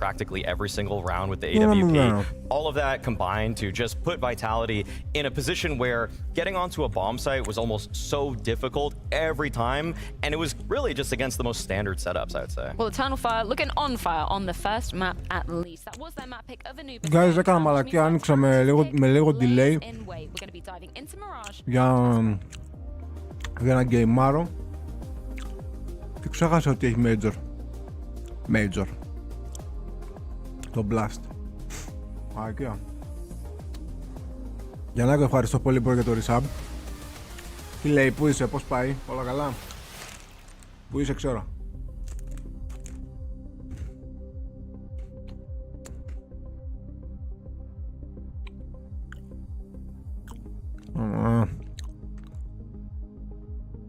practically every single round with the AWP. All of that combined to just put Vitality in a position where getting onto a bomb site was almost so difficult every time, and it was really just against the most standard setups, I would say. Well, Eternal Fire looking on fire on the first map at least. That was their map pick of Anubis. Guys, έκανα μαλακία, άνοιξα με λίγο delay για να γκέιμάρω και ξέχασα ότι έχει Major το Blast. Μαλακία. Γιαννάκο, ευχαριστώ πολύ για το resub. Τι λέει, πού είσαι, πώς πάει, όλα καλά? Πού είσαι, ξέρω.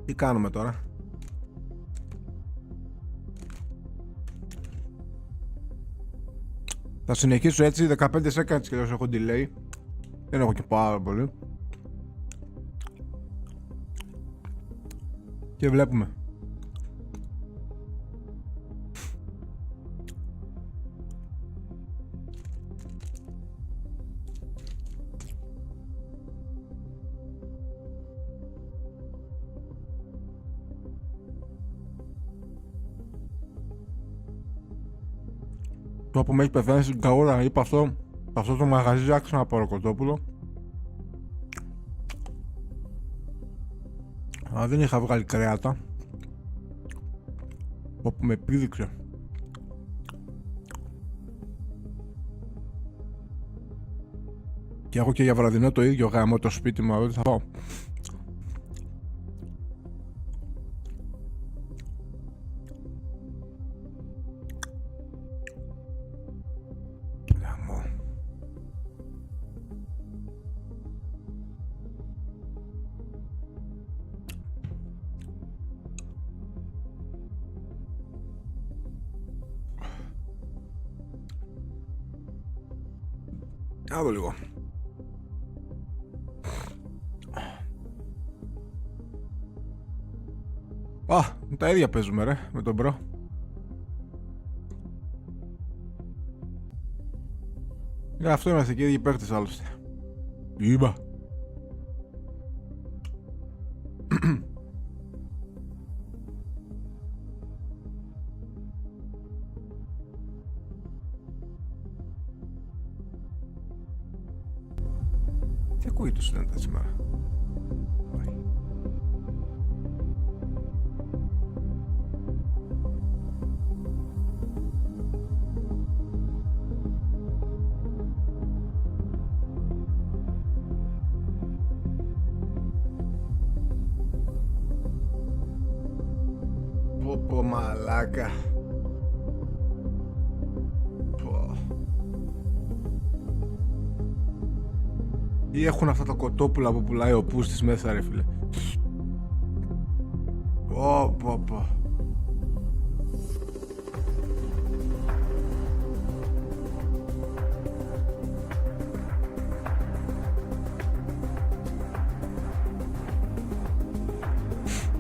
Τι κάνουμε τώρα? Θα συνεχίσω έτσι 15 seconds και έχω delay. Δεν έχω και πάρα πολύ. Και βλέπουμε. Το που με έχει πεθάνει στην καούρα, είπα αυτό το μαγαζί άξιο να πάρω κοτόπουλο. Αλλά δεν είχα βγάλει κρέατα. Όπου με πήδηξε. Και έχω και για βραδινό το ίδιο γάμο το σπίτι μου, δεν θα πάω. Να δω λίγο. Α, τα ίδια παίζουμε ρε, με τον μπρο. Για αυτό είμαστε και οι ίδιοι παίκτες άλλωστε. Είπα. Τι ακούει το συνέντα σήμερα? Πω μαλάκα. Ή έχουν αυτά τα κοτόπουλα που πουλάει ο Πούστης μέσα ρε φίλε. Πω.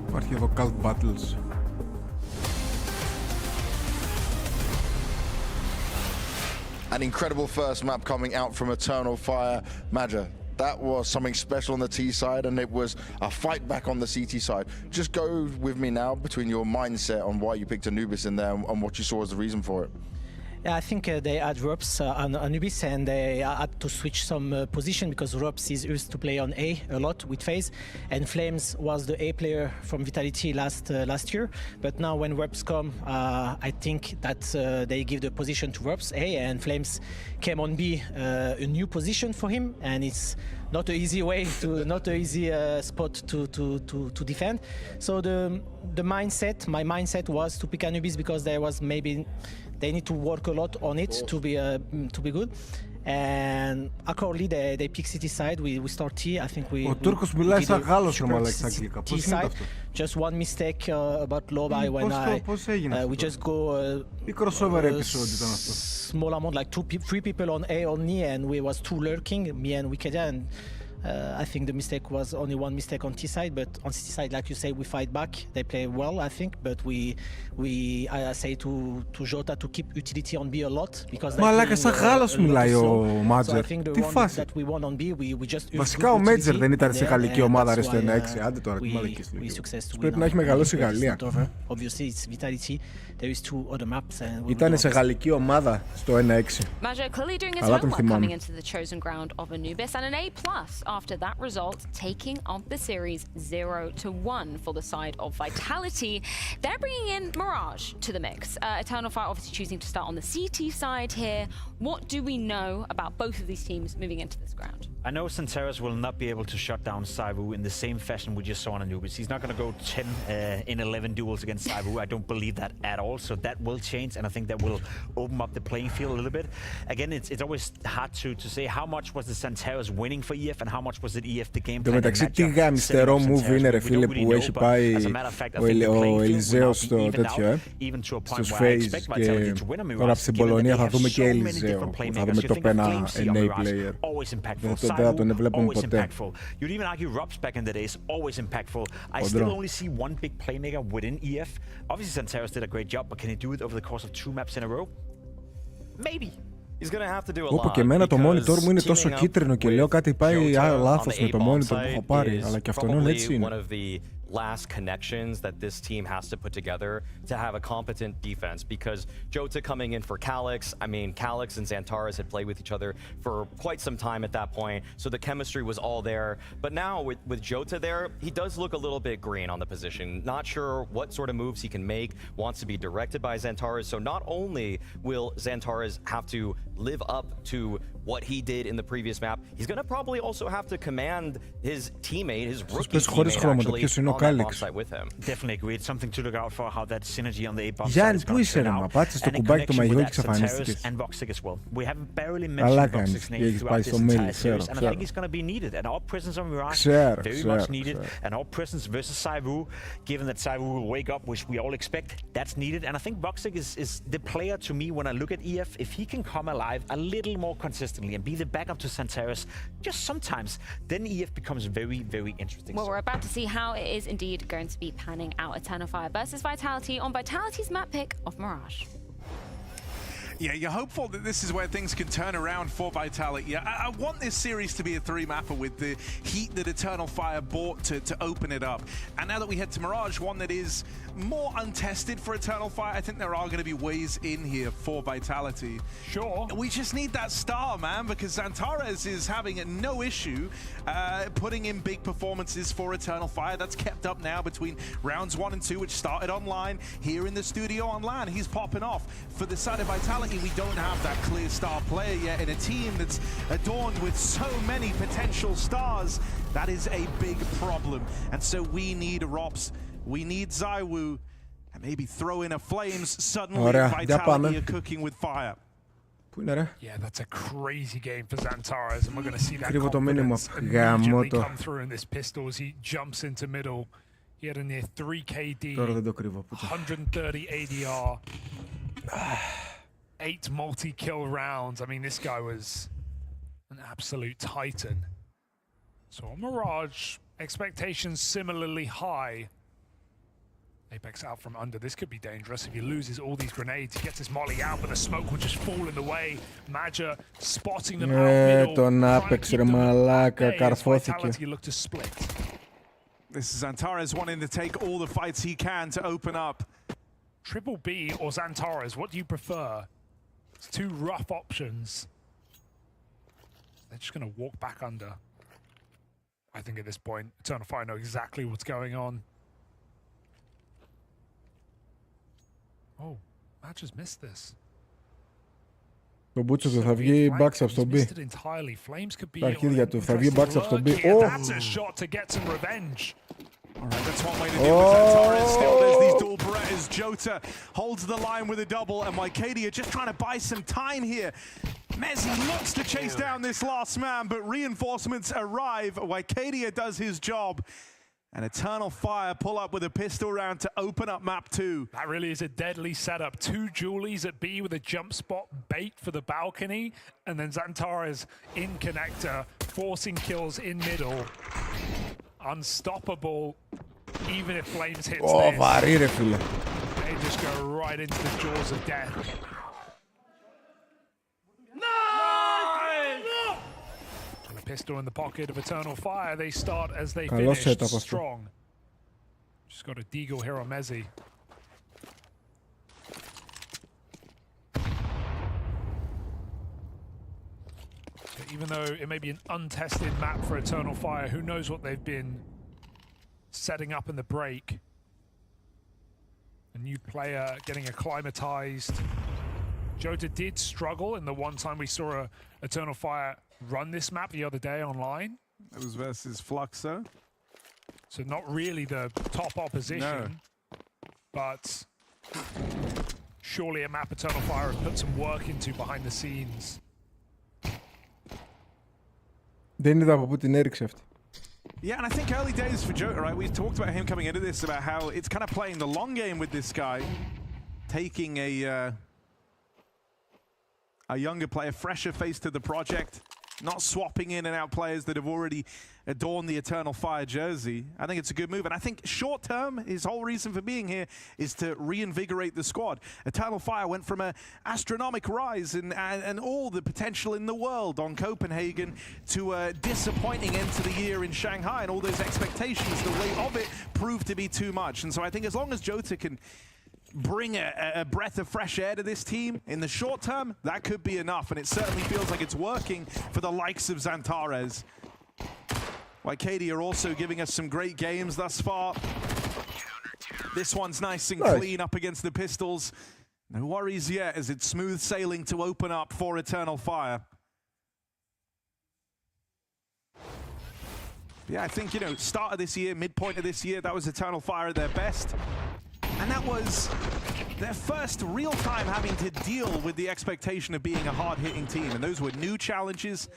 Υπάρχει εδώ Cult Battles. An incredible first map coming out from Eternal Fire. Maja, that was something special on the T side, and it was a fight back on the CT side. Just go with me now between your mindset on why you picked Anubis in there and what you saw as the reason for it. Yeah, I think they had Rups on Anubis, and they had to switch some position because Rups is used to play on A a lot with FaZe, and Flames was the A player from Vitality last year. But now when Rups come, I think that they give the position to Rups A, and Flames came on B, a new position for him, and it's not an easy way to, not an easy spot to defend. So my mindset was to pick Anubis because there was maybe. They need to work a lot on it to be good. And accordingly, they pick City side. We start T. I think we. Ο Τούρκος μιλάει σαν Γάλλος ρε μαλάκα στα αγγλικά. Πώς είναι αυτό? Just one mistake about Lobai when πώς έγινε αυτό? we just go. Τι crossover episode ήταν αυτό? Small amount, like three people on A only, and we was two lurking, me and Wikidia, and I think the mistake was only one mistake on T side, but on CT side, like you say, we fight back. They play well, I think, but I say to Jota to keep utility on B a lot because. Μαλάκα, σαν Γάλλος μιλάει ο Μάτζερ. Τι φάση. Βασικά ο Μέτζερ δεν ήταν σε γαλλική ομάδα ρε στο 1-6. Άντε τώρα, τι μαλακίες λέγει. Πρέπει να έχει μεγαλώσει η Γαλλία. Ήταν σε γαλλική ομάδα στο 1-6. Maja clearly doing his homework coming into the chosen ground of Anubis, and an A+ after that result, taking on the series 0-1 for the side of Vitality. They're bringing in Mirage to the mix. Eternal Fire obviously choosing to start on the CT side here. What do we know about both of these teams moving into this ground? I know Santaros will not be able to shut down Saivu in the same fashion we just saw on Anubis. He's not going to go 10 in 11 duels against Saivu. I don't believe that at all. So that will change, and I think that will open up the playing field a little bit. Again, it's always hard to say how much was the Santaros winning for EF and how much was it EF the game plan. μεταξύ τι γαμιστερό move είναι ρε φίλε που έχει πάει ο Ελιζέος στο τέτοιο στους Phase και τώρα στην Πολωνία θα δούμε και Ελιζέο που θα δούμε το πένα NA player. Δεν τον βλέπουμε ποτέ. You'd even argue Robs back in the days always impactful. I still only see one big playmaker within EF. Obviously Santaros did a great job, but can he do it over the course of 2 maps in a row? Maybe. He's gonna have to do a Όπου lot και εμένα το monitor μου είναι τόσο κίτρινο και λέω κάτι πάει λάθος με το monitor που έχω πάρει, αλλά και αυτόν έτσι είναι. Last connections that this team has to put together to have a competent defense, because Jota coming in for Calyx, I mean, Calyx and Xantares had played with each other for quite some time at that point, so the chemistry was all there. But now with Jota there, he does look a little bit green on the position. Not sure what sort of moves he can make, wants to be directed by Xantares, so not only will Xantares have to live up to what he did in the previous map, he's going to probably also have to command his teammate, his rookie teammate actually, on that bomb site with him. Definitely agree. It's something to look out for how that synergy on the A bomb site Γιάννη, is πού going to είσαι turn ρε out. μα, πάτσε στο And in κουμπάκι του connection μαγιό with και that, Santaros εξαφανίστηκες. and Voxic as well. We haven't barely Καλά mentioned κάνεις Voxic's και name έχεις πάει throughout στο this mail, entire series, and I ξέρω. think he's going to be needed. And our presence on Mirage, Ξέρω, very much needed. And our presence versus Saivu, given that Saivu will wake up, which we all expect, that's needed. And I think Voxic is the player to me when I look at EF. If he can come alive a little more consistently and be the backup to Santaros, just sometimes, then EF becomes very, very interesting. Well, we're about to see how it is indeed going to be panning out. Eternal Fire versus Vitality on Vitality's map pick of Mirage. Yeah, you're hopeful that this is where things can turn around for Vitality. I want this series to be a 3-mapper with the heat that Eternal Fire brought to open it up. And now that we head to Mirage, one that is more untested for Eternal Fire, I think there are going to be ways in here for Vitality. Sure. We just need that star, man, because Xantares is having no issue putting in big performances for Eternal Fire. That's kept up now between rounds 1 and 2, which started online, here in the studio online. He's popping off. For the side of Vitality, we don't have that clear star player yet in a team that's adorned with so many potential stars. That is a big problem. And so we need Robs, we need Zaiwu, and maybe throw in a Flames. Suddenly Vitality are cooking with fire. Πού είναι ρε? Yeah, that's a crazy game for Xantares, and we're going to see that Κρύβω το μήνυμα. confidence Γαμώ immediately το. come through in this pistol as he jumps into middle. He had a near 3 KD, Τώρα δεν το κρύβω. 130 ADR, 8 multi-kill rounds. I mean, this guy was an absolute titan. So on Mirage, expectations similarly high. Apex out from under. This could be dangerous if he loses all these grenades. He gets his molly out, but the smoke will just fall in the way. Maja spotting them out middle. Τον άπεξε ρε μαλάκα, καρφώθηκε. Vitality look to split. This is Xantares wanting to take all the fights he can to open up. Triple B or Xantares, what do you prefer? It's 2 rough options. They're just going to walk back under. I think at this point, Eternal Fire know exactly what's going on. Oh, Match has missed this. Το μπούτσο του θα βγει backstab στο B. Τα αρχίδια του θα βγει backstab στο B. That's a shot to get some revenge. Alright, that's one way to deal with Xantares. Still, there's these dual Berettas. Jota holds the line with a double, and Wycadia just trying to buy some time here. Mezzi looks to chase down this last man, but reinforcements arrive. Wycadia does his job. And Eternal Fire pull up with a pistol round to open up map 2. That really is a deadly setup. 2 Julies at B with a jump spot bait for the balcony, and then Xantares in connector, forcing kills in middle. Unstoppable, even if Flames hits this. Βαρύ ρε φίλε. They just go right into the jaws of death. And a pistol in the pocket of Eternal Fire. They start as they finish strong. Just got a deagle here on Mezzi. So even though it may be an untested map for Eternal Fire, who knows what they've been setting up in the break. A new player getting acclimatized. Jota did struggle in the one time we saw Eternal Fire run this map the other day online. It was versus Fluxo. So not really the top opposition, but surely a map Eternal Fire has put some work into behind the scenes. Δεν είδα από πού την έριξε αυτή. Yeah, and I think early days for Jota, right? We've talked about him coming into this, about how it's kind of playing the long game with this guy, taking a younger player, fresher face to the project, not swapping in and out players that have already adorned the Eternal Fire jersey. I think it's a good move, and I think short term, his whole reason for being here is to reinvigorate the squad. Eternal Fire went from an astronomical rise and all the potential in the world on Copenhagen to a disappointing end to the year in Shanghai, and all those expectations, the weight of it proved to be too much. And so I think as long as Jota can bring a breath of fresh air to this team in the short term, that could be enough, and it certainly feels like it's working for the likes of Xantares. YKD are also giving us some great games thus far. This one's nice and clean up against the pistols. No worries yet, as it's smooth sailing to open up for Eternal Fire. Yeah, I think, you know, start of this year, midpoint of this year, that was Eternal Fire at their best. And that was their first real time having to deal with the expectation of being a hard-hitting team. And those were new challenges,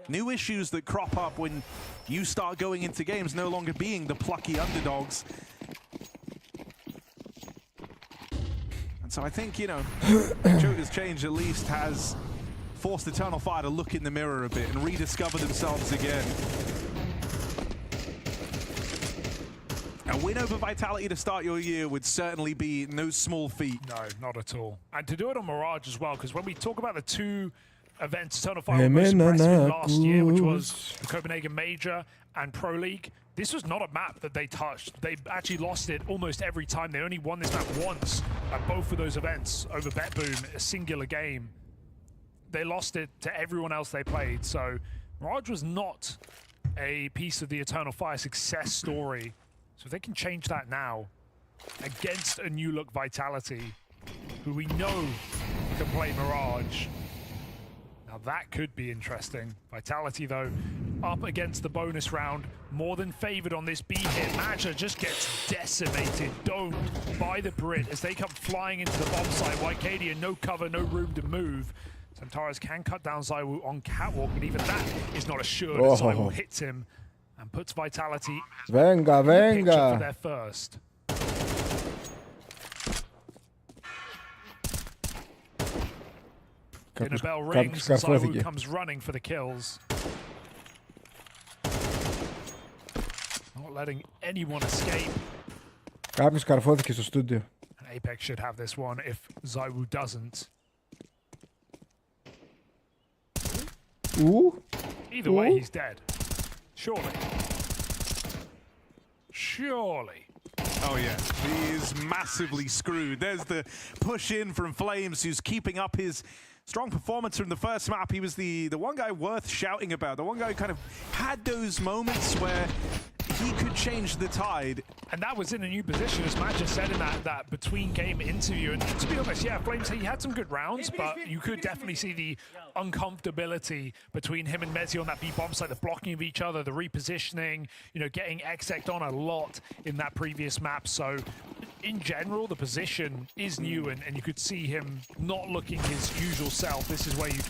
new issues that crop up when you start going into games no longer being the plucky underdogs. And so I think, you know, Jota's change at least has forced Eternal Fire to look in the mirror a bit and rediscover themselves again. A win over Vitality to start your year would certainly be no small feat. No, not at all. And to do it on Mirage as well, because when we talk about the 2 events Eternal Fire were most impressive in last year, which was the Copenhagen Major and Pro League, this was not a map that they touched. They actually lost it almost every time. They only won this map once at both of those events over BetBoom, a singular game. They lost it to everyone else they played. So Mirage was not a piece of the Eternal Fire success story. So if they can change that now against a new look Vitality, who we know can play Mirage, now that could be interesting. Vitality, though, up against the bonus round, more than favored on this B hit. Maggia just gets decimated, domed by the Brit as they come flying into the bomb site. YKD, no cover, no room to move. Xantares can cut down ZywOo on Catwalk, but even that is not assured as ZywOo hits him and puts Vitality Venga, venga. for their first. Dinner bell rings, ZywOo comes running for the kills. Not letting anyone escape. Κάποιος καρφώθηκε στο στούντιο. Apex should have this one if ZywOo doesn't. Either way, he's dead. Surely. Surely. Oh yeah, he is massively screwed. There's the push in from Flames, who's keeping up his strong performance from the first map. He was the one guy worth shouting about, the one guy who kind of had those moments where he could change the tide. And that was in a new position, as Matt just said in that between-game interview. And to be honest, yeah, Flames, he had some good rounds, but you could definitely see the uncomfortability between him and Mezzi on that B-bomb site, the blocking of each other, the repositioning, you know, getting exec'd on a lot in that previous map. So in general, the position is new, and you could see him not looking his usual self. This is where you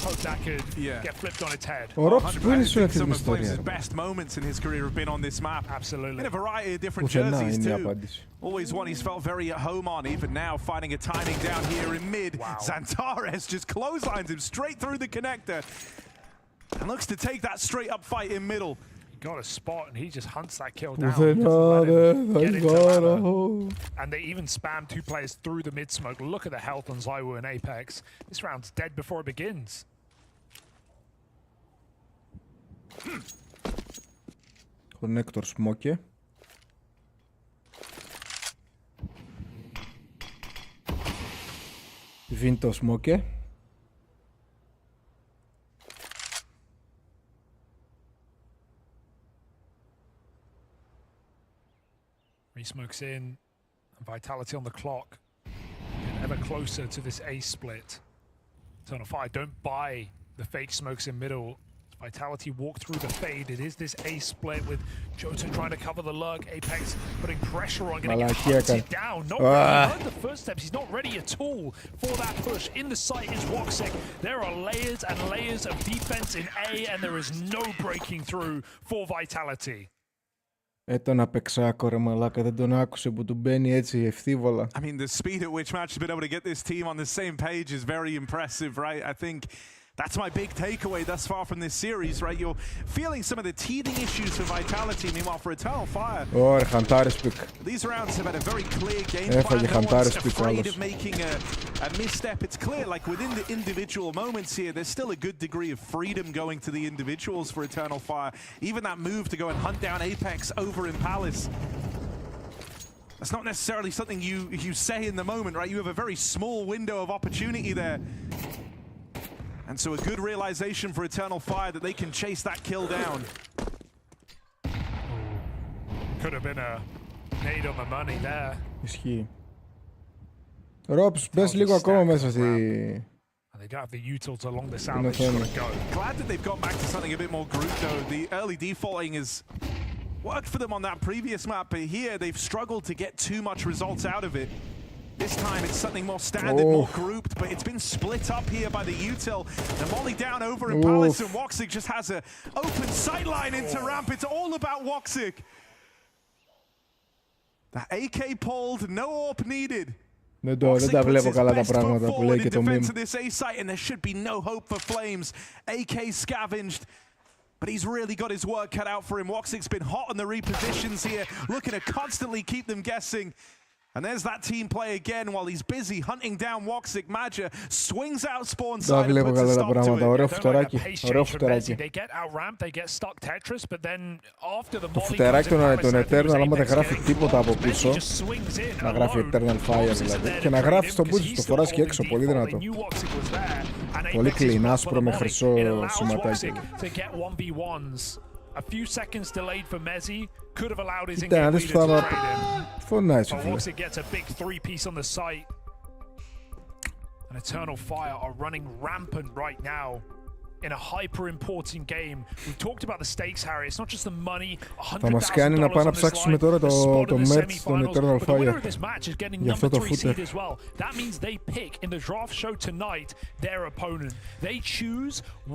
hope that could get flipped on its head. Ο Ropz που είναι σε αυτή την Some of ιστορία. Flames' best moments in his career have been on this map. Absolutely. In a variety of different Πουθενά jerseys είναι η too. απάντηση. Always one he's felt very at home on, even now finding a timing down here in mid. Wow. Xantares just clotheslines him straight through the connector and looks to take that straight up fight in middle. Got a spot and he just hunts that kill down. Πουθενά Doesn't let him δεν get θα into ladder. γάρω. And they even spam 2 players through the mid smoke. Look at the health on ZywOo and Apex. This round's dead before it begins. Connector smoke. Vinto smoke. Re-smokes in, and Vitality on the clock. Getting ever closer to this A split. Eternal Fire don't buy the fake smokes in middle. Vitality walk through the fade. It is this A split with Jota trying to cover the lurk. Apex putting pressure on, getting hunted down. Not ready. Heard the first steps. He's not ready at all for that push. In the sight is Woxic. There are layers and layers of defense in A, and there is no breaking through for Vitality. Τον απεξάκο ρε μαλάκα, δεν τον άκουσε που του μπαίνει έτσι ευθύβολα. I mean, the speed at which Match has been able to get this team on the same page is very impressive, right? I think that's my big takeaway thus far from this series, right? You're feeling some of the teething issues for Vitality, meanwhile for Eternal Fire. Ωραία, Χαντάρες πικ. These rounds have had a very clear game plan. No one's afraid of making a misstep. It's clear, like within the individual moments here, there's still a good degree of freedom going to the individuals for Eternal Fire. Even that move to go and hunt down Apex over in Palace. That's not necessarily something you say in the moment, right? You have a very small window of opportunity there. And so a good realization for Eternal Fire that they can chase that kill down. Could have been a nade on the money there. Ισχύει. Ropz, μπες λίγο ακόμα μέσα στη... They don't have the utils along the south. They just gotta go. Glad that they've gone back to something a bit more group though. The early defaulting has worked for them on that previous map, but here they've struggled to get too much results out of it. This time it's something more standard, more grouped, but it's been split up here by the util. The molly down over in Palace, and Woxic just has an open sightline into ramp. It's all about Woxic. The AK pulled, no AWP needed. Δεν τα βλέπω καλά τα πράγματα που λέει και το meme. And there should be no hope for Flames. AK scavenged. But he's really got his work cut out for him. Woxic's been hot on the repositions here, looking to constantly keep them guessing. And there's that team play again while he's busy hunting down Woxic. Maja swings out spawn side and puts a stop to it. Ωραίο φουτεράκι. Ωραίο φουτεράκι. They get out ramp, they get stuck Tetris, but then after the Το φουτεράκι των Eternal, άμα δεν γράφει τίποτα από πίσω, να γράφει Eternal Fire δηλαδή, και να γράφει στον boost, το φοράς και έξω, πολύ δυνατό. Πολύ clean, άσπρο με χρυσό σηματάκι. A few seconds delayed for Mezzi could have allowed his Κοίτα, engage leader to trade him. Φωνάζει, But φίλε. Woxic gets a big 3-piece on the site. And Eternal Fire are running rampant right now in a hyper-important game. We've talked about the stakes, Harry. It's not just the money, Θα μας κάνει να πάμε να ψάξουμε τώρα το merch των Eternal But the winner of Fire. this match is getting Γι' αυτό number το 3 footer. seed as well. That means they pick in the draft show tonight their opponent. They choose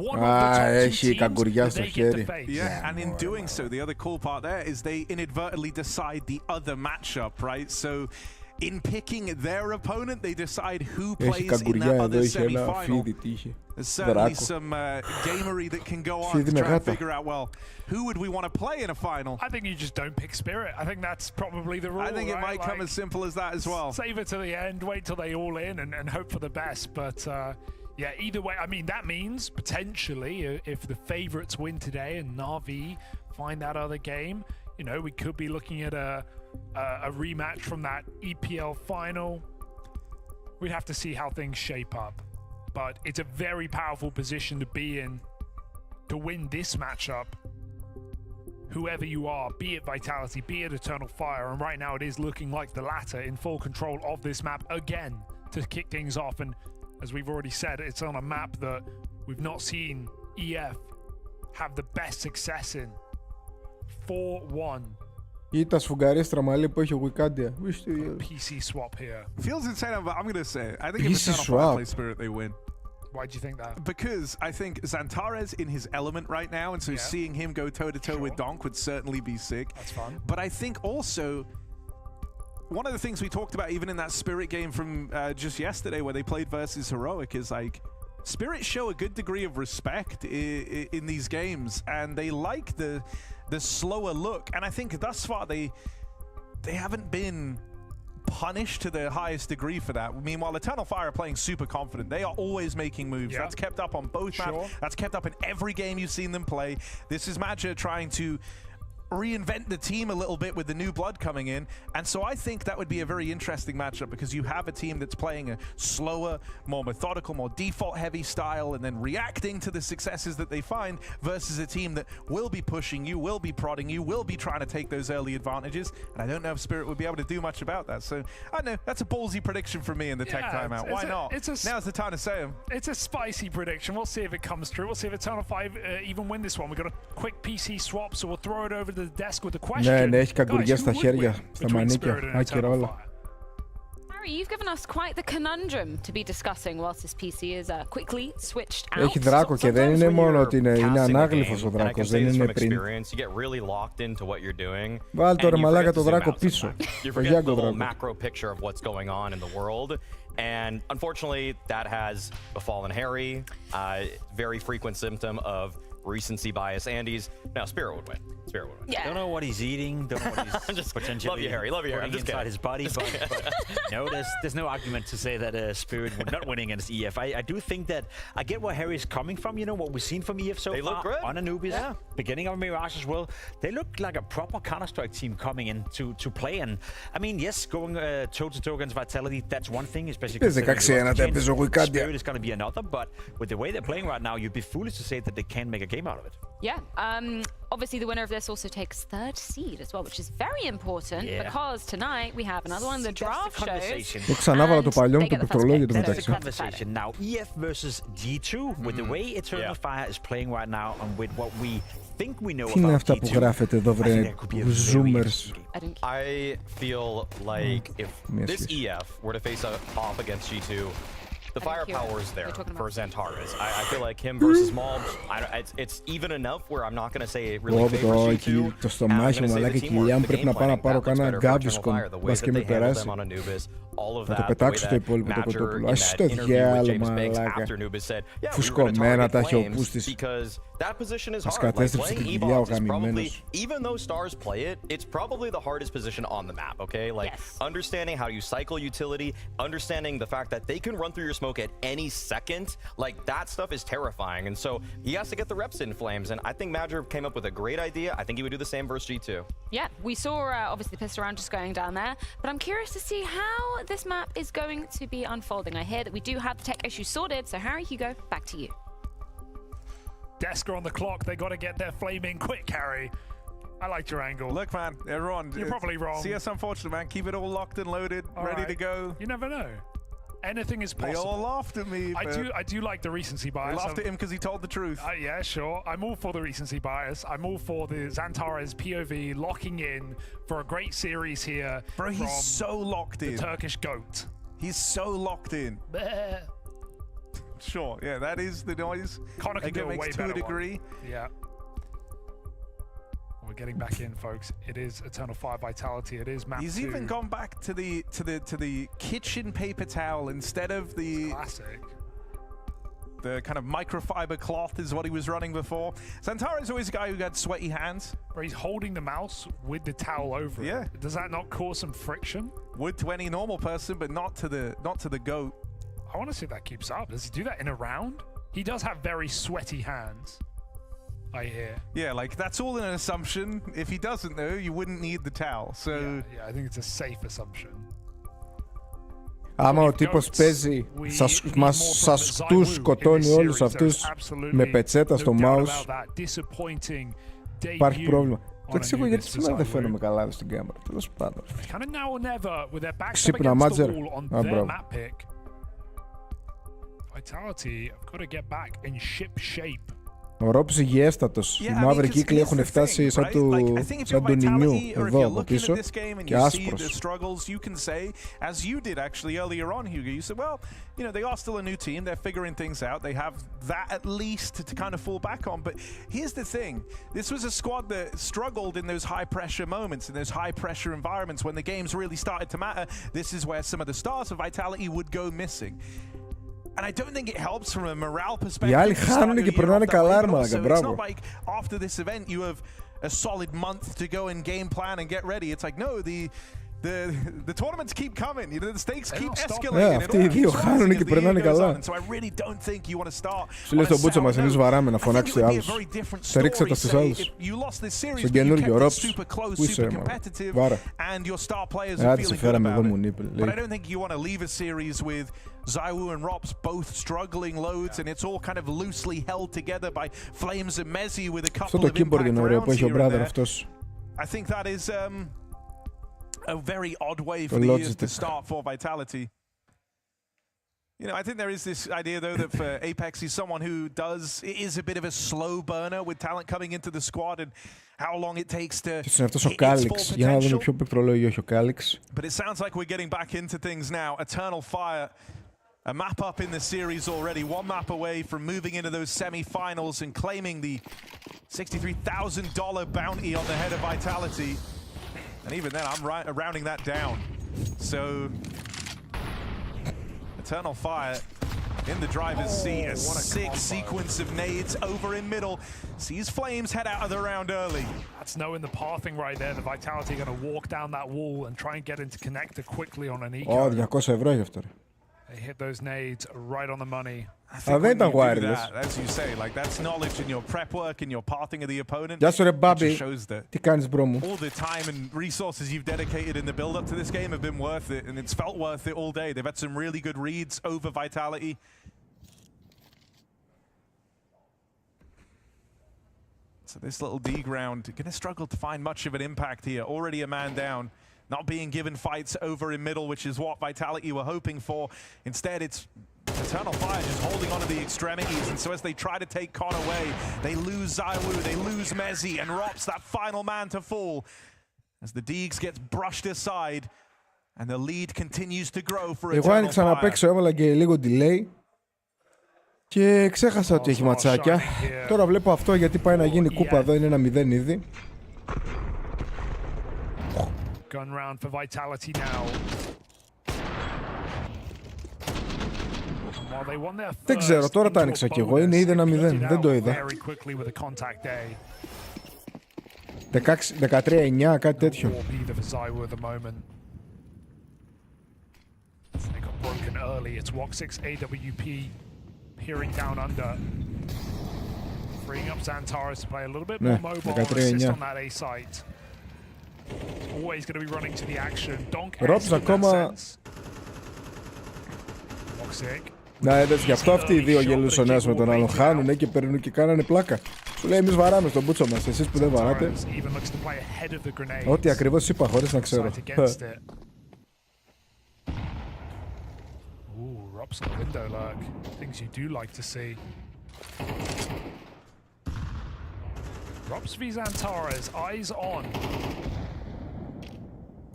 one of the top 2 έχει teams καγκουριά that στο they get to χέρι. face. Yeah, and in doing so, the other cool part there is they inadvertently decide the other matchup, right? So in picking their opponent, they decide who Έχει plays in καγκουριά that εδώ, other είχε ένα semi-final. φίδι, τι είχε. There's certainly Δράκο. some gamery that can go on Φίδι to με try and γάτα. figure out, well, who would we want to play in a final? I think you just don't pick Spirit. I think that's probably the rule. I think it right? might come as simple as that as well. Save it to the end, wait till they all in, and hope for the best. But yeah, either way, I mean, that means potentially if the favorites win today and Na'Vi find that other game, you know, we could be looking at a rematch from that EPL final. We'd have to see how things shape up. But it's a very powerful position to be in to win this matchup. Whoever you are, be it Vitality, be it Eternal Fire, and right now it is looking like the latter in full control of this map again to kick things off. And as we've already said, it's on a map that we've not seen EF have the best success in. 4-1 Ή τα σφουγγαρία στραμαλή που έχει ο Wikandia. PC swap here. Feels insane, but I'm going to say it. I think if PC Eternal swap. Fire play Spirit, they win. Why do you think that? Because I think Xantares in his element right now, and so seeing him go toe-to-toe with Donk would certainly be sick. That's fun. But I think also, one of the things we talked about even in that Spirit game from just yesterday where they played versus Heroic is like, Spirit show a good degree of respect in these games, and they like the slower look. And I think thus far they haven't been punished to the highest degree for that. Meanwhile, Eternal Fire are playing super confident. They are always making moves. Yeah. That's kept up on both maps. That's kept up in every game you've seen them play. This is Madja trying to reinvent the team a little bit with the new blood coming in, and so I think that would be a very interesting matchup because you have a team that's playing a slower, more methodical, more default heavy style and then reacting to the successes that they find versus a team that will be pushing you, will be prodding you, will be trying to take those early advantages, and I don't know if Spirit would be able to do much about that. So I don't know, that's a ballsy prediction from me in the tech timeout. Why not? Now's the time to say them. It's a spicy prediction. We'll see if it comes true. We'll see if Eternal 5 even win this one. We've got a quick PC swap, so we'll throw it over the desk with the question. Ναι, έχει καγκουριά στα χέρια, στα μανίκια, άκυρα όλα. Harry, you've given us quite the conundrum to be discussing whilst this PC is quickly switched out. Έχει δράκο και δεν είναι μόνο ότι είναι ανάγλυφος ο δράκος, δεν είναι πριν. Βάλ' ρε μαλάκα το δράκο πίσω. Το Γιάνγκο δράκο. And unfortunately, that has befallen Harry. Very frequent symptom of recency bias. Andy's. Now, Spirit would win. Spirit would win. Yeah. Don't know what he's eating. Don't know what he's just potentially love you, Harry. Love you, Harry. I'm just inside kidding. his body. But no, there's no argument to say that Spirit would not win against EF. I do think that I get where Harry's coming from. You know what we've seen from EF so far. They look good on Anubis. Yeah. Beginning of Mirage as well. They look like a proper Counter-Strike team coming in to play. And I mean, yes, going toe-to-toe against Vitality, that's one thing, especially considering Spirit is going to be another. But with the way they're playing right now, you'd be foolish to say that they can't make a game out of it. Yeah. Obviously, the winner of this also takes third seed as well, which is very important because tonight we have another one. The draft shows. Ξανάβαλα το παλιό μου το πληκτρολόγιο του μεταξύ. Now, EF versus G2, with the way Eternal Fire is playing right now and with what we think we know about G2. Τι είναι αυτά που γράφετε εδώ, βρε zoomers? I feel like if this EF were to face off against G2, the firepower is there for Xantares. I feel like him versus Mob, it's even enough where I'm not going to say it really favors G2. Το στομάχι μου, αλλά και η κοιλιά μου πρέπει να πάω να πάρω κανένα γκάβισκον. Μπας και με περάσει. Θα το πετάξω το υπόλοιπο το κοτόπουλο. Ας στο διάλο, μαλάκα. Φουσκωμένα τα έχει ο πούστης. Ας κατέστρεψε την κοιλιά ο γαμημένος. Even though stars play it, it's probably the hardest position on the map, okay? Like, understanding how you cycle utility, understanding the fact that they can run through your smoke at any second, like, that stuff is terrifying. And so, he has to get the reps in Flames, and I think Madger came up with a great idea. I think he would do the same versus G2. Yeah, we saw, obviously, the pistol round just going down there, but I'm curious to see how this map is going to be unfolding. I hear that we do have the tech issue sorted, so Harry, Hugo, back to you. Desker on the clock. They got to get their flame in quick, Harry. I liked your angle. Look, man, everyone. You're probably wrong. CS unfortunate, man. Keep it all locked and loaded, ready to go. You never know. Anything is possible. They all laughed at me. I do like the recency bias. They laughed at him because he told the truth. Yeah, sure. I'm all for the recency bias. I'm all for the Xantares POV locking in for a great series here. Bro, he's so locked in. The Turkish goat. He's so locked in. Sure, yeah, that is the noise. Connor can do a way better degree. Yeah. We're getting back in, folks. It is Eternal Fire Vitality. It is map 2. He's even gone back to the kitchen paper towel instead of the classic. The kind of microfiber cloth is what he was running before. Xantares is always a guy who had sweaty hands. Where he's holding the mouse with the towel over it. Does that not cause some friction? Would to any normal person, but not to the goat. I want to see if that keeps up. Does he do that in a round? He does have very sweaty hands, I hear. Yeah, like that's all an assumption. If he doesn't though, you wouldn't need the towel. So yeah, I think it's a safe assumption. Άμα ο τύπος παίζει, σας τους σκοτώνει όλους αυτούς με πετσέτα στο mouse, υπάρχει πρόβλημα. Δεν ξέρω γιατί σήμερα δεν φαίνομαι καλά στην κάμερα. Τέλος πάντων. Ξύπνα, Μάτζερ. Vitality have got to get back in ship shape. Ο Ρόπς υγιέστατος. Οι μαύροι κύκλοι έχουν φτάσει σαν του νινιού εδώ από πίσω και άσπρος. You know, they are still a new team. They're figuring things out. They have that at least to kind of fall back on. But here's the thing. This was a squad that struggled in those high-pressure moments, in those high-pressure environments when the games really started to matter. This is where some of the stars of Vitality would go missing. And I don't think it helps from a morale perspective. Οι άλλοι χάνουν και περνάνε καλά, ρε μαλάκα. Μπράβο. It's not like after this event you have a solid month to go and game plan and get ready. It's like, no, the tournaments keep coming. You know, the stakes keep escalating. Αυτοί οι δύο χάνουν και περνάνε καλά. So I really don't think you want to start. Σου λέει στον Μπούτσο μας, εμείς βαράμε να φωνάξετε άλλους. Θα ρίξετε στους άλλους. Στον καινούργιο Ρόπς. Πού είσαι, βάρα. Άντε σε φέραμε εδώ μου νύπελ. But I don't think you want to leave a series with ZywOo and Rops both struggling loads, and it's all kind of loosely held together by Flames and Mezzi with a couple of impact rounds here and there. I think that is a very odd way for the years to start for Vitality. You know, I think there is this idea, though, that for Apex, he's someone who is a bit of a slow burner with talent coming into the squad and how long it takes to hit its full potential. But it sounds like we're getting back into things now. Eternal Fire, a map up in the series already, one map away from moving into those semi-finals and claiming the $63,000 bounty on the head of Vitality. And even then, I'm rounding that down. So, Eternal Fire in the driver's seat, a sick sequence of nades over in middle. Sees Flames head out of the round early. That's knowing the pathing right there. The Vitality are going to walk down that wall and try and get into connector quickly on an eco. Oh, 200 ευρώ γι' αυτό. They hit those nades right on the money. Δεν ήταν wireless. As you say, like that's knowledge in your prep work and your pathing of the opponent. Γεια σου ρε Μπάμπη, τι κάνεις μπρο μου? All the time and resources you've dedicated in the build-up to this game have been worth it, and it's felt worth it all day. They've had some really good reads over Vitality. So this little D ground, going to struggle to find much of an impact here. Already a man down. Not being given fights over in middle, which is what Vitality were hoping for. Instead, it's Eternal Fire just holding on to the extremities, and so as they try to take Con away, they lose ZywOo, they lose Mezzi, and Rops, that final man to fall. As the Deegs gets brushed aside, and the lead continues to grow for Eternal Fire. Εγώ άνοιξα να παίξω, έβαλα και λίγο delay και ξέχασα ότι έχει ματσάκια. Τώρα βλέπω αυτό γιατί πάει να γίνει κούπα εδώ, είναι ένα 0 ήδη. Gun round for Vitality now. Δεν ξέρω, τώρα τα άνοιξα κι εγώ, είναι ήδη ένα 0, δεν το είδα. 13-9, κάτι τέτοιο. Ναι, 13-9. Always going to be running to the action. Rops ακόμα. Να είδες, γι' αυτό αυτοί οι δύο γελούς ο νέος με τον άλλον χάνουνε και παίρνουν και κάνανε πλάκα. Σου λέει εμείς βαράμε στον μπούτσο μας, εσείς που δεν βαράτε. Ό,τι ακριβώς είπα χωρίς να ξέρω. Rops on window lurk. Things you do like to see. Rops v Xantares, eyes on.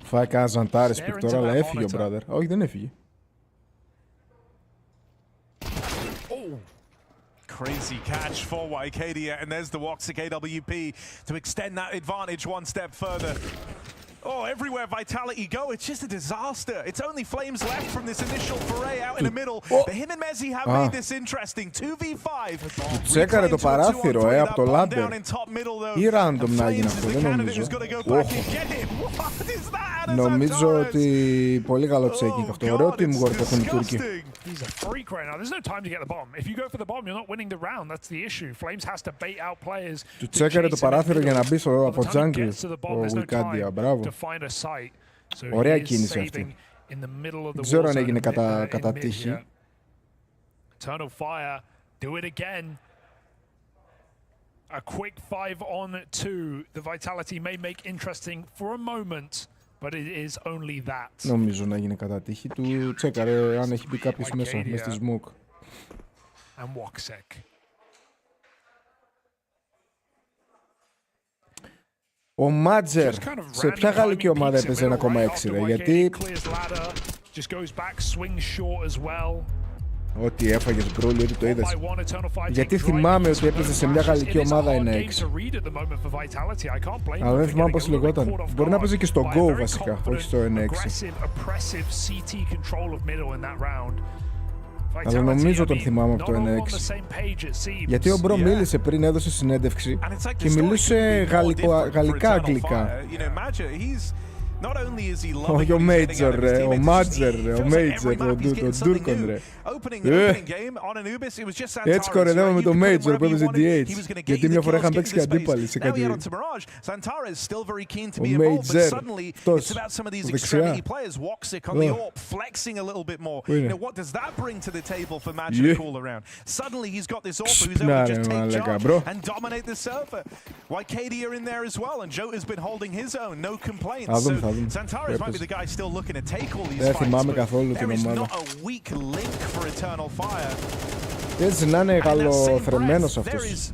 Φάει κανένα Ζαντάρες πικ τώρα, αλλά έφυγε ο brother. Όχι, δεν έφυγε. Crazy catch for Wycadia, and there's the Woxic AWP to extend that advantage one step further. Oh, everywhere Vitality go, it's just a disaster. It's only Flames left from this initial foray out in the middle. But him and Mezzi have made this interesting. 2v5. Τους έκανε το παράθυρο, από το ladder. Ή random να γίνει αυτό, δεν νομίζω. Νομίζω ότι πολύ καλό τσέκινγκ αυτό. Ωραίο teamwork έχουν οι Τούρκοι. He's a freak right now. There's no time to get the bomb. If you go for the bomb, you're not winning the round. That's the issue. Flames has to bait out players. Του τσέκαρε το παράθυρο για να μπει από jungle ο Wikidia. Μπράβο. Ωραία κίνηση αυτή. Δεν ξέρω αν έγινε κατά τύχη. Eternal Fire do it again. A quick 5-on-2. The Vitality may make interesting for a moment, but it is only that. Νομίζω να γίνει κατά τύχη. Του τσέκαρε αν έχει μπει κάποιος μέσα στη smoke. And Woxic. Ο Μάτζερ σε ποια γαλλική ομάδα έπαιζε 1,6 ρε, γιατί ότι έφαγες γκρούλι, ότι το είδες. Γιατί θυμάμαι ότι έπαιζε σε μια γαλλική ομάδα 1,6. Αλλά δεν θυμάμαι πώς λεγόταν. Μπορεί να παίζει και στο Go βασικά, όχι στο 1,6. Αλλά νομίζω τον θυμάμαι από το 1,6. Γιατί ο Μπρο μίλησε πριν, έδωσε συνέντευξη και μιλούσε γαλλικά-αγγλικά. Όχι ο Μέιτζορ ρε, ο Μάτζερ ρε, ο Μέιτζορ, τον Τούρκον ρε. Έτσι κορεδεύαμε το Μέιτζορ που έπαιζε DH. Γιατί μια φορά είχαν παίξει και αντίπαλοι σε κάτι. Ο Μέιτζερ, αυτός, δεξιά. Πού είναι? Ξυπνά ρε μαλάκα, μπρο. Θα δούμε, θα δούμε. Δεν θυμάμαι καθόλου την ομάδα. Έτσι να είναι γαλλοθρεμμένος αυτός.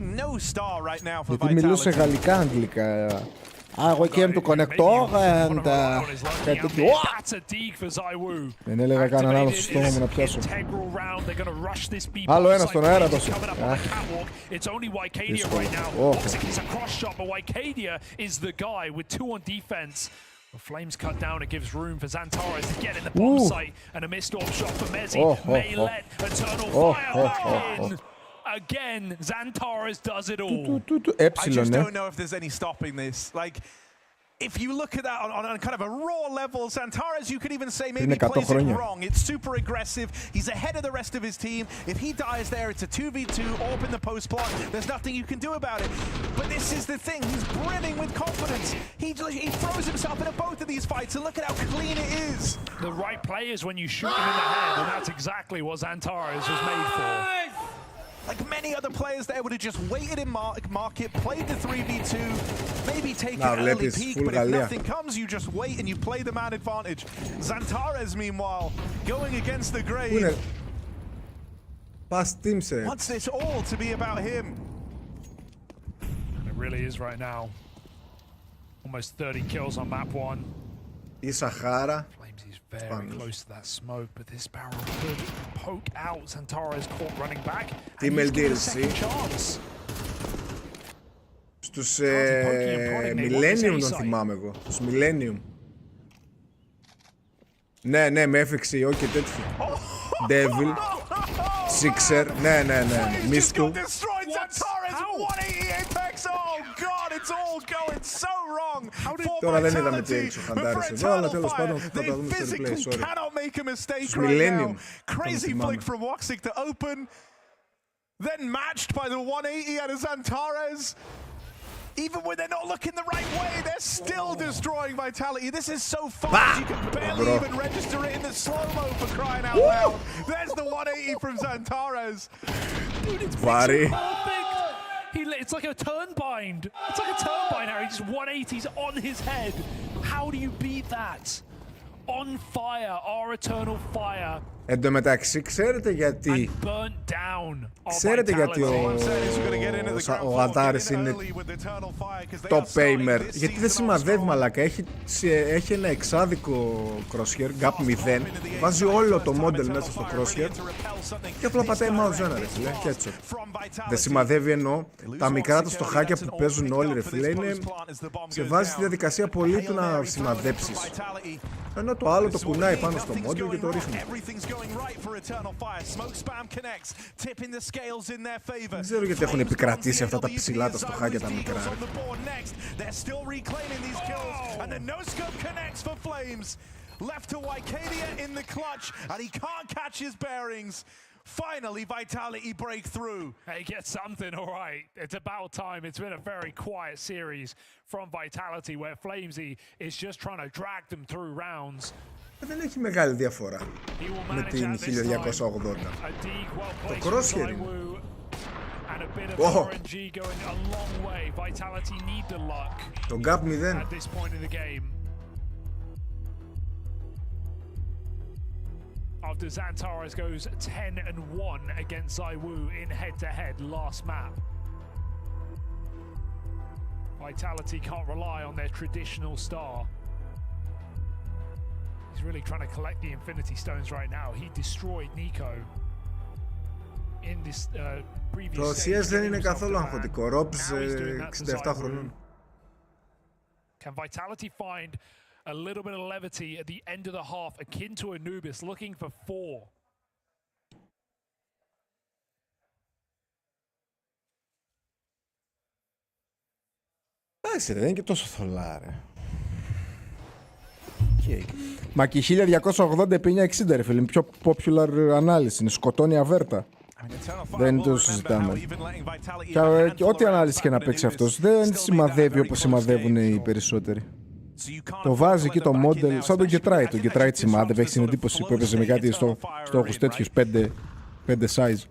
Γιατί μιλούσε γαλλικά-αγγλικά. I came to connector and κάτι τέτοιο. Δεν έλεγα κανέναν άλλο στο στόμα μου να πιάσω. Άλλο ένα στον αέρα τόσο. The Flames cut down, it gives room for Xantares to get in the bomb site, and a missed orb shot for Mezzi may let Eternal Fire back in. Again, Xantares does it all. I just don't know if there's any stopping this. Like, if you look at that on kind of a raw level, Xantares, you could even say maybe plays it wrong. It's super aggressive. He's ahead of the rest of his team. If he dies there, it's a 2v2, orb in the post plot. There's nothing you can do about it. But this is the thing. He's brimming with confidence. He throws himself into both of these fights, and look at how clean it is. The right players when you shoot him in the head, and that's exactly what Xantares was made for. Like many other players there would have just waited in market, played the 3v2, maybe take an early peak, but if nothing comes, you just wait and you play the man advantage. Xantares, meanwhile, going against the grave. Wants this all to be about him. And it really is right now. Almost 30 kills on map 1. Η Σαχάρα. He's very close to that smoke, but this barrel could poke out. Xantares caught running back. Τι μελτήρηση. Στους Millennium τον θυμάμαι εγώ. Στους Millennium. Ναι, με έφεξε όχι και τέτοιο. Devil, Sixer, ναι. Μίστου. Τώρα δεν είδαμε τι έξω χαντάρες εδώ, αλλά τέλος πάντων θα τα δούμε στο replay, sorry. Στους Millennium. Crazy flick from Woxic to open. Then matched by the 180 out of Xantares. Even when they're not looking the right way, they're still destroying Vitality. This is so fast, you can barely even register it in the slow-mo for crying out loud. There's the 180 from Xantares. Dude, it's perfect. It's like a turnbind. It's like a turnbind, Harry. Just 180s on his head. How do you beat that? On fire, our eternal fire. Εν τω μεταξύ, ξέρετε γιατί ο Xantares είναι top aimer? Γιατί δεν σημαδεύει μαλάκα, έχει ένα εξάδικο crosshair, gap 0, βάζει όλο το model μέσα στο crosshair και απλά πατάει mouse ένα ρε φίλε, και έτσι. Δεν σημαδεύει εννοώ, τα μικρά τα στοχάκια που παίζουν όλοι ρε φίλε, σε βάζει τη διαδικασία πολύ του να σημαδέψεις. Ενώ το άλλο το κουνάει πάνω στο model και το ρίχνει. Δεν ξέρω γιατί έχουν επικρατήσει αυτά τα ψηλά τα στοχάκια τα μικρά. Left to Wycadia in the clutch, and he can't catch his bearings. Finally, Vitality break through. Hey, get something, all right. It's about time. It's been a very quiet series from Vitality, where Flamesy is just trying to drag them through rounds. Δεν έχει μεγάλη διαφορά με την 1280. Το crosshair είναι. Το gap 0. After Xantares goes 10-1 against ZywOo in head-to-head last map. Vitality can't rely on their traditional star. He's really trying to collect the Infinity Stones right now. He destroyed Nico in this previous Το CS δεν είναι καθόλου αγχωτικό. Robs 67 χρονών. Can Vitality find a little bit of levity at the end of the half, akin to Anubis, looking for 4? Εντάξει, δεν είναι και τόσο θολά, ρε. Okay. Μα και 1280 επί 960, ρε φίλε, είναι πιο popular ανάλυση, είναι σκοτώνει αβέρτα. Δεν το συζητάμε. Και ό,τι ανάλυση και να παίξει αυτός, δεν σημαδεύει όπως σημαδεύουν οι περισσότεροι. Το βάζει εκεί το model, σαν τον Getrite. Το Getrite σημάδευε, έχει την εντύπωση που έπαιζε με κάτι στόχους τέτοιους 5 size.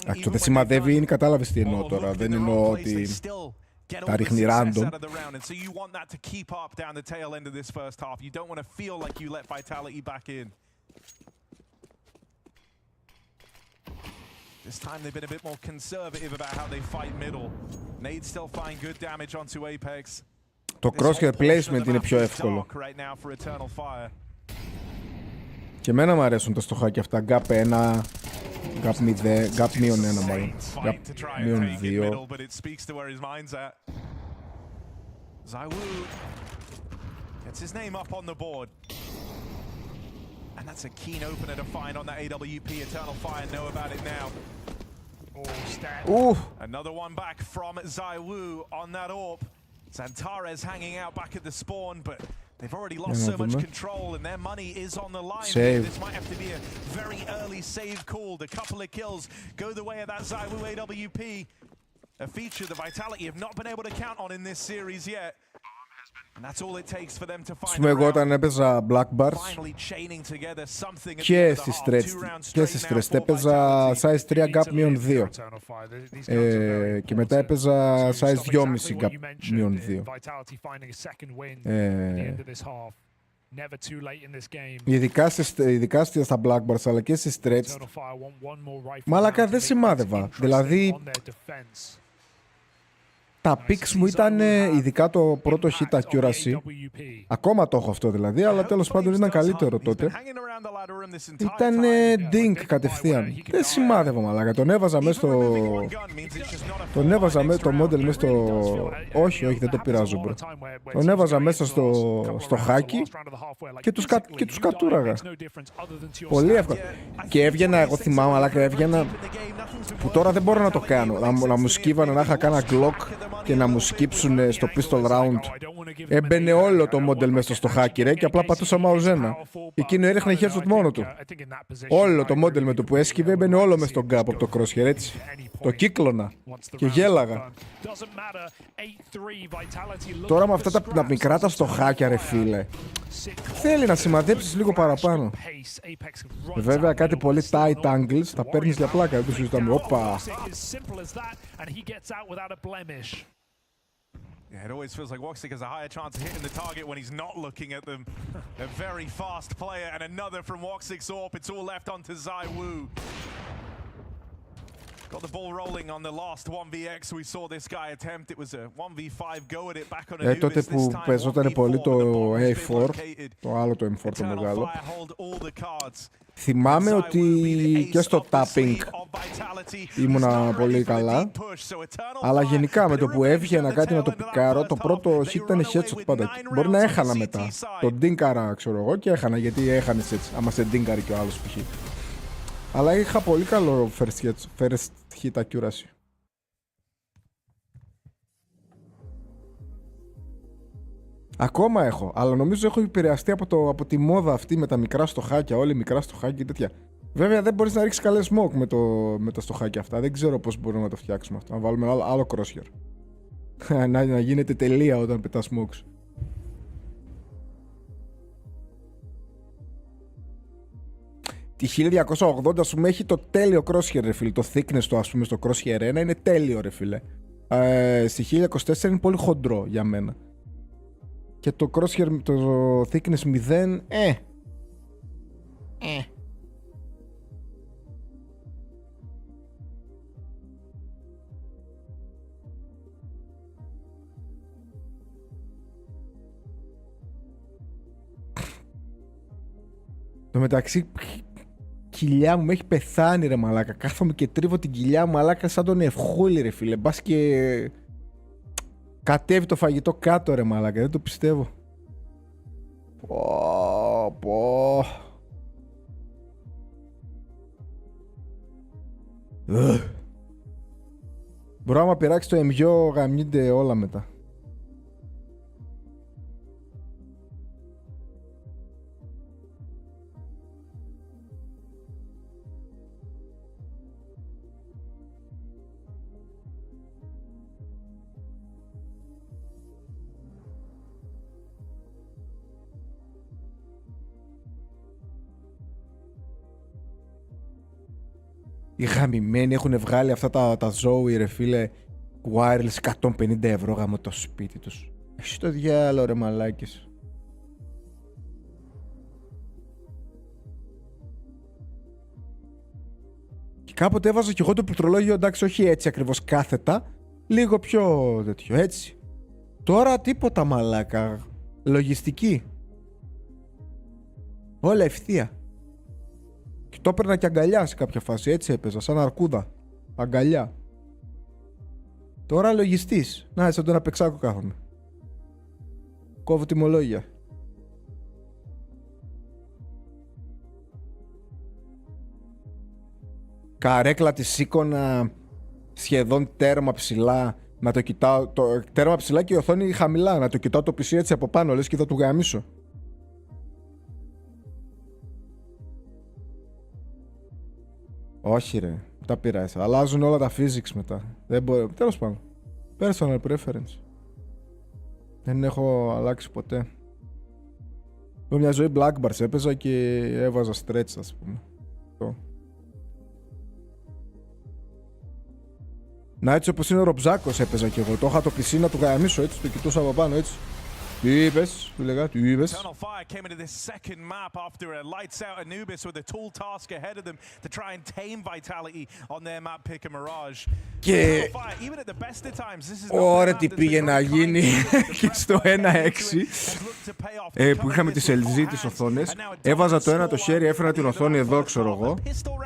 Αυτό δεν σημαδεύει, είναι, κατάλαβες τι εννοώ τώρα. Δεν εννοώ ότι τα ρίχνει random. This time they've been a bit more conservative about how they fight middle. Nade still find good damage onto Apex. Το crosshair placement είναι πιο εύκολο. Και εμένα μου αρέσουν τα στοχάκια αυτά. Gap 1, Gap 0, Gap μείον 1 μάλλον. Gap μείον 2. ZywOo gets his name up on the board. And that's a keen opener to find on that AWP. Eternal Fire know about it now. Ooh. Another one back from ZywOo on that AWP. Xantares hanging out back at the spawn, but they've already lost so much control and their money is on the line. Save. This might have to be a very early save called. A couple of kills go the way of that ZywOo AWP. A feature the Vitality have not been able to count on in this series yet. Πούμε εγώ όταν έπαιζα Black Bars και στις Stressed έπαιζα size 3 gap μείον 2 και μετά έπαιζα size 2,5 gap μείον 2. Ειδικά στα Black Bars αλλά και στις Stressed μάλακα δεν σημάδευα, δηλαδή τα picks μου ήταν, ειδικά το πρώτο hit accuracy, ακόμα το έχω αυτό δηλαδή, αλλά τέλος πάντων ήταν καλύτερο τότε. Ήταν dink κατευθείαν. Δεν σημάδευα μαλάκα, τον έβαζα μέσα στο... Τον έβαζα μέσα το model μέσα στο... Όχι, δεν το πειράζω μπρο. Τον έβαζα μέσα στο χάκι και τους κατούραγα. Πολύ εύκολα. Και έβγαινα, εγώ θυμάμαι μαλάκα, έβγαινα... Που τώρα δεν μπορώ να το κάνω. Να μου σκύβανε να είχα κάνα Glock και να μου σκύψουν στο pistol round. Έμπαινε όλο το model μέσα στο χάκι ρε και απλά πατούσα mouse 1. Εκείνο έριχνε headshot μόνο του. Όλο το model με το που έσκυβε έμπαινε όλο μέσα στο gap από το crosshair έτσι. Το κύκλωνα και γέλαγα. Τώρα με αυτά τα μικρά τα στοχάκια ρε φίλε, θέλει να σημαδέψεις λίγο παραπάνω. Βέβαια κάτι πολύ tight angles τα παίρνεις για πλάκα, δεν το συζητάμε. Όπα. Yeah, it always feels like Woxic has a higher chance of hitting the target when he's not looking at them. A very fast player and another from Woxic's AWP. It's all left onto ZywOo. Got the ball rolling on the last 1vx we saw this guy attempt. It was a 1v5 go at it back on Anubis. Τότε που παίζονταν πολύ το A4, το άλλο το M4 το μεγάλο, θυμάμαι ότι και στο tapping ήμουνα πολύ καλά, αλλά γενικά με το που έβγαινα κάτι να το πικάρω, το πρώτο hit ήταν headshot πάντα. Μπορεί να έχανα μετά, το ντίνκαρα ξέρω εγώ και έχανα, γιατί έχανες έτσι, άμα σε ντίνκαρε και ο άλλος π.χ. Αλλά είχα πολύ καλό first hit accuracy. Ακόμα έχω, αλλά νομίζω έχω επηρεαστεί από τη μόδα αυτή με τα μικρά στοχάκια, όλοι μικρά στοχάκια και τέτοια. Βέβαια δεν μπορείς να ρίξεις καλέ smoke με τα στοχάκια αυτά, δεν ξέρω πώς μπορούμε να το φτιάξουμε αυτό, να βάλουμε άλλο crosshair. να γίνεται τελεία όταν πετάς smokes. Τη 1280 ας πούμε έχει το τέλειο crosshair ρε φίλε, το thickness του ας πούμε στο crosshair 1 είναι τέλειο ρε φίλε. Στη 1024 είναι πολύ χοντρό για μένα. Και το crosshair, το thickness 0, Το μεταξύ, κοιλιά μου με έχει πεθάνει ρε μαλάκα. Κάθομαι και τρίβω την κοιλιά μου μαλάκα σαν τον Ευχούλη ρε φίλε. Μπας και κατέβει το φαγητό κάτω ρε μαλάκα. Δεν το πιστεύω. Πω. Μπορώ άμα πειράξει το MYO γαμιούνται όλα μετά. Οι γαμημένοι έχουν βγάλει αυτά τα Zoe ρε φίλε wireless 150 ευρώ γάμο το σπίτι τους. Έχει το διάλο ρε μαλάκες. Και κάποτε έβαζα κι εγώ το πληκτρολόγιο, εντάξει όχι έτσι ακριβώς κάθετα, λίγο πιο τέτοιο έτσι. Τώρα τίποτα μαλάκα, λογιστική. Όλα ευθεία. Και το έπαιρνα και αγκαλιά σε κάποια φάση, έτσι έπαιζα, σαν αρκούδα. Αγκαλιά. Τώρα λογιστής. Να, σαν τον απεξάκο κάθομαι. Κόβω τιμολόγια. Καρέκλα τη σήκωνα σχεδόν τέρμα ψηλά. Να το κοιτάω, τέρμα ψηλά και η οθόνη χαμηλά. Να το κοιτάω το PC έτσι από πάνω, λες και θα του γαμίσω. Όχι ρε, τα πειράζει. Αλλάζουν όλα τα physics μετά. Δεν μπορεί. Τέλος πάντων. Personal preference. Δεν έχω αλλάξει ποτέ. Εγώ μια ζωή Black Bars έπαιζα και έβαζα stretch, ας πούμε. Να, έτσι όπως είναι ο Ρομπζάκος έπαιζα κι εγώ. Το είχα το PC να του γαμίσω έτσι, το κοιτούσα από πάνω έτσι. Τι είπες, του λέγα, τι είπες. Και ωραία τι πήγε να γίνει και στο 1.6 που είχαμε τις LG τις οθόνες. Έβαζα το ένα το χέρι, έφερα την οθόνη εδώ ξέρω εγώ,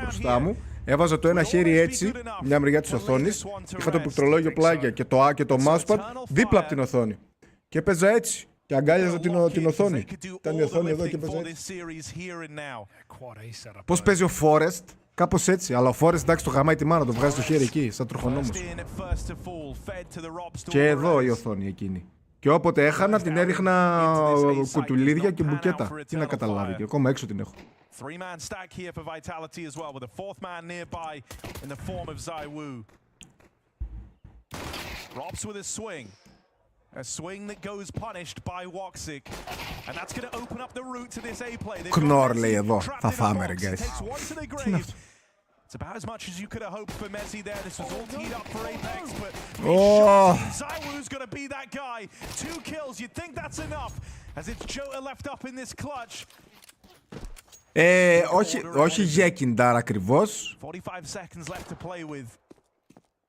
μπροστά μου. Έβαζα το ένα χέρι έτσι, μια μεριά της οθόνης. Είχα το πληκτρολόγιο πλάγια και το A και το mousepad δίπλα από την οθόνη. Και έπαιζα έτσι. Και αγκάλιαζα την οθόνη. Ήταν η οθόνη εδώ και έπαιζα έτσι. Πώς παίζει ο Forest, κάπως έτσι. Αλλά ο Forest εντάξει το γαμάει τη μάνα, το βγάζει το χέρι εκεί, σαν τροχονόμος. Και εδώ η οθόνη εκείνη. Και όποτε έχανα την έριχνα κουτουλίδια και μπουκέτα. Τι να καταλάβει, και ακόμα έξω την έχω. Three-man stack here for Vitality as well, with a fourth man nearby in the form of ZywOo. Robs with a swing. A swing that goes punished by Woxic. And that's going to open up the route to this A play. Knorr λέει εδώ. Θα φάμε ρε guys. It's about as much as you could have hoped for Messi there. This was all teed up for Apex, but ZywOo's going to be that guy. 2 kills, you'd think that's enough. As it's Jota left up in this clutch. Όχι για κιντάρα ακριβώς. 45 seconds left to play with.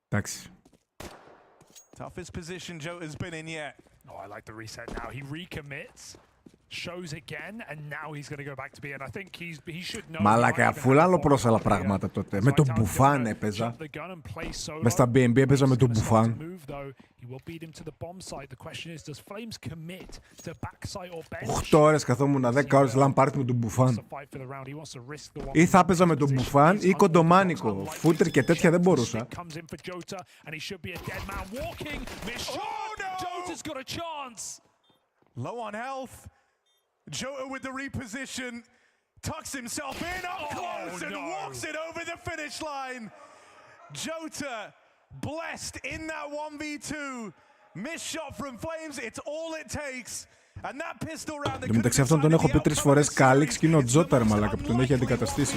Εντάξει. Toughest position Jota's been in yet. Oh, I like the reset now. He recommits, shows again, and now he's going to go back to B. And I think he should know. Μαλάκα, αφού άλλο πρόσαλα πράγματα τότε. Με τον Μπουφάν έπαιζα. Μες στα BNB έπαιζα με τον Μπουφάν. 8 ώρες καθόμουν 10 ώρες LAN party με τον Μπουφάν. Ή θα έπαιζα με τον Μπουφάν ή κοντομάνικο. Φούτερ και τέτοια δεν μπορούσα. Low on health. Jota with the reposition. Tucks himself in up close and walks it over the finish line. Jota blessed in that 1v2. Missed shot from Flames. It's all it takes. And that pistol round that μεταξύ αυτόν τον έχω πει 3 φορές Κάλιξ και είναι ο Τζότα ρε μαλάκα που τον έχει αντικαταστήσει.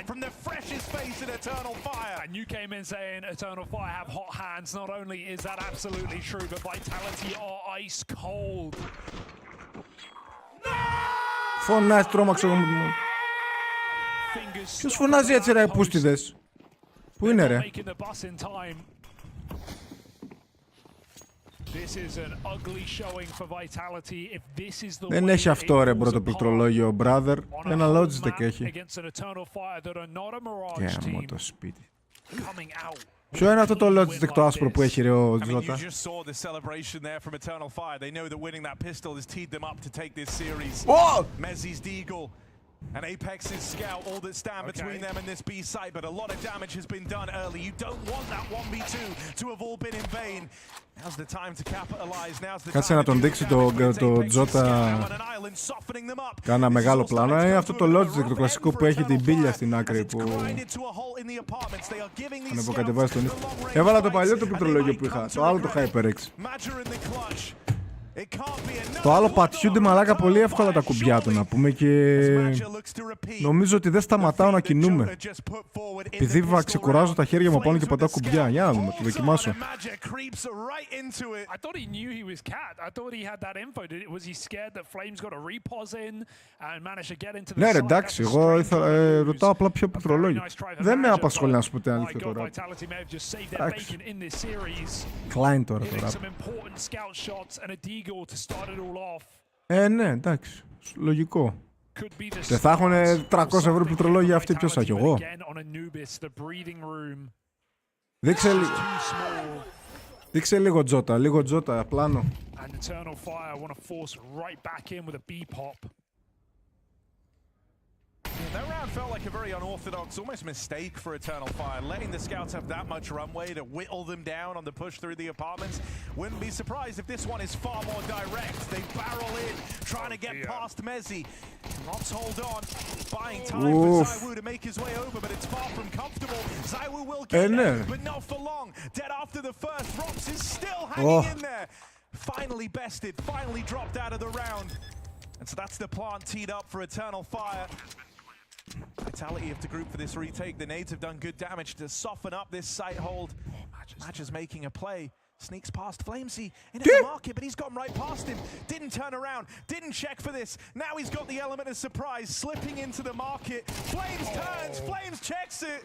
From the freshest face in Eternal Fire. And you came in saying Eternal Fire have hot hands. Not only is that absolutely true, but Vitality are ice cold. Φωνάζει, τρόμαξε εγώ. Ποιος φωνάζει έτσι ρε πούστιδες. Πού είναι ρε. Δεν έχει αυτό ρε πρώτο πληκτρολόγιο, brother. Ένα Logitech έχει. Και μου το σπίτι. Ποιο είναι αυτό το Logitech το άσπρο που έχει ρε ο Τζότα? And Apex's scout, all that stand between them and this B site, but a lot of damage has been done early. You don't want that 1v2 to have all been in vain. Now's the time to capitalize. Now's the time. Κάτσε να τον δείξει το Τζότα. Κάνα μεγάλο πλάνο. Είναι αυτό το Logitech, το κλασικό που έχει την πύλια στην άκρη που ανεβοκατεβάζει τον ήχο. Έβαλα το παλιό το πληκτρολόγιο που είχα, το άλλο το HyperX. Το άλλο πατιούνται μαλάκα πολύ εύκολα τα κουμπιά του να πούμε και νομίζω ότι δεν σταματάω να κινούμαι. Επειδή ξεκουράζω τα χέρια μου πάνω και πατάω κουμπιά. Για να δούμε, το δοκιμάσω. Ναι ρε εντάξει, εγώ ρωτάω απλά ποιο πληκτρολόγιο. Δεν με απασχολεί να σου πω την αλήθεια τώρα. Εντάξει. Klein τώρα το rap. Ναι, εντάξει. Λογικό. Δεν θα έχουν 300 ευρώ πληκτρολόγια αυτοί, ποιος θα έχει, εγώ? Δείξε λίγο Τζότα, λίγο Τζότα, πλάνο. That round felt like a very unorthodox, almost mistake for Eternal Fire, letting the scouts have that much runway to whittle them down on the push through the apartments. Wouldn't be surprised if this one is far more direct. They barrel in, trying to get past Mezzi. Rops hold on, buying time for ZywOo to make his way over, but it's far from comfortable. ZywOo will get there, but not for long. Dead after the first, Rops is still hanging in there. Finally bested, finally dropped out of the round. And so that's the plant teed up for Eternal Fire. Vitality have to group for this retake. The nades have done good damage to soften up this site hold. Madger's making a play. Sneaks past Flamesy into the market, but he's gone right past him. Didn't turn around, didn't check for this. Now he's got the element of surprise, slipping into the market. Flames turns, Flames checks it.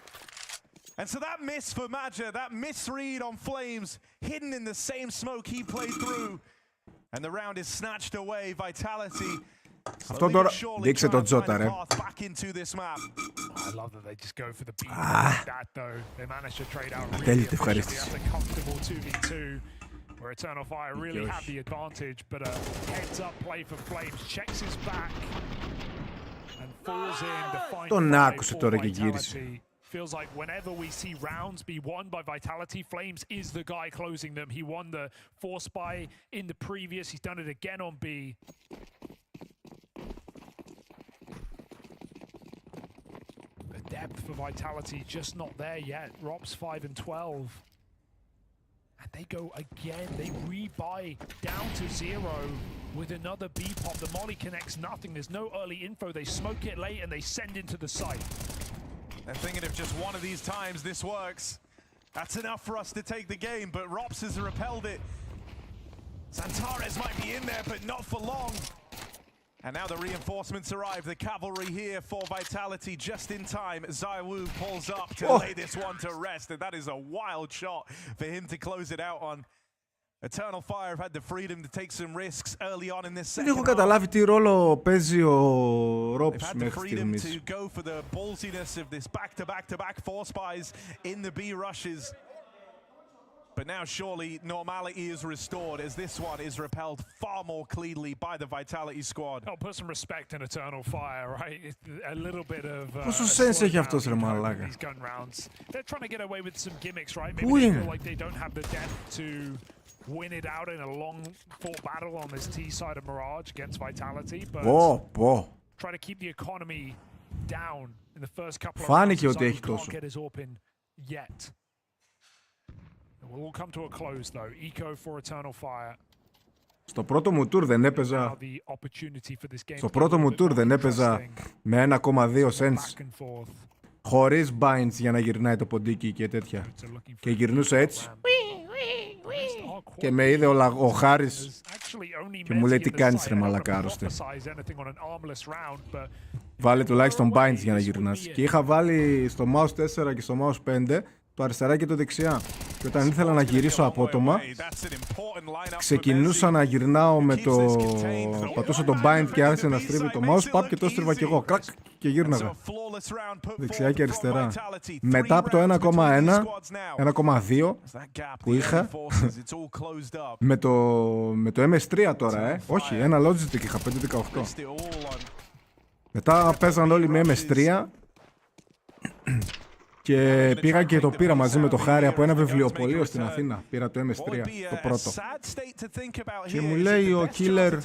And so that miss for Madger, that misread on Flames, hidden in the same smoke he played through. And the round is snatched away. Vitality. Αυτό τώρα δείξε το Τζότα ρε. Ατέλειωτη ευχαρίστηση. Τον άκουσε τώρα και γύρισε. Feels like whenever we see rounds be won by Vitality, Flames is the guy closing them. He won the Force Spy in the previous. He's done it again on B. The depth for Vitality just not there yet. Rops 5 and 12. And they go again. They rebuy down to 0 with another B-pop. The molly connects nothing. There's no early info. They smoke it late and they send into the site. They're thinking if just one of these times this works, that's enough for us to take the game, but Rops has repelled it. Xantares might be in there, but not for long. And now the reinforcements arrive, the cavalry here for Vitality just in time. ZywOo pulls up to lay this one to rest, and that is a wild shot for him to close it out on. Eternal Fire have had the freedom to take some risks early on in this second half. Δεν έχω καταλάβει τι ρόλο παίζει ο Rops μέχρι στιγμής. To go for the ballsiness of this back-to-back Force Spies in the B rushes. But now surely normality is restored as this one is repelled far more cleanly by the Vitality squad. I'll put some respect in Eternal Fire, right? A little bit of πόσο sense έχει αυτός ρε μαλάκα. They're trying to get away with some gimmicks, right? Maybe they feel like they don't have the depth to win it out in a long fought battle on this T side of Mirage against Vitality, but try to keep the economy down in the first couple of φάνηκε rounds. ότι έχει τόσο. Can't get his AWP in yet. It will all come to a close though. Eco for Eternal Fire. Στο πρώτο μου tour δεν έπαιζα. Στο πρώτο μου tour δεν έπαιζα με 1,2 cents. Χωρίς binds για να γυρνάει το ποντίκι και τέτοια. Και γυρνούσα έτσι. Και με είδε ο Χάρης και μου λέει τι κάνεις ρε μαλάκα άρρωστε. Βάλε τουλάχιστον binds για να γυρνάς. Και είχα βάλει στο mouse 4 και στο mouse 5 το αριστερά και το δεξιά. Και όταν ήθελα να γυρίσω απότομα, ξεκινούσα να γυρνάω με το... πατούσα το bind και άρχισε να στρίβει το mouse, παπ, και το στρίβα κι εγώ, κρακ, και γύρναγα δεξιά και αριστερά. Μετά από το 1,1, 1,2 που είχα, με το MS3 τώρα, όχι, ένα Logitech είχα, 518. Μετά παίζαν όλοι με MS3 και πήγα και το πήρα μαζί με το Χάρη από ένα βιβλιοπωλείο στην Αθήνα. Πήρα το MS3, το πρώτο. Και μου λέει ο Killer,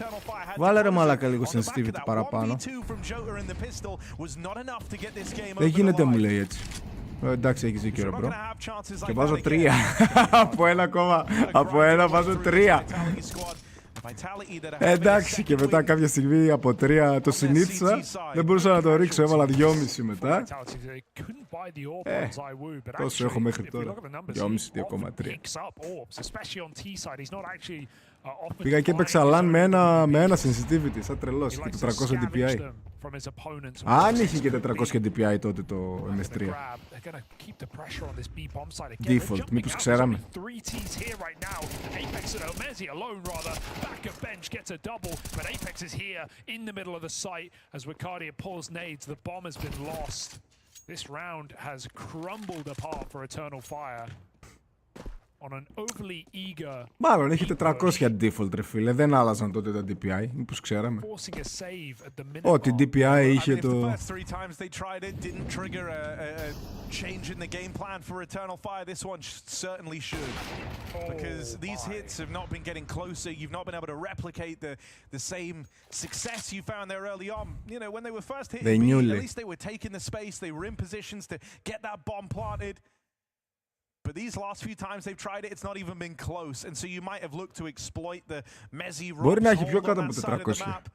βάλε ρε μαλάκα λίγο sensitivity παραπάνω. Δεν γίνεται, μου λέει έτσι. Εντάξει, έχεις δίκιο ρε μπρο. Και βάζω 3. Από ένα βάζω 3. Εντάξει, και μετά κάποια στιγμή από 3 το συνήθισα. Δεν μπορούσα να το ρίξω, έβαλα 2,5 μετά. Τόσο έχω μέχρι τώρα. 2,5-2,3. Πήγα και έπαιξα LAN με ένα sensitivity, σαν τρελός, και 400 DPI. Αν είχε και 400 DPI τότε το MS3. Default, μήπως ξέραμε. This round has crumbled apart for Eternal Fire. Μάλλον έχει 400 default ρε φίλε, δεν άλλαζαν τότε τα DPI, μήπως ξέραμε. Ό,τι DPI είχε το... Change in the game plan for Eternal Fire. This one certainly should, because these hits have not been getting closer. You've not been able to replicate the same success you found there early on. You know, when they were first hitting B, at least they were taking the space. They were in positions to get that bomb planted. But these last few times they've tried it, it's not even been close. And so you might have looked to exploit the Mezzi hold on that side of the map.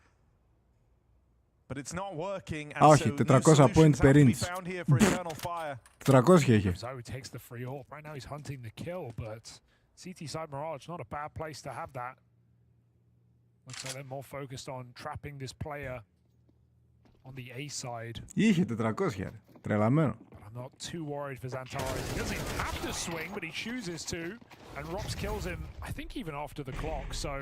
But it's not working. Όχι, 400 point per inch. 400 είχε. Zoe takes the free ult. Right now he's hunting the kill, but CT side Mirage, not a bad place to have that. Looks like they're more focused on trapping this player on the A side. Είχε 400, τρελαμένο. I'm not too worried for Xantares. He doesn't even have to swing, but he chooses to. And Rops kills him, I think, even after the clock. So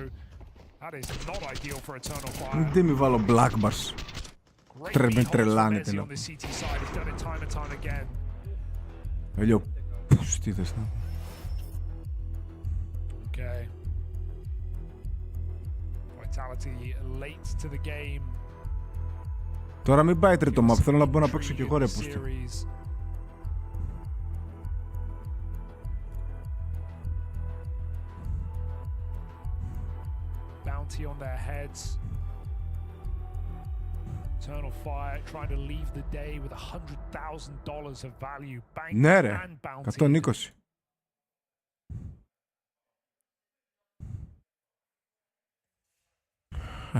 that is not ideal for Eternal Fire. Δεν μη βάλω Black Bars. Με τρελάνετε, λέω. Ελιό, πούς, τι θες να... Okay. Vitality late to the game. Τώρα μην πάει τρίτο map, θέλω να μπορώ να παίξω κι εγώ ρε πούστη. Bounty on their heads. Eternal Fire trying to leave the day with $100,000 of value bank and bounty. 120.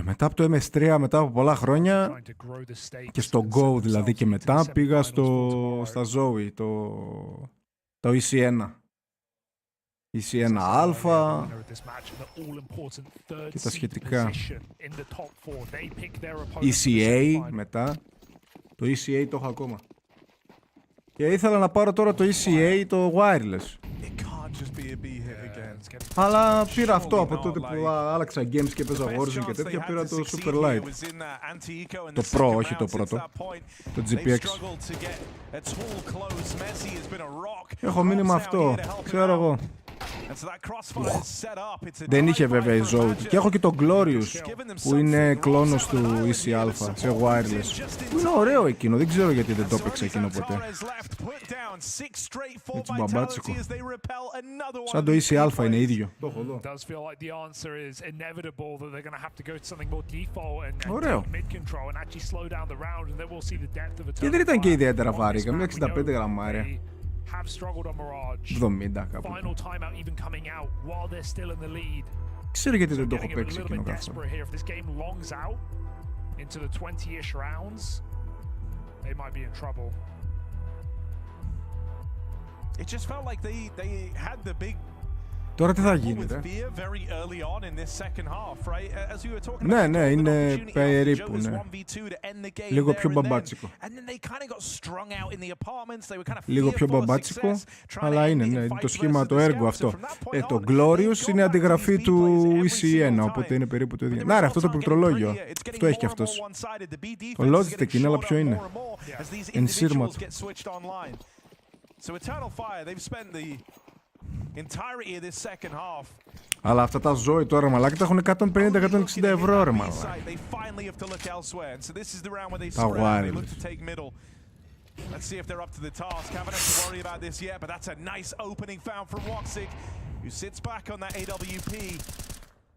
Μετά από το MS3, μετά από πολλά χρόνια και στο Go δηλαδή και μετά πήγα στα Zoe, το EC1. EC1 Alpha και τα σχετικά. ECA μετά. Το ECA το έχω ακόμα. Και ήθελα να πάρω τώρα το ECA, το wireless. Αλλά πήρα αυτό από τότε που άλλαξα games και έπαιζα Warzone και τέτοια, πήρα το Super Light. Το Pro, όχι το πρώτο. Το GPX. Έχω μείνει με αυτό, ξέρω εγώ. Δεν είχε βέβαια η Zoe. Και έχω και το Glorious που είναι κλόνος του EC Alpha σε wireless. Που είναι ωραίο εκείνο, δεν ξέρω γιατί δεν το έπαιξα εκείνο ποτέ. Έτσι μπαμπάτσικο. Σαν το EC Alpha είναι ίδιο. Το έχω εδώ. Ωραίο. Και δεν ήταν και ιδιαίτερα βάρη, καμία 65 γραμμάρια. 70 κάπου. Ξέρω γιατί δεν το έχω παίξει εκείνο καθόλου. It just felt like they had the big Τώρα τι θα γίνει, ρε? Ναι, ναι, είναι περίπου, ναι. Λίγο πιο μπαμπάτσικο. Λίγο πιο μπαμπάτσικο, αλλά είναι, ναι, το σχήμα, το έργο αυτό. Το Glorious είναι αντιγραφή του EC1, οπότε είναι περίπου το ίδιο. Να ρε, αυτό το πληκτρολόγιο, αυτό έχει και αυτός. Το Logitech είναι, αλλά ποιο είναι? Ενσύρματο. Αλλά αυτά τα ζώη τώρα, μαλάκα, τα έχουν 150-160 ευρώ, ρε μαλάκα. Τα γουάρι. Let's see if they're up to the task. Haven't had to worry about this yet, but that's a nice opening found from Woxic, who sits back on that AWP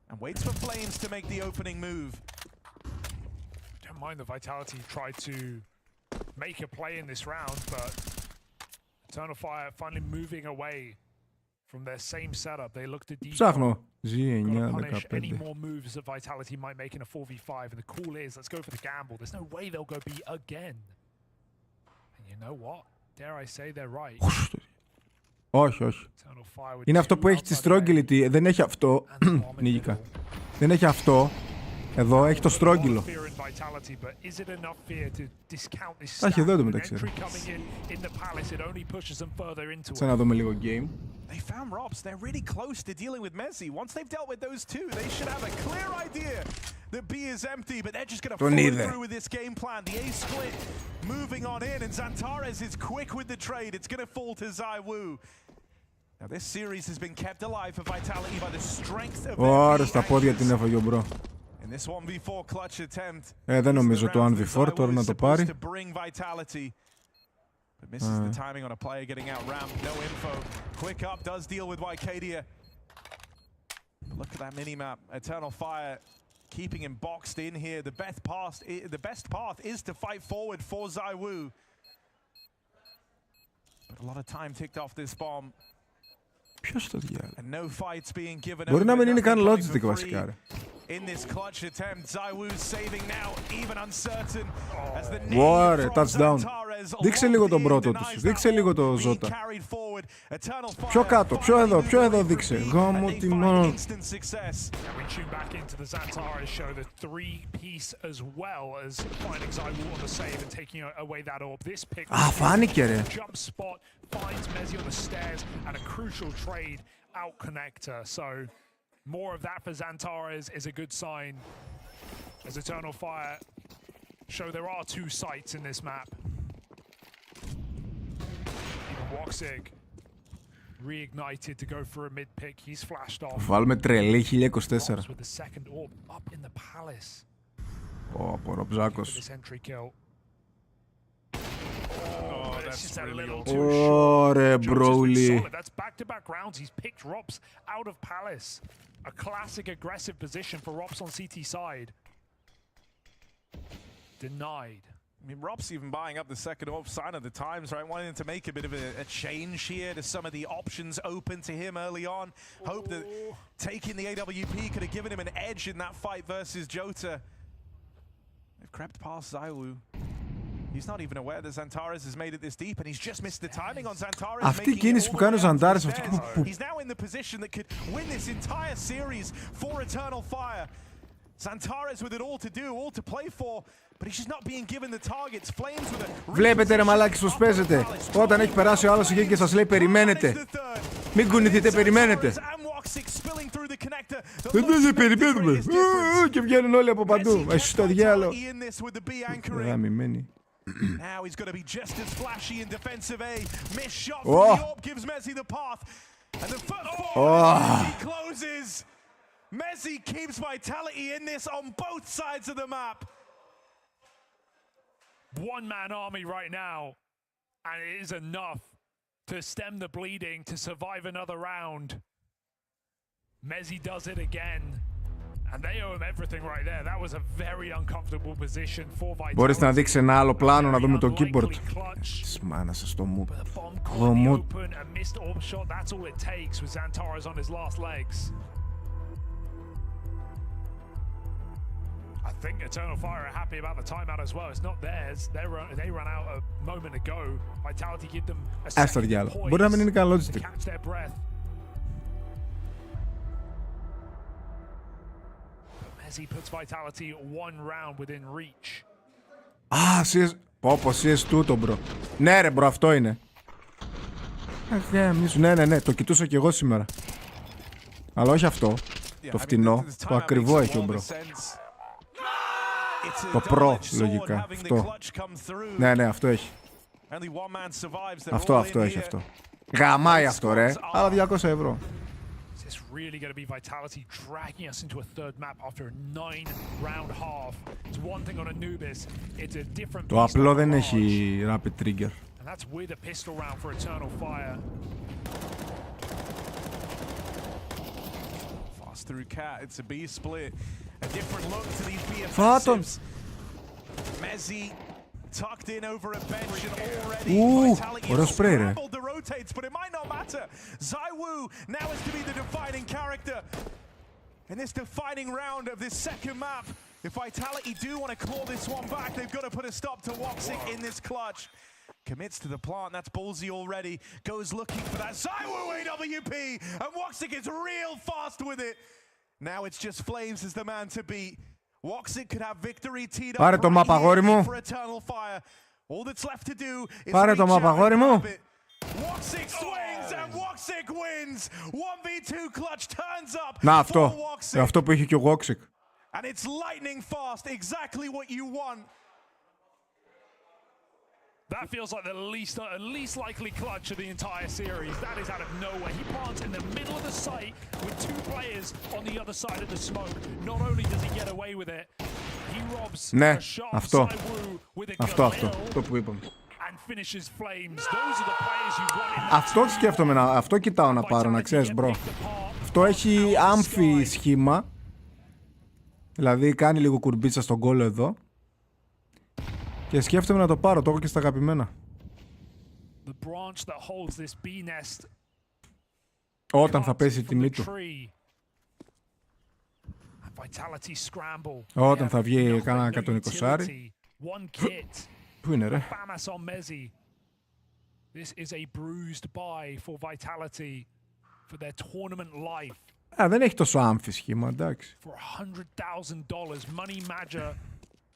and waits for Flames to make the opening move. Don't mind the Vitality tried to make a play in this round, but Eternal Fire finally moving away from their same setup. They looked at deep. Ψάχνω. Gotta punish any more moves that Vitality might make in a 4v5, and the call is, let's go for the gamble. There's no way they'll go B again. You know what? Dare I say they're right. Όχι, όχι. Είναι αυτό που έχει τη στρόγγυλη. Δεν έχει αυτό. Νίγηκα. Δεν έχει αυτό. Εδώ έχει το στρόγγυλο. Τα έχει εδώ το μεταξύ. Σαν να δούμε λίγο game. They found Robs. They're really close to dealing with Messi. Once they've dealt with those two, they should have a clear idea that B is empty, but they're just going to follow through with this game plan. The A split moving on in, and Xantares is quick with the trade. It's going to fall to ZywOo. Now this series has been kept alive for Vitality by the strength of Ωραία, στα πόδια την έφαγε ο μπρο. In this 1v4 clutch attempt. Δεν νομίζω το 1v4 τώρα να το πάρει. But misses the timing on a player getting out ramped. No info. Quick up does deal with Wycadia. But look at that mini-map. Eternal Fire keeping him boxed in here. The best path is to fight forward for ZywOo. But a lot of time ticked off this bomb. Ποιος το διάλογο? And no fights being given. Μπορεί να μην είναι καν Logitech βασικά, ρε. In this clutch attempt, ZywOo's saving now, even uncertain as the Ωραία, touchdown. Δείξε λίγο τον πρώτο τους, δείξε λίγο το Ζώτα. Πιο κάτω, πιο εδώ δείξε. Γάμο τιμών. Α, φάνηκε ρε. More of that for Xantares is a good sign, as Eternal Fire show there are two sites in this map. Even Woxic reignited to go for a mid pick. He's flashed off. Βάλουμε τρελή 1024. With the second orb up in the palace. Ω, ποροψάκος. Ωραία, μπρόλι. That's back-to-back rounds. He's picked Rops out of Palace. A classic aggressive position for Rops on CT side. Denied. I mean, Rops even buying up the second orb, sign of the times, right? Wanting to make a bit of a change here to some of the options open to him early on. Hope that taking the AWP could have given him an edge in that fight versus Jota. They've crept past ZywOo. He's not even aware that Xantares has made it this deep, and he's just missed the timing on Xantares. Αυτή η κίνηση που κάνει ο Xantares, αυτή που... He's now in the position that could win this entire series for Eternal Fire. Xantares with it all to do, all to play for, but he's just not being given the targets. Flames with a... Βλέπετε ρε μαλάκες πως παίζετε. Όταν έχει περάσει ο άλλος εκεί και σας λέει περιμένετε. Μην κουνηθείτε, περιμένετε. Δεν περιμένουμε. Και βγαίνουν όλοι από παντού. Εσύ στο διάλο. Γαμημένη. Now he's going to be just as flashy in defensive A. Missed shot from the orb gives Messi the path. And the foot Messi closes. Messi keeps Vitality in this on both sides of the map. One-man army right now. And it is enough to stem the bleeding, to survive another round. Messi does it again. And they owe him everything right there. That was a very uncomfortable position for Vitality. Μπορείς να δείξεις ένα άλλο πλάνο να δούμε το keyboard. Της μάνας σας το μου. Γομού. That's all it takes with Xantares on his last legs. I think Eternal Fire are happy about the timeout as well. It's not theirs. They ran out a moment ago. Vitality give them a second point to catch their breath. Mezzi puts Vitality one round within reach. Α, Πω, CS τούτο, μπρο. Ναι, ρε, μπρο, αυτό είναι. Ναι, το κοιτούσα κι εγώ σήμερα. Αλλά όχι αυτό. Το φτηνό. Το ακριβό έχει ο μπρο. Το προ, λογικά. Αυτό. Ναι, αυτό έχει. Αυτό έχει αυτό. Γαμάει αυτό, ρε. Άλλα 200 ευρώ. It's really going to be Vitality dragging us into a third map after a 9-round half. It's one thing on Anubis. It's a different. Το απλό δεν έχει rapid trigger. And that's with a pistol round for Eternal Fire. Fast through Cat. It's a B split. A different look to these B offensives. Mezzi tucked in over a bench and already Vitality has scrambled the rotates, but it might not matter. ZywOo now is to be the defining character in this defining round of this second map. If Vitality do want to claw this one back, they've got to put a stop to Woxic in this clutch. Commits to the plant, that's ballsy already. Goes looking for that ZywOo AWP, and Woxic is real fast with it. Now it's just Flames as the man to beat. Woxic could have victory teed up Πάρε το μαπ, αγόρι μου. for Eternal Fire. All that's left to do is Πάρε το μαπ, αγόρι μου. Woxic swings and Woxic wins. 1v2 clutch turns up. Να, αυτό που είχε και ο Woxic. And it's lightning fast, exactly what you want. That feels like the least likely clutch of the entire series. That is out of nowhere. He plants in the middle of the site with two players on the other side of the smoke. Not only does he get away with it, he robs Ναι, a shot αυτό. with a Αυτό Galil το που είπαμε. and finishes Flames. Those are the players you want in that Αυτό σκέφτομαι αυτό κοιτάω να πάρω, να ξέρεις, μπρο. Αυτό έχει άμφι σχήμα. Δηλαδή κάνει λίγο κουρμπίτσα στον κόλλο εδώ. Και σκέφτομαι να το πάρω, το έχω και στα αγαπημένα. Όταν θα πέσει η τιμή του. Όταν θα βγει κανένα 120. Πού είναι, ρε? Δεν έχει τόσο άμφι σχήμα, εντάξει.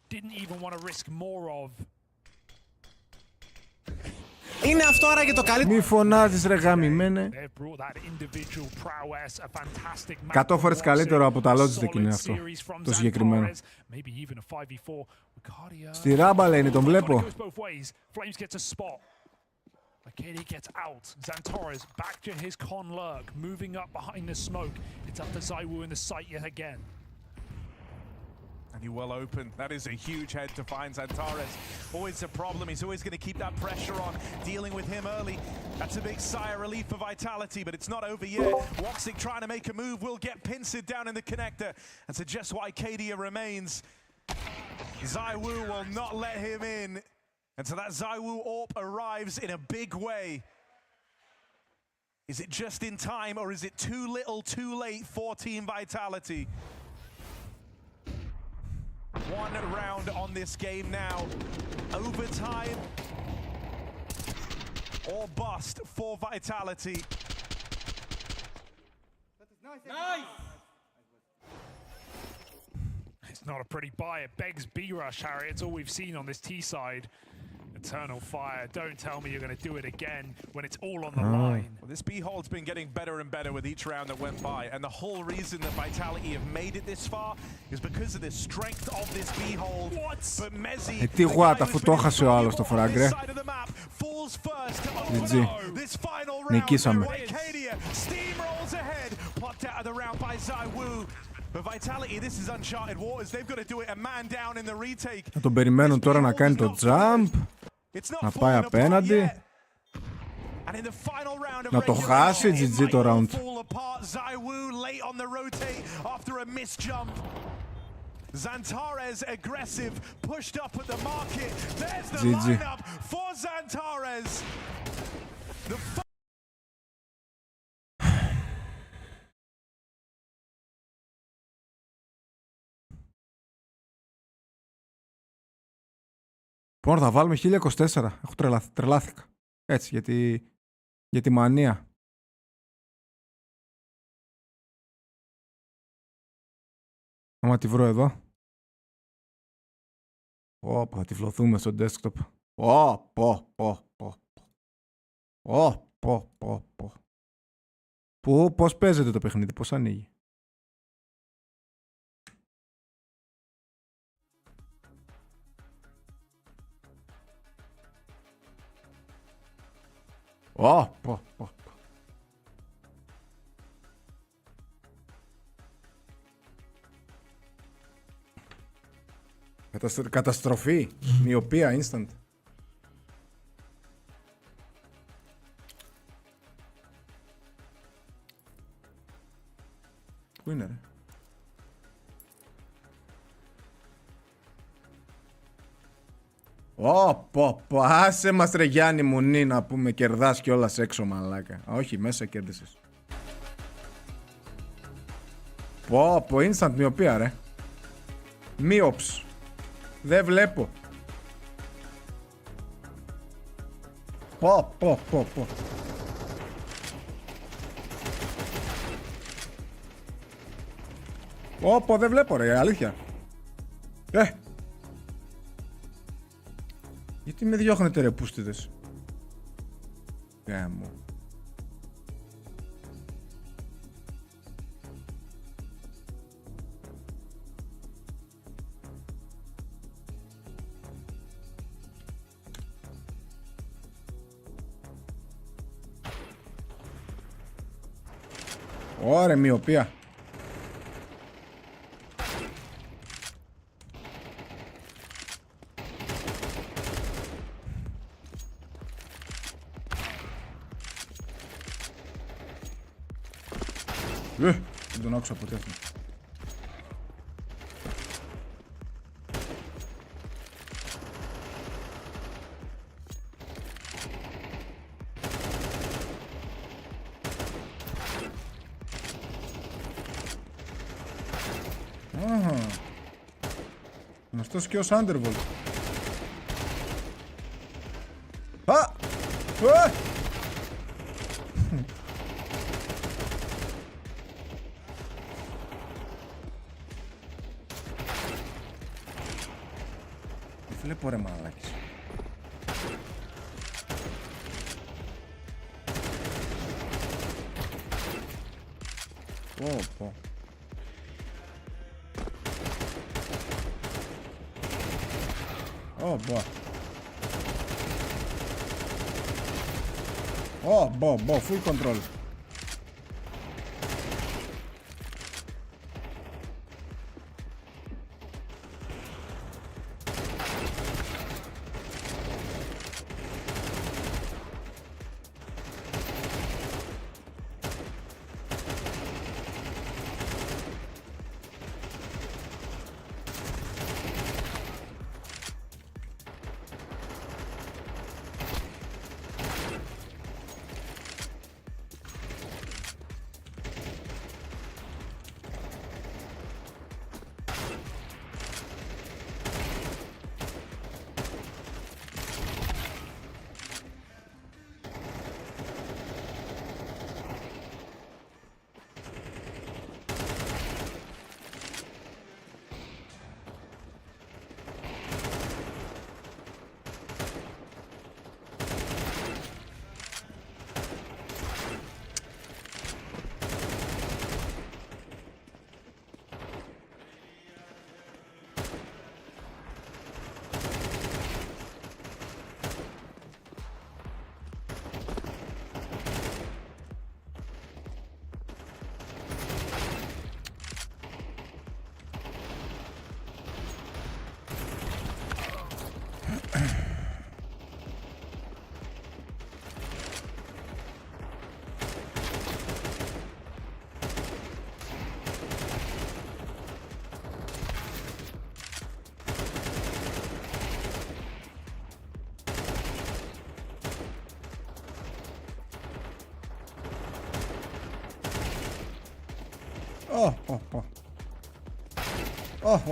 Didn't even want to risk more of. Είναι αυτό άραγε το καλύτερο. Μη φωνάζεις, ρε γαμημένε. 100 φορές καλύτερο από τα Logitech είναι αυτό. Το συγκεκριμένο. Στη ράμπα λένε, τον βλέπω. Arcadia gets out. Xantares back to his con lurk, moving up behind the smoke. It's up to ZywOo in the site yet again. And he well open. That is a huge head to find Xantares. Always a problem. He's always going to keep that pressure on. Dealing with him early. That's a big sigh of relief for Vitality, but it's not over yet. Woxic trying to make a move. Will get pincered down in the connector. And so just why Arcadia remains. ZywOo will not let him in. And so that ZywOo AWP arrives in a big way. Is it just in time or is it too little, too late for Team Vitality? One round on this game now. Overtime or bust for Vitality. Nice! It's not a pretty buy. It begs B-Rush, Harry. It's all we've seen on this T side. Eternal Fire, don't tell me you're going to do it again when it's all on the line. Well, this B-hold's been getting better and better with each round that went by, and the whole reason that Vitality have made it this far is because of the strength of this B-hold. But Mezzi, τι γουάτα, αφού το έχασε ο άλλος το φράγκρε. GG. Νικήσαμε. Steamrolls ahead, plucked out of the round by ZywOo. But Vitality, this is uncharted waters. They've got to do it a man down in the retake. Θα τον περιμένουν τώρα να κάνει το jump. Να πάει απέναντι. Να το χάσει, GG το round. ZywOo late on the rotate after a missed jump. Xantares aggressive, pushed up at the market. There's the lineup for Xantares. Λοιπόν, θα βάλουμε 1024. Έχω τρελάθηκα. Έτσι, για τη μανία. Άμα τη βρω εδώ. Θα τυφλωθούμε στο desktop. Πώς παίζεται το παιχνίδι, πώς ανοίγει. Καταστροφή. Μοιοπία instant. Πού είναι ρε? Άσε μας ρε Γιάννη Μουνή να πούμε, κερδάς κιόλας έξω μαλάκα. Όχι, μέσα κέρδισες. Instant μοιοπία ρε. Μίοψ. Δεν βλέπω. Δεν βλέπω ρε, αλήθεια. Γιατί με διώχνετε ρε πούστιδες. Γάμο. Ωραία, μοιοπία. Δεν τον άκουσα ποτέ αυτό. Γνωστός και ως Underworld. Βλέπω ρε μαλάκης. Πω. Full control.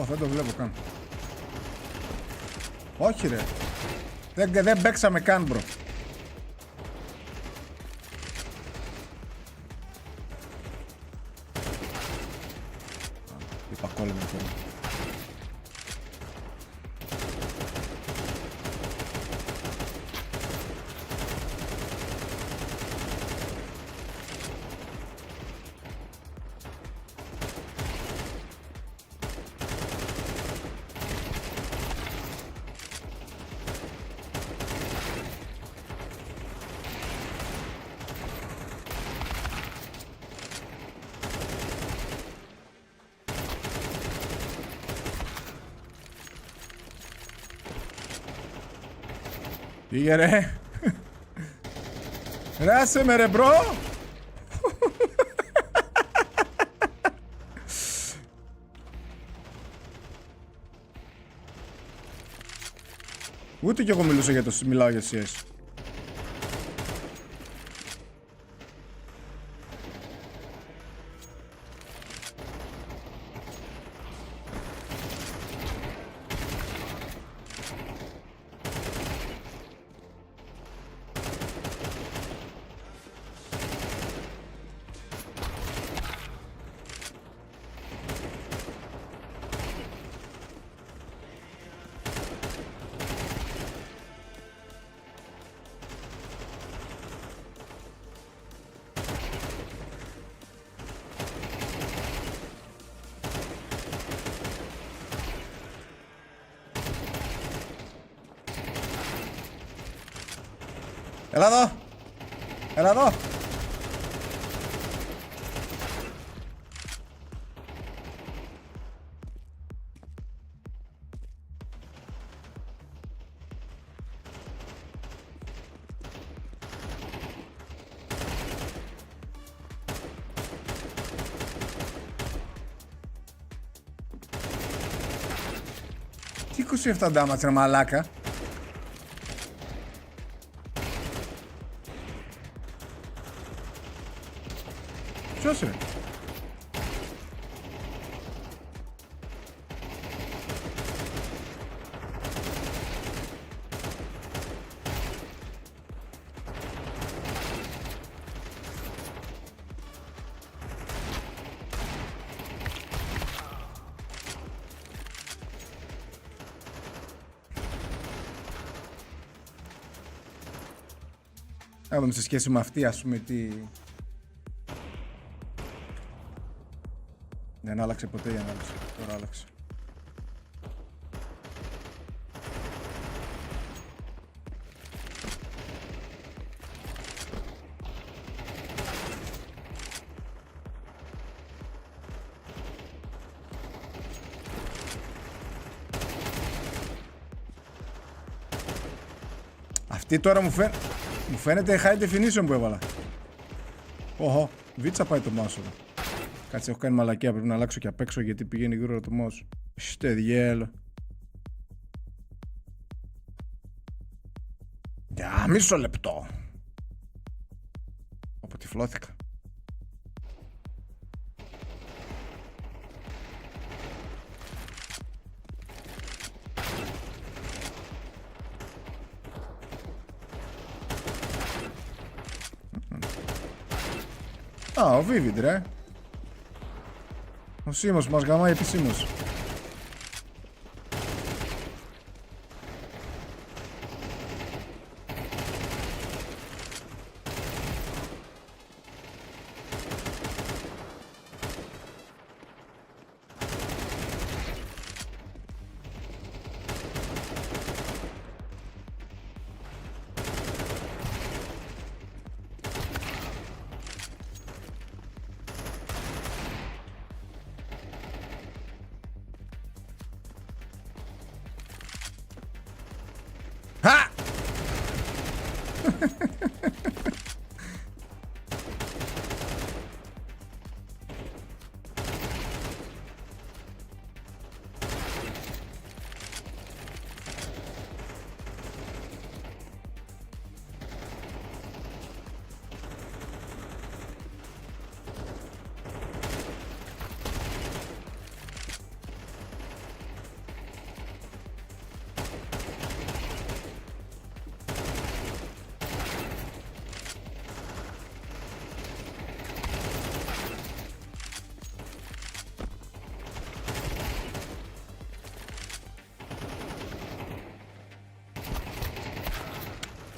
Δεν το βλέπω καν. Όχι ρε. Δεν παίξαμε καν μπρο. Πακόλεμο τώρα. Πήγε ρε. Ρε άσε με ρε μπρο. Ούτε κι εγώ μιλάω για CS. Έλα εδώ! Έλα εδώ! Τι 27 damage ρε μαλάκα. Ποιος είναι? Να δούμε σε σχέση με αυτή, ας πούμε, τι... Δεν άλλαξε ποτέ η ανάλυση. Τώρα άλλαξε. Αυτή τώρα μου φαίνεται high definition που έβαλα. Οχο, βίτσα πάει το mouse εδώ. Κάτσε, έχω κάνει μαλακία, πρέπει να αλλάξω και απ' έξω γιατί πηγαίνει γρήγορα το mouse. Στε διέλο. Για μισό λεπτό. Αποτυφλώθηκα. Α, ο Vivid ρε. Ο Σίμος μας γαμάει επισήμως.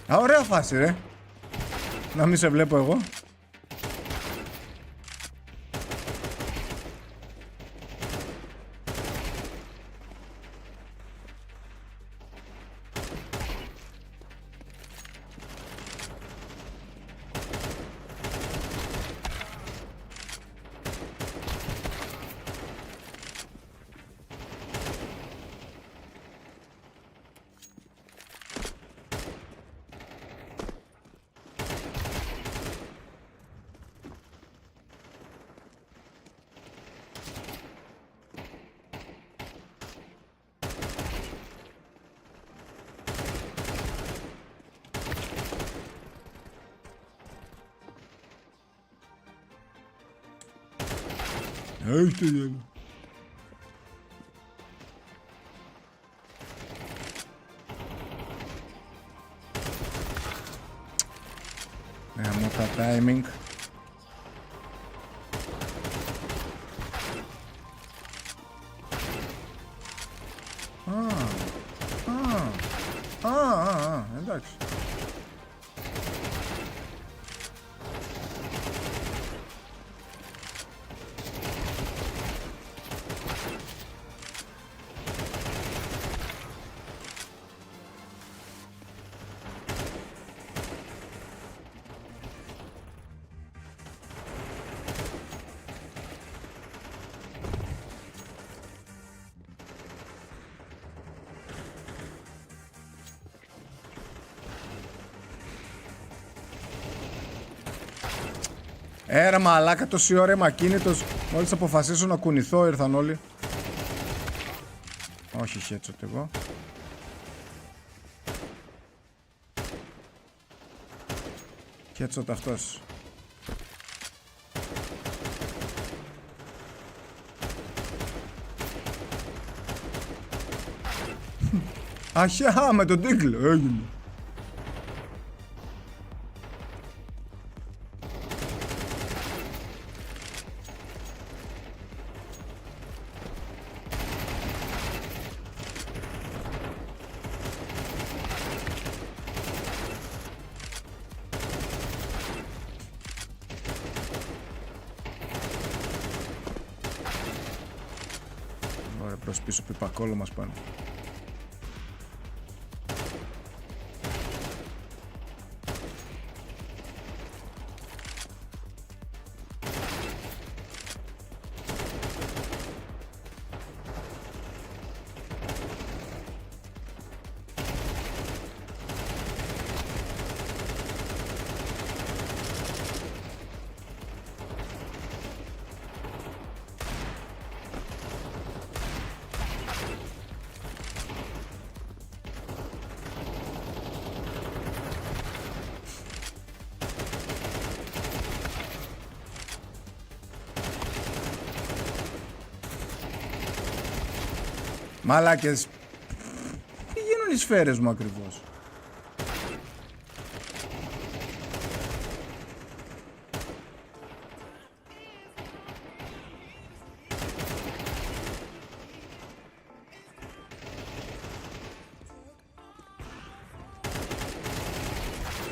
Α, ωραία φάση ρε. Να μην σε βλέπω εγώ. Έχει το γέλο. Μου τα timing. Εντάξει. Ρε μαλάκα, τόση ώρα είμαι ακίνητος. Μόλις αποφασίσω να κουνηθώ ήρθαν όλοι. Όχι headshot εγώ. Headshot αυτός. Αχιά, με τον τίγκλο έγινε. Ωραία, προς πίσω πιπακόλο μας πάνε. Μαλάκες. Τι γίνουν οι σφαίρες μου ακριβώς?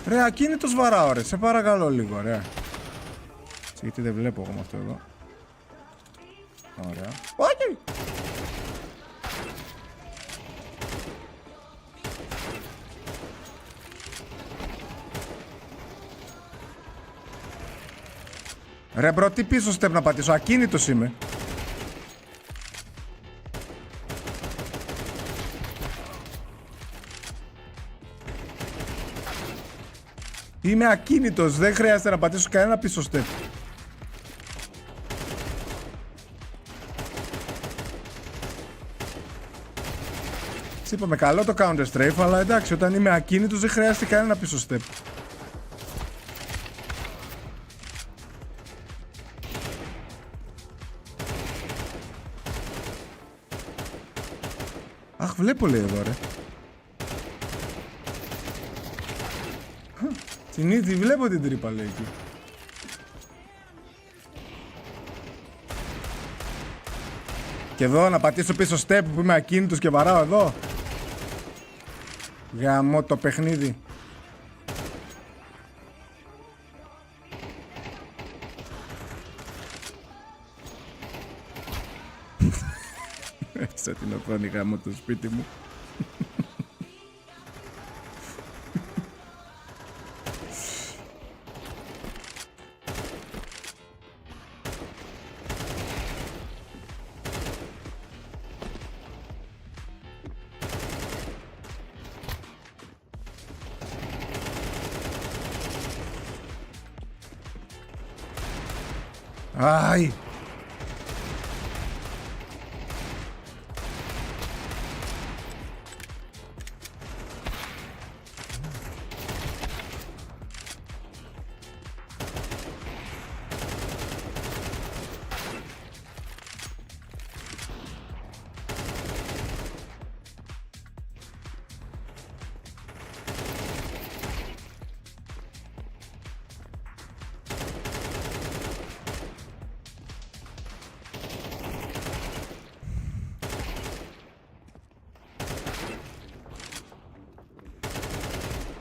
Ρε, ακίνητος βαράω ρε, σε παρακαλώ λίγο ρε. Γιατί δεν βλέπω εγώ με αυτό εδώ. Ωραία. Όχι! Ρε μπρο, τι πίσω step να πατήσω, ακίνητος είμαι. Είμαι ακίνητος, δεν χρειάζεται να πατήσω κανένα πίσω step. Είπαμε καλό το counter strafe, αλλά εντάξει, όταν είμαι ακίνητος δεν χρειάζεται κανένα πίσω step. Αχ, βλέπω λέει εδώ ρε. Την ίδια βλέπω την τρύπα λέει εκεί. Και εδώ να πατήσω πίσω step που είμαι ακίνητος και βαράω εδώ. Γαμώ το παιχνίδι. Σε την οθόνη γάμο το σπίτι μου. Άι!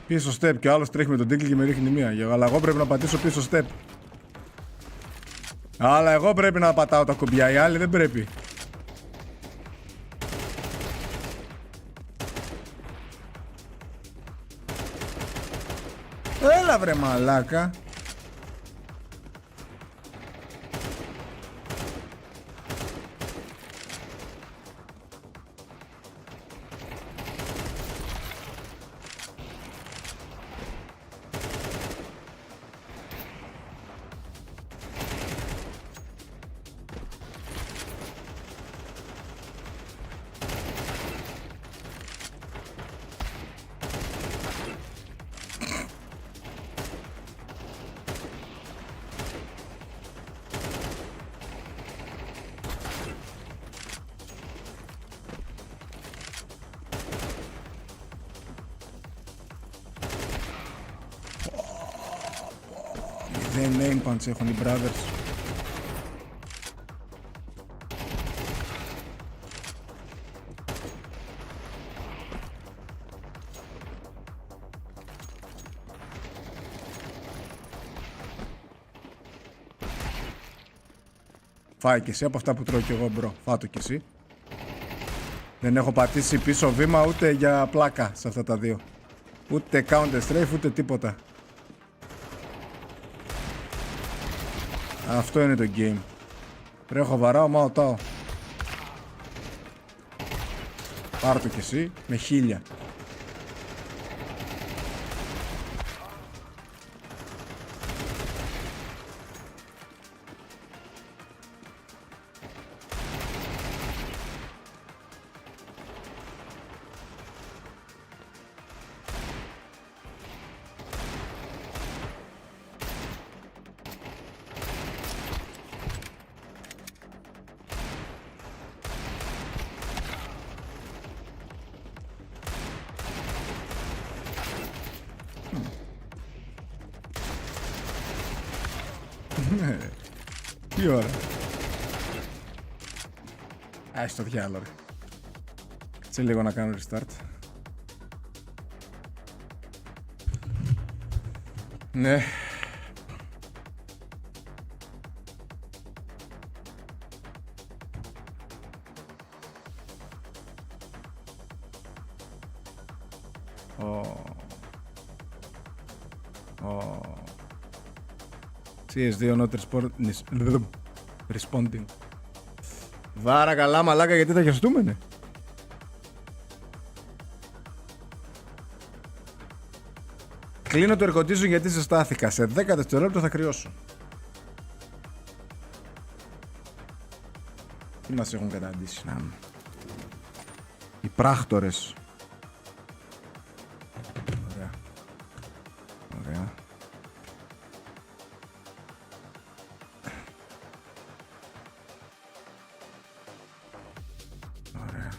Πίσω step και ο άλλος τρέχει με τον τίγκλι και με ρίχνει μία. Αλλά εγώ πρέπει να πατήσω πίσω step. Αλλά εγώ πρέπει να πατάω τα κουμπιά, οι άλλοι δεν πρέπει. Έλα βρε μαλάκα. Δεν aim punch έχουν οι brothers. Φάει και εσύ από αυτά που τρώω κι εγώ, μπρο. Φάτο κι εσύ. Δεν έχω πατήσει πίσω βήμα ούτε για πλάκα σε αυτά τα δύο. Ούτε counter strafe ούτε τίποτα. Αυτό είναι το game. Τρέχω βαράω, μαωτάω. Πάρ' το κι εσύ με 1000. Τι ώρα. Άχι το διάλογο. Κάτσε λίγο να κάνω restart. Ναι. CS2 not responding. Βάρα καλά μαλάκα, γιατί τα χεστούμενε. Κλείνω το air condition γιατί ζεστάθηκα. Σε 10 δευτερόλεπτα θα κρυώσω. Τι μας έχουν καταντήσει. Οι πράκτορες. Ωραία. Ωραία. Ωραία.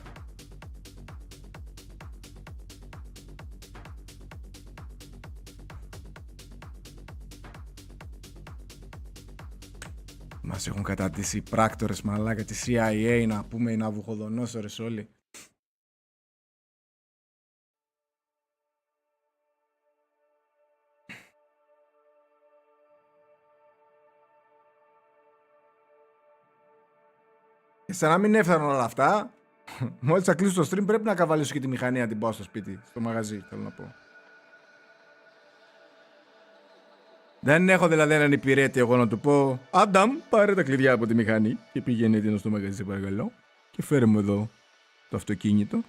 Μας έχουν κατατήσει οι πράκτορες μαλάκα τη CIA, να πούμε, οι Ναβουχοδονόσορες όλοι. Και σαν να μην έφταναν όλα αυτά, Μόλις θα κλείσω το stream πρέπει να καβαλήσω και τη μηχανή να την πάω στο σπίτι, στο μαγαζί, θέλω να πω. Δεν έχω δηλαδή έναν υπηρέτη εγώ να του πω Άνταμ, πάρε τα κλειδιά από τη μηχανή και πήγαινε έτοιμο στο μαγαζί, σε παρακαλώ, και φέρε μου εδώ το αυτοκίνητο.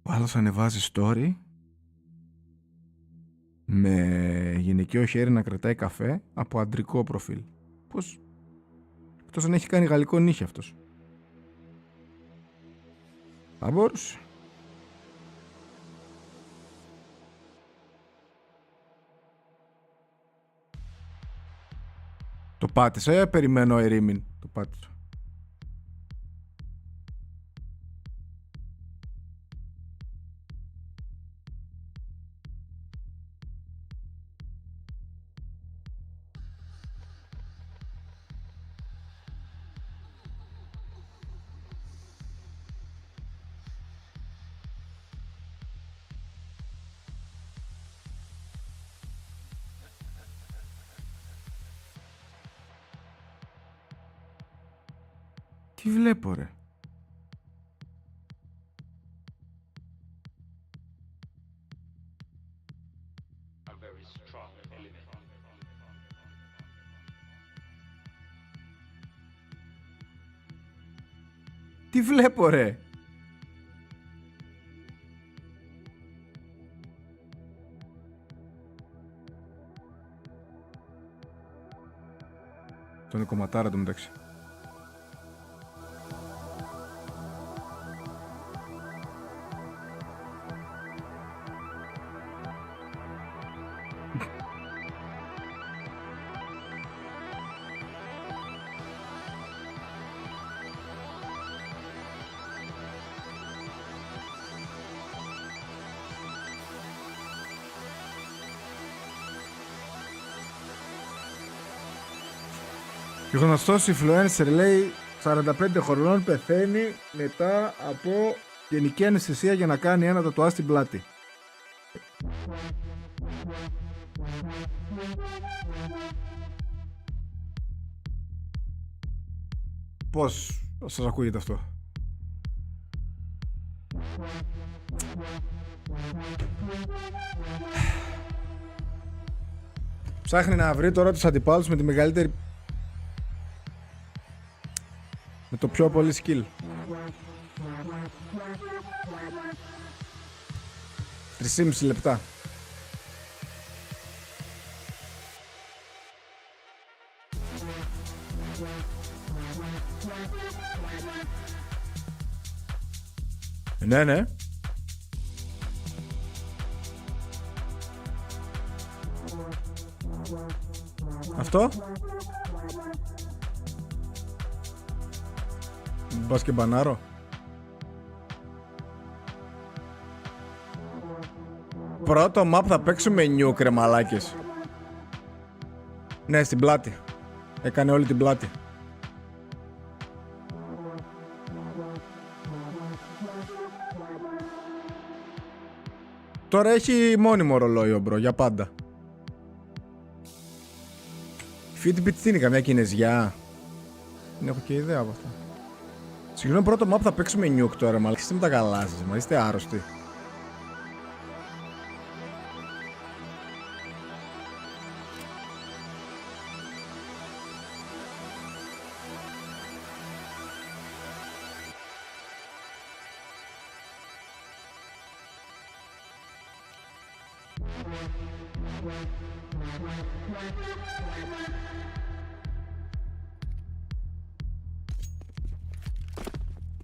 Ο άλλος ανεβάζει story με γυναικείο χέρι να κρατάει καφέ από αντρικό προφίλ. Πώς? Εκτός αν έχει κάνει γαλλικό νύχι αυτός. Θα μπορούσε. Το πάτησα, περιμένω ερήμην. Το πάτησα. Τι βλέπω ρε? Τι βλέπω ρε? Τον κομματάρα του μεταξύ. Και ο γνωστός influencer λέει 45 χρονών πεθαίνει μετά από γενική αναισθησία για να κάνει ένα τατουάζ στην πλάτη. Πώς σας ακούγεται αυτό? Ψάχνει να βρει τώρα τους αντιπάλους με τη μεγαλύτερη... με το πιο πολύ skill. 3,5 λεπτά. Ναι, ναι. Αυτό. Μπας και μπανάρω. Πρώτο map θα παίξουμε νιούκ ρε μαλάκες. Ναι, στην πλάτη. Έκανε όλη την πλάτη. Τώρα έχει μόνιμο ρολόι ο μπρο, για πάντα. Fitbit τι είναι, καμιά κινεζιά? Δεν έχω και ιδέα από αυτό. Συγγνώμη, πρώτο map θα παίξουμε νιούκ τώρα, μαλάκα. Είστε με τα καλά σας, μα είστε άρρωστοι.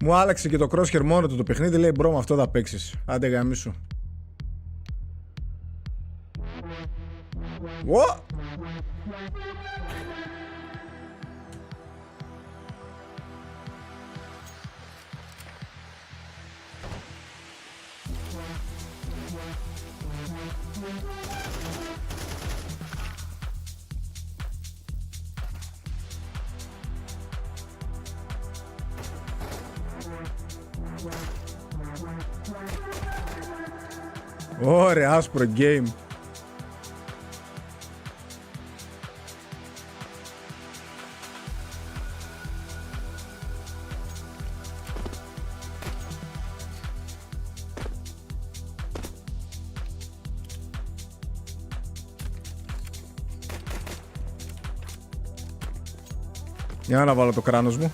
Μου άλλαξε και το crosshair μόνο του το παιχνίδι, λέει μπρο με αυτό θα παίξεις. Άντε γαμίσου. What? Ωραία, άσπρο game. Για να βάλω το κράνος μου.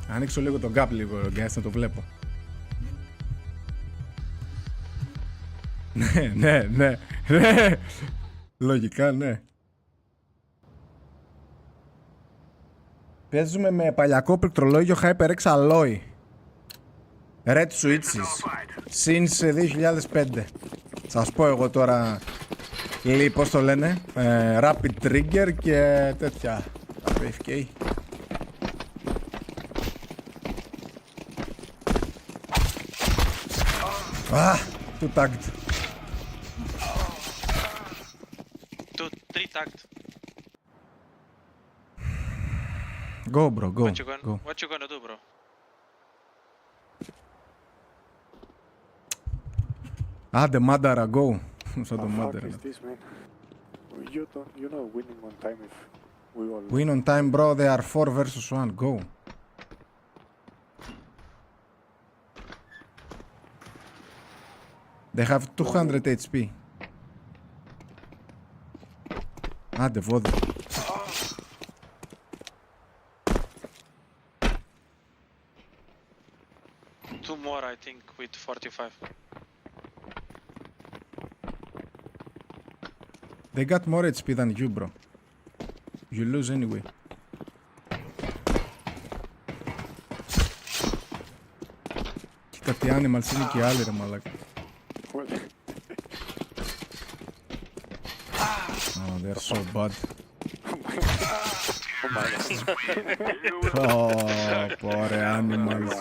Ανοίξω λίγο τον gap λίγο, guys, να το βλέπω. Ναι. Λογικά, ναι. Παίζουμε με παλιακό πληκτρολόγιο HyperX Alloy. Red switches. Since 2005. Σας πω εγώ τώρα, πώς το λένε, Rapid Trigger και τέτοια. AFK. Two tagged. 3 tagged. Go, bro, go. What you gonna do, bro? Άντε, Μάνταρα, go. Σαν το Μάνταρα. You know winning on time if we all... Win on time, bro. They are 4 versus 1. Go. They have 200 HP. Άντε, βόδι. Two more, I think, with 45. They got more HP than you, bro. You lose anyway. Και κάτι animals είναι και άλλοι, ρε μαλάκα. Oh, they're so bad. Oh, poor animals.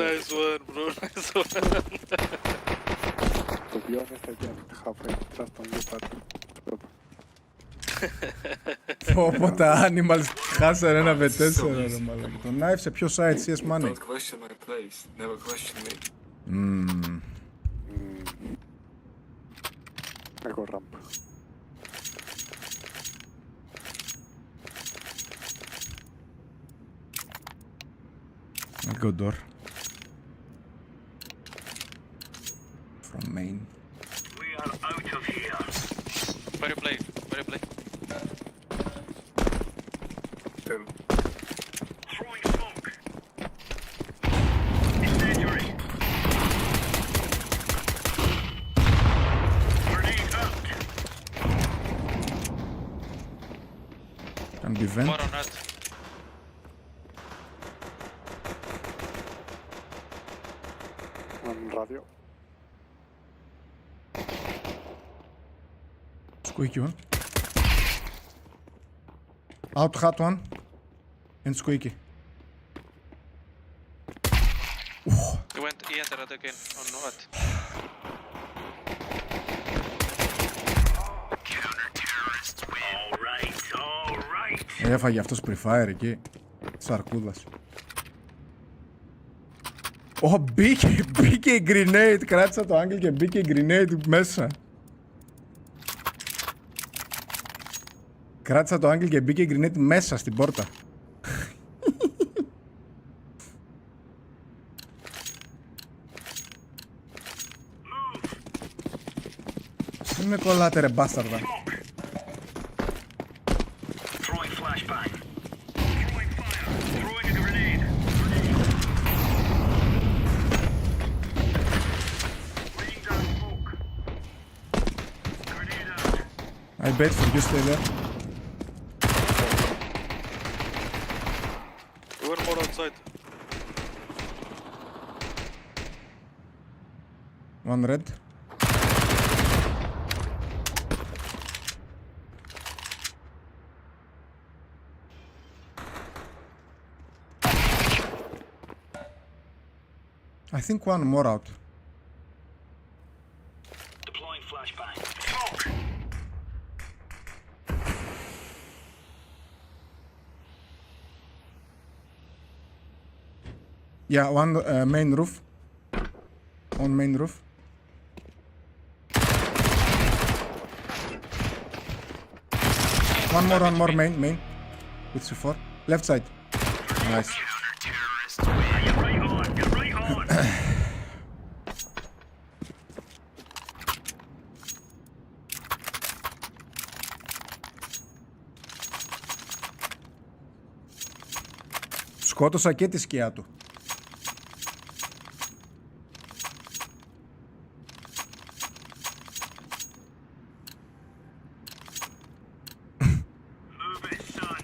Nice one, bro. Nice one. To be honest, I didn't have any trust on you, but... Πω τα animals χάσανε ένα V4, ρε μαλάκα. Το knife σε ποιο site, CS Money? Don't question my place. Never question me. Εγώ ramp. I'll go door. From main. We are out of here. Where you play? Where you play? Throwing smoke. Incendiary. Grenade out. Can be vent. More on that. On radio. Squeaky one. Out hot one. And squeaky. He entered again on what? Counter-terrorists win. All right. Έφαγε αυτός pre-fire εκεί. Σαρκούδας. Μπήκε η grenade. Κράτησα το angle και μπήκε η grenade μέσα. Κράτησα το angle και μπήκε η grenade μέσα στην πόρτα. Μην με κολλάτε ρε μπάσταρδα. Throwing flashbang. Throwing fire. Throwing a grenade. Laying down smoke. Grenade out. I bet for you stay there. One more outside. One red. I think one more out. Deploying flashbang. Smoke. Yeah, one main roof. On main roof. One more main. With C4. Left side. Nice. You're right on. You're right on. Σκότωσα και τη σκιά του. Move it, son.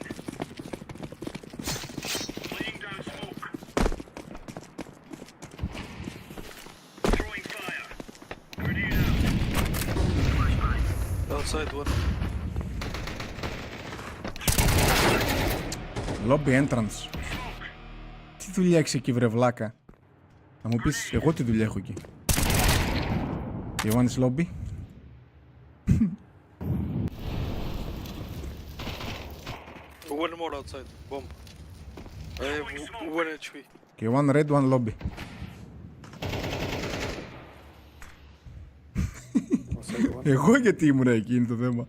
Laying down smoke. Throwing fire. Grenade out. Flashbang. Outside one. Lobby entrance. Τι δουλειά έχεις εκεί βρε βλάκα? Θα μου πεις εγώ τι δουλειά έχω εκεί. You want this lobby? One more outside. Bomb. I have one HP. Και one red, one lobby. Εγώ γιατί ήμουν εκεί είναι το θέμα.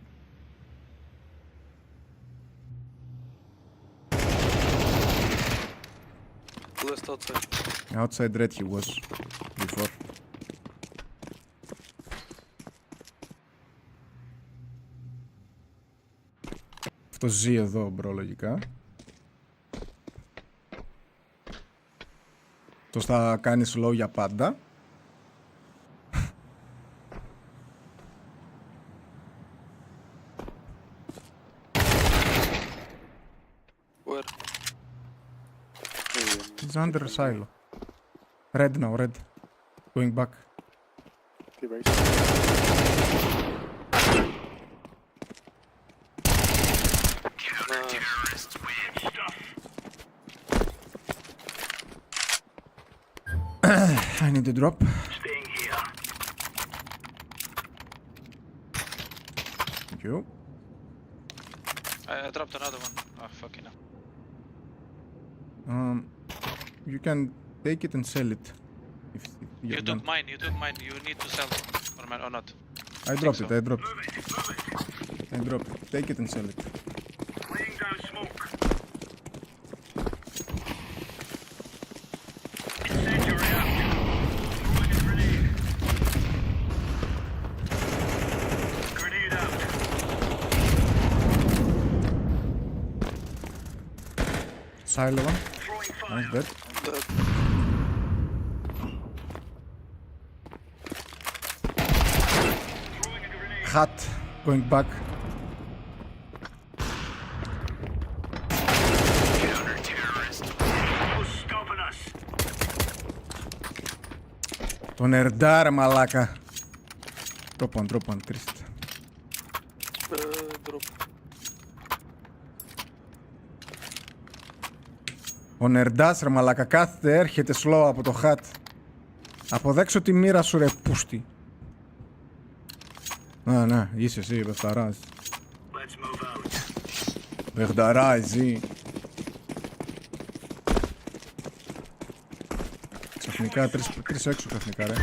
Last outside. Outside red he was before. Αυτό ζει εδώ μπρο λογικά. Αυτός θα κάνει slow για πάντα. Where? He's under silo. Red now, red. Going back. I need to drop. Staying here. Thank you. I dropped another one. Oh, fucking hell. You can take it and sell it. If You you're took done. mine. You took mine. You need to sell or not. I dropped it, so. I dropped it. I dropped it. Take it and sell it. Laying down smoke. Incendiary out. Throwing a grenade. Grenade out. Silo one. Throwing fire. Nice, dead. Throwing a grenade. Hat. Going back. No stopping us. Τον ερντάρε μαλάκα. Drop one, Trist. Drop. Ο νερντάς ρε μαλάκα κάθεται, έρχεται slow από το hat. Αποδέξω τη μοίρα σου ρε πούστη. Να, είσαι εσύ, μπεχταράς. Let's move out. Μπεχταράζει. Ξαφνικά, τρεις έξω ξαφνικά ρε.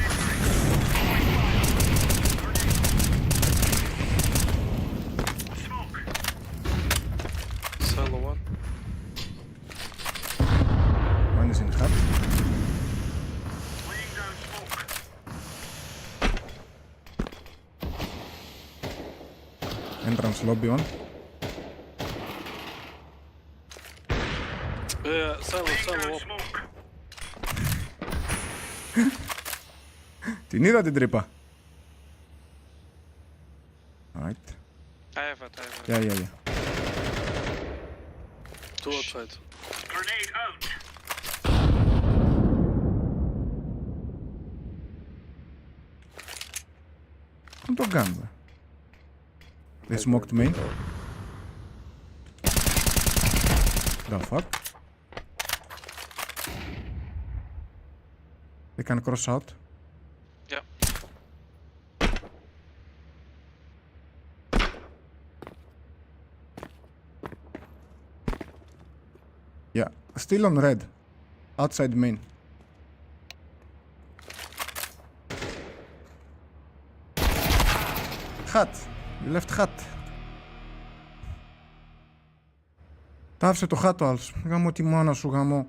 Silo one. One is in hat. Laying down smoke. Entrance lobby on. Silo Down one. smoke. Την είδα την τρύπα. Right. I have it. Yeah. Two outside. Grenade out. Πού τον κάνουμε. They smoked main. The fuck. They can cross out. Yeah. Yeah, still on red. Outside main. Hut. You left hut. Τα άφησε το χάτο άλλος. Γαμώ τη μάνα σου, γαμώ.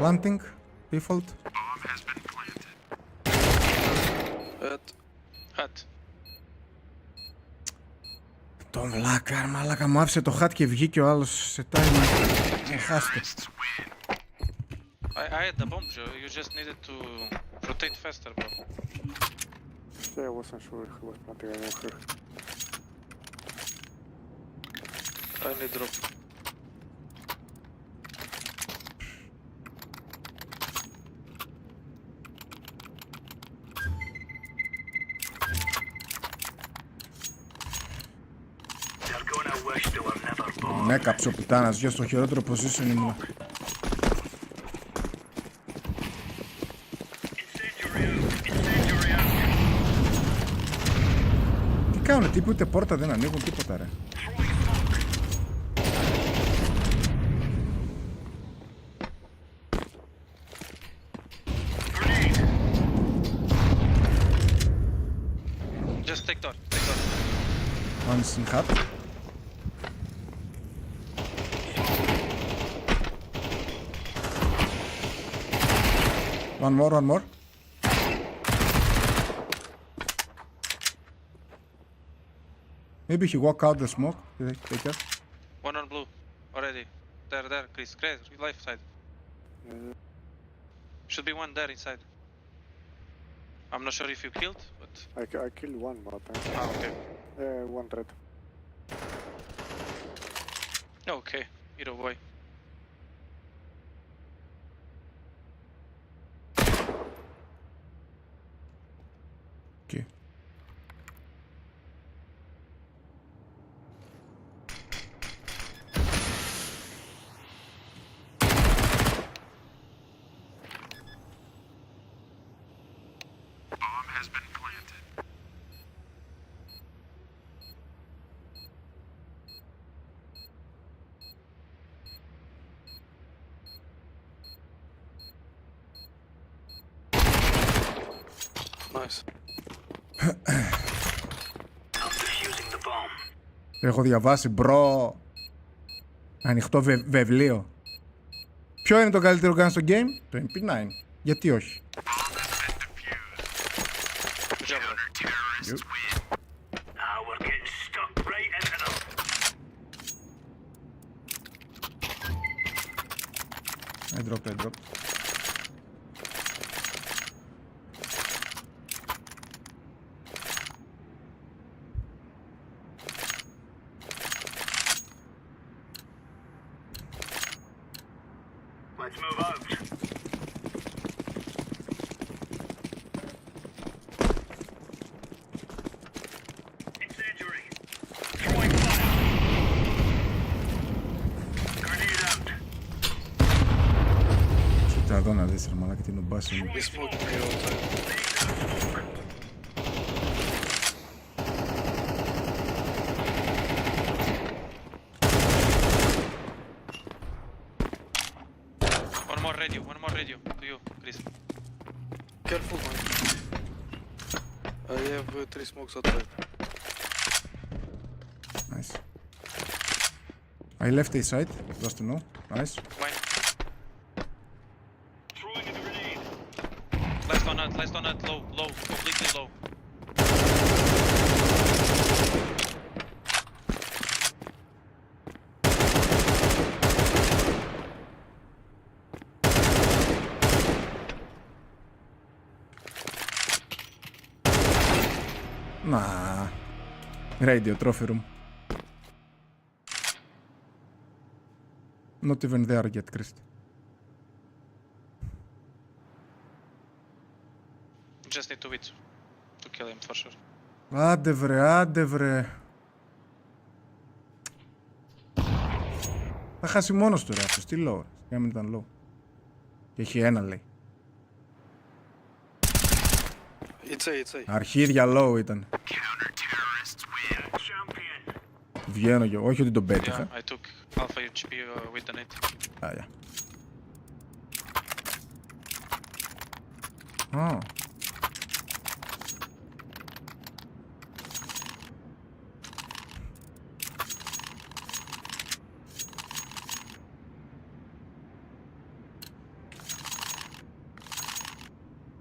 Planting, default. Hut. Το μαλάκα μου άφησε το χάτ και βγήκε ο άλλος σε time. Χάστε. I had the bomb, Joe. You just needed to rotate faster, bro. Yeah, I wasn't sure if he was planting anything. I need drop. Με έκαψε ο πουτάνας, γιο στο χειρότερο position ήμουν. Τι κάνουνε, τύπου ούτε πόρτα δεν ανοίγουν, τίποτα ρε. Just take door, take door. One's in hut. One more. Maybe he walk out the smoke. Take care. One on blue, already. There, Chris, left side. Should be one there inside. I'm not sure if you killed, but... I killed one, but... okay. One red. Okay, either way. Okay. Bomb has been planted. Nice. Έχω διαβάσει, μπρο. Ανοιχτό βεβλίο. Ποιο είναι το καλύτερο gun στο game? Το MP9. Γιατί όχι? I dropped. Let's move out. Incendiary. Throwing fire. Grenade out. Κοίτα εδώ να δεις ρε μαλάκα τι νομπάς είναι. One more radio to you, Chris. Careful, man. I have 3 smokes outside. Nice. I left a side, just to know. Nice. Mine. Throwing a grenade. Last donut, low, completely low. Nah. Radio trophy room. Not even there yet, Christ. just need to wait to kill him for sure. Άντε βρε. Θα χάσει μόνος του ρε αυτός, τι low ρε. Για να μην ήταν low. Και έχει ένα λέει. It's A. Αρχίδια low ήταν. Βγαίνω κι εγώ, όχι ότι τον πέτυχα. Yeah, I took alpha HP with the net. Yeah. Oh.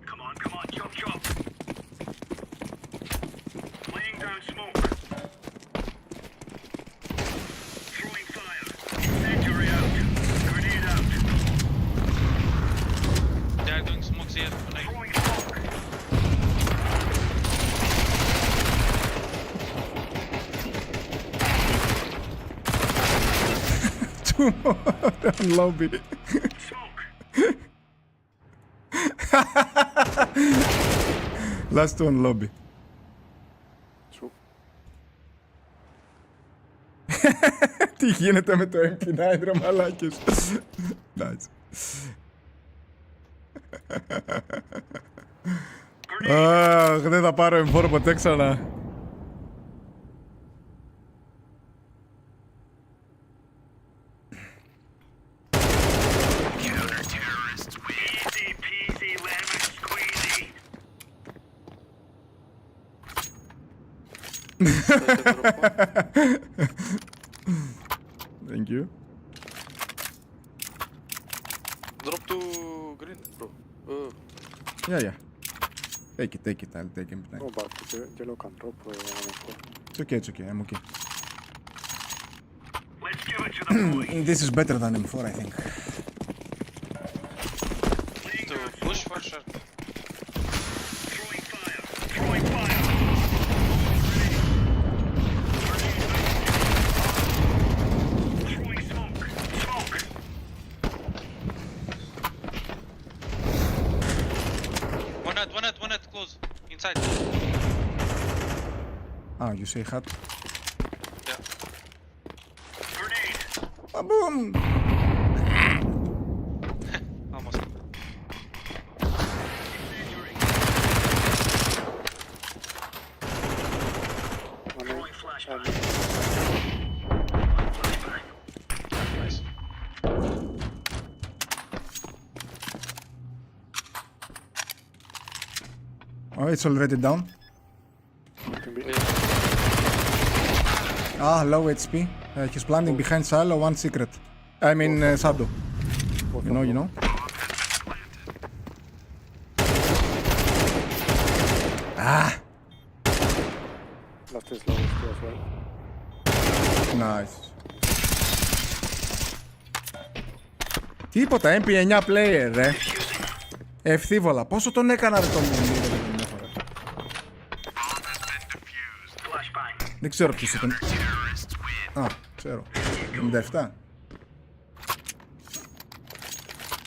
Come on, chop. Laying down smoke. Throwing fire. Incendiary out. Grenade out. They are doing smokes here. Throwing smoke. Two more down lobby. Smoke. Last one lobby. Τι γίνεται με το MP9 ρε μαλάκες. Nice. Αχ, δεν θα πάρω M4 ποτέ ξανά. Easy peasy lemon squeezy. Thank you. Drop to green, bro. Yeah. Take it. I'll take M9. No, but yellow can drop M4. It's okay. I'm okay. Let's give it to the boys. This is better than M4, I think. To push for sure. Throwing fire. Throwing smoke. One net, close. Inside. Ah, you say hot. Yeah. Grenade. Boom! Almost. Throwing flashbang. Nice. Oh, it's already down. Ah, low HP. He's planting behind silo, one secret. I mean, shadow. You know. Ah! Last is low as well. Nice. Τίποτα, MP9 player, ρε. Ευθύβολα. Πόσο τον έκανα ρε το μουνί, ρε. Δεν ξέρω ποιος ήταν. Α, ξέρω. 97.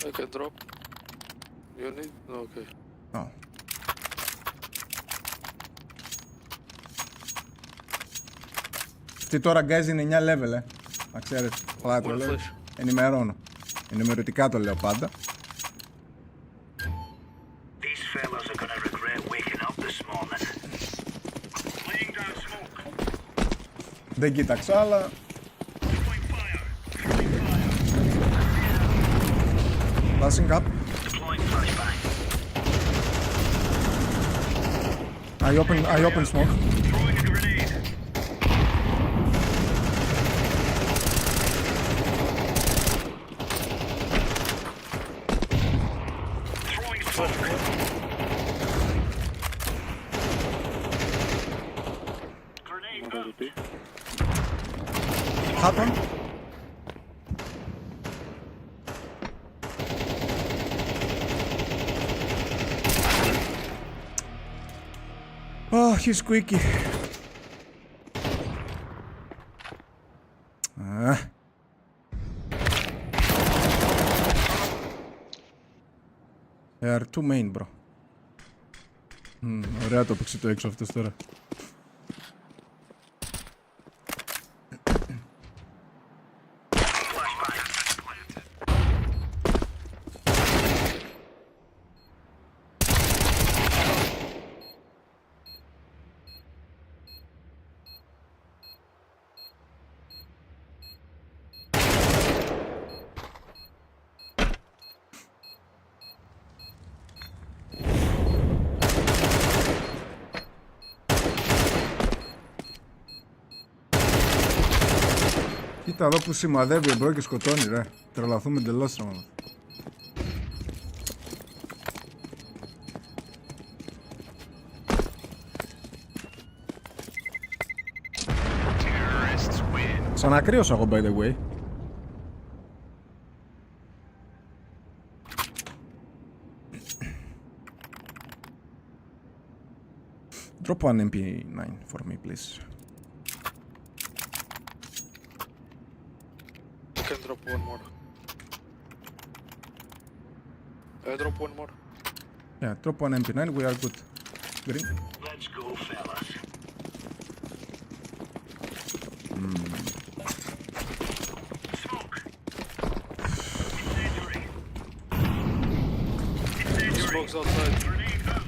Okay, drop. You need? Okay. Α. Αυτή τώρα guys είναι 9 level, να ξέρετε. Πολλά το λέω. Ενημερώνω. Ενημερωτικά το λέω πάντα. These fellas are gonna regret waking up this morning. Laying down smoke. Δεν κοίταξα, αλλά... Throwing fire. Flashing up. Deploying flashbang. I open smoke. Throwing a grenade. Throwing smoke. Grenade out. Hot one. Oh, he's squeaky. Ah. They are two main, bro. Ωραία το παίξει το έξω αυτός τώρα. Κοίτα εδώ που σημαδεύει εμπρό και σκοτώνει ρε. Τρελαθούμε εντελώς τρομερά. Σαν ακρίωσα εγώ by the way. Drop one MP9 for me please. Can drop one more. I drop one more. Yeah, drop one MP9, we are good. Green. Let's go, fellas. Smoke. Incendiary. Incendiary. Smoke's outside. Grenade out.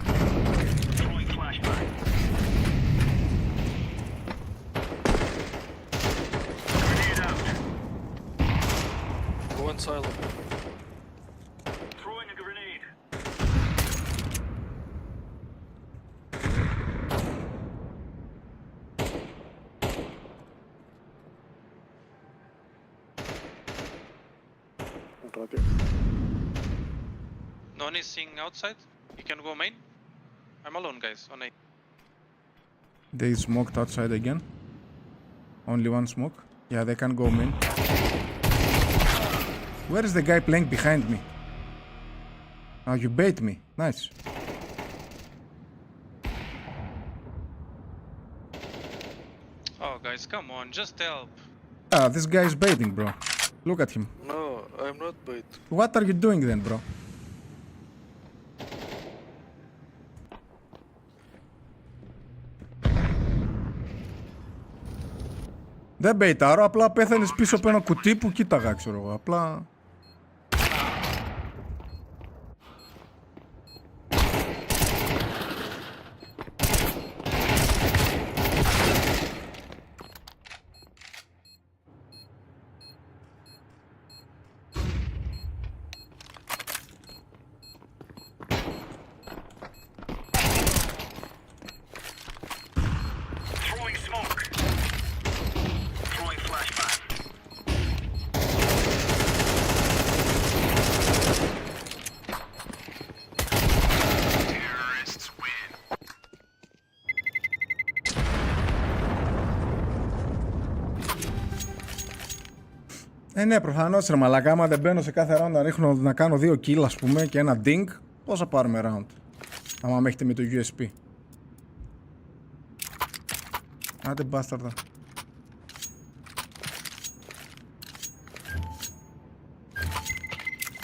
Throwing flashbang. Grenade out. Go in silent. Throwing a grenade. Radio. No one is seeing outside. You can go main. I'm alone, guys. On A. They smoked outside again. Only one smoke. Yeah, they can go main. Where is the guy playing behind me? Now you bait me. Nice. Oh, guys, come on, just help. Ah, this guy is baiting, bro. Look at him. No, I'm not bait. What are you doing then, bro? Δεν μπεϊτάρω, απλά πέθανες πίσω από ένα κουτί που κοίταγα, ξέρω εγώ. Απλά... Throwing smoke. Throwing flashbang. Terrorists win. Ναι, προφανώς ρε μαλάκα, άμα δεν μπαίνω σε κάθε round να ρίχνω να κάνω 2 kill ας πούμε και ένα ding, πώς θα πάρουμε round, άμα με έχετε με το USP. Άντε μπάσταρδα.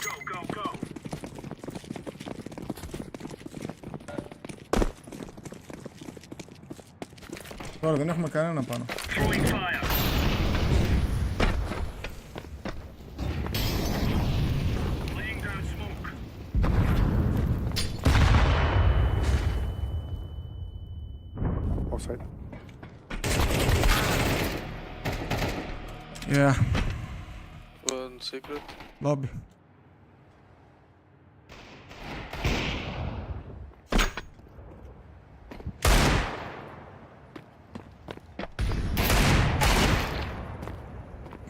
Go, go, go. Τώρα δεν έχουμε κανένα πάνω. Throwing fire. Laying down smoke. Offside. Yeah, One secret. lobby.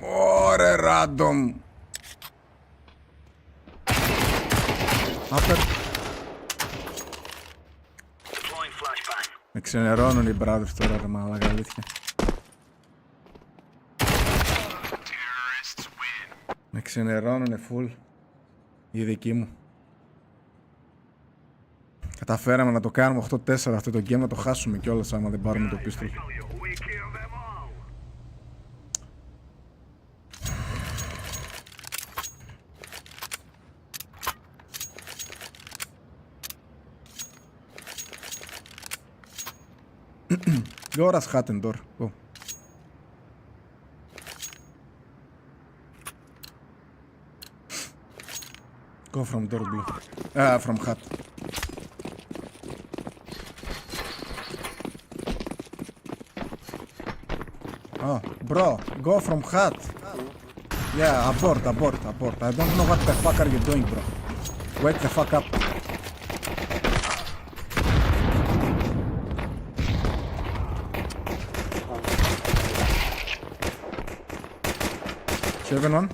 Ωρε random. Upper. Deploying flashbang. Με ξενερώνουν οι brothers τώρα ρε μαλάκα, αλήθεια. Terrorists win. Με ξενερώνουνε full οι δικοί μου. Καταφέραμε να το κάνουμε 8-4 αυτό το game, να το χάσουμε κιόλας άμα δεν πάρουμε το pistol. We kill them all. Go Ras Hatten door. Go. Go from door B. From hut. Oh, bro, go from hut. Yeah, abort. I don't know what the fuck are you doing, bro. Wake the fuck up. Seven one.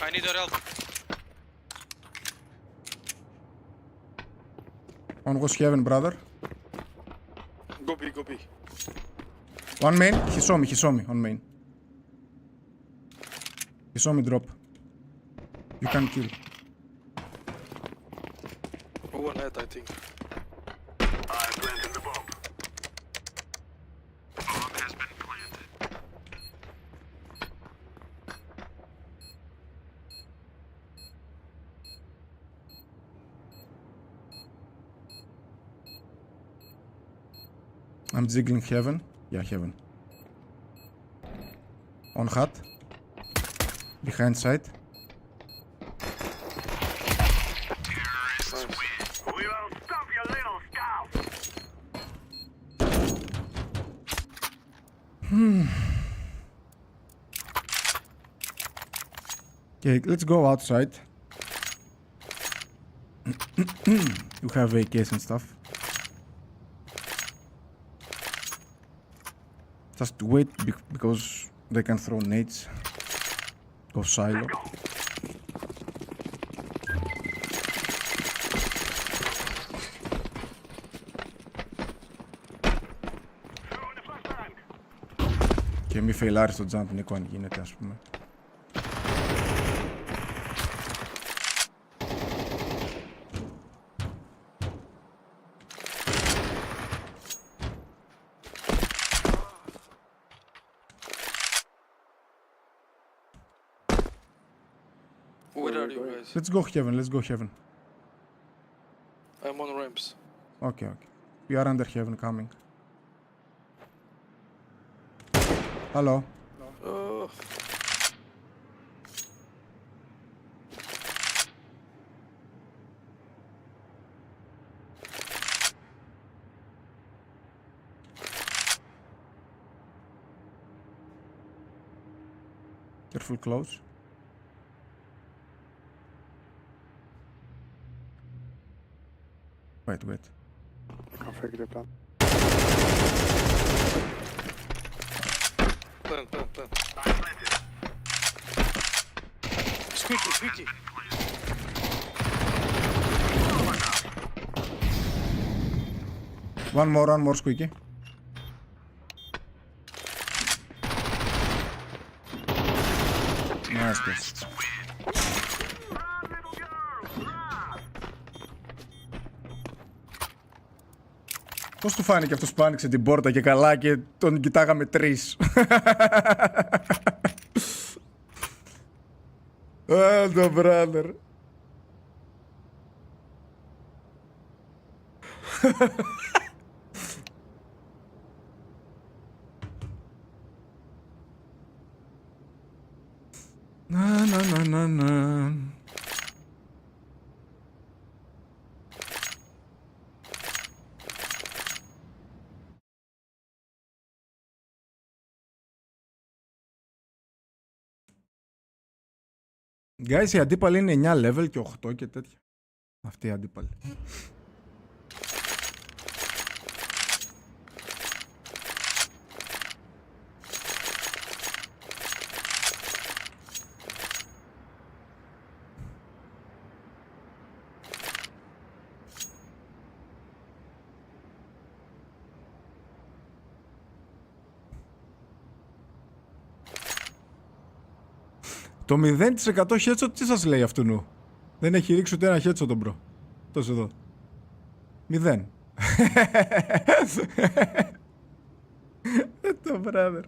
I need your help. One was heaven, brother. Go B. One main. He saw me on main. He saw me drop. You can kill. One head, I think. I planted the bomb. Bomb has been planted. I'm jiggling heaven. Yeah, heaven. On hut. Behind side. We will stop your little scout. Okay, let's go outside. You have AKs and stuff. Just wait because they can throw nades. Go silo. Και μη φεϊλάρεις το jump, Νίκο, αν γίνεται, ας πούμε. Where are you guys? Let's go heaven. I'm on ramps. Okay. We are under heaven coming. Hello. Careful close. Wait. Kan fake det plan. Plan. Squeaky. One more squeaky. Nice guys. Πώς του φάνηκε αυτός που άνοιξε την πόρτα και καλά και τον κοιτάγαμε τρεις. Το brother. Να. Guys, οι αντίπαλοι είναι 9 level και 8 και τέτοια. Αυτοί οι αντίπαλοι. Το 0% headshot τι σας λέει αυτού νου. Δεν έχει ρίξει ούτε ένα headshot τον bro. Τόσο εδώ. 0. Το brother.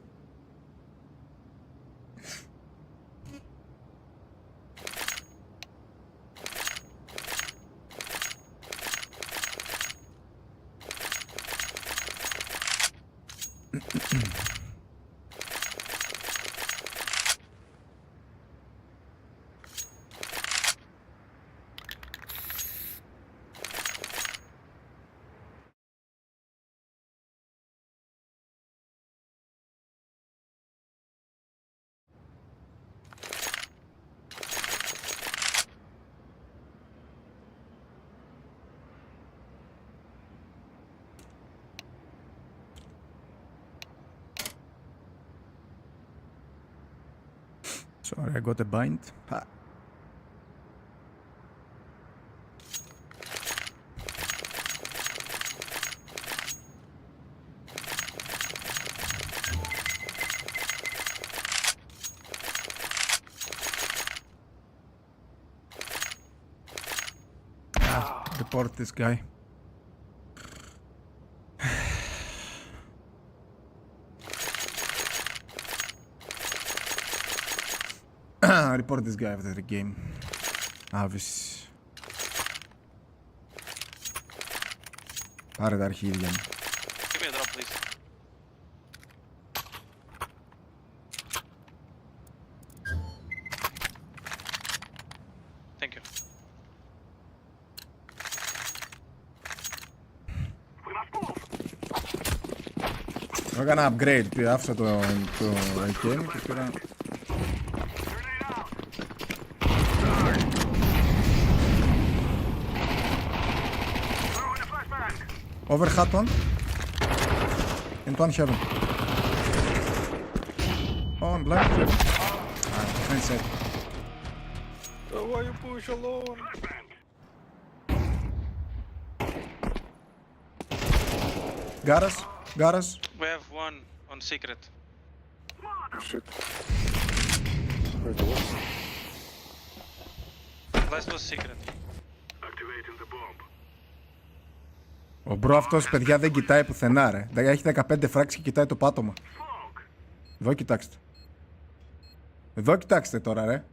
Sorry, I got a bind. Ha. Report this guy. Report this guy after the game. Άβης. Πάρε τα αρχίδια μου. Give me a drop, please. Thank you. Έκανα upgrade, άφησα το AK και πήρα... Over hat one. And one heaven. Oh, I'm blind heaven. Ah, inside. Why you push alone? Garage. We have one on secret. Shit. Where's the one? Last was secret. Activating the bomb. Ο μπρο αυτός, παιδιά, δεν κοιτάει πουθενά, ρε. Έχει 15 φράξεις και κοιτάει το πάτωμα. Εδώ κοιτάξτε. Εδώ κοιτάξτε τώρα, ρε.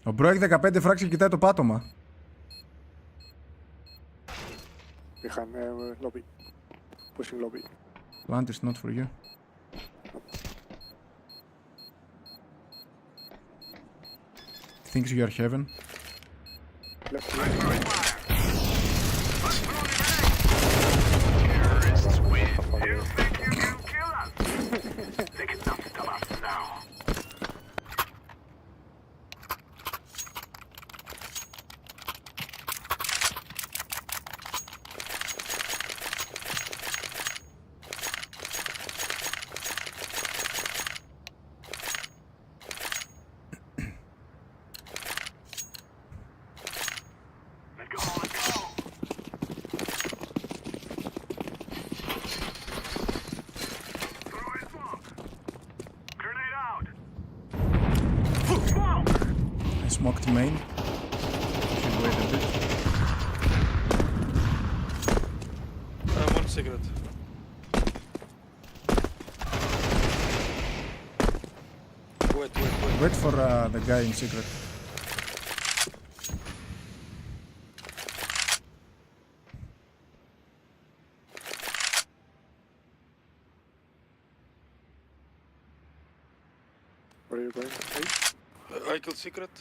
Ο μπρο έχει 15 φράξεις και κοιτάει το πάτωμα. Behind lobby. Pushing lobby. Plant is not for you. Thinks you are heaven. Left. Terrorists win. You think you can kill us? They cannot stop us now. Smoked main. Should wait a bit. One secret. Wait for the guy in secret. Where are you going? I killed secret.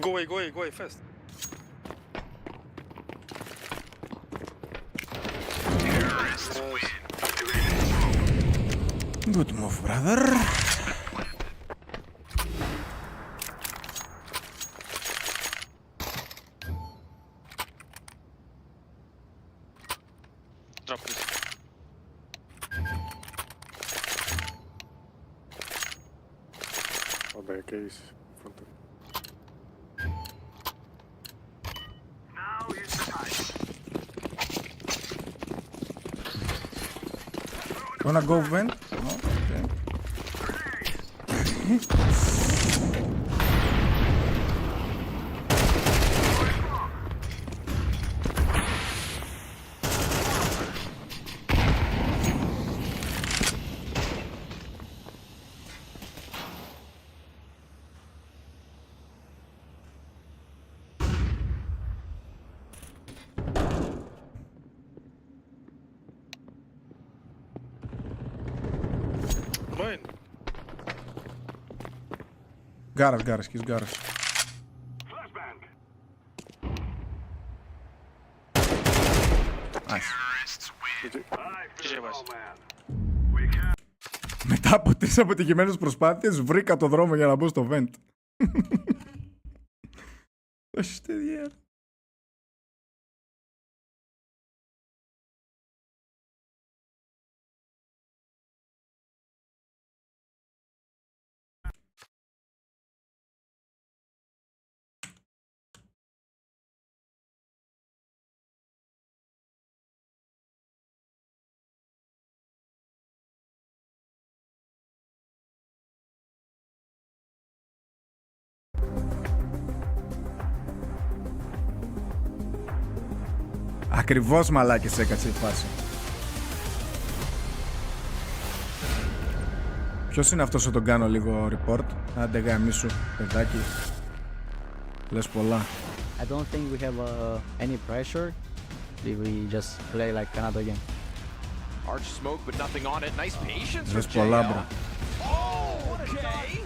Go away, fast. Terrorists win. Good move, brother. Drop this. On the case in front of. Now is the time. Wanna go vent? No? Okay. mine. Garage, he's garage. Nice. Μετά από 3 αποτυχημένες προσπάθειες βρήκα το δρόμο για να μπω στο vent. Ακριβώς μαλάκες έκατσε η φάση. Ποιος είναι αυτός που τον κάνω λίγο report? Άντε γαμίσου, παιδάκι. Λες πολλά. I don't think we have any pressure. We just play like another game. Arch smoke but nothing on it. Nice patience Λες from πολλά, JL. bro. Oh, okay.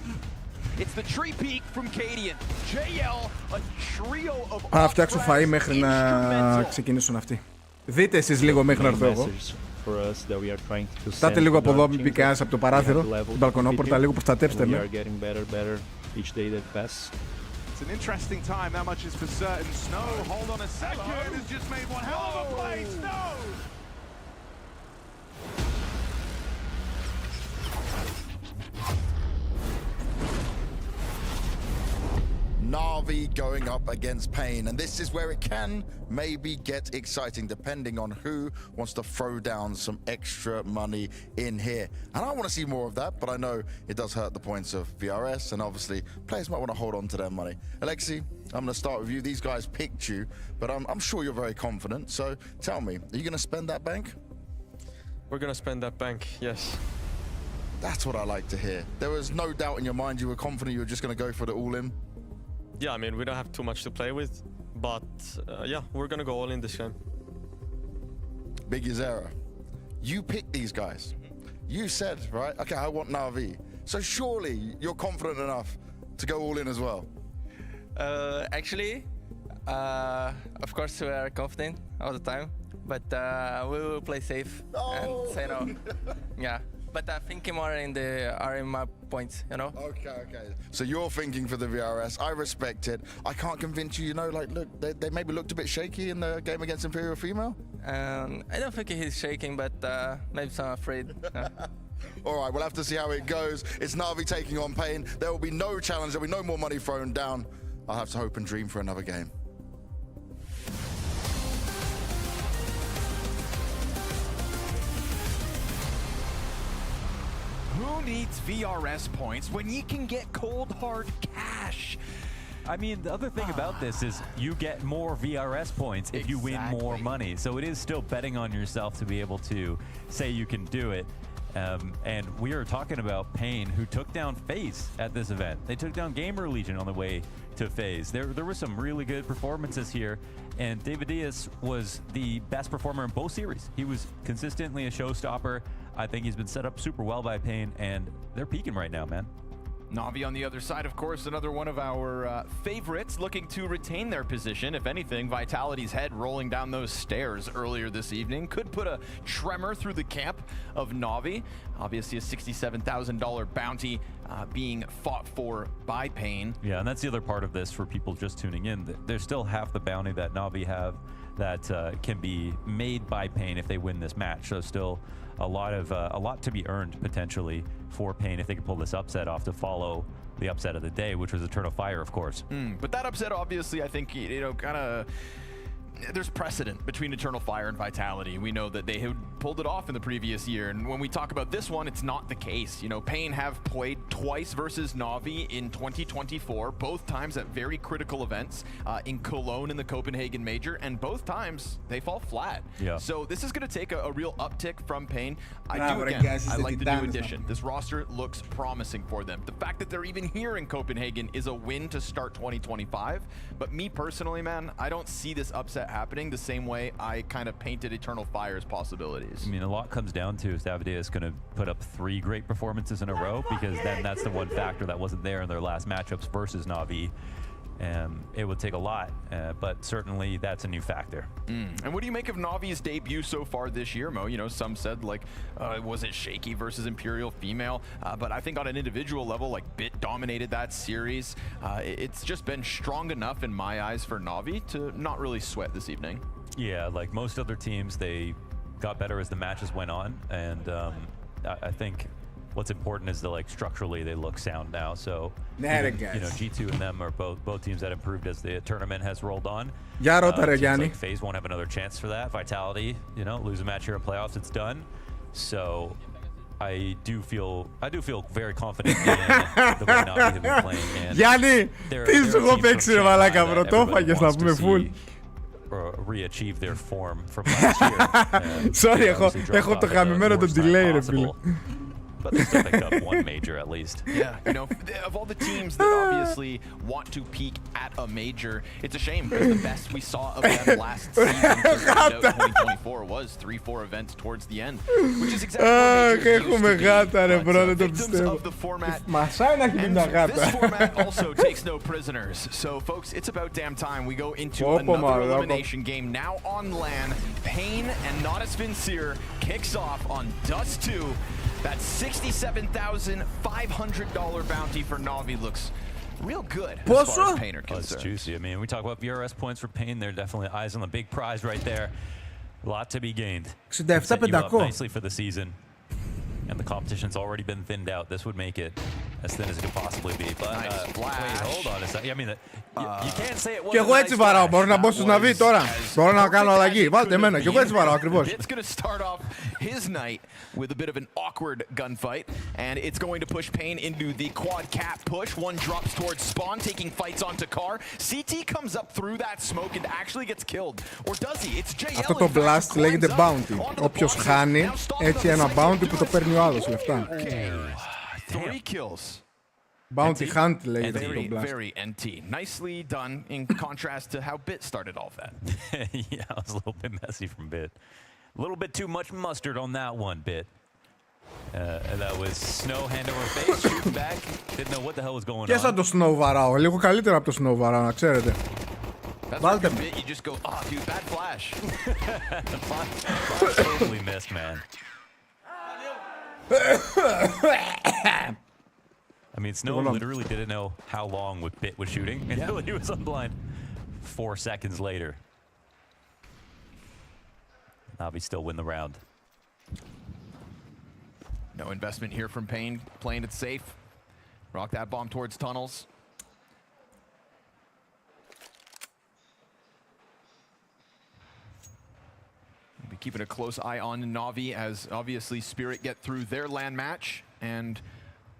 It's the tree peak from Cadian. JL, a trio of Α, φτιάξω φαΐ μέχρι να ξεκινήσουν αυτοί. Δείτε εσείς λίγο μέχρι να έρθω εγώ. Φτάτε λίγο από εδώ, μην πει κανένας από το παράθυρο, την μπαλκονόπορτα, λίγο προστατέψτε με. It's an interesting time, that much is for certain. Snow, hold on a second, has just made one hell of a play, Snow! Na'Vi going up against Pain, and this is where it can maybe get exciting depending on who wants to throw down some extra money in here. And I want to see more of that, but I know it does hurt the points of VRS, and obviously players might want to hold on to their money. Alexi, I'm going to start with you. These guys picked you, but I'm sure you're very confident. So tell me, are you going to spend that bank? We're going to spend that bank, yes. That's what I like to hear. There was no doubt in your mind you were confident you were just going to go for the all-in? Yeah, I mean, we don't have too much to play with, but yeah, we're gonna go all in this game. Big Yzera, you picked these guys. You said, right, okay, I want Na'Vi. So surely you're confident enough to go all in as well? Actually, of course we are confident all the time, but we will play safe and say no. Yeah. But I'm thinking more in the RMA points, you know? Okay. So you're thinking for the VRS. I respect it. I can't convince you, you know, like, look, they maybe looked a bit shaky in the game against Imperial Female? I don't think he's shaking, but maybe I'm afraid. All right, we'll have to see how it goes. It's Na'Vi taking on Pain. There will be no challenge. There will be no more money thrown down. I'll have to hope and dream for another game. Who needs VRS points when you can get cold hard cash? I mean, the other thing about this is you get more VRS points if you win more money. So it is still betting on yourself to be able to say you can do it. And we are talking about Pain, who took down FaZe at this event. They took down Gamer Legion on the way to FaZe. There were some really good performances here, and David Diaz was the best performer in both series. He was consistently a showstopper. I think he's been set up super well by Pain, and they're peaking right now, man. Na'Vi on the other side, of course, another one of our favorites looking to retain their position. If anything, Vitality's head rolling down those stairs earlier this evening could put a tremor through the camp of Na'Vi. Obviously a $67,000 bounty being fought for by Pain. Yeah, and that's the other part of this for people just tuning in. There's still half the bounty that Na'Vi have that can be made by Pain if they win this match. So still a lot to be earned potentially for Pain if they can pull this upset off to follow the upset of the day, which was Eternal Fire, of course. But that upset, obviously, I think, you know, kind of there's precedent between Eternal Fire and Vitality. We know that they had pulled it off in the previous year, and when we talk about this one, it's not the case. You know, Pain have played twice versus Na'Vi in 2024, both times at very critical events in Cologne in the Copenhagen Major, and both times they fall flat. Yeah. So this is going to take a real uptick from Pain. I like the new addition. This roster looks promising for them. The fact that they're even here in Copenhagen is a win to start 2025, but me personally, man, I don't see this upset happening the same way I kind of painted Eternal Fire's possibility. fatalities. I mean, a lot comes down to if Davide is going to put up 3 great performances in a row, because then that's the one factor that wasn't there in their last matchups versus Na'Vi. It would take a lot, but certainly that's a new factor. And what do you make of Na'Vi's debut so far this year, Mo? You know, some said, like, was it shaky versus Imperial Female? But I think on an individual level, like, Bit dominated that series. It's just been strong enough in my eyes for Na'Vi to not really sweat this evening. Yeah, like most other teams, they got better as the matches went on, and I think what's important is that, like, structurally they look sound now. So even, you know, G2 and them are both teams that improved as the tournament has rolled on. Like FaZe won't have another chance for that. Vitality, you know, lose a match here in playoffs, it's done. So I do feel very confident in the way Na'Vi have been playing. Γιάννη, τι σου έχω παίξει ρε μαλάκα, bro, το έφαγες να πούμε full. Re-achieve their form from last year. Sorry, έχω το χαμημένο το delay ρε φίλε. But they still picked up 1 major at least. Yeah, you know, of all the teams that obviously want to peak at a major, it's a shame because the best we saw of them last season, 2024, was 3-4 events towards the end, which is exactly what majors used to be. Victims of the format, and this format also takes no prisoners. So, folks, it's about damn time we go into another elimination game now on LAN. Pain and Natus Vincere kicks off on Dust 2. That $67,500 bounty for Na'Vi looks real good as far as Pain are concerned. It's juicy. I mean, we talk about VRS points for Pain. They're definitely eyes on the big prize right there. A lot to be gained. Set you up nicely for the season. And the competition's already been thinned out. This would make it as thin as it could possibly be. But wait, hold on a second. I mean, you can't say it wasn't. Και εγώ έτσι βαράω. Μπορώ να μπω στους Na'Vi τώρα. Μπορώ να κάνω αλλαγή. Βάλτε εμένα. Και εγώ έτσι βαράω ακριβώς. It's going to start off his night with a bit of an awkward gunfight, and it's going to push Pain into the quad cap push. One drops towards spawn, taking fights onto Car. CT comes up through that smoke and actually gets killed. Or does he? It's JL. Αυτό το blast λέγεται bounty. Όποιος χάνει, έτσι ένα bounty που το παίρνει ο άλλος λεφτά. 3 kills. Bounty hunt λέγεται το blast. Very NT. Nicely done in contrast to how Bit started all that. Yeah, it was a little bit messy from Bit. A little bit too much mustard on that one, Bit. And that was Snow hand over face, shooting back. Didn't know what the hell was going on. Και σαν το Snow βαράω. Λίγο καλύτερα από το Snow βαράω, να ξέρετε. Βάλτε με. You just go, oh, dude, bad flash. Totally missed, man. I mean, Snow literally didn't know how long Bit was shooting until he was on blind 4 seconds later. Na'Vi still win the round. No investment here from Pain, playing it safe. Rock that bomb towards tunnels. We'll be keeping a close eye on Na'Vi as obviously Spirit get through their LAN match, and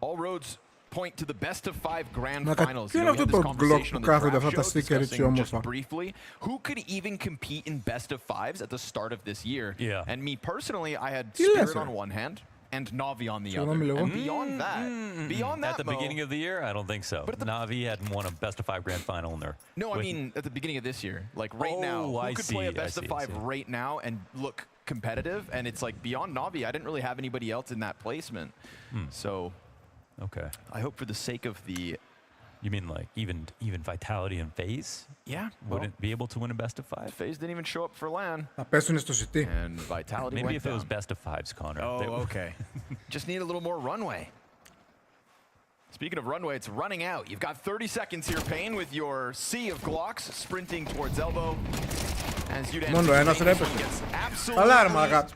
all roads point to the best of 5 grand finals. You know, we had this conversation on the draft show discussing just briefly who could even compete in best of 5s at the start of this year. Yeah. And me personally, I had Spirit on one hand and Na'Vi on the other. And beyond that, at the beginning of the year, I don't think so. But Na'Vi hadn't won a best of 5 grand final in there. No, I mean at the beginning of this year, like right now, who could play a best of 5 right now and look competitive? And it's like beyond Na'Vi, I didn't really have anybody else in that placement. So. Okay. I hope for the sake of the... You mean like even Vitality and FaZe? Yeah. Wouldn't be able to win a best of 5? FaZe didn't even show up for LAN. Θα πέσουνε στο CT. And Vitality Maybe went if it was best of 5s, Connor. Oh, okay. Just need a little more runway. Speaking of runway, it's running out. You've got 30 seconds here, Pain, with your sea of Glocks sprinting towards elbow. As you Μόνο ένας ρε έπαιξε. Καλά ρε μαλακά.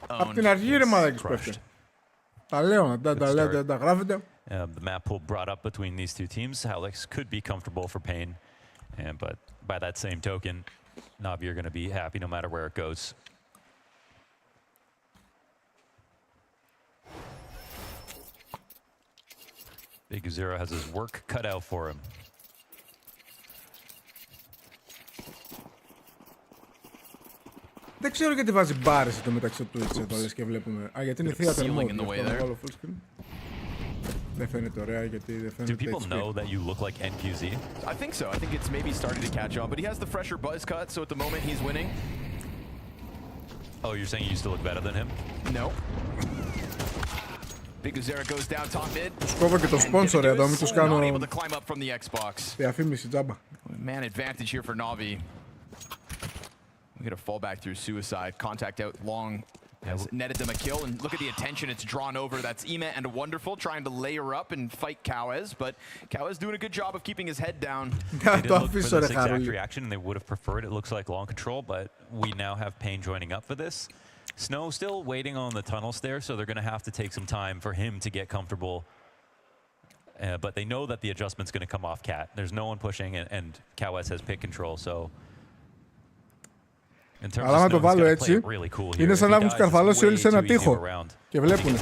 Απ' την αρχή ρε μαλακής πέφτει. Τα λέω, τα γράφετε. The map pool brought up between these two teams. Alex could be comfortable for Pain, but by that same token, Na'Vi are going to be happy no matter where it goes. Big Zero has his work cut out for him. Δεν ξέρω γιατί βάζει μπάρες το μεταξύ του Twitch εδώ, λες και βλέπουμε. Α, γιατί είναι θεία τερμόδια. Δεν φαίνεται ωραία γιατί δεν φαίνεται. Do people know that you look like NQZ? I think so. I think it's maybe starting to catch on, but he has the fresher buzz cut, so at the moment he's winning. Oh, you're saying you used to look better than him? No. BiguZera goes down top mid. Τους κόβω και το sponsor εδώ, μην τους κάνω διαφήμιση τζάμπα. Man advantage here for Na'Vi. We get a fallback through suicide. Contact out long. Has netted them a kill, and look at the attention it's drawn over. That's Ema and Wonderful trying to layer up and fight Kawez, but Kawez doing a good job of keeping his head down. They did look for this exact reaction, and they would have preferred it looks like long control, but we now have Pain joining up for this. Snow still waiting on the tunnels there, so they're going to have to take some time for him to get comfortable. But they know that the adjustment's going to come off Cat. There's no one pushing, and Kawez has pick control, so... Αλλά να το βάλω έτσι, είναι σαν να έχουν σκαρφαλώσει όλοι σε ένα τοίχο. Και βλέπουνε.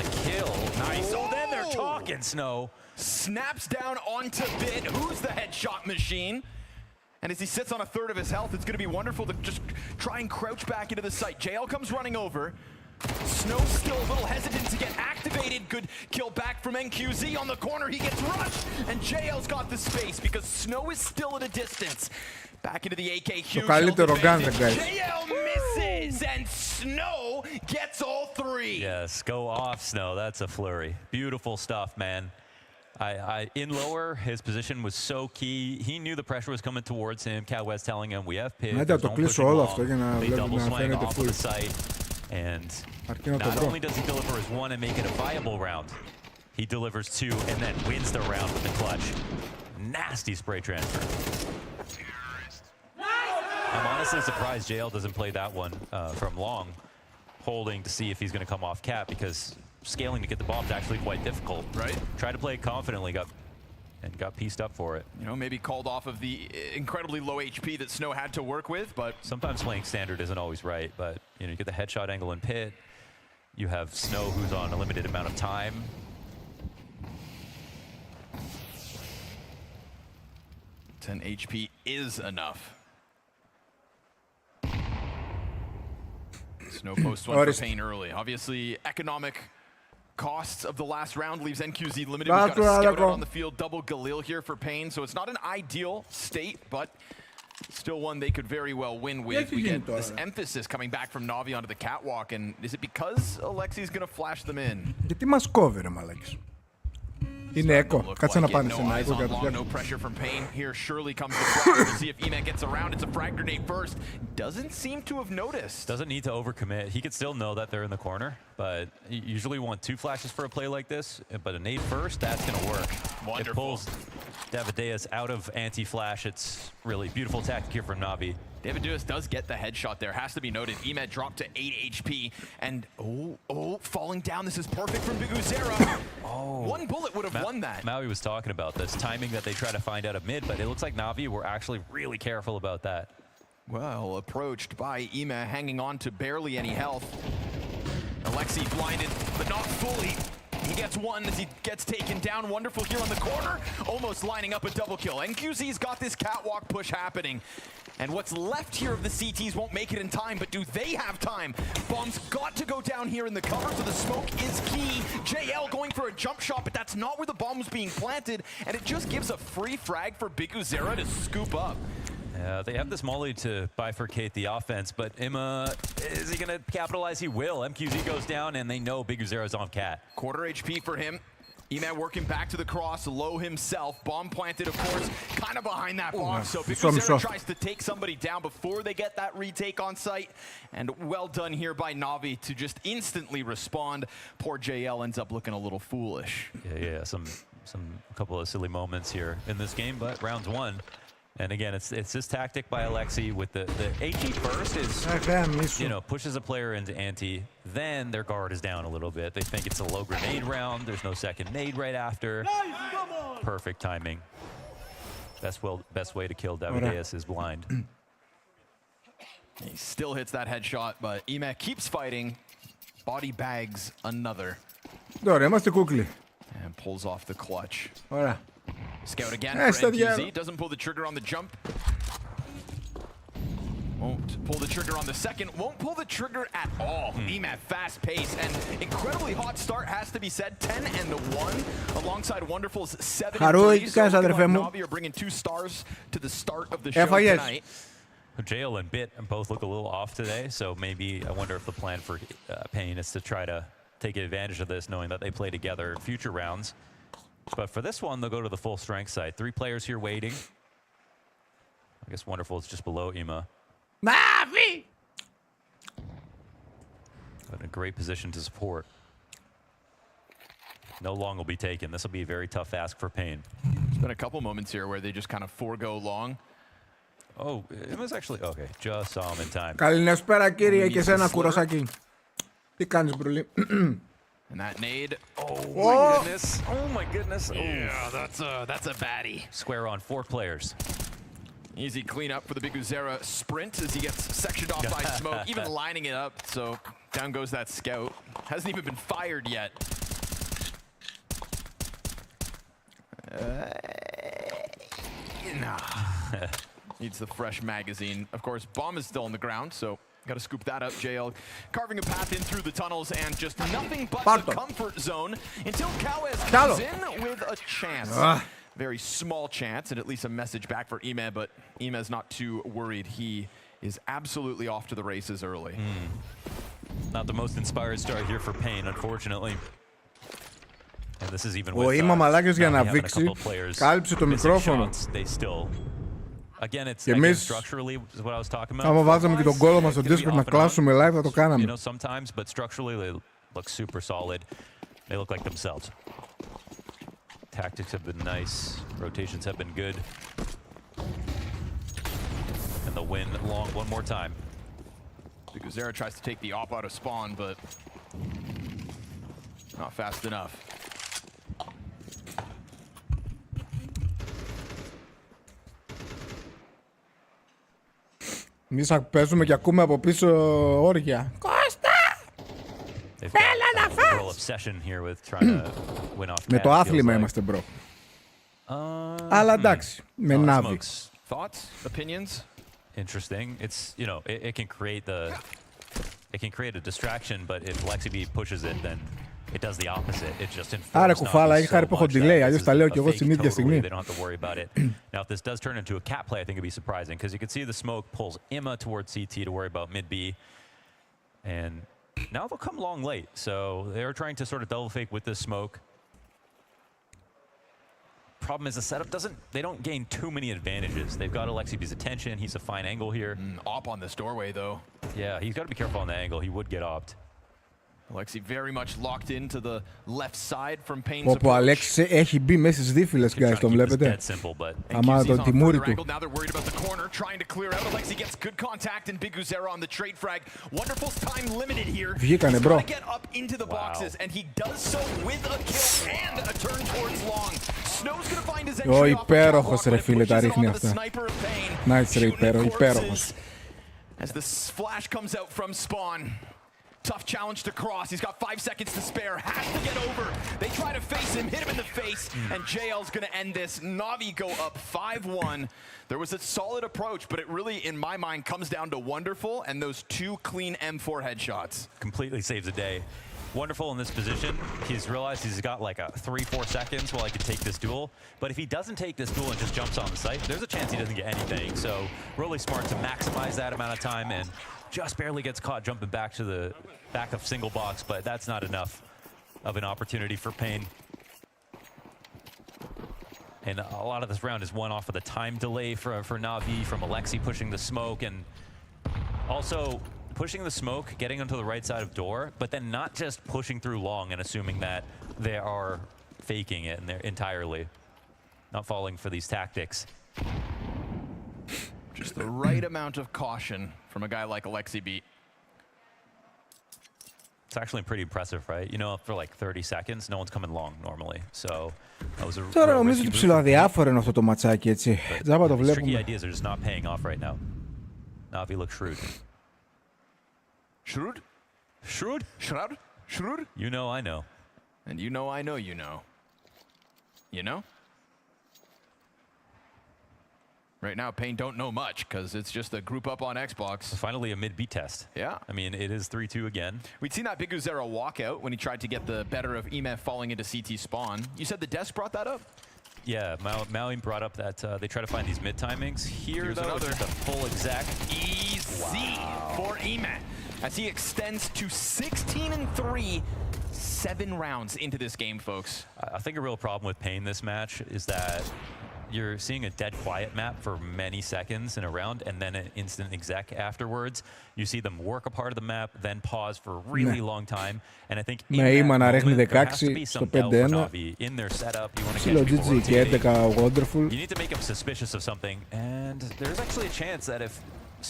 Snaps down onto Bit. Who's the headshot machine? And as he sits on a third of his health, it's going to be wonderful to just try and crouch back into the site. JL comes running over. Snow's still a little hesitant to get activated. Good kill back from NQZ on the corner. He gets rushed, and JL's got the space because Snow is still at a distance. Back into the AK. Huge JL misses, and Snow gets all three. Yes, go off, Snow. That's a flurry. Beautiful stuff, man. In lower, his position was so key. He knew the pressure was coming towards him. Kawez telling him, we have pick. Don't push it long. They double swing off of the site. And not only does he deliver his one and make it a viable round, he delivers two and then wins the round with the clutch. Nasty spray transfer. I'm honestly surprised JL doesn't play that one from long, holding to see if he's going to come off Cat, because scaling to get the bomb is actually quite difficult. Right. Tried to play it confidently, got pieced up for it. You know, maybe called off of the incredibly low HP that Snow had to work with, but... Sometimes playing standard isn't always right, but, you know, you get the headshot angle in pit. You have Snow, who's on a limited amount of time. 10 HP is enough. Snow posts one for Pain early. Obviously, economic costs of the last round leaves NQZ limited. We've got a scout out on the field, double Galil here for Pain, so it's not an ideal state, but still one they could very well win with. We get this emphasis coming back from Na'Vi onto the catwalk, and is it because Alexi's going to flash them in? Γιατί μας κόβει ρε μαλάκες. Είναι echo. Κάτσε να πάνε σε ένα echo κάτι τέτοιο. No pressure from Pain. Here surely comes the frag. We'll see if Eman gets around. It's a frag grenade first. Doesn't seem to have noticed. Doesn't need to overcommit. He could still know that they're in the corner, but you usually want two flashes for a play like this. But a nade first, that's going to work. Wonderful. It pulls Davideus out of anti-flash. It's really beautiful tactic here from Na'Vi. Davideus does get the headshot there. Has to be noted. Emed dropped to 8 HP. And, falling down. This is perfect from BiguZera. One bullet would have won that. Maui was talking about this. Timing that they try to find out of mid, but it looks like Na'Vi were actually really careful about that. Well, approached by Ema, hanging on to barely any health. Alexi blinded, but not fully. He gets one as he gets taken down. Wonderful here on the corner. Almost lining up a double kill. NQZ's got this catwalk push happening. And what's left here of the CTs won't make it in time, but do they have time? Bomb's got to go down here in the cover, so the smoke is key. JL going for a jump shot, but that's not where the bomb was being planted, and it just gives a free frag for BiguZera to scoop up. Yeah, they have this molly to bifurcate the offense, but Emma, is he going to capitalize? He will. MQZ goes down, and they know BiguZera's on Cat. Quarter HP for him. Eman working back to the cross, low himself. Bomb planted, of course, kind of behind that box. So BiguZera tries to take somebody down before they get that retake on site. And well done here by Na'Vi to just instantly respond. Poor JL ends up looking a little foolish. Yeah, some couple of silly moments here in this game, but round's won. And again, it's this tactic by Alexi with the AG burst is, you know, pushes a player into anti, then their guard is down a little bit. They think it's a low grenade round. There's no second nade right after. Perfect timing. Best way to kill Davideus is blind. He still hits that headshot, but Ema keeps fighting. Body bags another. Ωραία, είμαστε κούκλοι. And pulls off the clutch. Ωραία. Scout again for NQZ. Doesn't pull the trigger on the jump. Won't pull the trigger on the second. Won't pull the trigger at all. Emat fast pace and incredibly hot start has to be said. 10-1 alongside Wonderful's 7-3. So Na'Vi are bringing 2 stars to the start of the show tonight. Jail and Bit both look a little off today, so maybe I wonder if the plan for Pain is to try to take advantage of this, knowing that they play together in future rounds. But for this one, they'll go to the full strength side. 3 players here waiting. I guess Wonderful is just below Ima. Navi! But in a great position to support. No long will be taken. This will be a very tough ask for Pain. There's been a couple moments here where they just kind of forego long. Oh, it was actually okay. Just saw him in time. Καλησπέρα κύριε και σένα κουροσάκι. Τι κάνεις μπρουλί? And that nade. Oh my goodness. Oh my goodness. Yeah, that's a baddie. Square on 4 players. Easy cleanup for the Big Uzera sprint as he gets sectioned off by smoke, even lining it up. So down goes that scout. Hasn't even been fired yet. Needs the fresh magazine. Of course, bomb is still on the ground, so got to scoop that up. JL carving a path in through the tunnels and just nothing but the comfort zone until Kawes comes in with a chance. Very small chance, and at least a message back for Ime, but Ime's not too worried. He is absolutely off to the races early. Not the most inspired start here for Pain, unfortunately. And this is even with Είμαι μαλάκες για να βήξει. Κάλυψε το μικρόφωνο. Again, it's again, structurally is what I was talking about. Άμα βάζαμε και τον κόλλο μας στο Discord να κλάσουμε live, θα το κάναμε. You know, sometimes, but structurally they look super solid. They look like themselves. Tactics have been nice. Rotations have been good. And the win long one more time. Because Zera tries to take the op out of spawn, but not fast enough. Εμείς παίζουμε και ακούμε από πίσω όρια. Κώστα! Έλα να φας! Με το άθλημα είμαστε μπρο. Αλλά εντάξει, με Navi. Thoughts, opinions? Interesting. It's, you know, it can create a distraction, but if LexiB pushes it, then it does the opposite. It just informs. Άρα κουφάλα, έχει χάρη που έχω delay, αλλιώς τα λέω κι εγώ στην ίδια στιγμή. They don't have to worry about it. Now, if this does turn into a cat play, I think it'd be surprising because you can see the smoke pulls Ima towards CT to worry about mid B, and now they'll come long late. So they're trying to sort of double fake with this smoke. Problem is the setup they don't gain too many advantages. They've got LexiB's attention. He's a fine angle here. Op on this doorway though. Yeah, he's got to be careful on the angle. He would get opt. Alexi very much locked into the left side from Pain's approach. Όπου ο Αλέξη έχει μπει μέσα στις δίφυλες, guys, το βλέπετε. Άμα τον τιμούρι του. Now they're worried about the corner, trying to clear out. Alexi gets good contact and Big Uzera on the trade frag. Wonderful's time limited here. Βγήκανε, bro. He's get up into the boxes and he does so with a kill and a turn towards long. Snow's gonna find his entry. Ο υπέροχος ρε φίλε τα ρίχνει αυτά. Nice ρε υπέροχος. As the flash comes out from spawn. Tough challenge to cross. He's got 5 seconds to spare. Has to get over. They try to face him, hit him in the face, and JL's going to end this. Navi go up 5-1. There was a solid approach, but it really, in my mind, comes down to Wonderful and those 2 clean M4 headshots. Completely saves the day. Wonderful in this position. He's realized he's got like a 3-4 seconds while he can take this duel. But if he doesn't take this duel and just jumps on the site, there's a chance he doesn't get anything. So really smart to maximize that amount of time and just barely gets caught jumping back to the back of single box, but that's not enough of an opportunity for Pain. And a lot of this round is won off of the time delay for Navi, from Alexi pushing the smoke, and also pushing the smoke, getting onto the right side of door, but then not just pushing through long and assuming that they are faking it and they're entirely not falling for these tactics. Just the right amount of caution from a guy like Alexi B. It's actually pretty impressive, right? You know, for like 30 seconds, no one's coming long normally. So that was a Τώρα νομίζω ότι ψιλοαδιάφορο είναι αυτό το ματσάκι, έτσι. Τζάμπα το βλέπουμε. Tricky ideas are just not paying off right now. Navi looks shrewd. Shrewd? Shrewd? Shrewd? Shrewd? You know I know. And you know I know you know. You know? Right now, Pain don't know much because it's just a group up on Xbox. Finally, a mid-B test. Yeah. I mean, it is 3-2 again. We'd seen that Big Uzera walk out when he tried to get the better of Ime falling into CT spawn. You said the desk brought that up? Yeah, Maui brought up that they try to find these mid timings. Here's another. The full exact. Easy for Emet as he extends to 16-3, 7 rounds into this game, folks. I think a real problem with Pain this match is that you're seeing a dead quiet map for many seconds in a round, and then an instant exec afterwards. You see them work a part of the map, then pause for a really long time. And I think in that moment, there has to be some doubt for Na'Vi in their setup. You want to catch people rotating. You need to make them suspicious of something, and there's actually a chance that if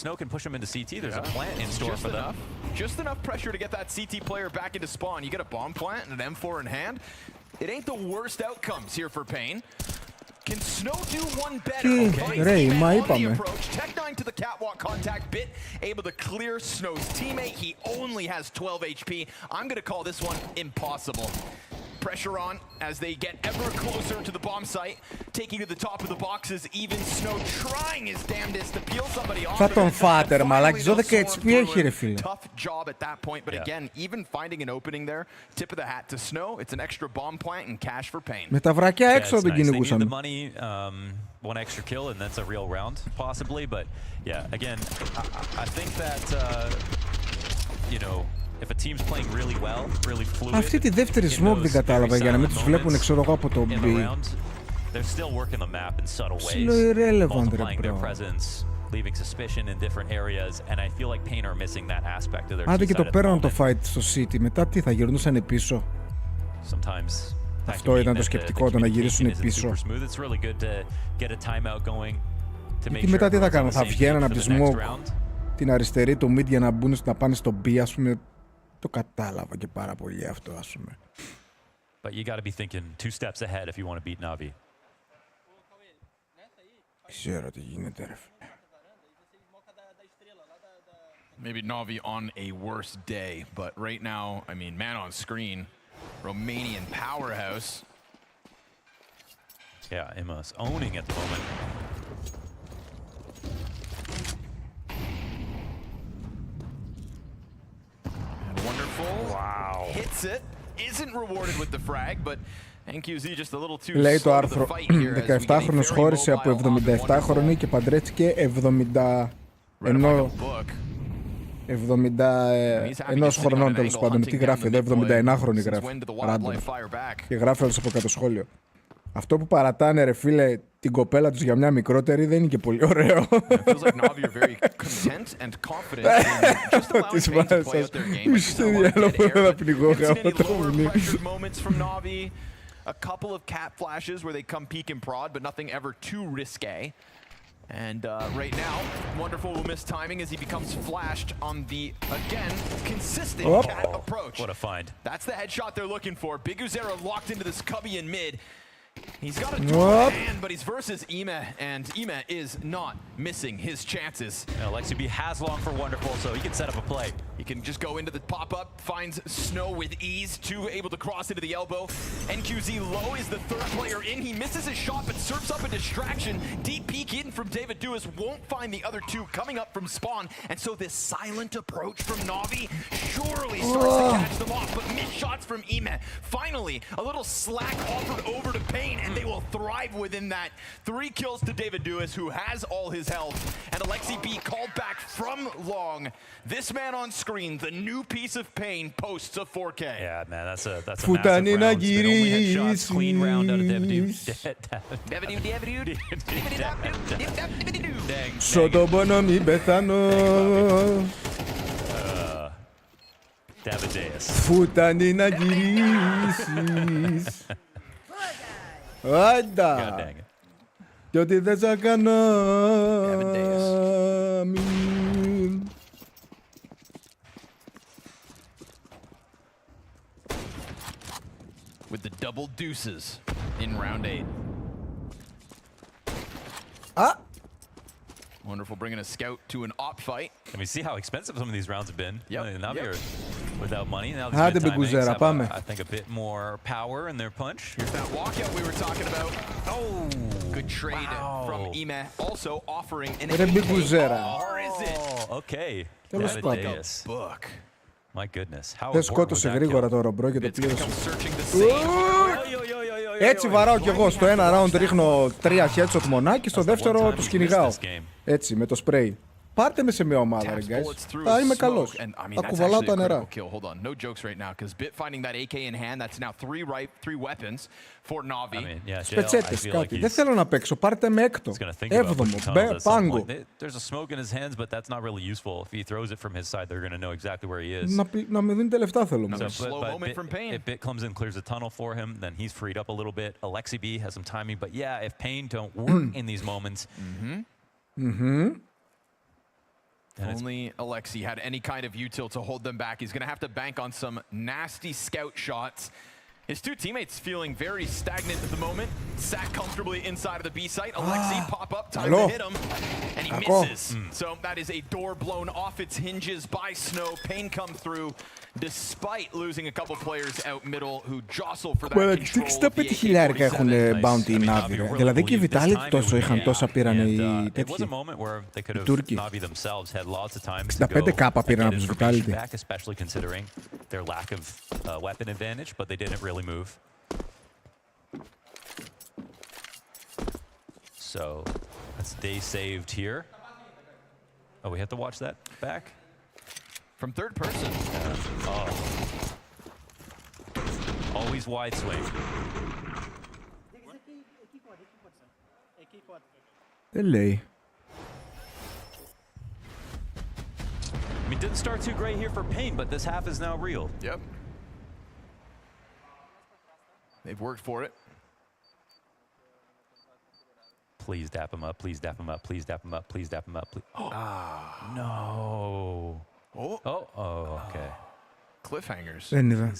Snow can push him into CT, there's a plant in store for them. Just enough pressure to get that CT player back into spawn. You get a bomb plant and an M4 in hand. It ain't the worst outcomes here for Pain. Can Snow do one better? Tech9 to the catwalk contact bit, able to clear Snow's teammate. He only has 12 HP. I'm going to call this one impossible. Pressure on as they get ever closer to the bomb site, taking to the top of the boxes. Even Snow trying his damnedest to peel somebody off. Θα τον φάτε ρε μαλάκι, 12 HP έχει ρε φίλε. Tough job at that point, but again, even finding an opening there, tip of the hat to Snow. It's an extra bomb plant and cash for Pain. Με τα βρακιά έξω δεν κυνηγούσαν. One extra kill and that's a real round possibly, but yeah, again, I think that you know, if a team's playing really well, really fluid. Αυτή τη δεύτερη smoke δεν κατάλαβα για να μην τους βλέπουν ξέρω εγώ από το B. They're still working the map in subtle ways, multiplying their presence, leaving suspicion in different areas, and I feel like Pain are missing that aspect of their Άντε και το πέραν το fight στο City, μετά τι θα γυρνούσαν πίσω. Sometimes αυτό ήταν το σκεπτικό, το να γυρίσουν πίσω. Και μετά τι θα κάνουν, θα βγαίνουν από τη smoke την αριστερή του mid για να μπουν να πάνε στο B, ας πούμε. Το κατάλαβα και πάρα πολύ αυτό, ας πούμε. But you got to be thinking 2 steps ahead if you want to beat Na'Vi. Ξέρω τι γίνεται ρε. Maybe Na'Vi on a worse day, but right now, I mean, man on screen, Romanian powerhouse. Yeah, Imma's owning at the moment. And wonderful. Wow. Hits it. Isn't rewarded with the frag, but NQZ just a little too Λέει το slow to the άρθρο, fight here. 17χρονος χώρισε από 77χρονη και παντρεύτηκε 71 χρονών τέλος πάντων. Τι γράφει εδώ, 71χρονη γράφει. Και γράφει όλος από κάτω σχόλιο. Αυτό που παρατάνε ρε φίλε την κοπέλα τους για μια μικρότερη δεν είναι και πολύ ωραίο. Τις βάζεις σας. Είστε διάλογο που θα πνιγώ γάμο το μουνί. A couple of cat flashes where they come peek and prod, but nothing ever too risque. And right now, Wonderful will miss timing as he becomes flashed on the, again, consistent cat approach. What a find. That's the headshot they're looking for. Big Uzera locked into this cubby in mid. He's got a dual hand, but he's versus Ema, and Ema is not missing his chances. Alexi B has long for Wonderful, so he can set up a play. He can just go into the pop-up, finds Snow with ease, able to cross into the elbow. NQZ low is the third player in. He misses his shot, but serves up a distraction. Deep peek in from David Duas, won't find the other two coming up from spawn, and so this silent approach from Na'Vi surely starts to catch them off, but missed shots from Ema. Finally, a little slack offered over to Pain, and they will thrive within that. 3 kills to David Duas, who has all his health, and Alexi B called back from long. This man on screen, the new piece of Pain, posts a 4K. Yeah, man, that's a massive round. Spin only headshots, clean round out of Dev. Σωτο πόνο μην πεθάνω. Φουτάνει να γυρίσεις. Άντα. Και ό,τι δεν θα κάνω. With the double deuces in round 8. Wonderful bringing a scout to an op fight. Can we see how expensive some of these rounds have been? Now they're without money. Now these mid-timings have, I think, a bit more power in their punch. Here's that walkout we were talking about. Oh, good trade from Ema. Also offering an Or is it? Okay. Book. My goodness. How δεν σκότωσε γρήγορα το ρομπρό και το πλήρωσε. Έτσι βαράω κι εγώ. Στο ένα round ρίχνω 3 headshot μονάκι, στο δεύτερο τους κυνηγάω. Έτσι, με το spray. Πάρτε με σε μια ομάδα, ρε guys. Θα είμαι καλός. Θα κουβαλάω τα νερά. Σπετσέτες κάτι. Δεν θέλω να παίξω. Πάρτε με έκτο. Έβδομο. Πάγκο. Να με δίνετε λεφτά θέλω. Bit comes in, clears the tunnel for him, then he's freed up a little bit. Alexi B has some timing, but yeah, if Pain don't work in these moments. If only Alexi had any kind of util to hold them back. He's going to have to bank on some nasty scout shots. His two teammates feeling very stagnant at the moment. Sat comfortably inside of the B site. Alexi pop up, time to hit him, and he misses. So that is a door blown off its hinges by Snow. Pain come through, despite losing a couple players out middle who jostle for that control. 65.000 έχουν bounty οι Navi. Δηλαδή και οι Vitality τόσο είχαν, τόσα πήραν οι τέτοιοι. Οι Τούρκοι. 65k πήραν από τους Vitality. Their lack of weapon advantage, but they didn't really move. So that's day saved here. Oh, we have to watch that back? From third person. Oh. Always wide swing. Δεν λέει. I mean, didn't start too great here for Pain, but this half is now real. Yep. They've worked for it. Please dap him up, please dap him up, please dap him up, please dap him up, please. Oh, no. Oh, okay. Cliffhangers. Δεν είδα.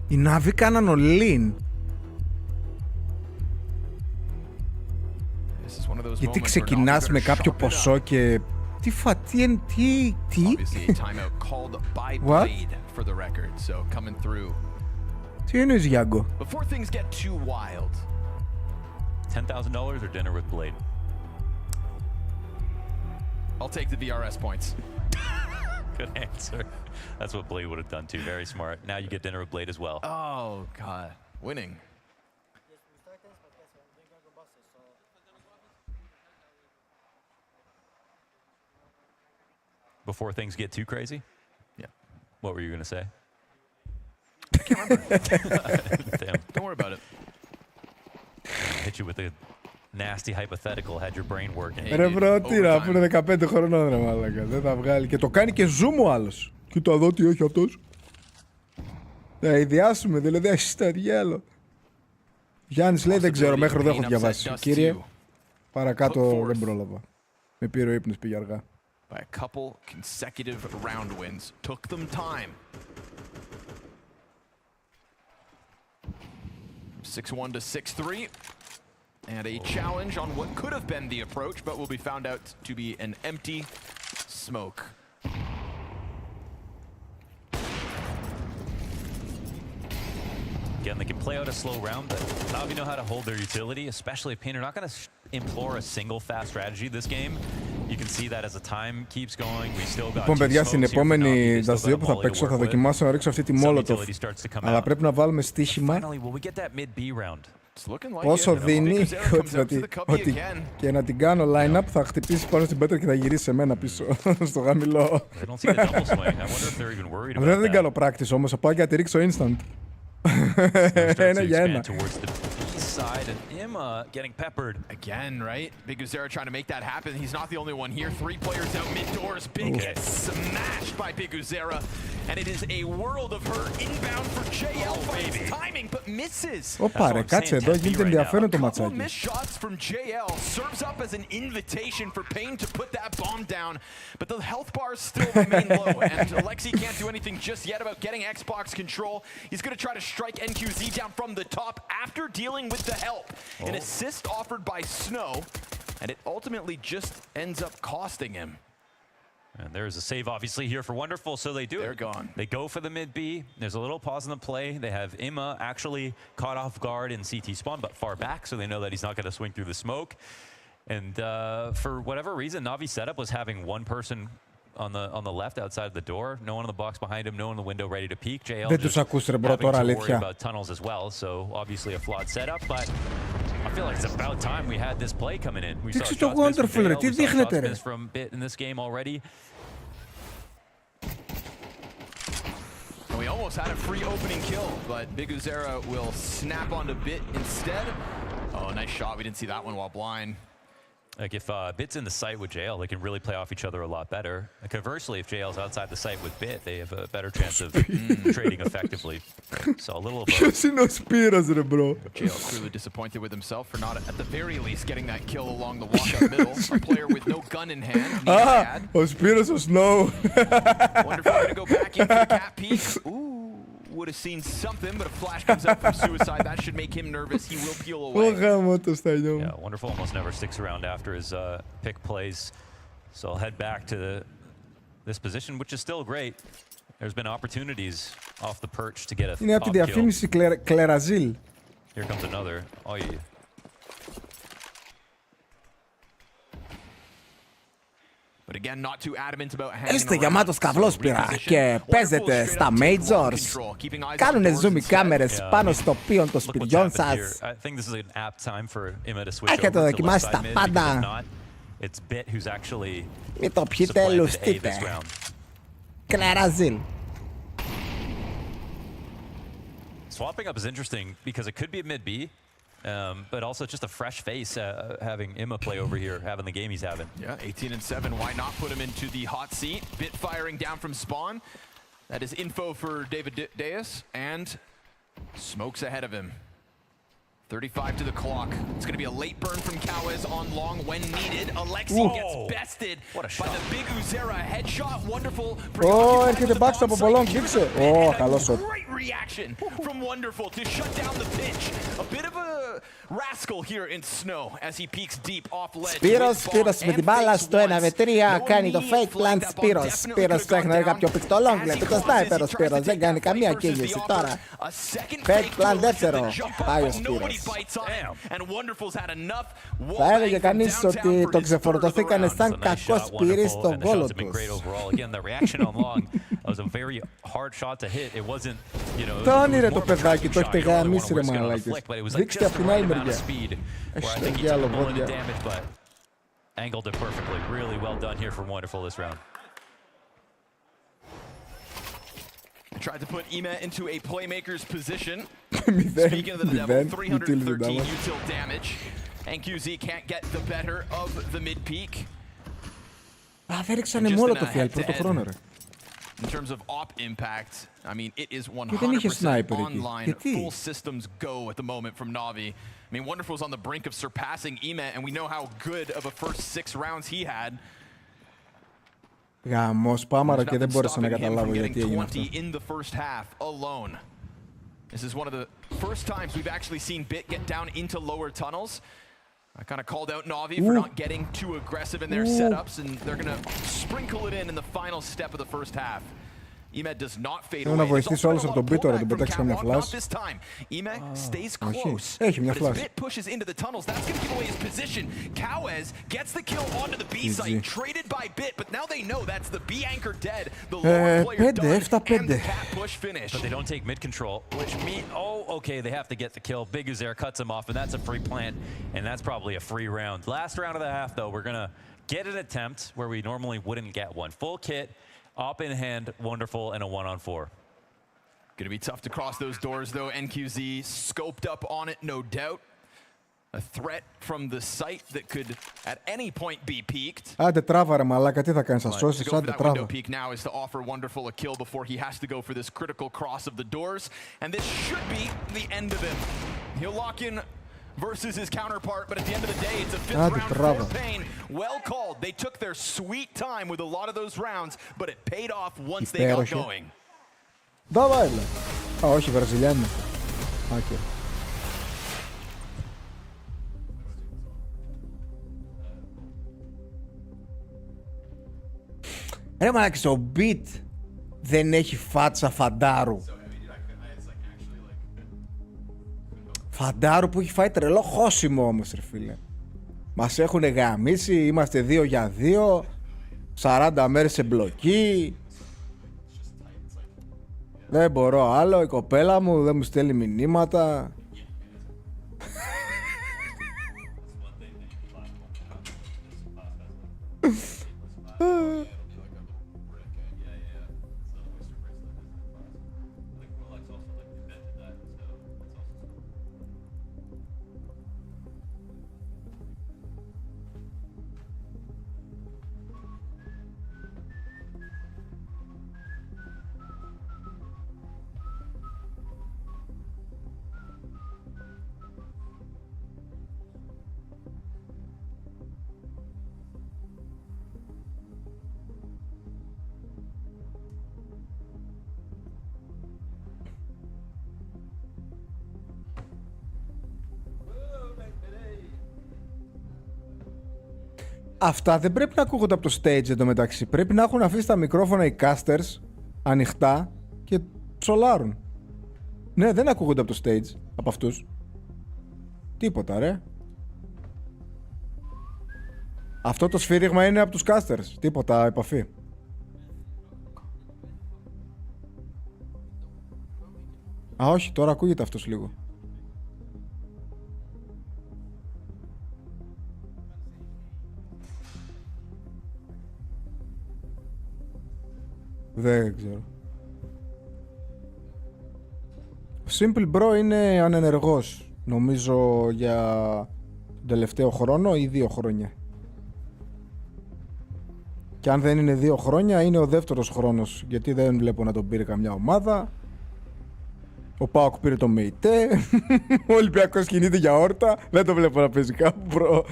Οι Navi κάναν all-in. Γιατί ξεκινάς με κάποιο ποσό και... Τι What? Τι εννοείς, Γιάνγκο? $10,000 or dinner with Blade? I'll take the VRS points. Good answer. That's what Blade would have done too. Very smart. Now you get dinner with Blade as well. Oh, God. Winning. Before things get too crazy? Yeah. What were you going to say? I can't remember. Damn. Don't worry about it. Hit you with a nasty hypothetical, had your brain working. Ρε μπρο, τι να πούνε 15 χρονών ρε μαλάκα. Δεν θα βγάλει. Και το κάνει και zoom ο άλλος. Κοίτα εδώ τι έχει αυτός. Θα ιδιάσουμε, δηλαδή ασταριέλο. Γιάννης λέει δεν ξέρω, μέχρι εδώ έχω διαβάσει. Κύριε, παρακάτω δεν πρόλαβα. Με πήρε ο ύπνος, πήγε αργά. By a couple consecutive round wins. Took them time. 6-1 to 6-3. And a challenge on what could have been the approach, but will be found out to be an empty smoke. Again, they can play out a slow round, but Navi know how to hold their utility, especially if Pain are not going to implore a single fast strategy this game. You can see that as the time keeps going. We still got Λοιπόν, παιδιά, στην επόμενη δαστείο που θα παίξω θα δοκιμάσω να ρίξω αυτή τη Molotov. Αλλά πρέπει να βάλουμε στοίχημα. Όσο δίνει, ότι και να την κάνω line-up θα χτυπήσει πάνω στην πέτρα και θα γυρίσει σε μένα πίσω στο χαμηλό. Δεν την κάνω practice όμως, θα πάω και να τη ρίξω instant. Ένα για ένα. Side and Emma getting peppered again, right? Biguzera trying to make that happen. He's not the only one here. 3 players out mid doors. Big smashed by Biguzera, and it is a world of hurt inbound for JL. Finds timing but misses. Όπα ρε, κάτσε εδώ, γίνεται ενδιαφέρον το ματσάκι. Missed shots from JL serves up as an invitation for Pain to put that bomb down, but the health bars still remain low, and Alexi can't do anything just yet about getting Xbox control. He's going to try to strike NQZ down from the top after dealing with the help. An assist offered by Snow, and it ultimately just ends up costing him. And there's a save obviously here for Wonderful, so they do it. They're gone. They go for the mid B. There's a little pause in the play. They have Imma actually caught off guard in CT spawn, but far back, so they know that he's not going to swing through the smoke. And for whatever reason, Navi's setup was having one person on the left outside of the door. No one in the box behind him. No one in the window ready to peek. JL Δεν τους ακούς ρε μπρο τώρα, αλήθεια. about tunnels as well. So obviously a flawed setup, but I feel like it's about time we had this play coming in. We saw το Wonderful ρε, τι δείχνετε ρε. From Bit in this game already. We almost had a free opening kill, but Big Uzera will snap onto Bit instead. Oh, nice shot. We didn't see that one while blind. Like if Bit's in the site with JL, they can really play off each other a lot better. And conversely, if JL's outside the site with Bit, they have a better chance of trading effectively. So a little of Ποιος είναι ο Σπύρος ρε bro. JL clearly disappointed with himself for not at the very least getting that kill along the walk-up middle. A player with no gun in hand. Ο Σπύρος ο Snow. Wonder if we're gonna go back in for the cat peek. Ooh. Would have seen something, but a flash comes up from Suicide. That should make him nervous. He will peel away. Yeah, Wonderful almost never sticks around after his pick plays. So I'll head back to this position, which is still great. There's been opportunities off the perch to get a Είναι από τη διαφήμιση Κλεραζίλ. Here comes another. Oh, yeah. But again, not too adamant about hanging Είστε γεμάτος καυλός πήρα και παίζετε στα Majors. Κάνουνε zoom οι κάμερες πάνω στο πίον των σπιτιών σας. Έχετε δοκιμάσει τα πάντα. Μην το πιείτε, λουστείτε. Κλεραζίλ. Swapping up is interesting because it could be a mid B. But also just a fresh face having Imma play over here, having the game he's having. Yeah, 18 and 7. Why not put him into the hot seat? Bit firing down from spawn. That is info for David Deus, and smokes ahead of him. 35 to the clock. It's going to be a late burn from Kawez on long when needed. Alexi gets bested by the Big Uzera headshot. Wonderful. Έρχεται backstab από Bolong, δείξε. Καλός shot. Great reaction from Wonderful to shut down the pitch. A bit of a rascal here in Snow as he peeks deep off ledge. Σπύρος με την μπάλα στο 1v3 κάνει το fake plant Σπύρος. Σπύρος ψάχνει κάποιο πικτολόν, βλέπει το sniper ο Σπύρος. Δεν κάνει καμία κίνηση τώρα. Fake plant δεύτερο. Πάει ο Σπύρος. Θα έλεγε κανείς ότι το ξεφορτωθήκανε σαν κακό Σπύρι στον γκόλο τους. Το όνειρε το παιδάκι, το έχετε γαμίσει ρε μαλάκες. Δείξτε από την άλλη μεριά. Έχει το διάλο βόδια. Angled it perfectly. Really well done here from Wonderful this round. Tried to put Ima into a playmaker's position. Speaking of the devil, 313 util damage. NQZ can't get the better of the mid peak. Δεν ρίξανε μόνο το φιάλ πρώτο χρόνο ρε. In terms of op impact, I mean, it is 100% online. Full systems go at the moment from Na'Vi. I mean, Wonderful's on the brink of surpassing Ima, and we know how good of a first 6 rounds he had. Γαμός Πάμαρο και δεν μπόρεσα να καταλάβω γιατί έγινε αυτό. In the first half alone. This is one of the first times we've actually seen Bit get down into lower tunnels. I kind of called out Na'Vi for not getting too aggressive in their setups, and they're going to sprinkle it in the final step of the first half. Ima does not fade away. Να βοηθήσω όλους από τον Bit τώρα, τον πετάξει καμιά flash. Ima stays close. Έχει μια flash. Bit pushes into the tunnels. That's going to give away his position. Kawez gets the kill onto the B site, traded by Bit, but now they know that's the B anchor dead. The lower player done, and the cat push finished. But they don't take mid control, which means, okay, they have to get the kill. Big Uzair cuts him off, and that's a free plant, and that's probably a free round. Last round of the half, though, we're going to get an attempt where we normally wouldn't get one. Full kit. Op in hand, Wonderful, and a 1-on-4. Gonna be tough to cross those doors, though. NQZ scoped up on it, no doubt. A threat from the site that could at any point be peaked. Άντε τράβα ρε μαλάκα, τι θα κάνεις, θα σώσεις, άντε τράβα. Peak now is to offer Wonderful a kill before he has to go for this critical cross of the doors. And this should be the end of him. He'll lock in versus his counterpart, but at the end of the day, it's a 5th round for Pain. Well called. They took their sweet time with a lot of those rounds, but it paid off once they got going. Давай, бля. Όχι, Βραζιλιάνοι. Okay. Ρε μαλάκες, ο Bit δεν έχει φάτσα φαντάρου. Φαντάρου που έχει φάει τρελό χώσιμο όμως ρε φίλε. Μας έχουνε γαμίσει, είμαστε 2 για 2. 40 μέρες σε μπλοκή. Δεν μπορώ άλλο, η κοπέλα μου δεν μου στέλνει μηνύματα. Αυτά δεν πρέπει να ακούγονται από το stage εντωμεταξύ. Πρέπει να έχουν αφήσει τα μικρόφωνα οι casters ανοιχτά και ψολάρουν. Ναι, δεν ακούγονται από το stage από αυτούς. Τίποτα ρε. Αυτό το σφύριγμα είναι από τους casters. Τίποτα επαφή. Α, όχι, τώρα ακούγεται αυτός λίγο. Δεν ξέρω. Ο Simple Bro είναι ανενεργός. Νομίζω για τον τελευταίο χρόνο ή 2 χρόνια. Και αν δεν είναι 2 χρόνια είναι ο δεύτερος χρόνος. Γιατί δεν βλέπω να τον πήρε καμιά ομάδα. Ο ΠΑΟΚ πήρε το ΜΕΙΤΕ. Ο Ολυμπιακός κινείται για όρτα. Δεν το βλέπω να παίζει κάπου, μπρο.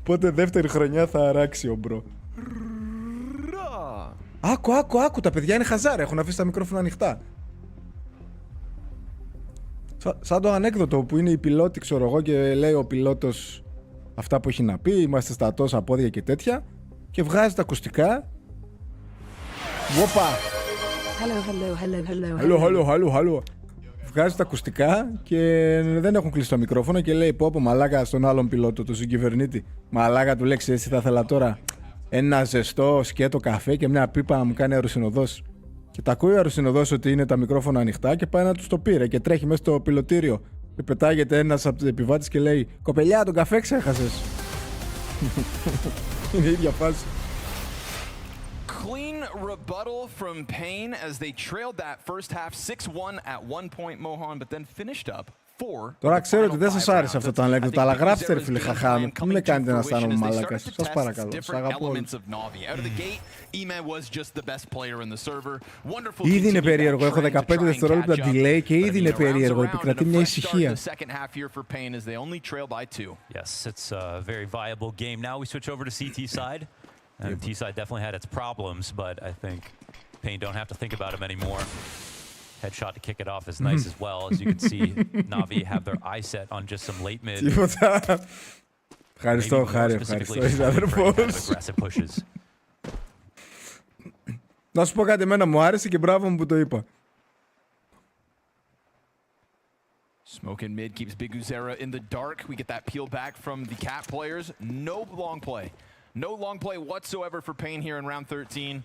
Πότε δεύτερη χρονιά θα αράξει ο μπρο. Άκου, τα παιδιά είναι χαζάρα, έχουν αφήσει τα μικρόφωνα ανοιχτά. Σαν το ανέκδοτο που είναι η πιλότη, ξέρω εγώ, και λέει ο πιλότος αυτά που έχει να πει, είμαστε στα τόσα πόδια και τέτοια, και βγάζει τα ακουστικά. Βόπα! Hello. Βγάζει τα ακουστικά και δεν έχουν κλείσει το μικρόφωνο και λέει πω μαλάκα στον άλλον πιλότο, τον συγκυβερνήτη. Μαλάκα του λέξει έτσι θα ήθελα τώρα ένα ζεστό σκέτο καφέ και μια πίπα να μου κάνει αεροσυνοδός. Και τα ακούει ο αεροσυνοδός ότι είναι τα μικρόφωνα ανοιχτά και πάει να τους το πήρε και τρέχει μέσα στο πιλωτήριο. Και πετάγεται ένας από τους επιβάτες και λέει «Κοπελιά, τον καφέ ξέχασες». Είναι η ίδια φάση. Clean rebuttal from Pain as they trailed that first half 6-1 at one point, Mohan, but then finished up. Τώρα ξέρω ότι δεν σας άρεσε αυτό το ανέκδοτο, αλλά γράψτε ρε φίλε χαχά, μην με κάνετε να αισθάνομαι μαλάκας. Σας παρακαλώ, σας αγαπώ όλους. Ήδη είναι περίεργο, έχω 15 δευτερόλεπτα delay και ήδη είναι περίεργο, επικρατεί μια ησυχία. Yes, it's a very viable game. Now we switch over to CT side. And T-side definitely had its problems, but I think Pain don't have to think about him anymore. Headshot to kick it off is nice as well. As you can see, Na'Vi have their eye set on just some late mid. Ευχαριστώ, είσαι αδερφός. Να σου πω κάτι, εμένα μου άρεσε και μπράβο μου που το είπα. Smoke in mid keeps Big Uzera in the dark. We get that peel back from the Cat players. No long play. No long play whatsoever for Pain here in round 13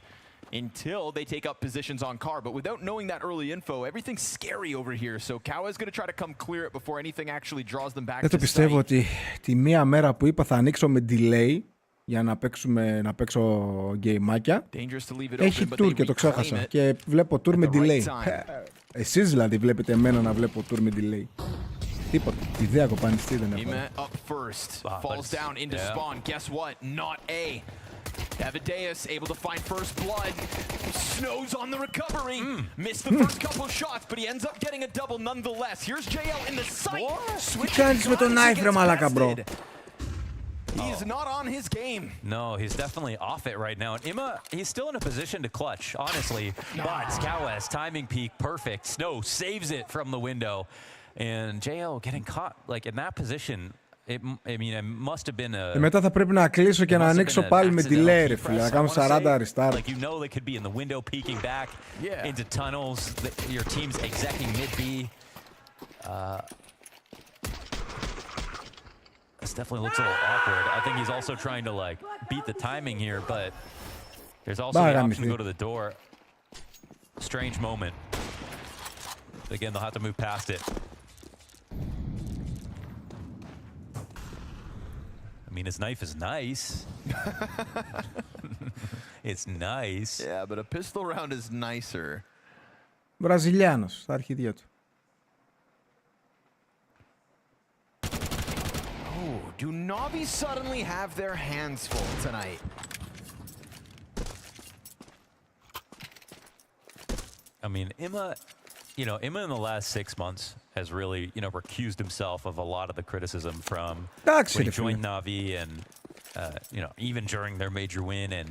until they take up positions on Car. But without knowing that early info, everything's scary over here. So Kawa is going to try to come clear it before anything actually draws them back. Δεν το πιστεύω ότι τη μία μέρα που είπα θα ανοίξω με delay για να παίξω γκέιμάκια, έχει tour και το ξέχασα. Και βλέπω tour με delay. Εσείς δηλαδή βλέπετε εμένα να βλέπω tour με delay. Τίποτα. Ιδέα κοπανιστή δεν έχω. Falls down into spawn. Guess what? Not A. Evideus able to find first blood. Snows on the recovery. Missed the first couple of shots, but he ends up getting a double nonetheless. Here's JL in the sight. Τι κάνεις με τον knife ρε μαλάκα μπρο? He's not on his game. No, he's definitely off it right now. And Imma, he's still in a position to clutch, honestly. But Skawes, timing peak, perfect. Snow saves it from the window. And JL getting caught like in that position. It must have been a. Μετά θα πρέπει να κλείσω και να ανοίξω πάλι με delay ρε φίλε, να κάνω 40 restart. Like you know they could be in the window peeking back into tunnels. Your team's execing mid B. This definitely looks a little awkward. I think he's also trying to like beat the timing here, but there's also the option to go to the door. Strange moment. Again, they'll have to move past it. I mean, his knife is nice. It's nice. Yeah, but a pistol round is nicer. Βραζιλιάνος, στα αρχίδια του. Oh, do Na'Vi suddenly have their hands full tonight? I mean, Imma in the last 6 months has really, recused himself of a lot of the criticism from when he joined Na'Vi and, even during their major win and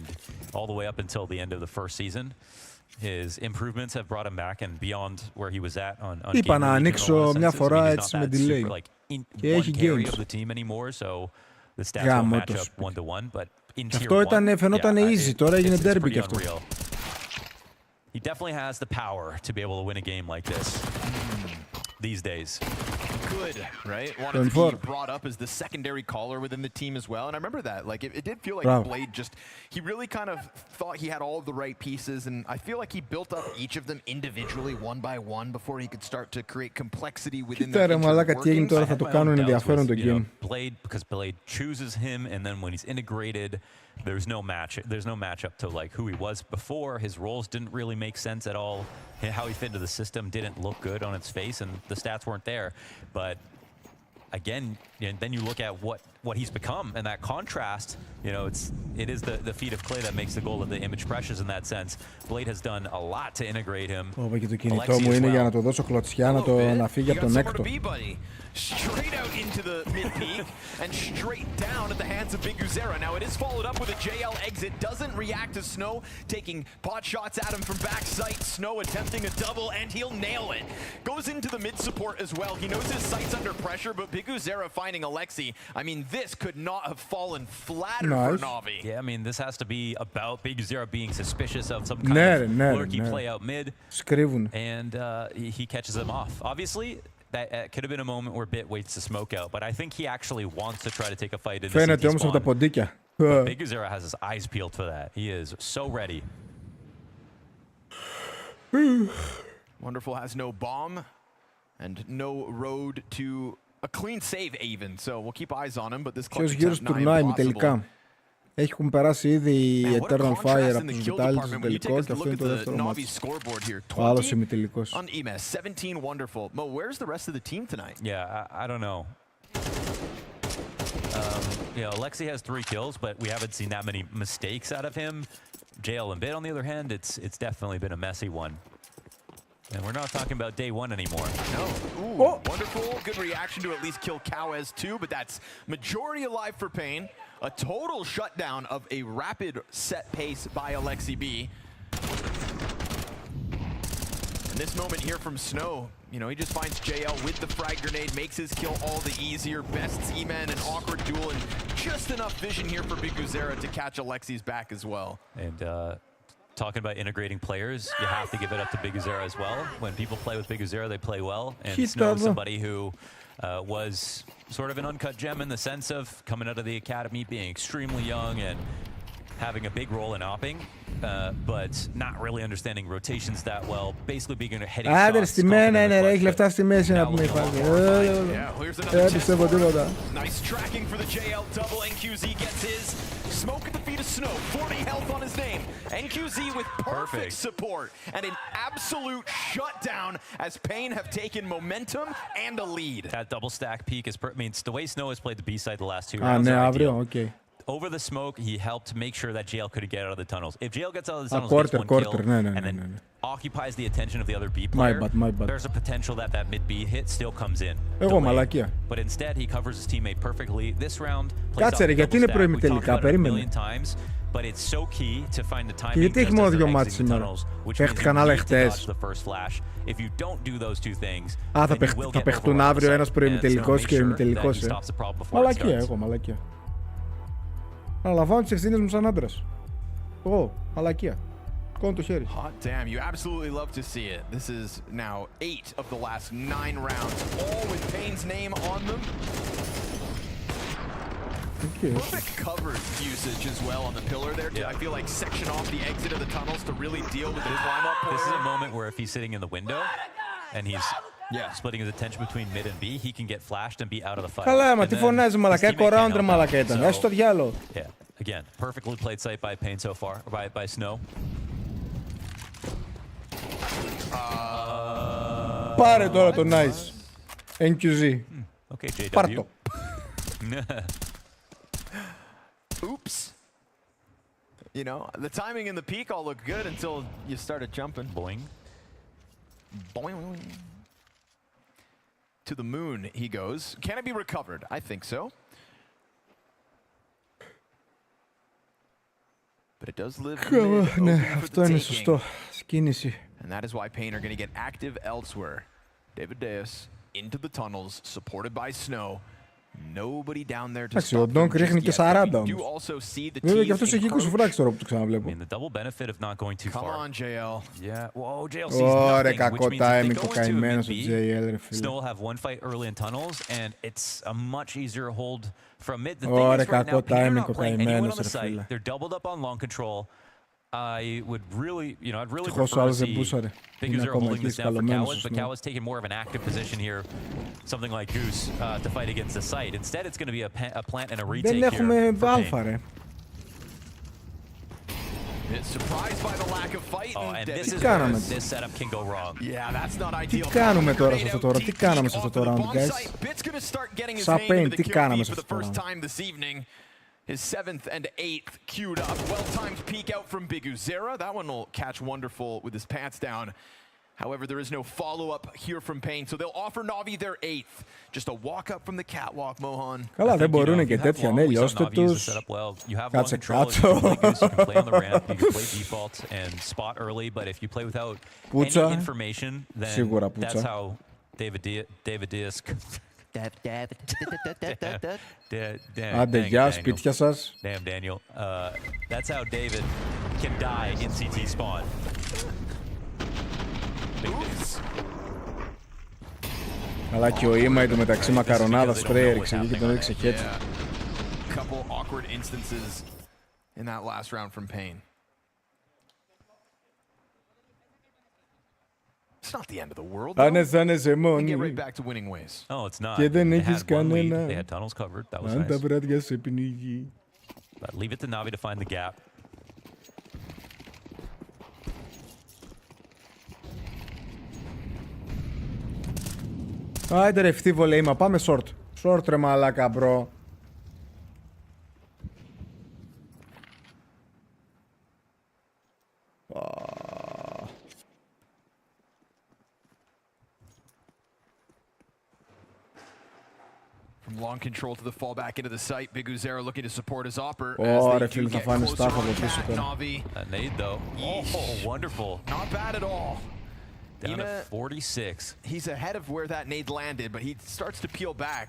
all the way up until the end of the first season. His improvements have brought him back and beyond where he was at on Είπα να ανοίξω μια φορά έτσι με delay. Και έχει games. Γάμοτος. Αυτό φαινόταν easy, τώρα έγινε derby κι αυτό. He definitely has the power to be able to win a game like this these days. Good, right? Wanted to be brought up as the secondary caller within the team as well. And I remember that. Like, it did feel like Blade he really kind of thought he had all of the right pieces. And I feel like he built up each of them individually, one by one, before he could start to create complexity within the workings. Τώρα θα το κάνουν ενδιαφέρον το game. Blade, because Blade chooses him, and then when he's integrated, there's no matchup to like who he was before. His roles didn't really make sense at all. How he fit into the system didn't look good on its face, and the stats weren't there. But again, then you look at what he's become, and that contrast, it is the feat of clay that makes the goal of the image precious in that sense. Blade has done a lot to integrate him. Και το κινητό μου είναι για να το δώσω κλωτσιά, να φύγει από τον έκτο. Straight out into the mid-peak and straight down at the hands of Biguzera. Now it is followed up with a JL exit. Doesn't react to Snow, taking pot shots at him from backside. Snow attempting a double, and he'll nail it. Goes into the mid-support as well. He knows his sight's under pressure, but Biguzera finding Alexi. I mean, this could not have fallen flatter for Na'Vi. Yeah, I mean, this has to be about Biguzera being suspicious of some kind of lurky play out mid. And he catches him off. Obviously, that could have been a moment where Bit waits to smoke out, but I think he actually wants to try to take a fight in the CT spawn. But Biguzera has his eyes peeled for that. He is so ready. Wonderful has no bomb and no road to a clean save even, so we'll keep eyes on him, but this clutch is not impossible. Έχουν περάσει ήδη οι Eternal Fire από τους Vitalis στο τελικό και αυτό είναι το δεύτερο μάτς. Ο άλλος ημιτελικός. On EMS, 17 wonderful. Mo, where's the rest of the team tonight? Yeah, I don't know. Alexi has 3 kills, but we haven't seen that many mistakes out of him. JL and Bit, on the other hand, it's definitely been a messy one. And we're not talking about day 1 anymore. No. Ooh, wonderful. Good reaction to at least kill Cowes too, but that's majority alive for Pain. A total shutdown of a rapid set pace by Alexi B. And this moment here from Snow, he just finds JL with the frag grenade, makes his kill all the easier. Best E-Man, an awkward duel, and just enough vision here for Biguzera to catch Alexi's back as well. And talking about integrating players, you have to give it up to Biguzera as well. When people play with Biguzera, they play well. And Snow is somebody who was sort of an uncut gem in the sense of coming out of the academy, being extremely young and having a big role in opping, but not really understanding rotations that well. Basically being a heading shot. Άντε στη μένα είναι ρε, έχει λεφτά στη μέση να πούμε φάση. Πιστεύω τίποτα. Nice tracking for the JL double. NQZ gets his. Smoke at the feet of Snow. 40 health on his name. NQZ with perfect support and an absolute shutdown as Pain have taken momentum and a lead. That double stack peak is, the way Snow has played the B side the last 2 rounds. Ναι, αύριο, okay. Over the smoke, he helped make sure that JL could get out of the tunnels. If JL gets out of the tunnels, gets 1 kill, and then occupies the attention of the other B player, my bad. There's a potential that mid B hit still comes in. Μαλακία. But instead, he covers his teammate perfectly. This round, Κάτσε ρε, γιατί είναι προημιτελικά, περίμενε. But it's so key to find the timing. Και γιατί έχει μόνο 2 μάτς σήμερα. Παίχτηκαν άλλα χτες. If you don't do those 2 things, θα παιχτούν αύριο ένας προημιτελικός και ημιτελικός. Μαλακία, μαλακία. Αναλαμβάνω τις ευθύνες μου σαν άντρας. Μαλακία. Κόντο το χέρι. Hot damn, you absolutely love to see it. This is now 8 of the last 9 rounds, all with Pain's name on them. Perfect cover usage as well on the pillar there. I feel like section off the exit of the tunnels to really deal with the climb up. This is a moment where if he's sitting in the window and he's splitting his attention between mid and B, he can get flashed and be out of the fight. Καλά, μα τι φωνάζει μαλακά, έχω round ρε μαλακά ήταν, άσου το διάλο. Yeah, again, perfectly played sight by Pain so far, or by Snow. Πάρε τώρα το nice. NQZ. Okay, JW. Πάρ' το. Oops. You know, the timing and the peak all look good until you started jumping. Boing. Boing. To the moon he goes. Can it be recovered? I think so. But it does live mid, Ναι, αυτό είναι σωστό. Κίνηση. And that is why Pain are going to get active elsewhere. David Deus into the tunnels, supported by Snow. Nobody down there to Εντάξει, stop ο Ντόνκ ρίχνει και 40 όμως. Βέβαια και αυτός έχει 20 φράγκες τώρα που το ξαναβλέπω. The double benefit of not going too far. Come on, JL. Yeah, whoa, JL sees nothing, Ωραία, κακό which means if they timing, go το into καημένος ο mid-B, JL, ρε φίλε. Snow will have one fight early in tunnels, and it's a much easier hold from mid. The Ωραία, thing is right now, κακό Pain are timing, not ο playing anyone καημένος, on the ρε site. φίλε. They're doubled up on long control. I would really, I'd really Ευτυχώς ο prefer to άλλος δεν see πούσαρε. Big Είναι Zero ακόμα holding εκεί this down for σκαλωμένος ο Cowas, but Snow. Cowas taking more of an active position here, something like Goose, to fight against the site. Instead, it's going to be a plant and a retake Δεν here έχουμε for Pain. alpha, ρε. Surprised by the lack of fight. Oh, and this is κάναμε. where this setup can go wrong. Yeah, that's not Τι ideal. κάνουμε τώρα σε αυτό το round, τι κάναμε σε αυτό το round, guys. Bit's gonna start getting his Σαν name into Pain, the τι kill κάναμε feed σε for the αυτό το first round. time this evening. His 7th and 8th queued up. Well-timed peek out from Biguzera. That one will catch Wonderful with his pants down. However, there is no follow-up here from Pain, so they'll offer Na'Vi their 8th. Just a walk-up from the catwalk, Mohan. Καλά, δεν μπορούν και τέτοια, ναι, λιώστε τους. Κάτσε κάτω. You can play on the ramp, you can play default and spot early, but if you play without any information, then Σίγουρα that's πουτσα. how David Diaz... Άντε, γεια, σπίτια σας. Damn, Daniel. That's how David can die in CT spawn. Αλλά και ο Ήμα εντωμεταξύ μακαρονάδα σπρέι έριξε εκεί και τον έριξε χέτσι. Couple awkward instances in that last round from Pain. It's not the end of the world. Άνεσαι Get μόνοι. right back to winning ways. Oh, it's not. Και δεν They έχεις had one lead. κανένα. They had tunnels covered. That was Αν τα nice. βράδια σε πνίγει. But leave it to Na'Vi to find the gap. Άιντε ρε φτύβο λέει, μα πάμε short. Short ρε μαλάκα μπρο. From long control to the fallback into the site, Biguzera looking to support his opper. Ωραία φίλε, θα φάνε staff από πίσω τώρα. A nade though. Oh, wonderful. Not bad at all. Down to 46. He's ahead of where that nade landed, but he starts to peel back.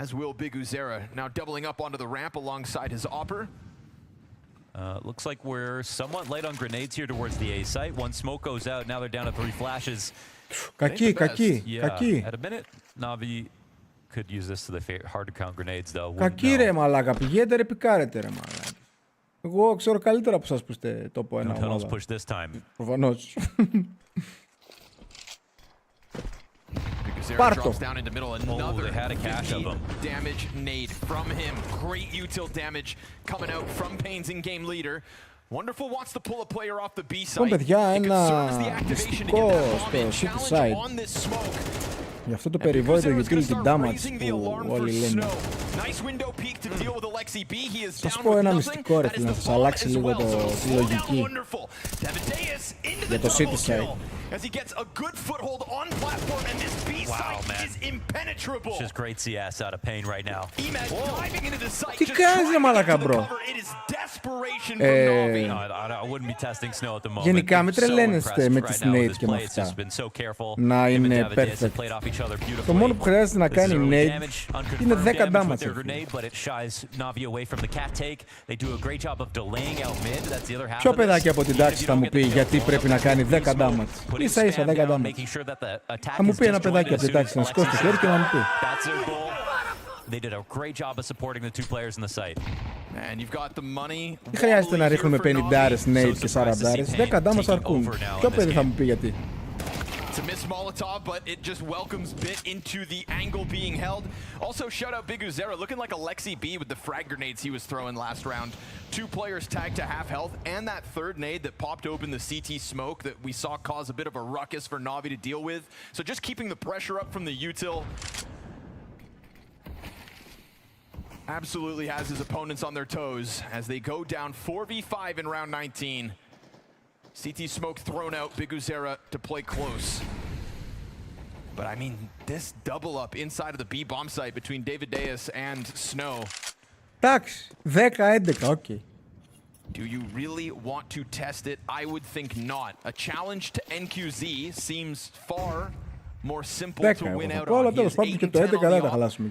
As will Biguzera, now doubling up onto the ramp alongside his opper. Looks like we're somewhat light on grenades here towards the A site. One smoke goes out, now they're down to 3 flashes. Κακή, κακή, κακή. At a minute, Na'Vi could use this to the hard to count grenades though. Κακή ρε μαλάκα, πηγαίνετε ρε πικάρετε ρε μαλάκα. Εγώ ξέρω καλύτερα από εσάς που είστε τόπο ένα ομάδα. Push this time. Προφανώς. Biguzera drops down into middle. Oh, Another they had a cache of 50 them. damage nade from him. Great util damage coming out from Pain's in-game leader. Wonderful wants to pull a player off the B side. Λοιπόν παιδιά, It could serve ένα as the activation to get μυστικό that bomb in. στο city Challenge side. on this smoke. Γι' αυτό το περιβόητο utility damage που όλοι λένε. Θα σου πω ένα μυστικό ρε φίλε, να σας αλλάξει λίγο τη λογική για το city side. As he gets a good foothold on platform, and this B site is impenetrable. It's just great CS out of Pain right now. Emed diving into the site. Τι κάνεις ρε μαλάκα μπρο. It is desperation from Na'Vi. I wouldn't be testing Snow at the moment. Γενικά με So τρελαίνεστε με impressed τις right now with nades his και με play. It's αυτά. just been so careful. Να Him and είναι David Diaz have perfect. played off each other beautifully. Το μόνο που χρειάζεται να κάνει Zero nade damage, είναι unconfirmed 10 damage with damage. their grenade, but it shies Na'Vi away from the cat take. They do a great job of delaying out mid. That's the other half. Ποιο παιδάκι από την τάξη θα μου πει γιατί πρέπει να κάνει 10 damage. Ίσα ίσα 10 damage. Θα μου πει ένα παιδάκι από την τάξη να σηκώσει το χέρι και να μου πει. They did a great job of supporting the two players in the site. And you've got the money. Χρειάζεται να ρίχνουμε 50 Nate και 40. 10 μας αρκούν. Ποιο παιδί θα μου πει γιατί. To miss Molotov, but it just welcomes Bit into the angle being held. Also, shout out Biguzera, looking like Alexi B with the frag grenades he was throwing last round. 2 players tagged to half health, and that third nade that popped open the CT smoke that we saw cause a bit of a ruckus for Na'Vi to deal with. So just keeping the pressure up from the util. Absolutely has his opponents on their toes as they go down 4v5 in round 19. CT smoke thrown out, Biguzera to play close. But I mean, this double up inside of the B bomb site between David Deus and Snow. Εντάξει, 10-11, okay. Do you really want to test it? I would think not. A challenge to NQZ seems far more simple to win out on. He is 8-10 on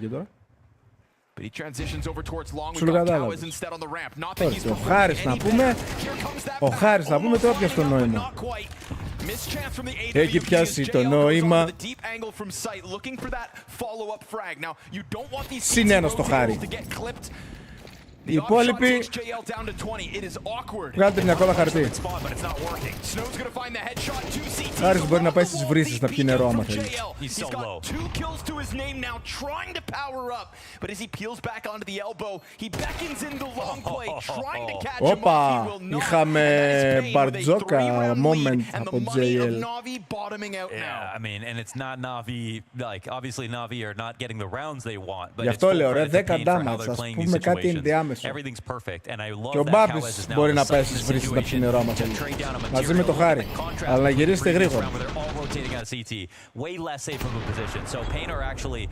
the off. But he transitions over towards long. We've got Towers instead on the ramp. Not that he's ο Χάρης να πούμε, τώρα πιάσει το νόημα. Έχει πιάσει το νόημα. Συν ένα στο Χάρη. Οι υπόλοιποι βγάλτε μια κόλλα χαρτί. Χάρης μπορεί να πάει στις βρύσες να πιει νερό άμα θέλει. Όπα, είχαμε μπαρτζόκα moment από JL. Yeah, I mean, and it's not Na'Vi, like, obviously Na'Vi are not getting the rounds they want, but Γι' αυτό λέω, ρε, 10 damage, ας πούμε κάτι ενδιάμεσο. Και ο Μπάμπης μπορεί να πάει στις βρύσες να πιει νερό άμα θέλει. Μαζί με το Χάρη. Αλλά να γυρίσετε γρήγορα. Way less safe of a position. So Pain are actually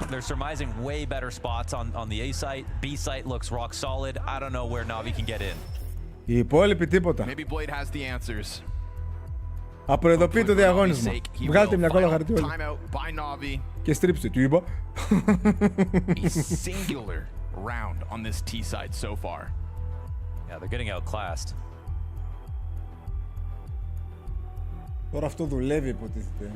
they're surmising way better spots on the A site. B site looks rock solid. I don't know where Na'Vi can get in. Οι υπόλοιποι τίποτα. Maybe Blade has the answers. Απροειδοποιεί το διαγώνισμα. Βγάλτε μια κόλλα χαρτί όλοι. Και στρίψτε, του είπα. Singular round on this T side so far. Yeah, they're getting outclassed. Τώρα αυτό δουλεύει υποτίθεται.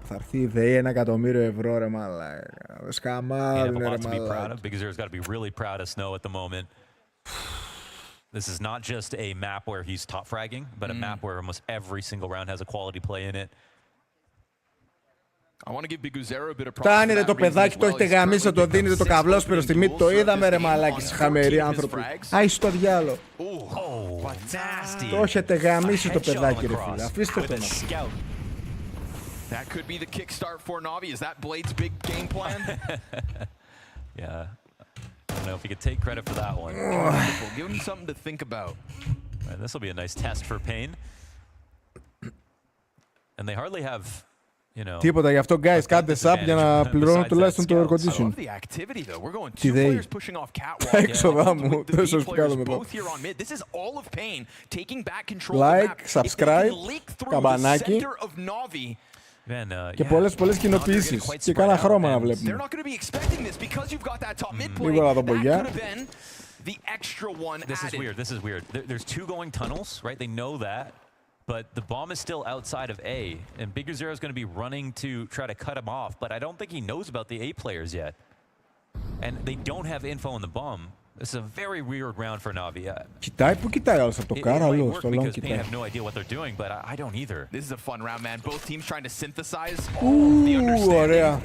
Θα έρθει η ΔΕΗ 1 εκατομμύριο ευρώ ρε μαλάκα. Σκαμάρουν ρε μαλάκα. Biguzera's got to be really proud of Snow at the moment. This is not just a map where he's top fragging, but a map where almost every single round has a quality play in it. I want to give Biguzera a bit of Φτάνετε το παιδάκι, το έχετε γαμίσει, θα το δίνετε το καβλόσπυρο στη μύτη. Το είδαμε ρε μαλάκι, χαμεροί άνθρωποι. Άι στο διάλο. Το έχετε γαμίσει το παιδάκι ρε φίλε. Αφήστε το να. That could be the kickstart for Na'Vi. Is that Blade's big game plan? Yeah. I don't know if he could take credit for that one. Give him something to think about. And this will be a nice test for Pain. And they hardly have, you know. Τίποτα, γι' αυτό guys, κάντε sub για να πληρώνω τουλάχιστον το air condition. Τι ΔΕΗ. Τα έξοδα μου, τόσο που κάνουμε εδώ. Like, subscribe, καμπανάκι. Και πολλές κοινοποιήσεις. Και κάνα χρώμα να βλέπουμε. Λίγο να το πω γεια. This is weird. There's 2 going tunnels, right? They know that. But the bomb is still outside of A, and Biguzera is going to be running to try to cut him off, but I don't think he knows about the A players yet. And they don't have info on the bomb. This is a very weird round for Na'Vi. Κοιτάει, πού κοιτάει όλος από το κάρο, αλλού, στο long κοιτάει. I have no idea what they're doing, but I don't either. This is a fun round, man. Both teams trying to synthesize all of the understanding. Ωραία.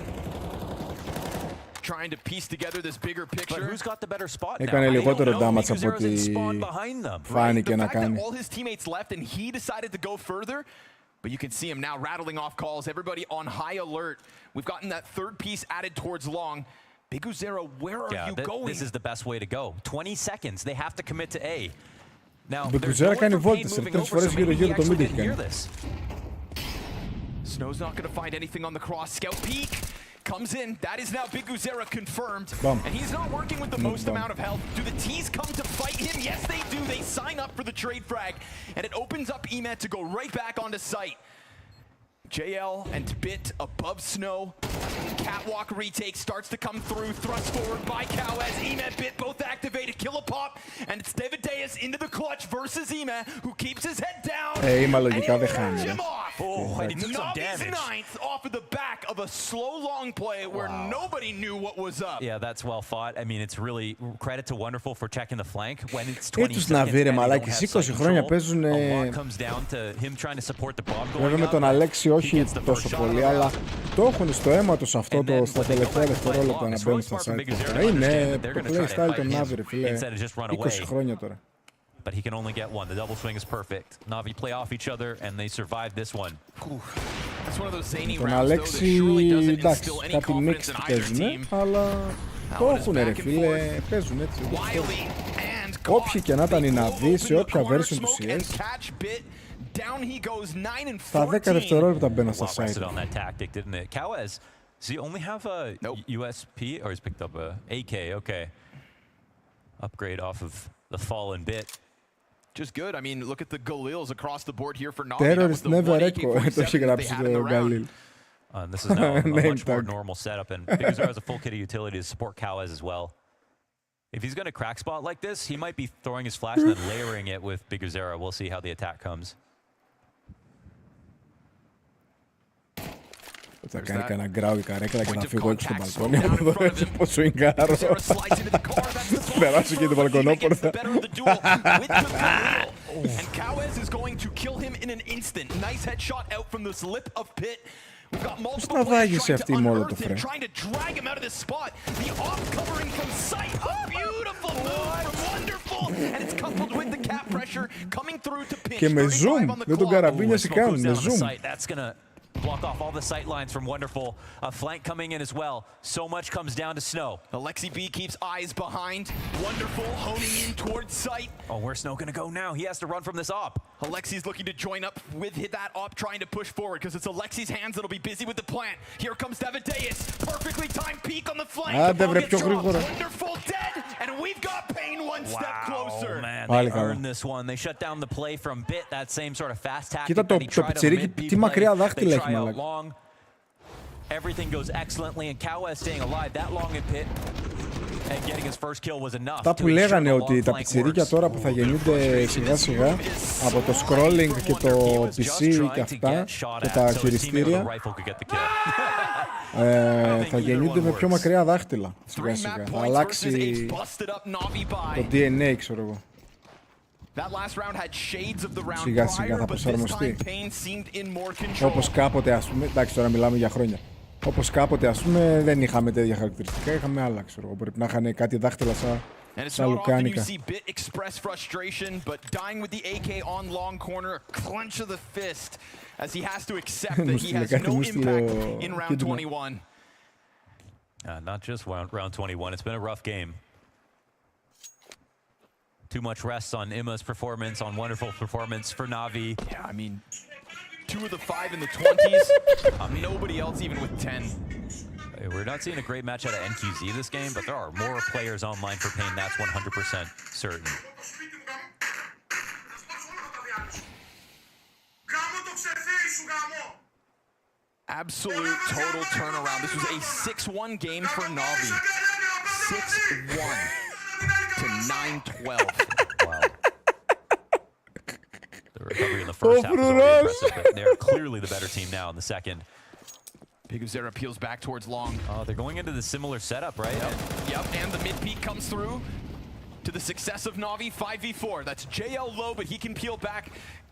Trying to piece together this bigger picture. But who's got the better spot now? Έκανε λιγότερο damage από ό,τι φάνηκε να κάνει. All his teammates left and he decided to go further. But you can see him now rattling off calls. Everybody on high alert. We've gotten that third piece added towards long. Biguzera, where are you going? This is the best way to go. 20 seconds. They have to commit to A. Now, Biguzera κάνει βόλτες, 3 φορές γύρω το mid έχει κάνει. Snow's not going to find anything on the cross. Scout peek. Comes in. That is now Biguzera confirmed. And he's not working with the most amount of health. Do the T's come to fight him? Yes, they do. They sign up for the trade frag. And it opens up Emet to go right back onto site. JL and Bit above Snow. Catwalk retake starts to come through. Thrust forward by Kawez. Emet, Bit both activated. Kill a pop. And it's David Deus into the clutch versus Emet, who keeps his head down. Ima λογικά δεν χάνει. Na'Vi's ninth off of the back of of a slow long play where nobody knew what was up. Yeah, that's well fought. I mean, it's really credit to Wonderful for checking the flank when it's 20 τους seconds να βρει ρε and they don't μαλάκι, have 20 site χρόνια control. παίζουν. A lot comes down to him trying to support the bomb going Βέβαια με up. τον Αλέξη όχι He gets the τόσο first shot πολύ, on the αλλά round. το έχουν στο αίμα τους αυτό το στα τελευταία δευτερόλεπτα να μπαίνουν στα site. Είναι το playstyle των Navi ρε φίλε, 20 χρόνια τώρα. But he can only get one. The double swing is perfect. Navi play off each other and they survive this one. Τον Αλέξη, εντάξει, κάτι mixed παίζουνε, αλλά το έχουνε ρε φίλε, παίζουν έτσι. Όποιοι και να ήταν οι Navi, σε όποια version του CS, στα 10 δευτερόλεπτα μπαίναν στα site. Does he only have a USP or he's picked up a AK? Okay. Upgrade off of the fallen bit. Just good. I mean, look at the Galils across the board here for Navi. Terrorist never echo. Το έχει γράψει το Galil. This is now a much more normal setup, and Biguzero has a full kit of utility to support Kawez as well. If he's going to crack spot like this, he might be throwing his flash and then layering it with Biguzero. We'll see how the attack comes. Θα κάνει κανένα γκράου η καρέκλα και θα φύγω έξω στο μπαλκόνι. Να μου δώσει πόσο γκάρω. Περάσω και την μπαλκονόπορτα. And Kawez is going to kill him in an instant. Nice headshot out from this lip of pit. We've got multiple players trying to unearth him, trying to drag him out of this spot. The off covering from sight. A beautiful move from Wonderful. And it's coupled with the cap pressure coming through to pinch. Και με zoom. Δεν τον καραβίνιασε καν. Με zoom. That's gonna block off all the sight lines from Wonderful. A flank coming in as well. So much comes down to Snow. Alexi B keeps eyes behind. Wonderful honing in towards sight. Oh, where's Snow gonna go now? He has to run from this op. Alexi's looking to join up with that op, trying to push forward because it's Alexi's hands that'll be busy with the plant. Here comes Davideus. Perfectly timed peek on the flank. Wonderful dead, and we've got Pain one step closer. Man, they earned this one. They shut down the play from Bit, that same sort of fast tactic. Κοίτα το πιτσιρίκι, τι μακριά δάχτυλα έχει μαλάκα. Everything goes excellently, and Kawez staying alive that long in pit and getting his first kill was enough. Αυτά που λέγανε ότι τα πιτσιρίκια τώρα που θα γεννιούνται σιγά σιγά από το scrolling και το PC και αυτά και τα χειριστήρια θα γεννιούνται με πιο μακριά δάχτυλα σιγά σιγά. Θα αλλάξει το DNA, ξέρω εγώ. Σιγά σιγά θα προσαρμοστεί. Όπως κάποτε, ας πούμε, εντάξει τώρα μιλάμε για χρόνια. Όπως κάποτε, ας πούμε, δεν είχαμε τέτοια χαρακτηριστικά, είχαμε άλλα, ξέρω εγώ. Πρέπει να είχαν κάτι δάχτυλα σαν λουκάνικα. Μου στείλε κάτι, μου στείλε ο Kidman. Not just round 21, it's been a rough game. Too much rest on Imma's performance, on Wonderful performance for Navi. Yeah, I mean, 2 of the 5 in the 20s. Nobody else even with 10. We're not seeing a great match out of NQZ this game, but there are more players online for Pain. That's 100% certain. Absolute total turnaround. This was a 6-1 game for Navi. 6-1 to 9-12. Wow. The recovery in the first half was already impressive, but they're clearly the better team now in the second. Biguzero peels back towards Long. They're going into the similar setup, right? Yep, and the mid-peak comes through to the success of Navi. 5v4. That's JL low, but he can peel back.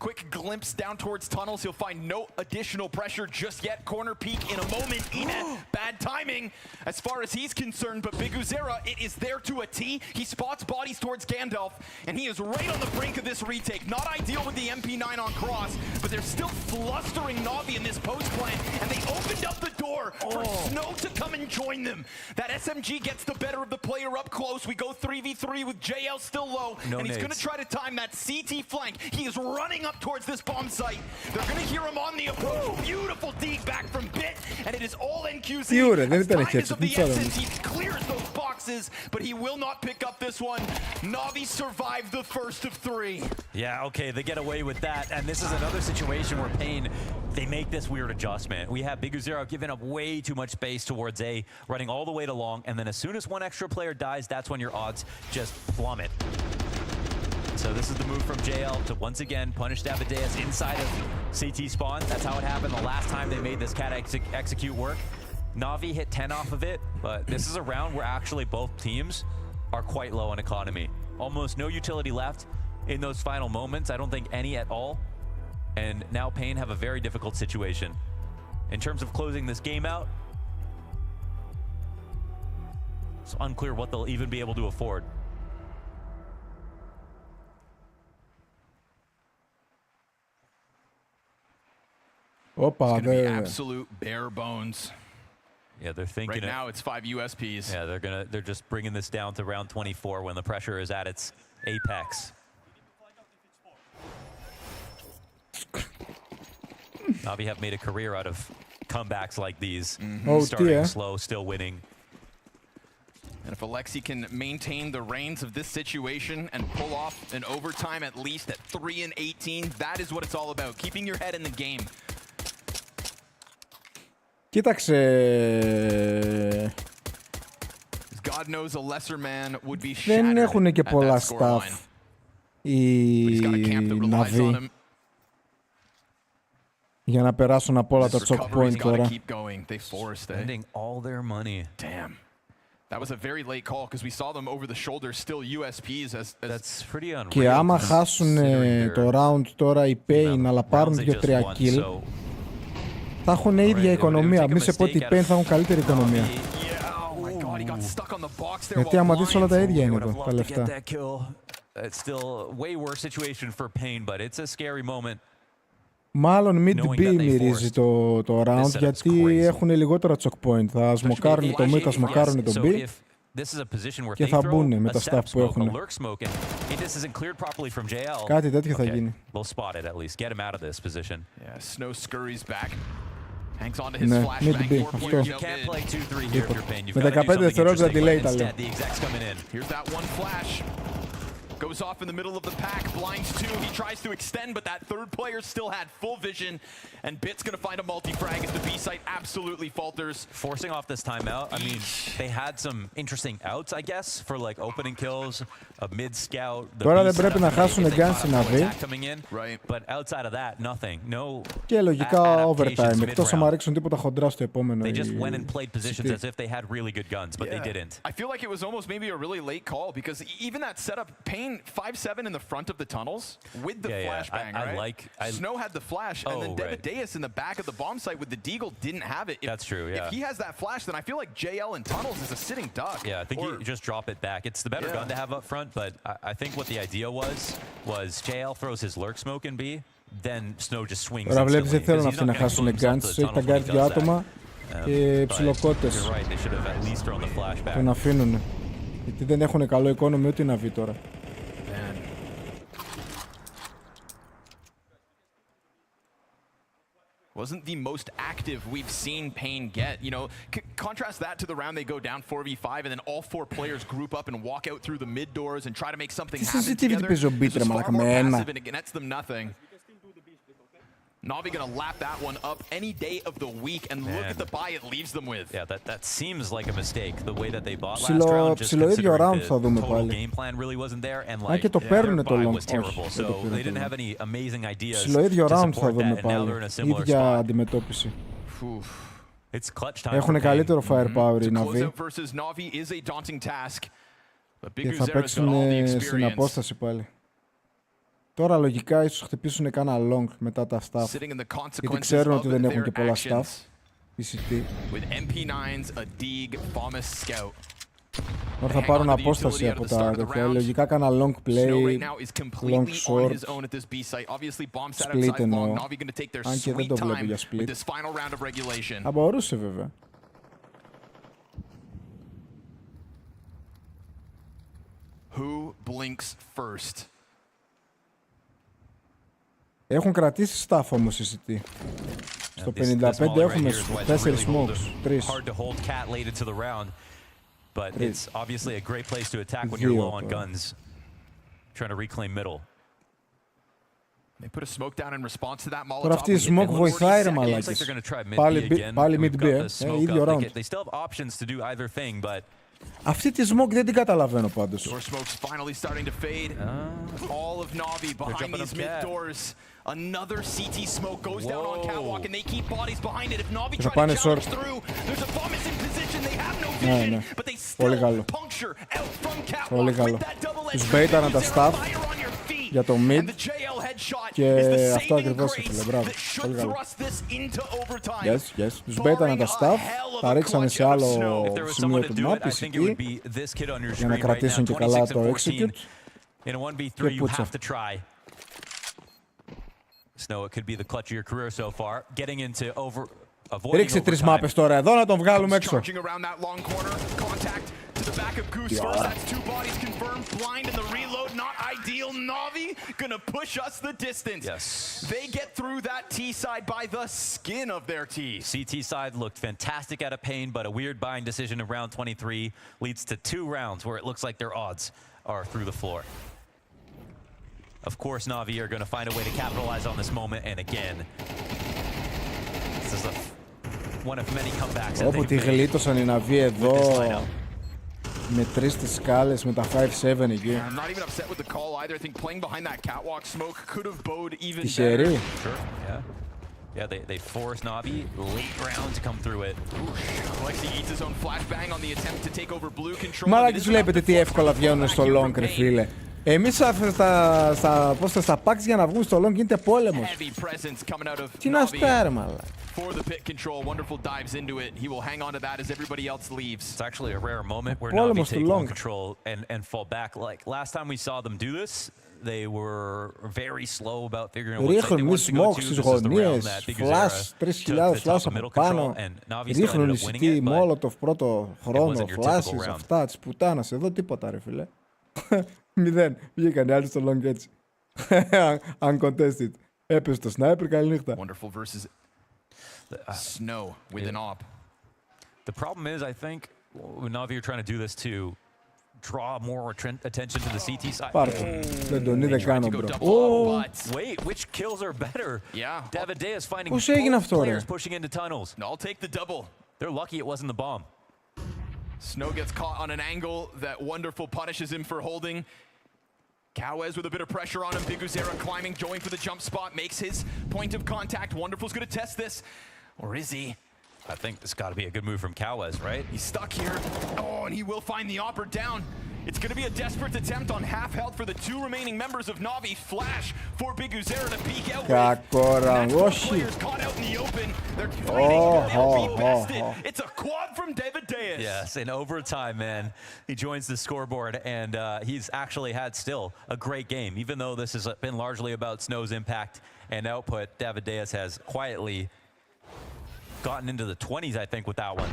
Quick glimpse down towards tunnels. He'll find no additional pressure just yet. Corner peek in a moment. Enet, bad timing as far as he's concerned, but Biguzero, it is there to a T. He spots bodies towards Gandalf, and he is right on the brink of this retake. Not ideal with the MP9 on cross, but they're still flustering Navi in this post plant, and they opened up the door for Snow to come and join them. That SMG gets the better of the player up close. We go 3v3 with JL still low, and he's going to try to time that CT flank. He is running up towards this bomb site. They're going to hear him on the approach. Beautiful dig back from Bit, and it is all NQZ. As Titus of the SMG clears those boxes, but he will not pick up this one. Navi survived the first of 3. Yeah, okay, they get away with that, and this is another situation where Pain, they make this weird adjustment. We have Biguzero giving up way too much space towards A, running all the way to long, and then as soon as one extra player dies, that's when your odds just plummet. So this is the move from JL to once again punish Davideus inside of CT spawn. That's how it happened the last time they made this cat execute work. Na'Vi hit 10 off of it, but this is a round where actually both teams are quite low on economy. Almost no utility left in those final moments. I don't think any at all. And now Pain have a very difficult situation. In terms of closing this game out, it's unclear what they'll even be able to afford. Opa, it's gonna be absolute bare bones. Yeah, they're thinking right now it's 5 USPs. Yeah, they're just bringing this down to round 24 when the pressure is at its apex. Na'Vi have made a career out of comebacks like these. Starting slow, still winning. And if Alexi can maintain the reins of this situation and pull off an overtime at least at 3-18, that is what it's all about. Keeping your head in the game. Κοίταξε. God knows a lesser man would be δεν έχουν και πολλά staff οι Na'Vi για να περάσουν από όλα τα choke point τώρα. That was a very late call because we saw them over the shoulder still USPs as That's pretty unreal. Και άμα χάσουν το round τώρα οι Pain αλλά πάρουν 2-3 kill, θα έχουν ίδια οικονομία. Μη σε πω ότι οι Pain θα έχουν καλύτερη οικονομία. Γιατί άμα δεις όλα τα ίδια είναι εδώ τα λεφτά. Μάλλον mid-B μυρίζει το round γιατί έχουν λιγότερα choke point. Θα σμοκάρουν το mid, θα σμοκάρουν το B και θα μπουν με τα staff που έχουν. Κάτι τέτοιο θα γίνει. Ναι, mid-B, αυτό. Με 15 δευτερόλεπτα delay τα λέω. Goes off in the middle of the pack, blinds two, he tries to extend, but that third player still had full vision, and Bit's gonna find a multi-frag as the B site absolutely falters. Forcing off this timeout, I mean, they had some interesting outs, I guess, for like opening kills, a mid-scout. Τώρα δεν πρέπει να χάσουν guns στην AV. But outside of that, nothing. No. Και λογικά overtime, εκτός άμα ρίξουν τίποτα χοντρά στο επόμενο. They just went and played positions as if they had really good guns, but they didn't. I feel like it was almost maybe a really late call, because even that setup, Pain 5-7 in the front of the tunnels with the flashbang, right? Snow had the flash, and then Davideus in the back of the bomb site with the Deagle didn't have it. That's true, yeah. If he has that flash, then I feel like JL in tunnels is a sitting duck. Yeah, I think you just drop it back. It's the better gun to have up front, but I think what the idea was JL throws his lurk smoke in B, then Snow just swings. Τώρα βλέπεις δεν θέλουν αυτοί να χάσουν guns, έχει τα guard για άτομα και ψιλοκότες. Τον αφήνουν. Γιατί δεν έχουν καλό economy ούτε να βγει τώρα. Wasn't the most active we've seen Pain get. You know, contrast that to the round they go down 4v5 and then all four players group up and walk out through the mid doors and try to make something happen together. This is far more passive and it nets them nothing. Na'Vi gonna lap that one up any day of the week, and look at the buy it leaves them with. Yeah, that seems like a mistake. The way that they bought last round, just considering the total game plan really wasn't there, and like their buy was terrible, so they didn't have any amazing ideas to support that, and now they're in a similar spot. It's clutch time. Έχουν καλύτερο firepower οι Na'Vi versus Na'Vi is a daunting task, but και θα παίξουν στην απόσταση πάλι. Τώρα λογικά ίσως χτυπήσουν κάνα long μετά τα staff, γιατί ξέρουν ότι δεν έχουν και πολλά staff. PCT. Τώρα θα πάρουν απόσταση από τα τέτοια. Λογικά κάνα long play, long short, split εννοώ. Αν και δεν το βλέπω για split. Θα μπορούσε βέβαια. Who blinks first? Έχουν κρατήσει staff όμως η CT. Στο 55 έχουμε 4 smokes, 3. Hard to hold cat late into the round, but it's obviously a great place to attack when you're low on guns. Trying to reclaim middle. They put a smoke down in response to that Molotov. Τώρα αυτή η smoke βοηθάει ρε μαλάκες. Πάλι mid-B, ίδιο round. They still have options to do either thing, but Αυτή τη smoke δεν την καταλαβαίνω πάντως. Door smoke's finally starting to fade. All of Na'Vi behind these mid doors. Another CT smoke goes down on catwalk and they keep bodies behind it. If Na'Vi try to challenge through, there's a bomb is in position. They have no vision, but they still puncture out from catwalk with that double edge. Τους μπαίταναν τα staff για το mid και αυτό ακριβώς ήθελε. Μπράβο. Πολύ καλό. Yes. Τους μπαίταναν τα staff, τα ρίξανε σε άλλο σημείο του map, εκεί, για να κρατήσουν και καλά το execute. Και πούτσα. Snow, it could be the clutch of your career so far. Getting into Ρίξε τρεις μάπες τώρα εδώ, να τον βγάλουμε έξω. To the back of Goose first, that's two bodies confirmed. Blind in the reload, not ideal. Na'Vi gonna push us the distance. Yes. They get through that T side by the skin of their teeth. CT side looked fantastic out of pain, but a weird buying decision of round 23 leads to 2 rounds where it looks like their odds are through the floor. Of course, Na'Vi are going to find a way to capitalize on this moment, and again, this is one of many comebacks. Όπου τη γλίτωσαν οι Na'Vi εδώ. Με τρεις τις σκάλες, με τα 5-7 εκεί. Τυχεροί. Yeah, they forced Na'Vi late round to come through it. Alexi eats his own flashbang on the attempt to take over blue control. Μαλάκες βλέπετε τι εύκολα βγαίνουν στο long, ρε φίλε. Εμείς στα packs για να βγουν στο long γίνεται πόλεμος. Τι να στάρε, μαλάκα. For the pit control, Wonderful dives into it. He will hang on to that as everybody else leaves. It's actually a rare moment where Na'Vi take long control and fall back. Like last time we saw them do this, they were very slow about figuring out what side they wanted to go to. This is the round that Biguzera took the top of middle control, and Na'Vi still ended up winning it, but Molotov πρώτο χρόνο, your typical φλάσσεις, round. αυτά της πουτάνας. Εδώ τίποτα, ρε φίλε. 0. Βγήκαν οι άλλοι στο long έτσι. Uncontested. Έπεσε το sniper, καλή νύχτα. Wonderful versus Snow with an op. The problem is, I think, when Na'Vi are trying to do this to draw more attention to the CT side. Δεν τον είδε καν, bro. Wait, which kills are better? Yeah. Davideus finding Πώς έγινε αυτό, ρε? players pushing into tunnels. I'll take the double. They're lucky it wasn't the bomb. Snow gets caught on an angle that Wonderful punishes him for holding. Cowes with a bit of pressure on him. Biguzera climbing, going for the jump spot, makes his point of contact. Wonderful's going to test this. Or is he? I think this got to be a good move from Cowes, right? He's stuck here. Oh, and he will find the opper down. It's going to be a desperate attempt on half health for the two remaining members of Na'Vi. Flash for Biguzera to peek out with. Players caught out in the open. They're fighting. They'll be bested. It's a quad from Davideus. Yes, in overtime, man. He joins the scoreboard, and he's actually had still a great game. Even though this has been largely about Snow's impact and output, Davideus has quietly gotten into the 20s, I think, with that one.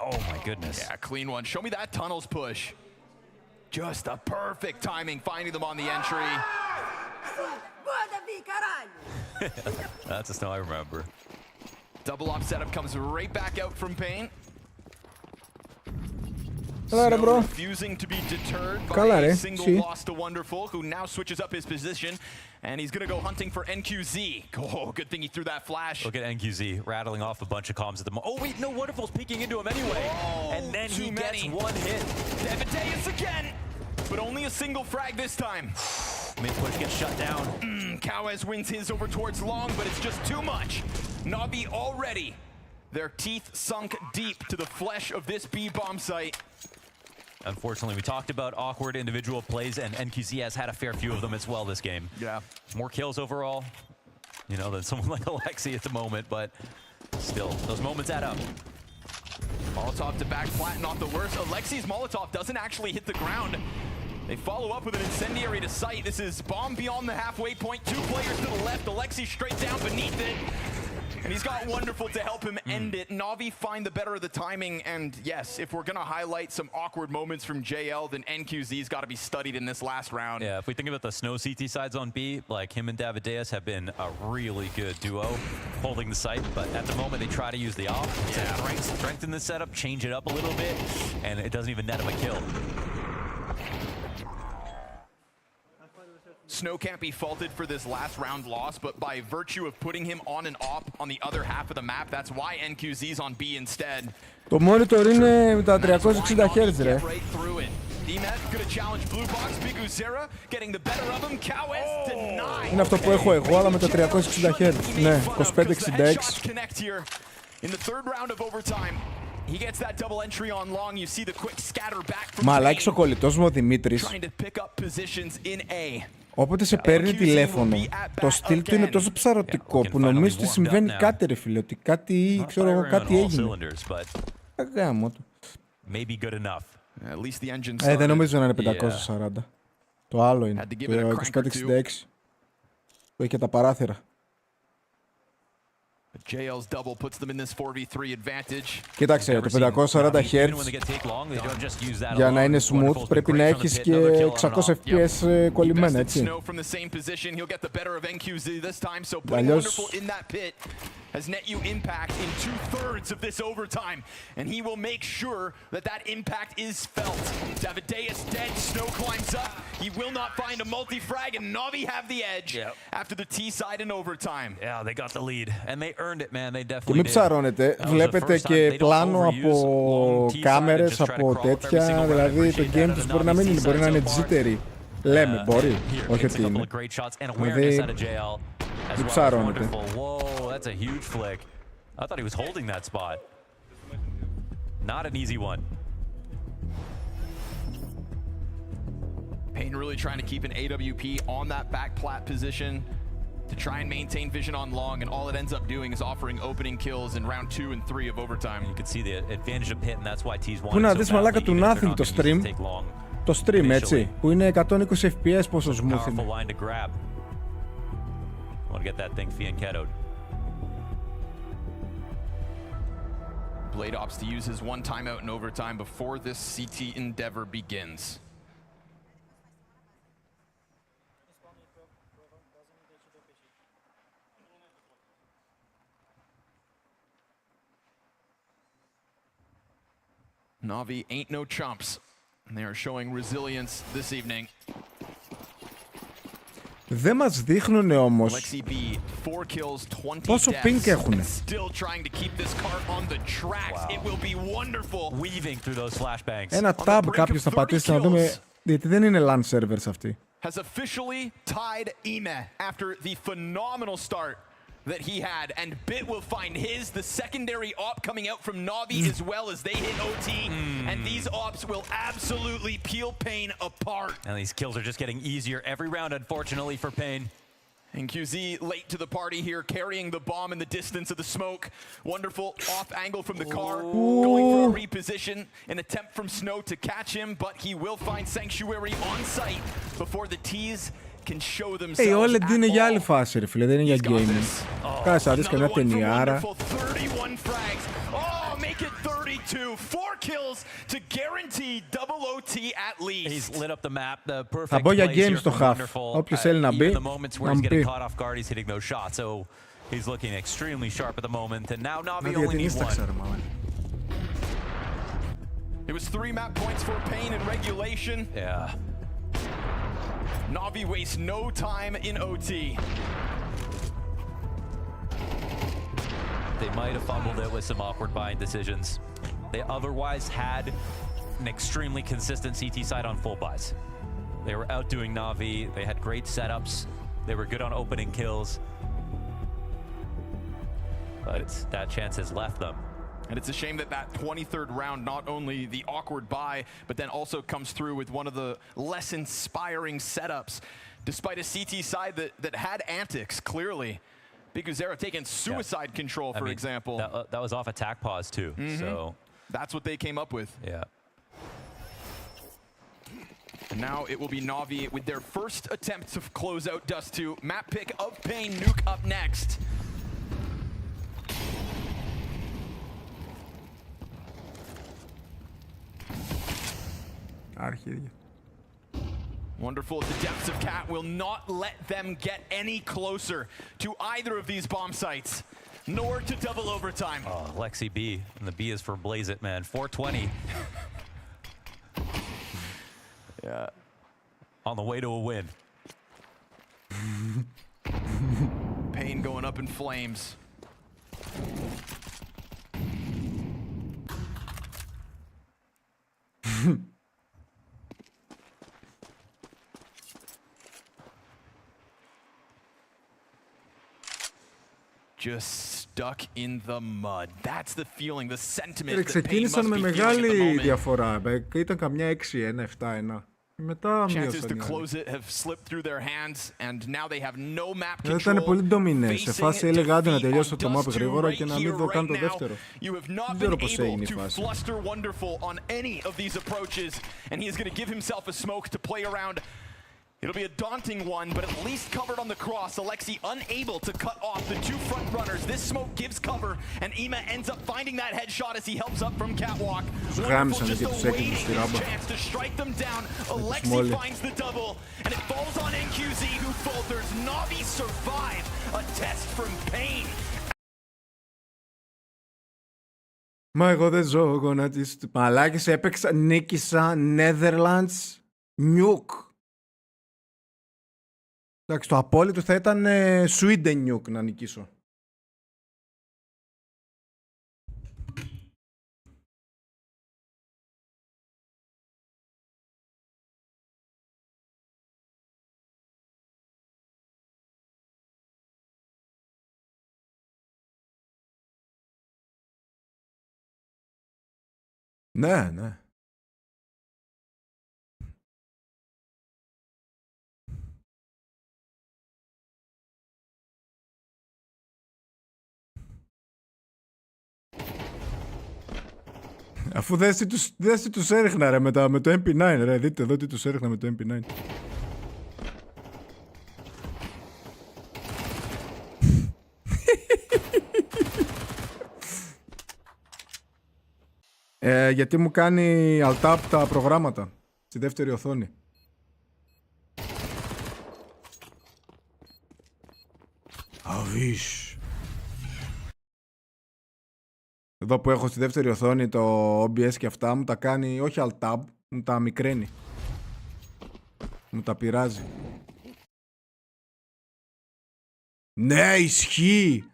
Oh, my goodness. Yeah, clean one. Show me that tunnels push. Just a perfect timing, finding them on the entry. That's a Snow I remember. Double op setup comes right back out from paint. Snow refusing to be deterred by a single loss to Wonderful, who now switches up his position, and he's going to go hunting for NQZ. Oh, good thing he threw that flash. Look at NQZ rattling off a bunch of comms at the moment. Oh, wait, no, Wonderful's peeking into him anyway. Oh, and then he gets one hit. Davideus again, but only a single frag this time. Mid-push gets shut down. Cowes wins his over towards long, but it's just too much. Na'Vi already, their teeth sunk deep to the flesh of this B-bomb site. Unfortunately, we talked about awkward individual plays, and NQZ has had a fair few of them as well this game. Yeah. More kills overall, you know, than someone like Alexi at the moment, but still, those moments add up. Molotov to back flat, not the worst. Alexi's Molotov doesn't actually hit the ground. They follow up with an incendiary to sight. This is bomb beyond the halfway point. Two players to the left. Alexi straight down beneath it. And he's got Wonderful to help him end it. Na'Vi find the better of the timing. And yes, if we're going to highlight some awkward moments from JL, then NQZ's got to be studied in this last round. Yeah, if we think about the Snow CT sides on B, like him and Davideus have been a really good duo holding the site. But at the moment, they try to use the off to strengthen the setup, change it up a little bit, and it doesn't even net him a kill. Snow can't be faulted for this last round loss, but by virtue of putting him on an op on the other half of the map, that's why NQZ's on B instead. Το monitor είναι με τα 360 Hz, ρε. Είναι αυτό που έχω εγώ, αλλά με τα 360 Hz. Ναι, 25-66. Μα αλλάξει ο κολλητός μου ο Δημήτρης. Όποτε σε παίρνει τηλέφωνο, το στυλ του είναι τόσο ψαρωτικό που νομίζω ότι συμβαίνει κάτι, ρε φίλε, ότι κάτι, ξέρω εγώ, κάτι έγινε. Γάμο του. Δεν νομίζω να είναι 540. Το άλλο είναι, το 2566, που έχει και τα παράθυρα. Κοίταξε, το 540 Hz για να είναι smooth πρέπει να έχεις και 600 FPS κολλημένα, έτσι. Αλλιώς has net you impact in 2/3 of this overtime, and he will make sure that that impact is felt. Davideus dead, Snow climbs up, he will not find a multi-frag, and Na'Vi have the edge after the T side in overtime. Yeah, they got the lead, and they earned it, man, they definitely did. Και μην ψαρώνετε, βλέπετε και πλάνο από κάμερες, από τέτοια, δηλαδή το game τους μπορεί να μην είναι, μπορεί να είναι jittery. Λέμε, μπορεί, όχι ότι είναι. Δηλαδή, μην ψαρώνετε. That's a huge flick. I thought he was holding that spot. Not an easy one. Pain really trying to keep an AWP on that back plat position to try and maintain vision on long, and all it ends up doing is offering opening kills in round 2 and 3 of overtime. You can see the advantage of Pit, and that's why T's won. Πού να δεις μαλάκα του Nothing το stream, το stream έτσι, που είναι 120 FPS πόσο smooth είναι. Want to get that thing fianchettoed. Blade opts to use his one timeout in overtime before this CT endeavor begins. Na'Vi ain't no chumps, and they are showing resilience this evening. Δεν μας δείχνουνε όμως πόσο ping έχουνε. Ένα tab κάποιος θα πατήσει να δούμε, γιατί δεν είναι LAN servers αυτοί. Has officially tied Ime after the phenomenal start that he had, and Bit will find his, the secondary op coming out from Na'Vi as well as they hit OT, and these ops will absolutely peel Pain apart. And these kills are just getting easier every round, unfortunately, for Pain. And QZ late to the party here, carrying the bomb in the distance of the smoke. Wonderful off angle from the car, going for a reposition, an attempt from Snow to catch him, but he will find Sanctuary on site before the T's can show themselves. OLED είναι για άλλη φάση, ρε φίλε, δεν είναι για gaming. Κάτσε να δεις καμιά ταινιάρα. Θα μπω για games στο half. Όποιος θέλει να μπει, να μπει. He's looking extremely sharp at the moment, and now Na'Vi only needs one. It was 3 map points for Pain in regulation. Yeah. Na'Vi wastes no time in OT. They might have fumbled it with some awkward buying decisions. They otherwise had an extremely consistent CT side on full buys. They were outdoing Na'Vi. They had great setups. They were good on opening kills. But that chance has left them. And it's a shame that that 23rd round, not only the awkward buy, but then also comes through with one of the less inspiring setups. Despite a CT side that had antics, clearly. Biguzera taking suicide control, for example. That was off attack pause, too. So that's what they came up with. Yeah. And now it will be Na'Vi with their first attempt to close out Dust 2. Map pick of Pain, Nuke up next. Αρχίδια. Wonderful. The depths of Cat will not let them get any closer to either of these bomb sites, nor to double overtime. Oh, Lexi B, and the B is for Blaze It, man. 420. Yeah. On the way to a win. Pain going up in flames. Just stuck in the mud. That's the feeling, the sentiment that Pain ξεκίνησαν must με be μεγάλη feeling at the moment. διαφορά. Ήταν καμιά 6-1, 7-1. Μετά Chances μείωσαν to οι άλλοι. close it have slipped through their hands and now they have no map control. Ήταν πολύ ντομινέ. Σε φάση έλεγα άντε να τελειώσω το map Dust2 γρήγορα right και να μην here, δω καν το right now. δεύτερο. You have not Δεν ξέρω been πώς able έγινε η to φάση. fluster Wonderful on any of these approaches and he is going to give himself a smoke to play around. It'll be a daunting one, but at least covered on the cross. Alexi unable to cut off the two front runners. This smoke gives cover, and Ima ends up finding that headshot as he helps up from Catwalk. Γάμισαν Wonderful και just τους έκρινε awaiting στη his ράμπα. chance to strike them down. Alexi Smolly. finds the double, and it falls on NQZ who falters. Navi survive a test from Pain. Μα εγώ δεν ζω γονάτις. Μαλάκες, έπαιξα, νίκησα Netherlands Nuke. Εντάξει, το απόλυτο θα ήταν Sweden Nuke να νικήσω. Ναι, ναι. Αφού δες τι τους έριχνα ρε με το MP9 ρε, δείτε εδώ τι τους έριχνα με το MP9. Γιατί μου κάνει alt-tab τα προγράμματα στη δεύτερη οθόνη. Αβίς. Εδώ που έχω στη δεύτερη οθόνη το OBS και αυτά μου τα κάνει όχι alt-tab, μου τα μικραίνει. Μου τα πειράζει. Ναι, ισχύει!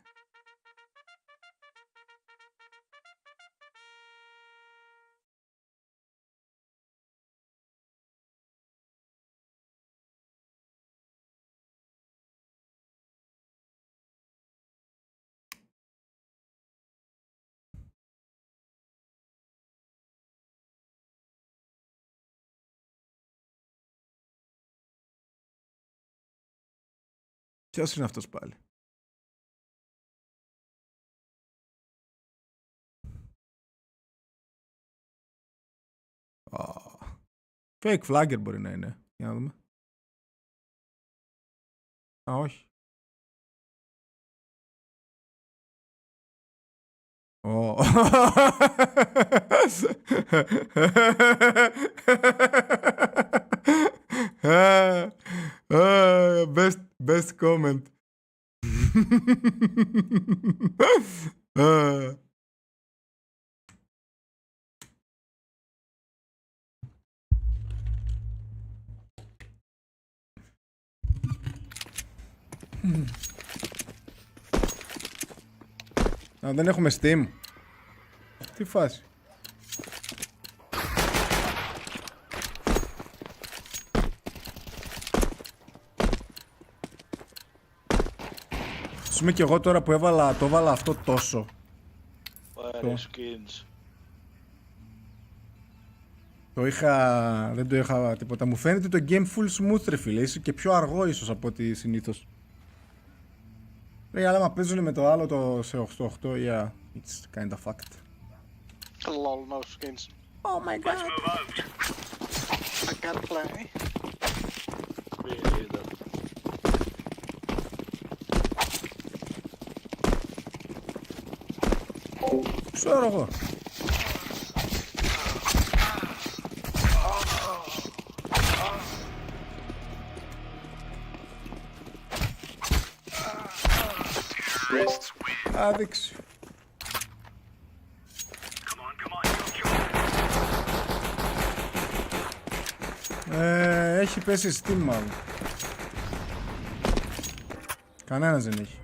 Ποιος είναι αυτός πάλι? Fake flagger μπορεί να είναι. Για να δούμε. Α, όχι. Best comment. Α, δεν έχουμε Steam. Τι φάση. Ας πούμε και εγώ τώρα που το έβαλα αυτό τόσο. Δεν το είχα τίποτα. Μου φαίνεται το game full smooth ρε φίλε. Είσαι και πιο αργό ίσως από ό,τι συνήθως. Ρε, αλλά μα παίζουν με το άλλο το σε 8-8, yeah, it's kind of fact. Lol, no skins. Oh my god. I can't play. Ξέρω εγώ. Άδειξη. Έχει πέσει Steam μάλλον. Κανένας δεν έχει.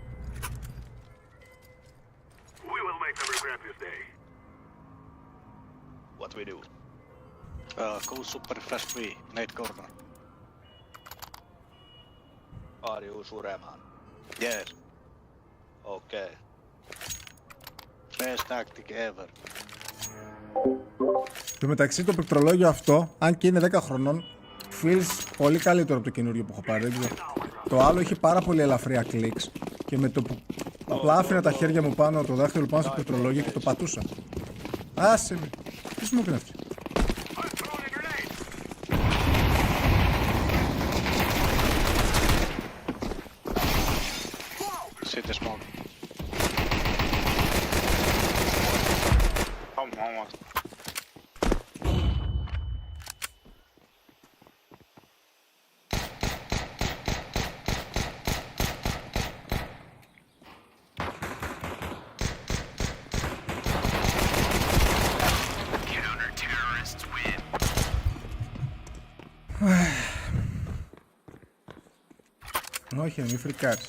We will make them regret this day. What we do? Go super fast B, nade corner. Are you suremaan? Yes. Okay. Best tactic ever. Και μεταξύ το πληκτρολόγιο αυτό, αν και είναι 10 χρονών, feels πολύ καλύτερο από το καινούριο που έχω πάρει. Το άλλο είχε πάρα πολύ ελαφριά κλικς και με το που απλά άφηνα τα χέρια μου πάνω, το δάχτυλο πάνω στο πληκτρολόγιο και το πατούσα. Άσε με. Τι σου μου έκανε αυτή. City smoke. Almost. Όχι, μη φρικάρεις.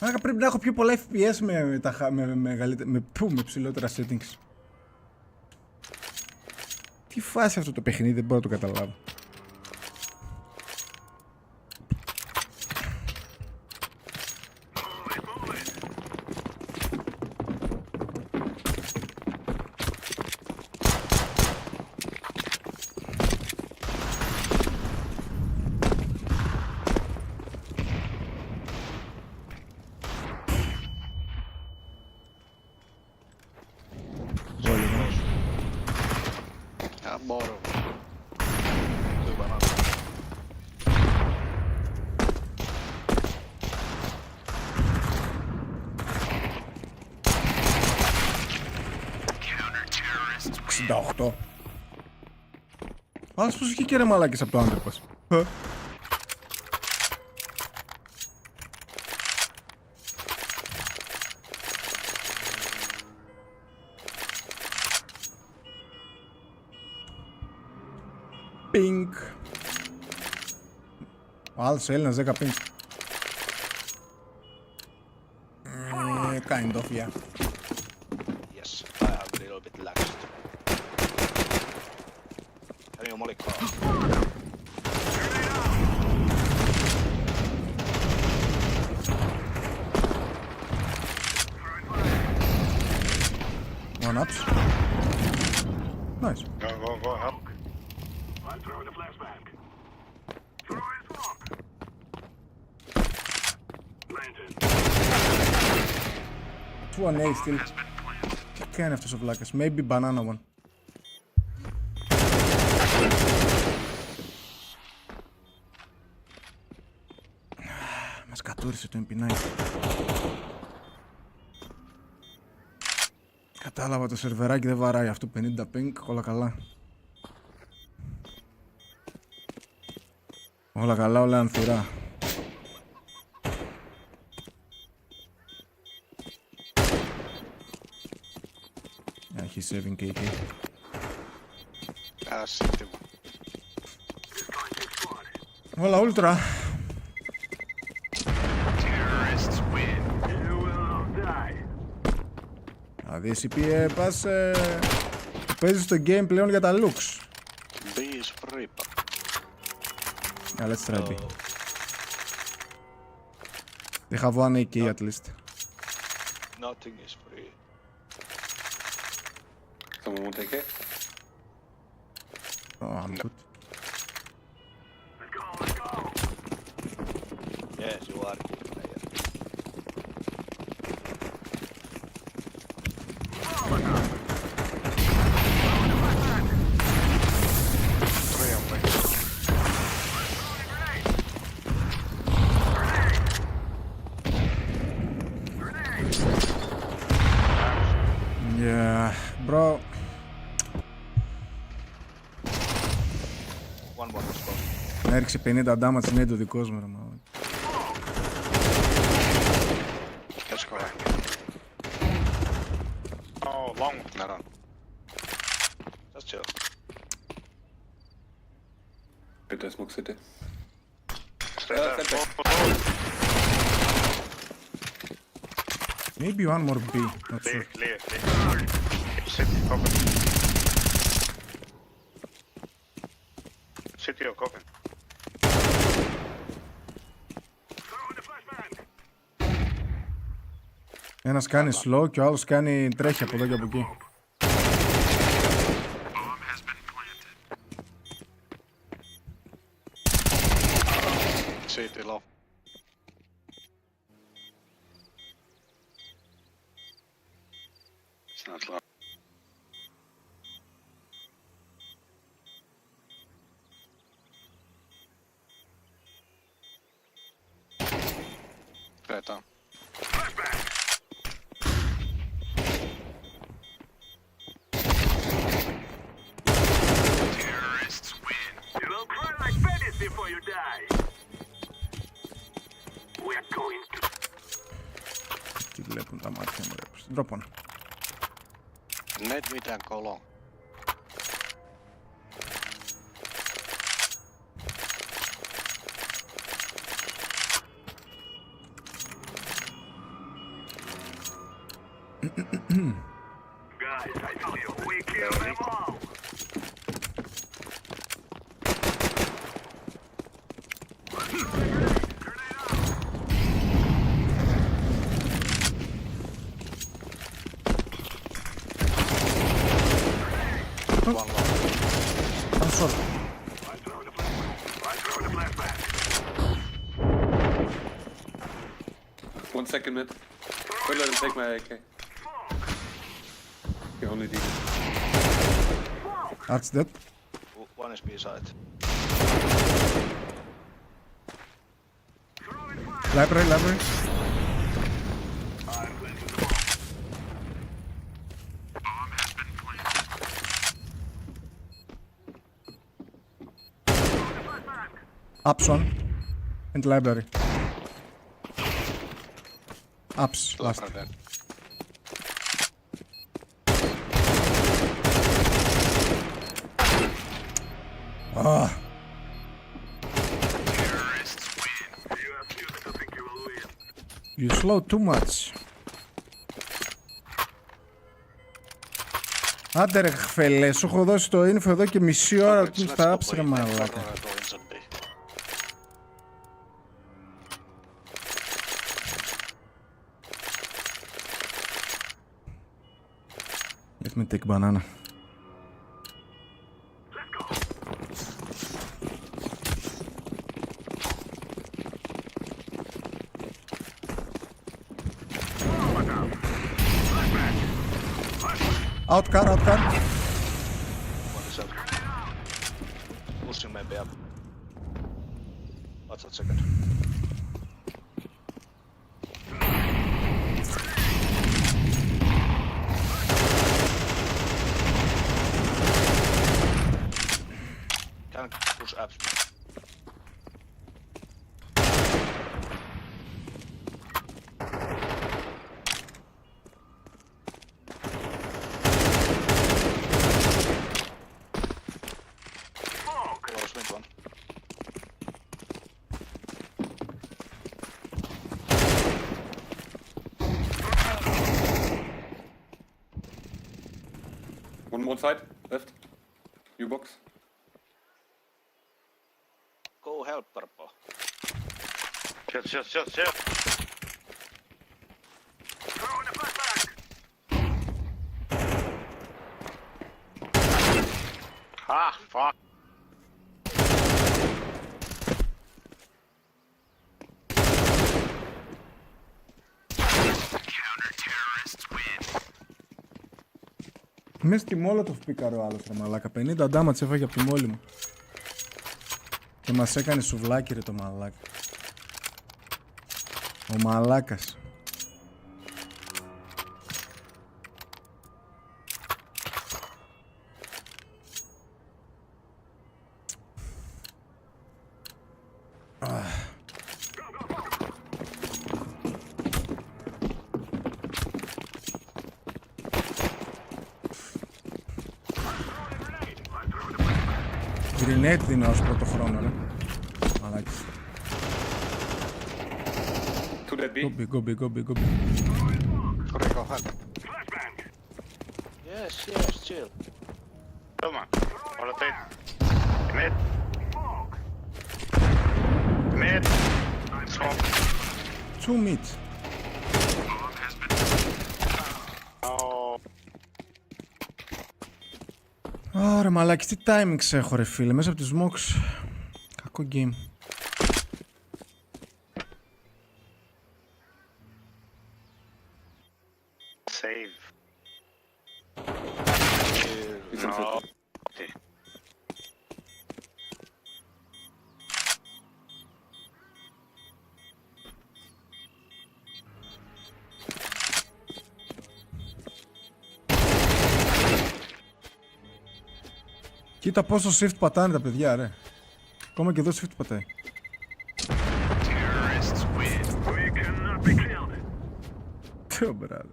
Άρα πρέπει να έχω πιο πολλά FPS με ψηλότερα settings. Τι φάση αυτό το παιχνίδι, δεν μπορώ να το καταλάβω. Bottom. 68. Άλλος πως βγήκε ρε μαλάκες από το underpass. Pink. Ο άλλος Έλληνας 10 pink. Kind of, yeah. Yes, I have a little bit laxed. Can you molly call? One ups. Nice. Go, help. I'm throwing a flashbang. Throwing smoke. Planted. 2-1A still. Τι κάνει αυτός ο βλάκας. Maybe banana one. Μας κατούρισε το MP9. Κατάλαβα, το σερβεράκι δεν βαράει αυτό. 50 ping, όλα καλά. Όλα καλά, όλα ανθυρά. Yeah, he's saving KK. Όλα ultra. Δηλαδή εσύ πας παίζεις το game πλέον για τα looks. Yeah, let's try B. They have one AK at least. Nothing is free. Someone will take it? Oh, I'm good. Yes, you are a good player. Yeah, bro. One more response. Έριξε 50 damage, είναι το δικός μου ρε μάλλον. Let's go. Oh, long. No. Just chill. Bitte smoke city. Maybe one more B, not sure. Clear. City cover. City or cover. Ένας κάνει slow και ο άλλος τρέχει από εδώ και από εκεί. City low. It's not low. Right on. Terrorists win. You will cry like babies before you die. We're going to... Τι βλέπουν τα μάτια μου, ρε. Στην τρόπον. Net mid and go long. Guys, I tell you, we kill them all. I'm sorry. One second mid. Don't let him take my AK. You only need it. Art's dead. One is B side. Library. Upson and library. Ups last. Ah. You slow too much. Άντε ρε χφελέ, σου έχω δώσει το info εδώ και μισή ώρα που στα άψε ρε μαλάκα. Let me take banana. Out car. One is up. Pushing maybe up. What's that second? Can push up. One side, left. U-box. Go help, Purple. Shit. Ah, fuck. Counter-terrorists win. Μες στη Μόλοτοφ πήκαρε ο άλλος ρε μαλάκα. 50 damage έφαγε από τη μόλι μου. Και μας έκανε σουβλάκι ρε το μαλάκα. Ο μαλάκας. Grenade δίνω ως πρώτο χρόνο ρε. Μαλάκης. Go B. Sorry, go ahead. Yes, chill. Come on. Rotate. Mid. Smoke. 2 mid. Ωραία μαλάκι, τι timings έχω ρε φίλε, μέσα από τους smokes. Κακό game. Save. No. Κοίτα πόσο shift πατάνε τα παιδιά ρε. Ακόμα και εδώ shift πατάει. Τι μπράδυ.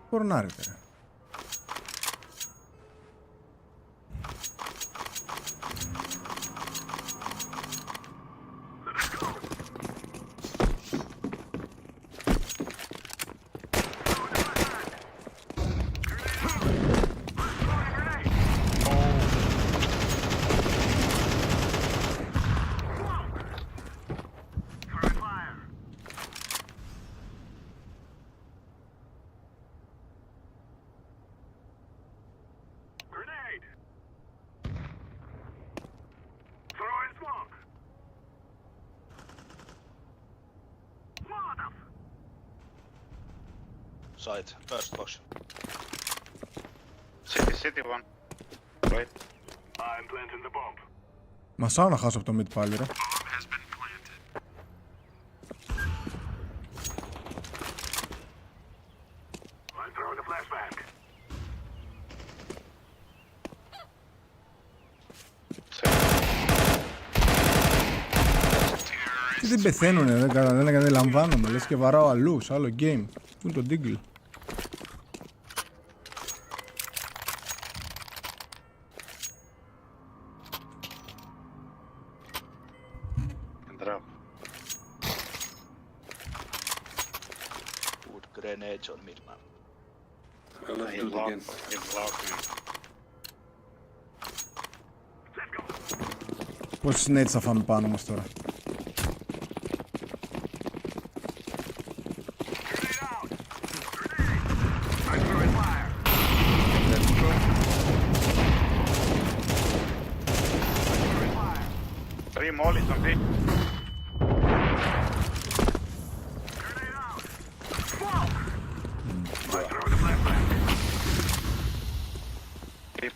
Κορνάρετε ρε. Side, first box. City one. Right. I'm planting the bomb. Μασάω να χάσω από το mid πάλι ρε. Τι δεν πεθαίνουνε, δεν λαμβάνομαι, λες και βαράω αλλού, σε άλλο game. Πού είναι το Deagle? Grenades on mid map. Πόσες nades θα φάμε πάνω μας τώρα? Three mollies on B.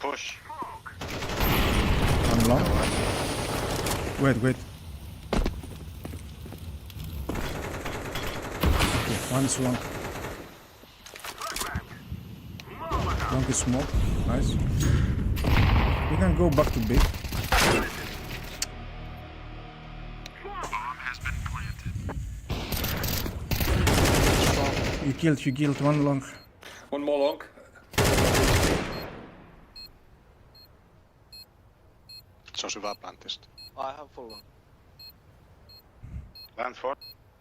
Push. One long. Wait. Okay, one is long. Long is smoke. Nice. We can go back to B. You killed one long. One more long. Se on syvä plantista. I have full one. Plant for?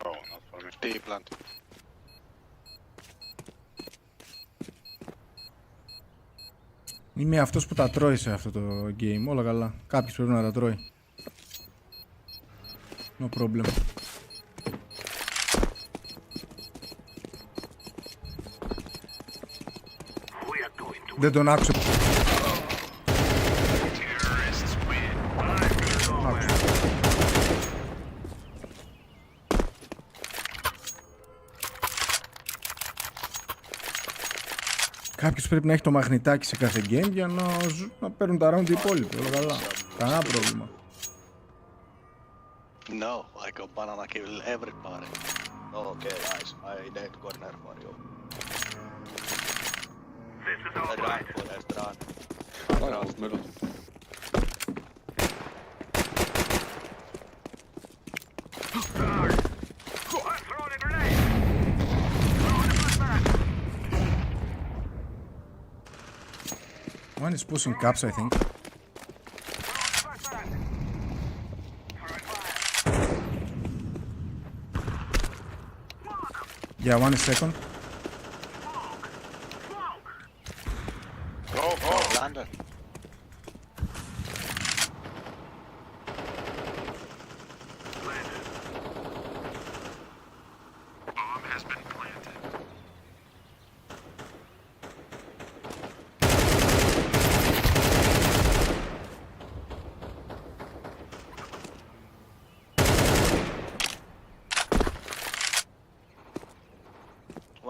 Oh, not for me. Deep plant. Είμαι αυτός που τα τρώει σε αυτό το game, όλα καλά. Κάποιος πρέπει να τα τρώει. No problem. Δεν τον άκουσα. Κάποιος πρέπει να έχει το μαγνητάκι σε κάθε game για να παίρνουν τα round οι υπόλοιποι, όλα καλά. Κανένα πρόβλημα. No, I go banana kill everybody. Okay, guys, I need corner for you. This is all right. Run. Middle. One is pushing caps, I think. Yeah, 1 second. Go, London. Bomb has been planted.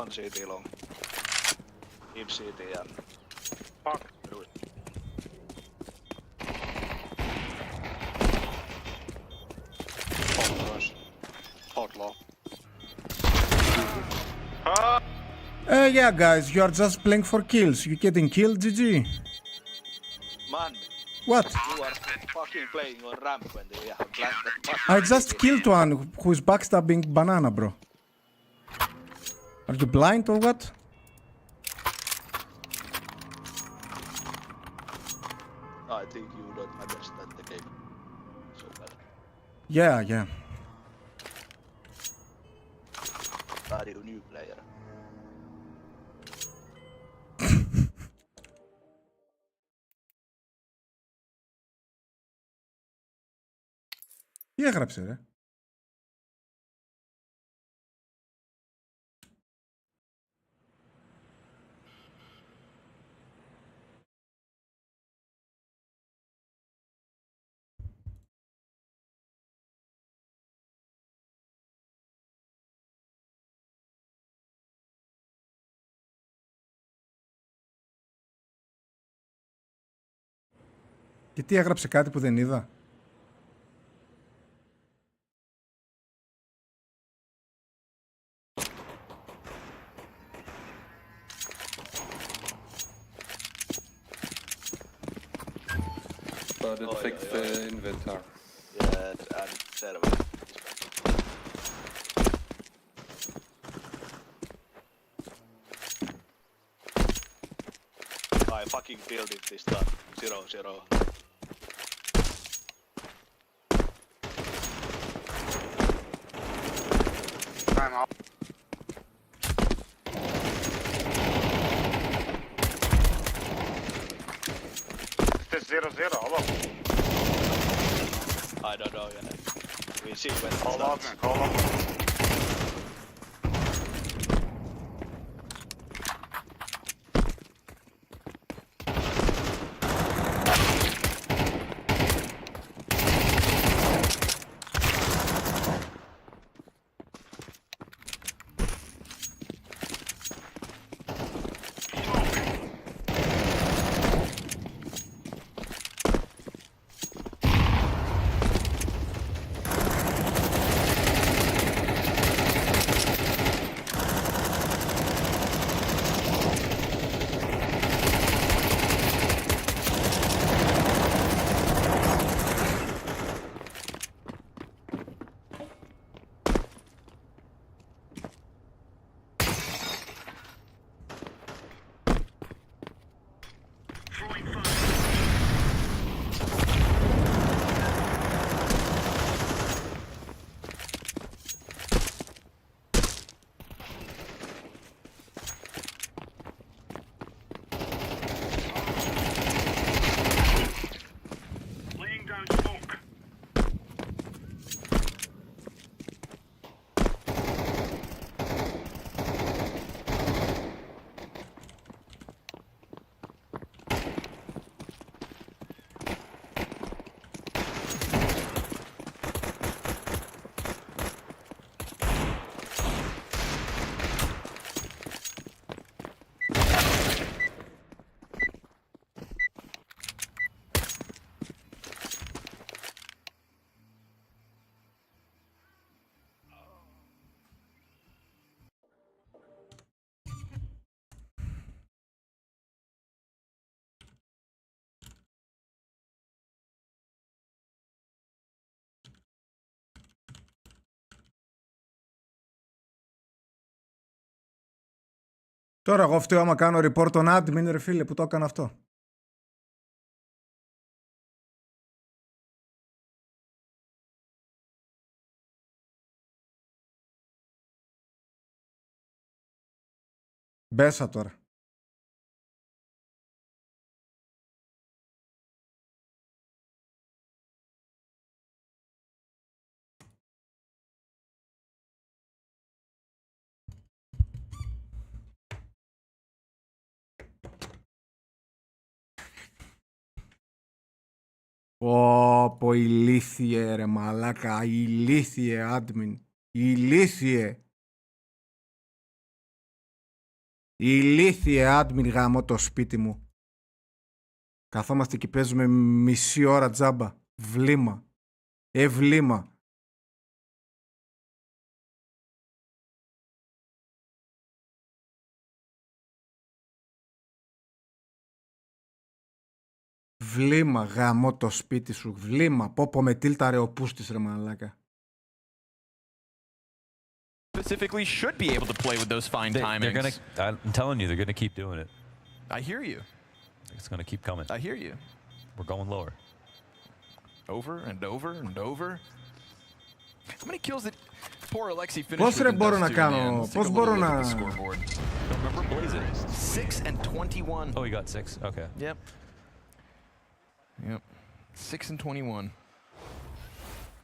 One CT long. Deep CT and... Fuck. Do it. Hold close. Hold low. Yeah, guys, you are just playing for kills. You getting killed, GG? Man. What? You are fucking playing on ramp when they have planted. I just killed one who is backstabbing banana, bro. Are you blind or what? I think you don't understand the game so well. Yeah. Are you new player? Τι έγραψε, ρε? Και τι έγραψε, κάτι που δεν είδα? But it fixed the inventory. Yeah, and server. I fucking built it this time. 0-0. Time out. Is this 0-0? Hold up. I don't know yet. We see when it Call up, starts. man. Call up. Laying down smoke. Τώρα εγώ φταίω άμα κάνω report on admin, ρε φίλε, που το έκανα αυτό. Μπέσα τώρα. Πω ηλίθιε ρε μαλάκα, ηλίθιε admin, ηλίθιε. Ηλίθιε admin γάμο το σπίτι μου. Καθόμαστε και παίζουμε μισή ώρα τζάμπα. Βλήμα. Ευλήμα. Βλήμα γάμο το σπίτι σου. Βλήμα. Πω με τίλταρε ο πούστης ρε μαλάκα. Specifically should be able to play with those fine timings. I'm telling you, they're going to keep doing it. I hear you. It's going to keep coming. I hear you. We're going lower. Over and over and over. How many kills did poor Alexi finish Πώς with ρε in μπορώ Dust να 2, κάνω, man? πώς μπορώ να... Scoreboard. Remember Blaze it. 6 and 21. Oh, you got 6? Okay. Yep. Yep. 6 and 21.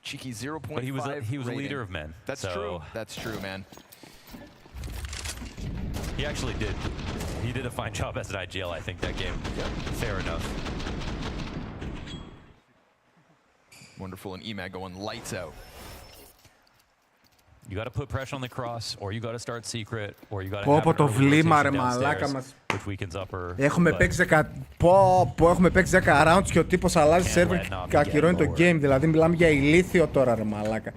Cheeky 0.5. But he was a rating. leader of men. That's so true. That's true, man. He actually did. He did a fine job as an IGL, I think, that game. Fair enough. Wonderful, and EMAG going lights out. You got to put pressure on the cross, or you got to start secret, or you got to Πω have το an early βλήμα ρε rotation μαλάκα downstairs, μας. which weakens upper. Έχουμε but παίξει 10... έχουμε παίξει 10 rounds και ο τύπος αλλάζει σερβερ και ακυρώνει το game. Δηλαδή μιλάμε για ηλίθιο τώρα ρε μαλάκα.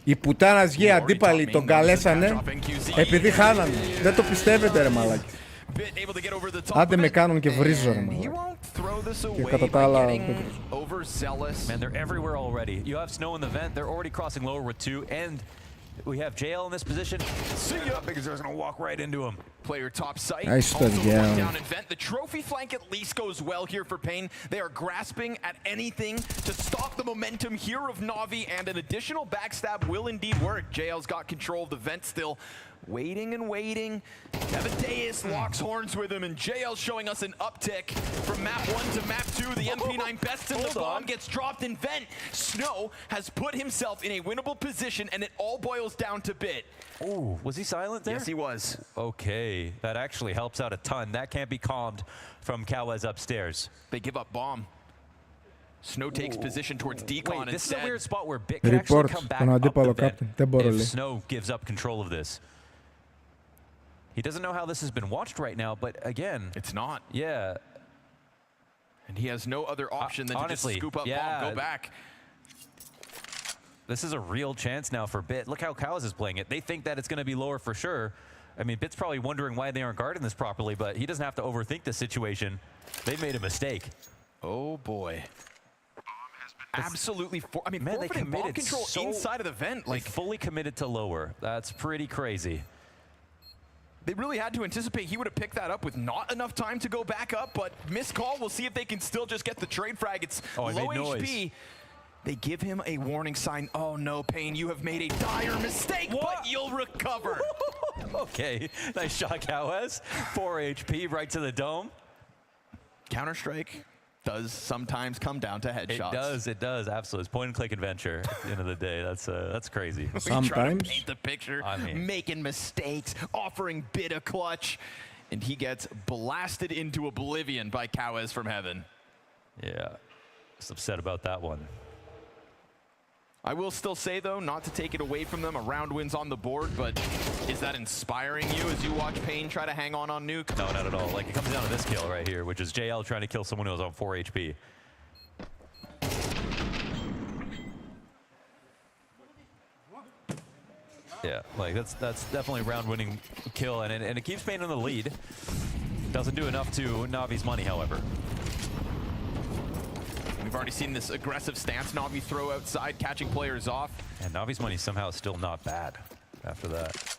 Οι πουτάνας γη αντίπαλοι τον καλέσανε επειδή χάνανε. Δεν το πιστεύετε ρε μαλάκα. Άντε με κάνουν και βρίζω ρε μαλάκα. Και κατά τα άλλα... Man, they're everywhere already. You have Snow in the vent. They're already crossing lower with 2, and we have JL in this position. See ya! Because they're going to walk right into him. Player top site. Nice Also stuff, the yeah. one down in vent. The trophy flank at least goes well here for Pain. They are grasping at anything to stop the momentum here of Na'Vi, and an additional backstab will indeed work. JL's got control of the vent still. Waiting and waiting. Devadeus locks horns with him, and JL showing us an uptick from map 1 to map 2. The MP9 bests him. The bomb gets dropped in vent. Snow has put himself in a winnable position, and it all boils down to Bit. Ooh, was he silent there? Yes, he was. Okay, that actually helps out a ton. That can't be calmed from Cowes upstairs. They give up bomb. Snow takes position towards Decon Wait, this instead. is a weird spot where Bit can actually come back up the vent if Snow gives up control of this. He doesn't know how this has been watched right now, but again... It's not. Yeah. And he has no other option than honestly, to just scoop up bomb, go back. This is a real chance now for Bit. Look how Cowes is playing it. They think that it's going to be lower for sure. I mean, Bit's probably wondering why they aren't guarding this properly, but he doesn't have to overthink the situation. They made a mistake. Oh, boy. Absolutely. I mean, man, they forfeiting bomb committed control inside of the vent. Like fully committed to lower. That's pretty crazy. They really had to anticipate he would have picked that up with not enough time to go back up, but missed call. We'll see if they can still just get the trade frag. It's low HP. They give him a warning sign. Oh no, Pain, you have made a dire mistake, but you'll recover. Okay, nice shot, Cowes. 4 HP right to the dome. Counter-Strike does sometimes come down to headshots. It does, absolutely. It's point-and-click adventure at the end of the day. That's crazy. Sometimes. Trying to paint the picture, making mistakes, offering Bit a clutch, and he gets blasted into oblivion by Cowes from heaven. Yeah, just upset about that one. I will still say, though, not to take it away from them, a round win's on the board, but is that inspiring you as you watch Pain try to hang on Nuke? No, not at all. Like, it comes down to this kill right here, which is JL trying to kill someone who was on 4 HP. Yeah, like, that's definitely a round-winning kill, and it keeps Pain in the lead. Doesn't do enough to Navi's money, however. We've already seen this aggressive stance Na'Vi throw outside, catching players off. And Navi's money somehow is still not bad after that.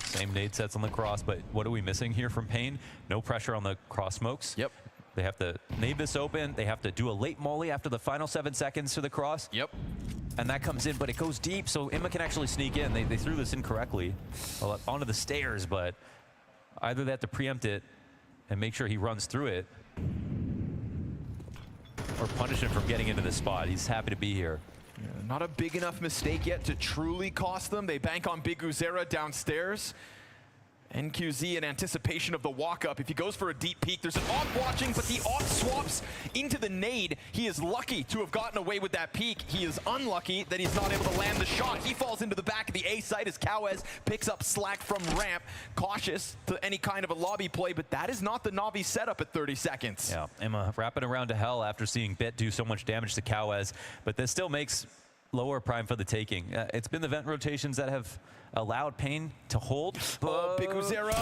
Same nade sets on the cross, but what are we missing here from Pain? No pressure on the cross smokes. Yep. They have to leave this open. They have to do a late molly after the final 7 seconds to the cross. Yep. And that comes in, but it goes deep, so Imma can actually sneak in. They threw this incorrectly onto the stairs, but either they have to preempt it and make sure he runs through it, or punish him from getting into this spot. He's happy to be here. Yeah, not a big enough mistake yet to truly cost them. They bank on Big Uzera downstairs. NQZ in anticipation of the walk-up. If he goes for a deep peek, there's an AWP watching, but the AWP swaps into the nade. He is lucky to have gotten away with that peek. He is unlucky that he's not able to land the shot. He falls into the back of the A site as Cowez picks up slack from ramp. Cautious to any kind of a lobby play, but that is not the Na'Vi setup at 30 seconds. Yeah, Imma wrapping around to hell after seeing Bit do so much damage to Cowez, but this still makes lower prime for the taking. It's been the vent rotations that have allowed Pain to hold. Big Uzera,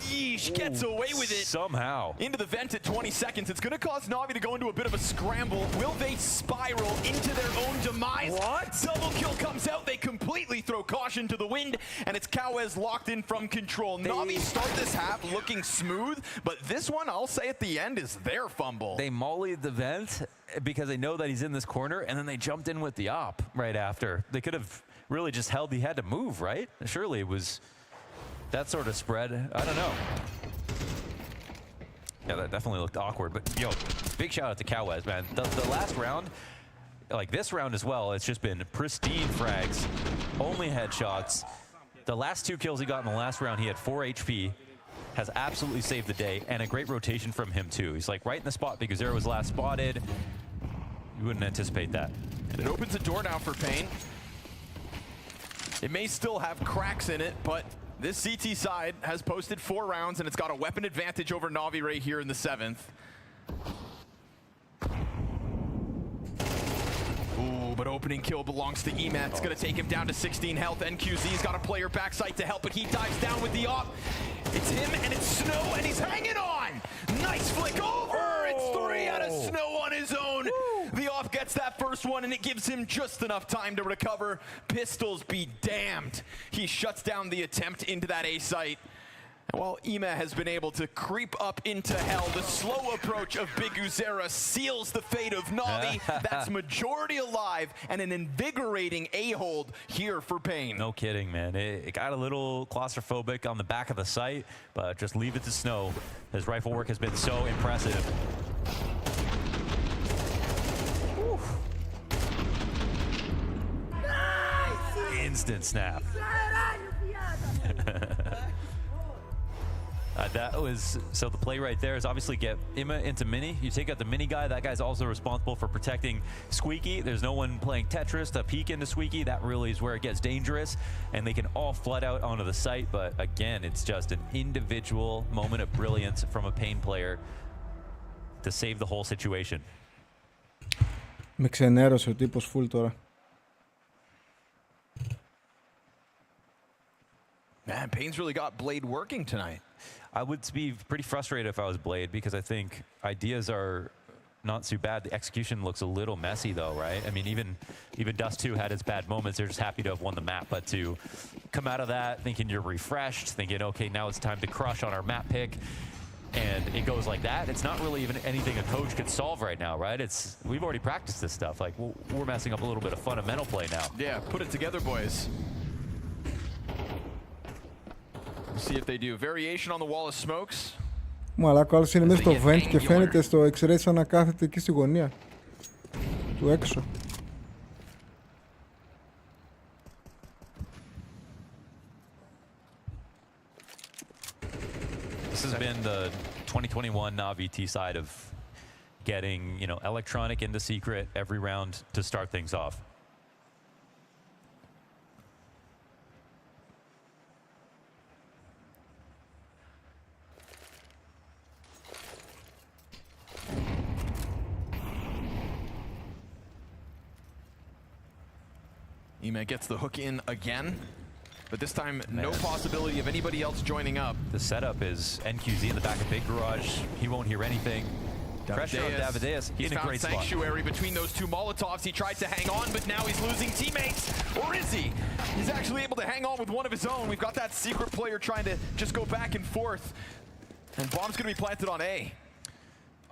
yeesh, gets away with it. Somehow. Into the vent at 20 seconds. It's going to cause Na'Vi to go into a bit of a scramble. Will they spiral into their own demise? What? Double kill comes out. They completely throw caution to the wind, and it's Cowez locked in from control. Na'Vi start this half looking smooth, but this one, I'll say at the end, is their fumble. They mollied the vent because they know that he's in this corner, and then they jumped in with the op right after. They could have really just held. He had to move, right? Surely it was that sort of spread. I don't know. Yeah, that definitely looked awkward. But yo, big shout out to Cowez, man. The last round, like this round as well, it's just been pristine frags, only headshots. The last 2 kills he got in the last round, he had 4 HP, has absolutely saved the day, and a great rotation from him too. He's like right in the spot because Uzera was last spotted. You wouldn't anticipate that. And it opens a door now for Pain. It may still have cracks in it, but this CT side has posted 4 rounds, and it's got a weapon advantage over Na'Vi right here in the 7th. Ooh, but opening kill belongs to Emma. It's going to take him down to 16 health. NQZ's got a player backside to help, but he dives down with the op. It's him, and it's Snow, and he's hanging on! Nice flick over! It's 3 out of Snow on his own! The off gets that first one, and it gives him just enough time to recover. Pistols be damned. He shuts down the attempt into that A site. And while Emma has been able to creep up into hell, the slow approach of Big Uzera seals the fate of Na'Vi. That's majority alive and an invigorating A-hold here for Pain. No kidding, man. It got a little claustrophobic on the back of the site, but just leave it to Snow. His rifle work has been so impressive. Instant snap. That was, so the play right there is obviously get Imma into mini. You take out the mini guy, that guy's also responsible for protecting Squeaky. There's no one playing Tetris to peek into Squeaky. That really is where it gets dangerous, and they can all flood out onto the site. But again, it's just an individual moment of brilliance from a Pain player to save the whole situation. Με ξενέρωσε ο τύπος full τώρα. Man, Pain's really got Blade working tonight. I would be pretty frustrated if I was Blade, because I think ideas are not too bad. The execution looks a little messy though, right? I mean, even Dust 2 had its bad moments. They're just happy to have won the map, but to come out of that thinking you're refreshed, thinking, okay, now it's time to crush on our map pick, and it goes like that, it's not really even anything a coach could solve right now, right? We've already practiced this stuff. Like, we're messing up a little bit of fundamental play now. Yeah, put it together, boys. See if they do variation on the wall of smokes. Μαλάκα, άλλος είναι μέσα στο vent και φαίνεται στο X-ray σαν να κάθεται εκεί στη γωνία του έξω. This has been the 2021 Na'Vi T side of getting, you know, electronic into secret every round to start things off. Emma gets the hook in again, but this time no possibility of anybody else joining up. The setup is NQZ in the back of Big Garage. He won't hear anything. Pressure on Davideus. He's in a found great sanctuary between those 2 Molotovs. He tried to hang on, but now he's losing teammates. Or is he? He's actually able to hang on with one of his own. We've got that secret player trying to just go back and forth. And bomb's going to be planted on A.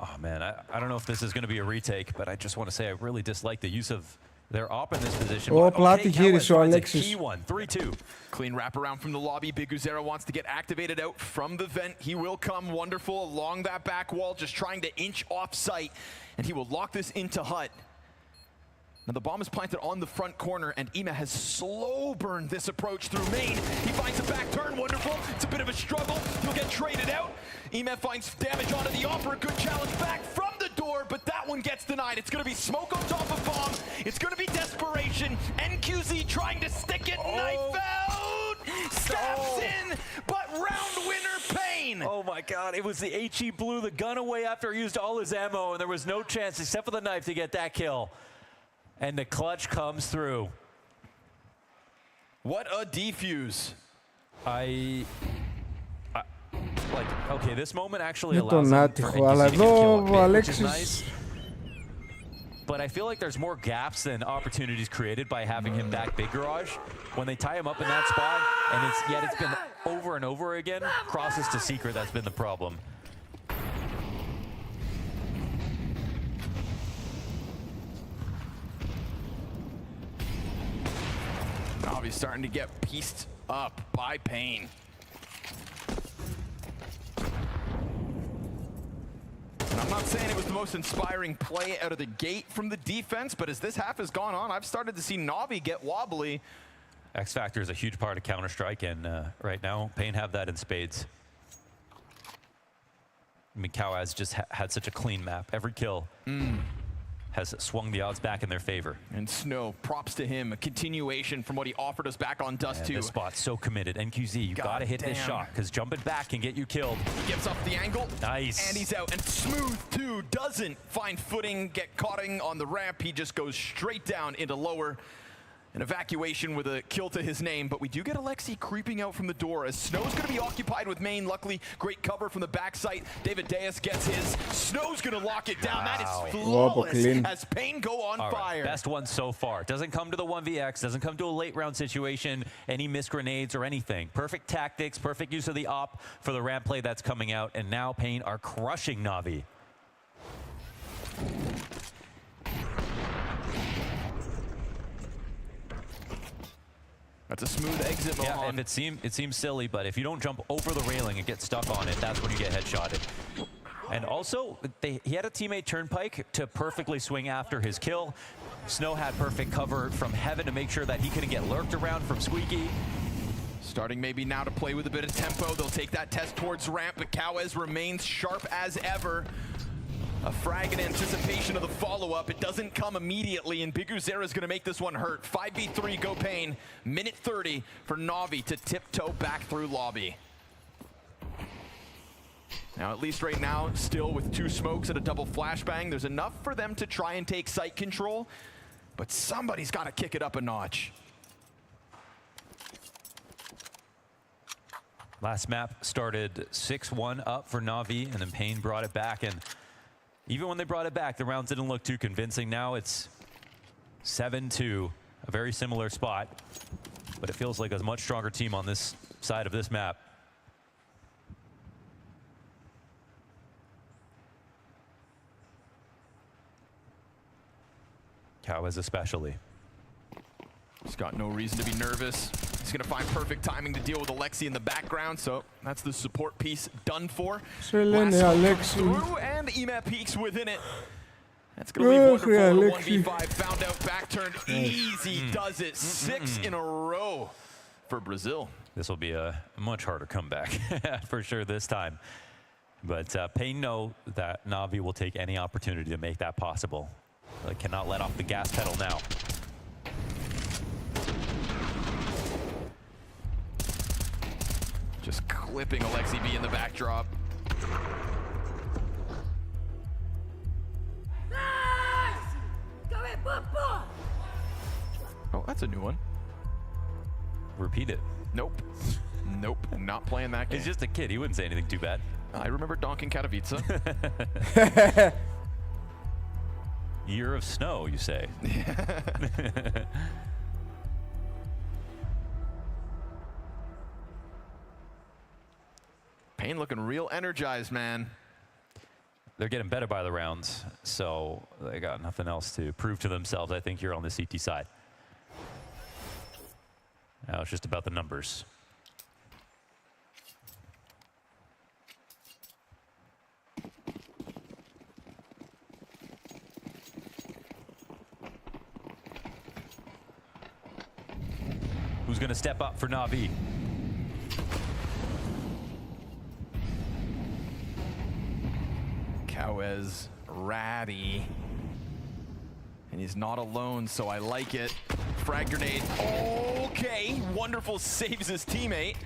Oh man, I don't know if this is going to be a retake, but I just want to say I really dislike the use of their op in this position. Πλάτη γύρισε ο Αλέξης. 3-2. Clean wraparound from the lobby. Biguzera wants to get activated out from the vent. He will come wonderful along that back wall, just trying to inch off sight, and he will lock this into Hut. Now the bomb is planted on the front corner, and Ema has slow burned this approach through main. He finds a back turn, wonderful. It's a bit of a struggle. He'll get traded out. Ema finds damage onto the offer. A good challenge back from the door, but that one gets denied. It's going to be smoke on top of bomb. It's going to be desperation. NQZ trying to stick it. Knife out. Steps in, but round winner Pain. Oh my God, it was the HE blew the gun away after he used all his ammo, and there was no chance except for the knife to get that kill. And the clutch comes through. What a defuse. Like, okay, this moment actually Είναι allows τον him άτυχο, for αλλά NQZ to εδώ kill ο a bit, which is Αλέξης... nice. But I feel like there's more gaps than opportunities created by having him back big garage. When they tie him up in that spot, and it's been over and over again, crosses to secret, that's been the problem. Navi's starting to get pieced up by Pain. And I'm not saying it was the most inspiring play out of the gate from the defense, but as this half has gone on, I've started to see Navi get wobbly. X Factor is a huge part of Counter-Strike, and right now, Pain have that in spades. I mean, Cow has just had such a clean map. Every kill has swung the odds back in their favor. And Snow, props to him. A continuation from what he offered us back on Dust 2. This spot's so committed. NQZ, you gotta hit this shot, because jumping back can get you killed. He gets off the angle. Nice. And he's out. And Smooth, too, doesn't find footing, get caught on the ramp. He just goes straight down into lower. An evacuation with a kill to his name, but we do get Alexi creeping out from the door as Snow's going to be occupied with main. Luckily, great cover from the backside. David Deus gets his. Snow's going to lock it down. That is flawless as Pain go on fire. Best one so far. Doesn't come to the 1vx, doesn't come to a late round situation, any missed grenades or anything. Perfect tactics, perfect use of the op for the ramp play that's coming out, and now Pain are crushing Navi. That's a smooth exit, Mohan. Yeah, it seems silly, but if you don't jump over the railing and get stuck on it, that's when you get headshotted. And also, he had a teammate Turnpike to perfectly swing after his kill. Snow had perfect cover from heaven to make sure that he couldn't get lurked around from Squeaky. Starting maybe now to play with a bit of tempo. They'll take that test towards ramp, but Cowes remains sharp as ever. A frag in anticipation of the follow-up. It doesn't come immediately, and Biguzera is going to make this one hurt. 5v3, go Pain. Minute 30 for Navi to tiptoe back through lobby. Now, at least right now, still with 2 smokes and a double flashbang, there's enough for them to try and take site control, but somebody's got to kick it up a notch. Last map started 6-1 up for Navi, and then Pain brought it back, and even when they brought it back, the rounds didn't look too convincing. Now it's 7-2, a very similar spot, but it feels like a much stronger team on this side of this map. Cowes especially. He's got no reason to be nervous. He's going to find perfect timing to deal with Alexi in the background, so that's the support piece done for. Last through, and EMAP peeks within it. That's going to leave wonderful with a 1v5. Found out, back turned, easy does it. 6 in a row for Brazil. This will be a much harder comeback for sure this time. But Pain know that Navi will take any opportunity to make that possible. They cannot let off the gas pedal now. Just clipping Alexi B in the backdrop. Oh, that's a new one. Repeat it. Nope. Nope. Not playing that game. He's just a kid. He wouldn't say anything too bad. I remember Donkin Katowice. Year of snow, you say. Pain looking real energized, man. they're getting better by the rounds, so they got nothing else to prove to themselves, I think, here on the CT side. Now it's just about the numbers. Who's going to step up for Na'Vi? Kawez ratty. And he's not alone, so I like it. Frag grenade. Okay, wonderful saves his teammate.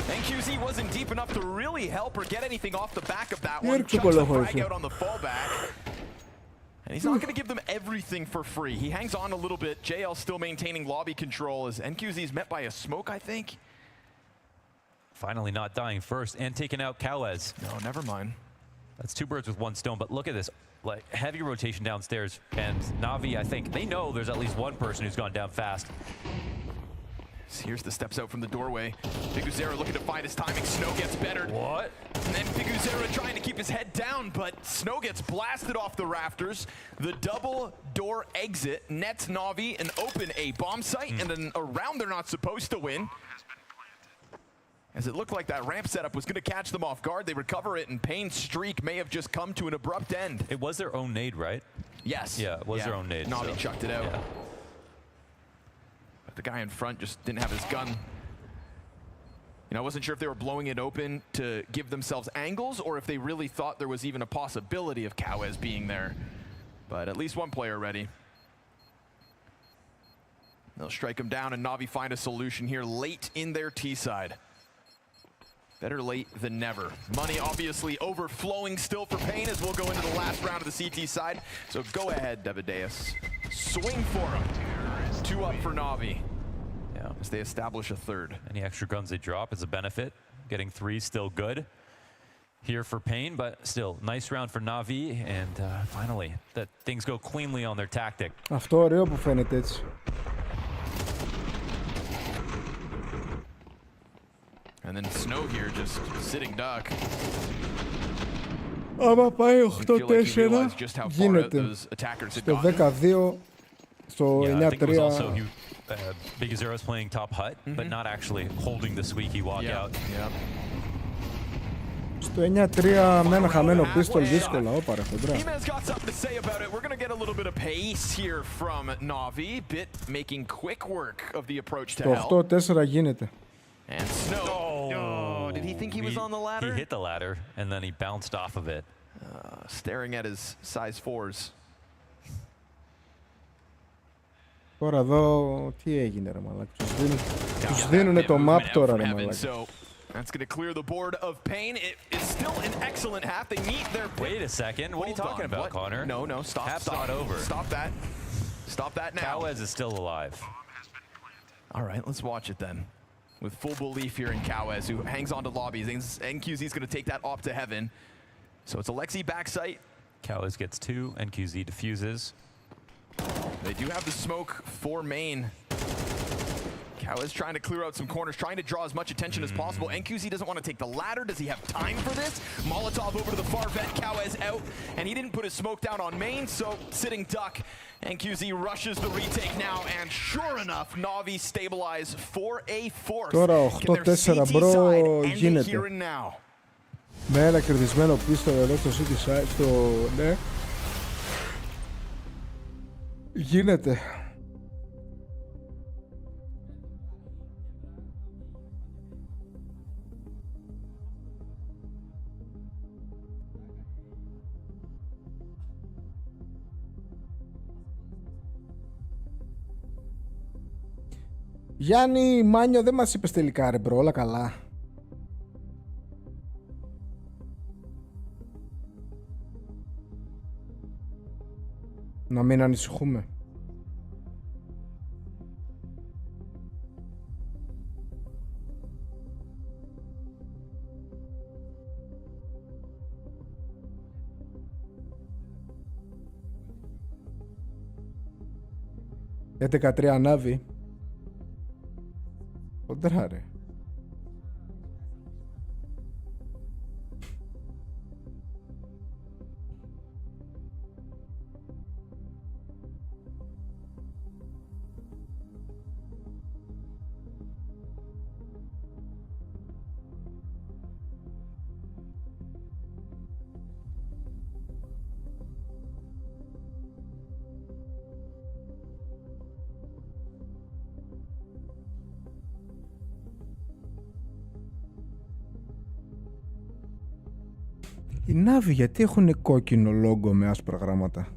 NQZ wasn't deep enough to really help or get anything off the back of that one. Chucks the frag out on the fallback. And he's not going to give them everything for free. He hangs on a little bit. JL still maintaining lobby control as NQZ is met by a smoke, I think. Finally not dying first and taking out Kawez. No, never mind. That's 2 birds with 1 stone, but look at this. Like, heavy rotation downstairs, and Na'Vi, I think, they know there's at least one person who's gone down fast. Here's the steps out from the doorway. Biguzera looking to find his timing. Snow gets bettered. What? And then Biguzera trying to keep his head down, but Snow gets blasted off the rafters. The double door exit nets Na'Vi an open A bomb site and then a round they're not supposed to win. As it looked like that ramp setup was going to catch them off guard, they recover it, and Pain's streak may have just come to an abrupt end. It was their own nade, right? Yes. Yeah, it was their own nade. Na'Vi so. chucked it out. Yeah. But the guy in front just didn't have his gun. You know, I wasn't sure if they were blowing it open to give themselves angles or if they really thought there was even a possibility of Kawez being there. But at least one player ready. They'll strike him down, and Na'Vi find a solution here late in their T side. Better late than never. Money obviously overflowing still for Pain as we'll go into the last round of the CT side. So go ahead, Devadeus. Swing for him. 2 up for Na'Vi. Yeah. As they establish a third. Any extra guns they drop is a benefit. Getting 3 still good here for Pain, but still nice round for Na'Vi, and finally that things go cleanly on their tactic. Αυτό ωραίο που φαίνεται έτσι. And then Snow here just sitting duck. Άμα πάει 8-4 γίνεται. Στο 12, στο 9-3. Biguzera's playing top hut, but not actually holding the squeaky walkout. Στο 9-3 με ένα χαμένο πίστολ δύσκολα, όπα ρε χοντρά. Ema's got something to say about it. We're going to get a little bit of pace here from Na'Vi. Bit making quick work of the approach to hell. Το 8-4 γίνεται. And Snow. Oh, did he think he was on the ladder? He hit the ladder, and then he bounced off of it. Staring at his size 4s. Τώρα εδώ, τι έγινε ρε μαλάκα. Τους δίνουνε το map τώρα ρε μαλάκα. That's going to clear the board of Pain. It is still an excellent half. They meet their... Wait a second. What are you talking about, Connor? No, stop. Half's Stop. not over. Stop that. Stop that now. Kawez is still alive. All right, let's watch it then. With full belief here in Kawez, who hangs on to lobbies. NQZ is going to take that op to heaven. So it's Alexi backside. Kawez gets 2, NQZ defuses. They do have the smoke for main. Kawez trying to clear out some corners, trying to draw as much attention as possible. NQZ doesn't want to take the ladder. Does he have time for this? Molotov over to the far vent, Kawez out, and he didn't put his smoke down on main, so sitting duck. NQZ rushes the retake now, and sure enough, Na'Vi stabilize for a fourth. Τώρα 8-4 μπρο γίνεται. Με ένα κερδισμένο πίστολ εδώ στο City Side, στο... ναι. Γίνεται. Γιάννη, Μάνιο, δεν μας είπες τελικά ρε μπρο, όλα καλά. Να μην ανησυχούμε. Για 13 ανάβει. Κοντρά ρε. Οι Na'Vi γιατί έχουν κόκκινο λόγο με άσπρα γράμματα?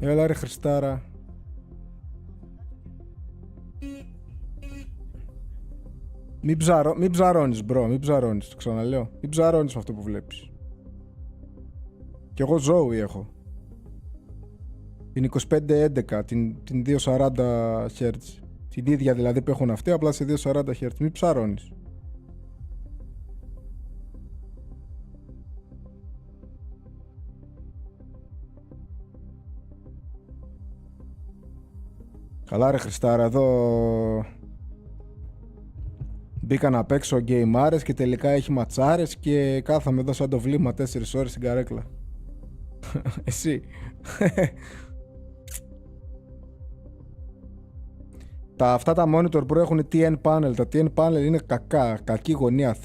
Έλα ρε Χριστάρα. Μην ψαρώνεις μπρο, μην ψαρώνεις, το ξαναλέω. Μην ψαρώνεις με αυτό που βλέπεις. Κι εγώ Zoe έχω. Την 2511, την 240 Hz. Την ίδια δηλαδή που έχουν αυτοί, απλά σε 240 Hz. Μην ψαρώνεις. Καλά ρε Χριστάρα, εδώ μπήκα να παίξω γκέιμάρες και τελικά έχει ματσάρες και κάθαμε εδώ σαν το βλήμα 4 ώρες στην καρέκλα. Εσύ. Αυτά τα monitor που έχουν TN panel, τα TN panel είναι κακά, κακή γωνία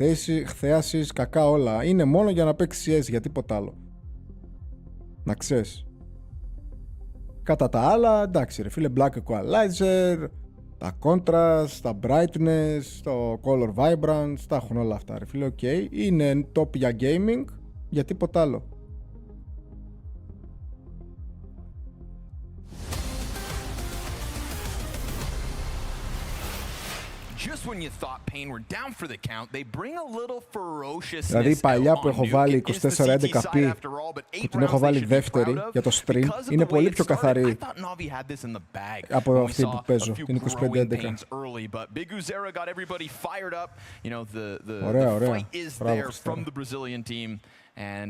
θέασης, κακά όλα. Είναι μόνο για να παίξει CS, για τίποτα άλλο. Να ξέρεις. Κατά τα άλλα, εντάξει ρε φίλε, Black Equalizer, τα Contrast, τα Brightness, το Color Vibrance, τα έχουν όλα αυτά ρε φίλε, ok. Είναι top για gaming, για τίποτα άλλο. Δηλαδή η παλιά που έχω βάλει 2411p, που την έχω βάλει δεύτερη για το stream, είναι πολύ πιο καθαρή από αυτή που παίζω, την 2511. Ωραία, ωραία. Μπράβο, Χριστάρα.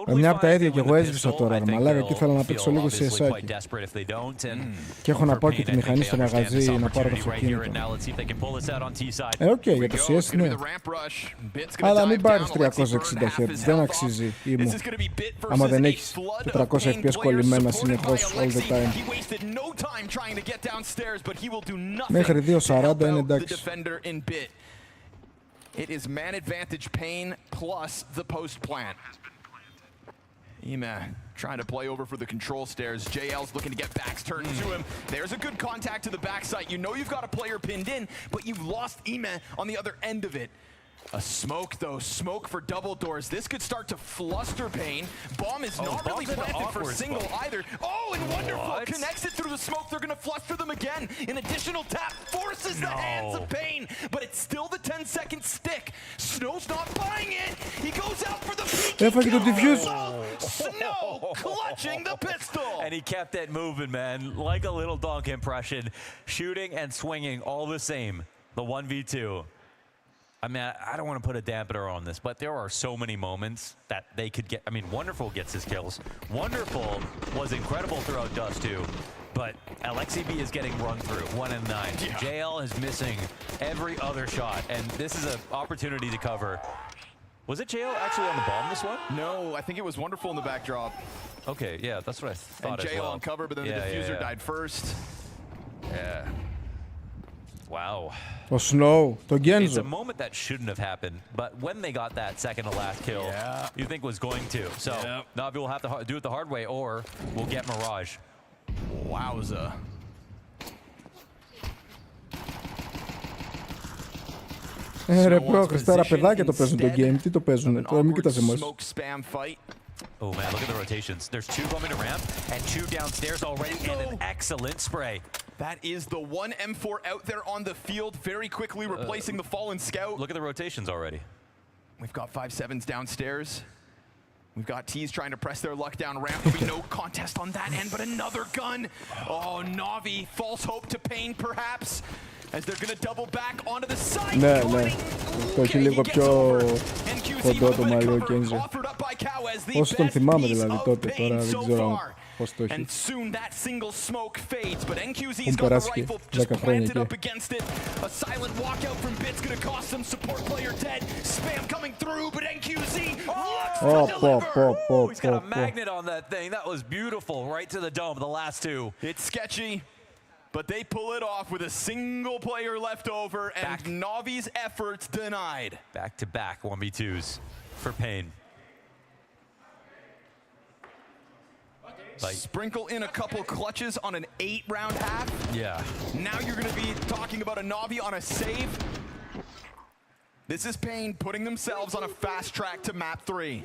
Μια από τα ίδια και εγώ έσβησα τώρα, μαλάκα, και ήθελα να παίξω λίγο CS'άκι. Και έχω να πάω και τη μηχανή στο μαγαζί να πάρω το αυτοκίνητο. Οκ, για το CS ναι. Αλλά μην πάρεις 360 Hz, δεν αξίζει ήμου. Άμα δεν έχεις 400 FPS κολλημένα συνεχώς all the time. Μέχρι 240 είναι εντάξει. It is man advantage Pain plus the post plant. Ema trying to play over for the control stairs. JL's looking to get backs turned to him. There's a good contact to the backside. You know you've got a player pinned in, but you've lost Ema on the other end of it. A smoke though, smoke for double doors. This could start to fluster Pain. Bomb is not really planted for single either. Oh, and Wonderful connects it through the smoke. They're gonna fluster them again. An additional tap forces the hands of Pain, but it's still the 10-second stick. Snow's not buying it. He goes out for the peek. Snow clutching the pistol. And he kept it moving, man. Like a little dog impression. Shooting and swinging all the same. The 1v2. I mean, I don't want to put a dampener on this, but there are so many moments that they could get. I mean, Wonderful gets his kills. Wonderful was incredible throughout Dust 2, but Alexi B is getting run through, 1 and 9. Yeah. JL is missing every other shot, and this is an opportunity to cover. Was it JL actually on the bomb this one? No, I think it was Wonderful in the backdrop. Okay, yeah, that's what I thought and as well. JL on cover, but then the diffuser died first. Yeah. Wow. Το Snow, το Genzo. It's a moment that shouldn't have happened, but when they got that second to last kill, you think was going to. So Na'Vi will have to do it the hard way, or we'll get Mirage. Wowza. Ρε μπρο, Χριστάρα, παιδάκια το παίζουν το game. Τι το παίζουνε, τώρα μην κοιτάς εμάς. Oh man, look at the rotations. There's 2 coming to ramp and 2 downstairs already, and an excellent spray. That is the one M4 out there on the field, very quickly replacing the fallen scout. Look at the rotations already. We've got 5-7s downstairs. We've got T's trying to press their luck down ramp. There'll be no contest on that end, but another gun. Oh, Na'Vi, false hope to Pain perhaps, as they're gonna double back onto the side. Ναι, ναι. Το έχει λίγο πιο κοντό το μαλλί ο Genzo. Όσο τον θυμάμαι δηλαδή τότε, τώρα δεν ξέρω πώς το έχει. Έχουν περάσει και 10 χρόνια εκεί. He's got a magnet on that thing. That was beautiful, right to the dome, the last 2. It's sketchy. but they pull it off with a single player left over and Navi's efforts denied. Back-to-back 1v2s for Pain. Sprinkle in a couple clutches on an 8-round half. Yeah. Now you're going to be talking about a Navi on a save. This is Pain putting themselves on a fast track to map 3.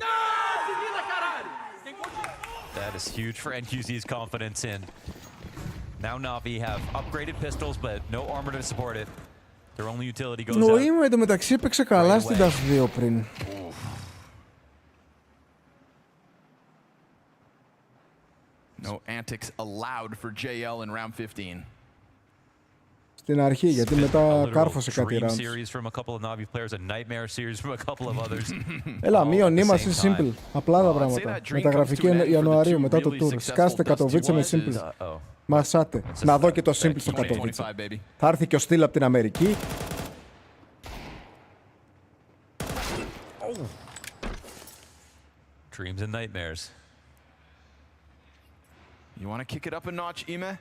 That is huge for NQZ's confidence in. Now Navi have upgraded pistols, but no armor to support it. Their only utility goes out. Νοήμου εντωμεταξύ έπαιξε καλά στην DAS 2 πριν. No antics allowed for JL in round 15. Στην αρχή, γιατί μετά κάρφωσε κάτι rounds. Έλα, μείον είμαστε simple. Απλά τα πράγματα. Μεταγραφική Ιανουαρίου μετά το tour. Σκάστε Κατοβίτσε με simple. Μασάτε. Να δω και το simple στο Κατοβίτσε. Θα έρθει και ο Στυλ από την Αμερική. Dreams and nightmares. You want to kick it up a notch, Ime?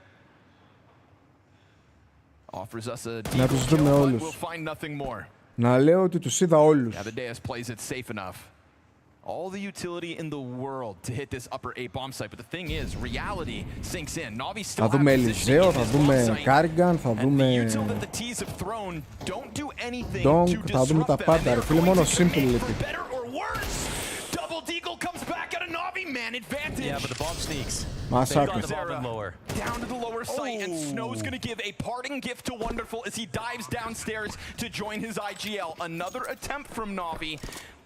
Offers us a Να τους δούμε όλους. we'll find nothing more. Να λέω ότι τους είδα όλους. Yeah, the Deus plays it safe enough. All the utility in the world to hit this upper A bomb site, but the thing is, reality sinks in. Navi still Θα δούμε have Ελιζέο, θα δούμε Κάριγκαν, θα δούμε Donk, θα δούμε τα πάντα. Ρε φίλε, μόνο simple λείπει. Man advantage. Yeah, but the bomb sneaks. Massacre. Down to the lower site, and Snow's gonna give a parting gift to Wonderful as he dives downstairs to join his IGL. Another attempt from Navi,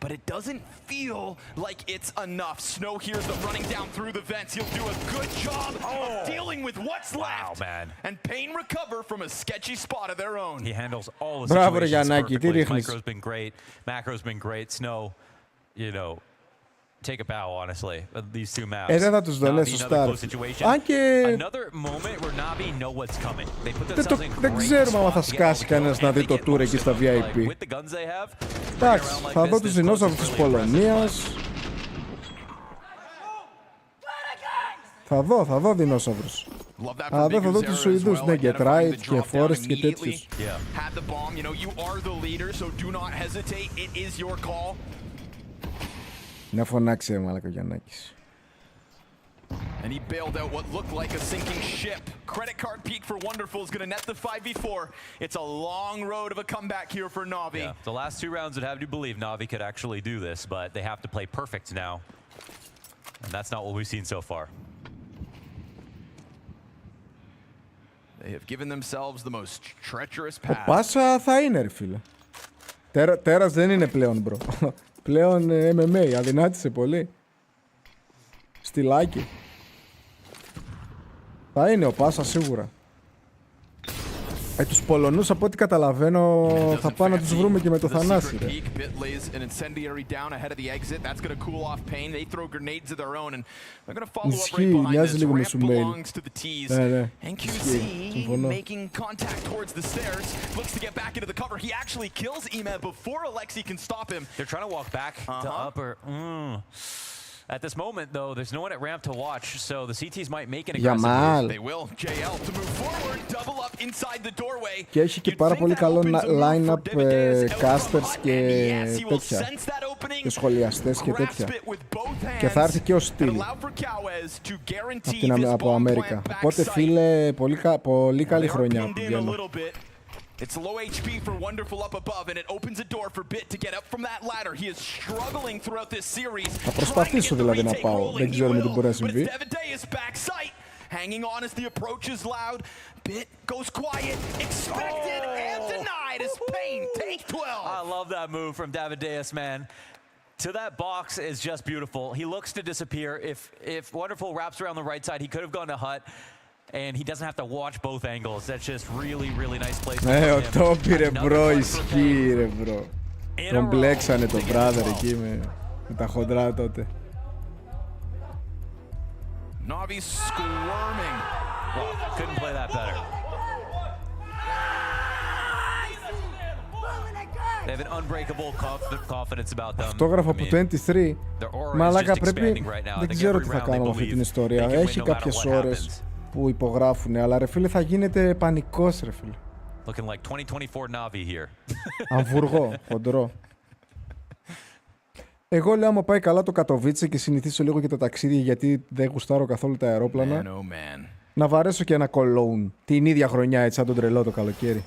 but it doesn't feel like it's enough. Snow hears them running down through the vents. He'll do a good job of dealing with what's left. Man. And Pain recover from a sketchy spot of their own. He handles all the situations perfectly. Micro's been great. Macro's been great. Snow, you know, take a bow, honestly, these two maps. Δεν θα τους δω, ναι, σωστά. Αν και... Δεν ξέρουμε αν θα σκάσει κανένας να δει το tour εκεί στα VIP. Εντάξει, θα δω τους δεινόσαυρους της Πολωνίας. Θα δω δεινόσαυρους. Αλλά δεν θα δω τους Σουηδούς, ναι, και Trait και Forest και τέτοιους. Να φωνάξει μαλάκα ο Γιαννάκης. And he bailed out what looked like a sinking ship. Credit card peak for Wonderful is going to net the 5v4. It's a long road of a comeback here for Navi. Yeah, the last two rounds would have you believe Navi could actually do this, but they have to play perfect now. And that's not what we've seen so far. They have given themselves the most treacherous path. Ο Πάσα θα είναι, ρε φίλε. Τέρας δεν είναι πλέον, μπρο. Πλέον MMA, αδυνάτησε πολύ. Στυλάκι. Θα είναι ο Πάσα σίγουρα. Τους Πολωνούς από ό,τι καταλαβαίνω θα πάμε να τους βρούμε και με το Θανάση. Ισχύει, μοιάζει λίγο με Σουμέιλ. Ναι, ισχύει, συμφωνώ. At this moment, though, there's no one at ramp to watch, so the CTs might make an aggressive move. They will. JL to move forward, double up inside the doorway. Και έχει και πάρα πολύ καλό line-up casters και τέτοια. Και σχολιαστές και τέτοια. Και θα έρθει και ο Steel από Αμέρικα. Οπότε φίλε, πολύ καλή χρονιά που πηγαίνω. It's low HP for Wonderful up above, and it opens a door for Bit to get up from that ladder. He is struggling throughout this series. Θα προσπαθήσω δηλαδή να πάω. Δεν ξέρω με τι μπορεί να συμβεί. Hanging on as the approach is loud. Bit goes quiet. Expected and denied as Pain take 12. I love that move from Davideus, man. To that box is just beautiful. He looks to disappear. If Wonderful wraps around the right side, he could have gone to Hut. And he doesn't have to watch both angles. That's just really, really nice placement. Ναι, ο Τόπι ρε μπρο, ισχύει ρε μπρο. Τον μπλέξανε τον brother εκεί με τα χοντρά τότε. Navi squirming. Well, couldn't play that better. They have an unbreakable confidence about them. Αυτόγραφο από 23. Μαλάκα πρέπει... Δεν ξέρω τι θα κάνω με αυτή την ιστορία. Έχει κάποιες ώρες που υπογράφουνε, αλλά ρε φίλε θα γίνεται πανικός ρε φίλε. Looking like 2024 Navi here. Αμβουργό, χοντρό. Εγώ λέω άμα πάει καλά το Κατοβίτσε και συνηθίσω λίγο και τα ταξίδια γιατί δεν γουστάρω καθόλου τα αερόπλανα. Να βαρέσω και ένα Cologne την ίδια χρονιά έτσι σαν τον τρελό το καλοκαίρι.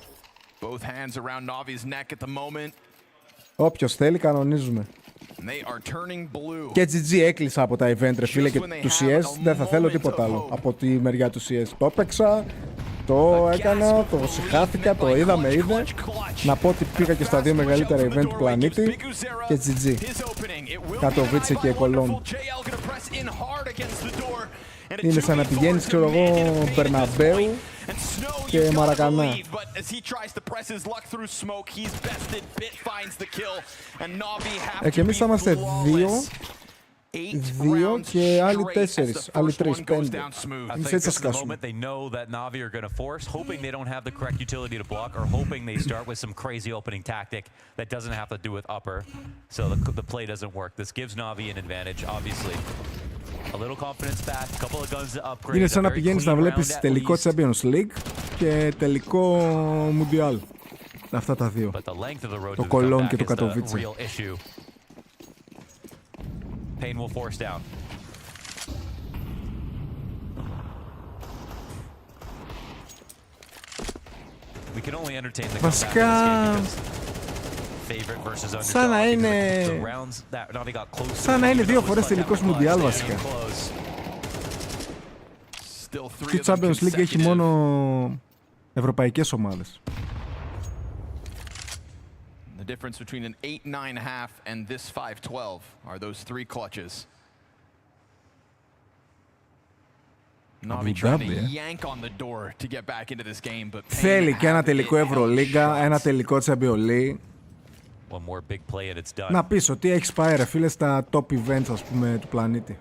Όποιος θέλει κανονίζουμε. Και GG έκλεισα από τα event ρε φίλε και του CS δεν θα θέλω τίποτα άλλο από τη μεριά του CS. Το έπαιξα, το έκανα, το συχάθηκα, το είδα, με είδε. Να πω ότι πήγα και στα δύο μεγαλύτερα event του πλανήτη και GG. Κατοβίτσε και Κολόν. Είναι σαν να πηγαίνεις, ξέρω εγώ, Μπερναμπέου και Μαρακανά. Και εμείς θα είμαστε δύο και άλλοι 4, άλλοι 3, 5. Εμείς έτσι θα σκάσουμε. They know that Navi are going to force, hoping they don't have the correct utility to block, or hoping they start with some crazy opening tactic that doesn't have to do with upper, so the play doesn't work. This gives Navi an advantage, obviously. A little confidence back, a couple of guns to upgrade. Είναι σαν να πηγαίνεις να βλέπεις τελικό Champions League και τελικό Mundial. Αυτά τα δύο. Το Κολόν και το Κατοβίτσε. Pain will force down. We can only entertain the βασικά σαν να είναι δύο φορές τελικός Μουντιάλ βασικά. Και το Champions League έχει μόνο ευρωπαϊκές ομάδες. The difference between an 8-9.5 and this 5-12 are those three clutches. Navi trying to yank on the door to get back into this game, but θέλει και ένα τελικό Ευρωλίγκα, ένα τελικό Champions League. One more big play and it's done. Να πεις ότι έχεις πάει ρε φίλε στα top events ας πούμε του πλανήτη.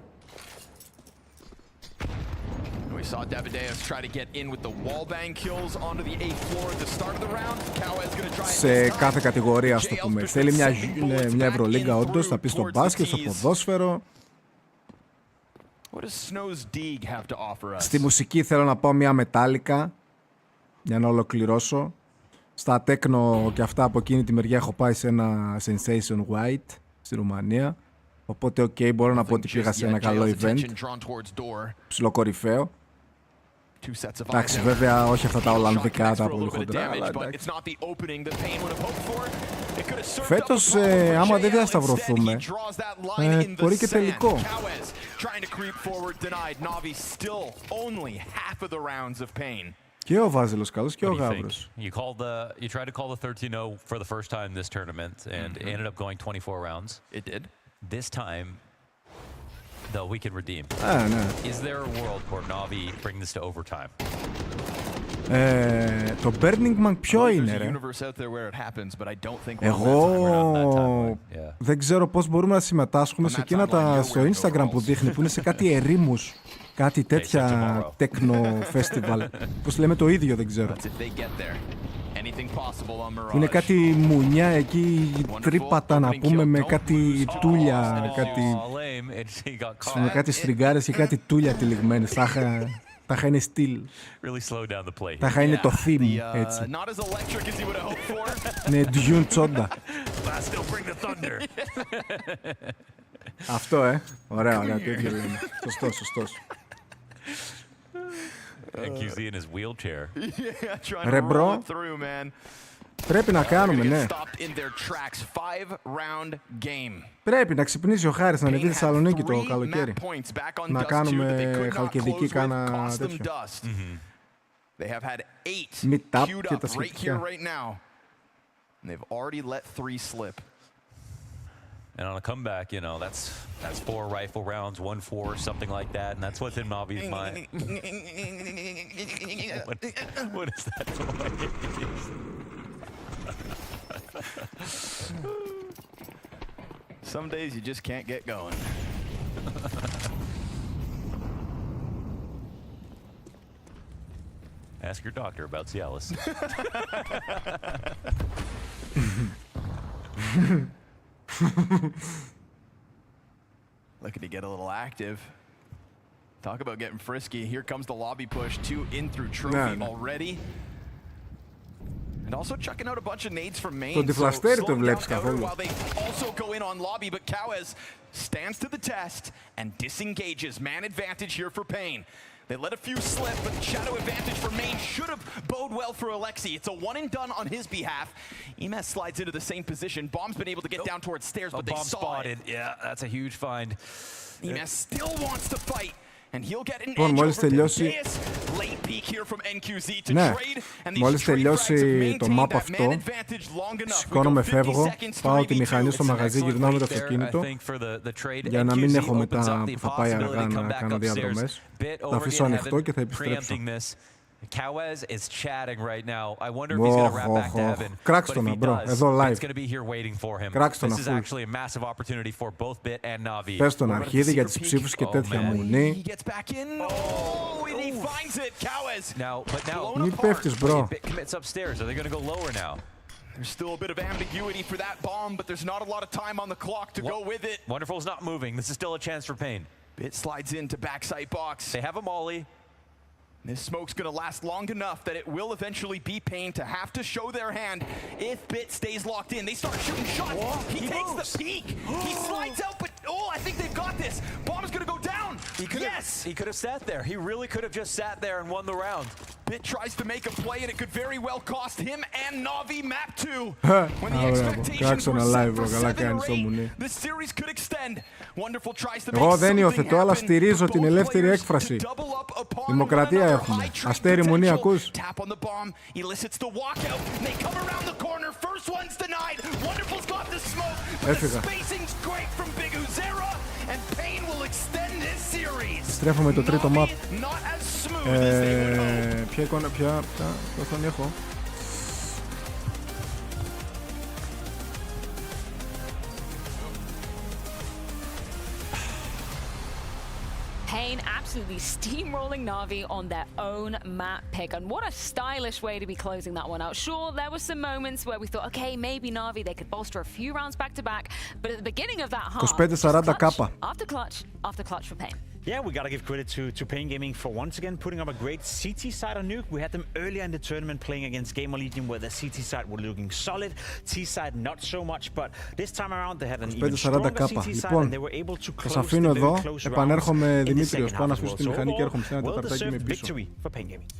We saw Davideus try to get in with the wallbang kills onto the 8th floor at the start of the round. Kawhi is going to try. Σε κάθε κατηγορία ας το πούμε. Θέλει μια Ευρωλίγκα όντως, θα πει στο μπάσκετ, στο ποδόσφαιρο. What does Snow's Dig have to offer us? Στη μουσική θέλω να πάω μια Metallica για να ολοκληρώσω. Στα τέκνο και αυτά από εκείνη τη μεριά έχω πάει σε ένα Sensation White στη Ρουμανία. Οπότε μπορώ να πω ότι πήγα σε ένα καλό event. Ψιλοκορυφαίο. Εντάξει, βέβαια, όχι αυτά τα Ολλανδικά, τα πολύ χοντρά, αλλά εντάξει. Φέτος, άμα δεν διασταυρωθούμε, μπορεί και τελικό. Και ο Βάζελος καλός και ο Γάβρος. You tried to call the 13-0 for the first time this tournament and it ended up going 24 rounds. It did. This time, though, we can redeem. Ναι. Is there a world where Navi bring this to overtime? Το Burning Man ποιο είναι ρε? Εγώ δεν ξέρω πώς μπορούμε να συμμετάσχουμε σε εκείνα τα στο Instagram που δείχνει που είναι σε κάτι ερήμους. Κάτι τέτοια τέκνο φεστιβάλ. Πώς λέμε το ίδιο δεν ξέρω. Είναι κάτι μουνιά εκεί τρύπατα να πούμε με κάτι τούλια. Με κάτι στριγκάρες και κάτι τούλια τυλιγμένες. Τα είχα είναι στυλ. Τα είχα είναι το theme έτσι. Είναι Dune Τσόντα. Αυτό ωραία, ωραία, το ίδιο λέμε. Σωστός. QZ in his wheelchair. Ρε μπρο, πρέπει να κάνουμε, ναι. Πρέπει να ξυπνήσει ο Χάρης να ανεβεί στη Θεσσαλονίκη το καλοκαίρι. Να κάνουμε χαλκιδική κάνα τέτοιο. Meet-up και τα σχετικά. And on a comeback, you know, that's 4 rifle rounds, 1-4, something like that, and that's what's in Navi's mind. What is that noise? Some days you just can't get going. Ask your doctor about Cialis. Looking to get a little active. Talk about getting frisky. Here comes the lobby push. 2 in through Trophy already. And also chucking out a bunch of nades from main. Το Deflaster το βλέπεις καθόλου. While they also go in on lobby, but Kawez stands to the test and disengages. Man advantage here for Pain. They let a few slip, but shadow advantage for main should have bode well for Alexi. It's a one and done on his behalf. Emes slides into the same position. Bomb's been able to get down towards stairs, but they saw spotted. it. Yeah, that's a huge find. Emes still wants to fight. And he'll get an edge over τελειώσει... Late peek here from NQZ to ναι, trade. And μόλις τελειώσει το map αυτό, σηκώνομαι, φεύγω, πάω τη μηχανή στο μαγαζί, γυρνάω με το αυτοκίνητο για να μην έχω μετά που θα πάει αργά να κάνω διαδρομές. Θα αφήσω ανοιχτό και θα επιστρέψω. Kawez is chatting right now. I wonder if he's going to wrap back to heaven. Κράξτε τον, bro. Εδώ live. It's going to be here waiting for him. Κράξτε τον, this is actually a massive opportunity for both Bit and Navi. Πες τον αρχίδι για τις ψήφους και τέτοια μουνή. Μην πέφτεις, bro. Bit commits upstairs. Are they going to go lower now? There's still a bit of ambiguity for that bomb, but there's not a lot of time on the clock to go with it. Wonderful's not moving. This is still a chance for Pain. Bit slides into backside box. They have a molly. This smoke's gonna last long enough that it will eventually be Pain to have to show their hand if Bit stays locked in. They start shooting shots. He takes the peek. He slides out, but I think they've got this. Bomb's gonna go down. He could have sat there. He really could have just sat there and won the round. Bit tries to make a play, and it could very well cost him and Navi map 2. When the expectations were set for 7 or 8, the series could extend. Wonderful tries to make Εγώ δεν υιοθετώ, something αλλά happen. στηρίζω την ελεύθερη έκφραση. Δημοκρατία έχουμε. Αστέρι μου, νη ακούς. Tap on the bomb, elicits the walkout. They come around the corner. First one's denied. Wonderful's got the smoke, but the spacing's great from Big Uzera, and Pain will extend this series. Στρέφουμε το τρίτο map. Not as smooth as they would hope. Ποια εικόνα, ποια οθόνη έχω. Pain absolutely steamrolling Navi on their own map pick. And what a stylish way to be closing that one out. Sure, there were some moments where we thought, okay, maybe Navi, they could bolster a few rounds back to back. But at the beginning of that half, clutch after clutch for Pain. Yeah, we gotta give credit to Pain Gaming for once again putting up a great CT side on Nuke. We had them earlier in the tournament playing against Gamer Legion where the CT side were looking solid, T side not so much, but this time around they had an even stronger CT side and they were able to close the very close rounds in the second half as well. So overall, well-deserved victory for Pain Gaming.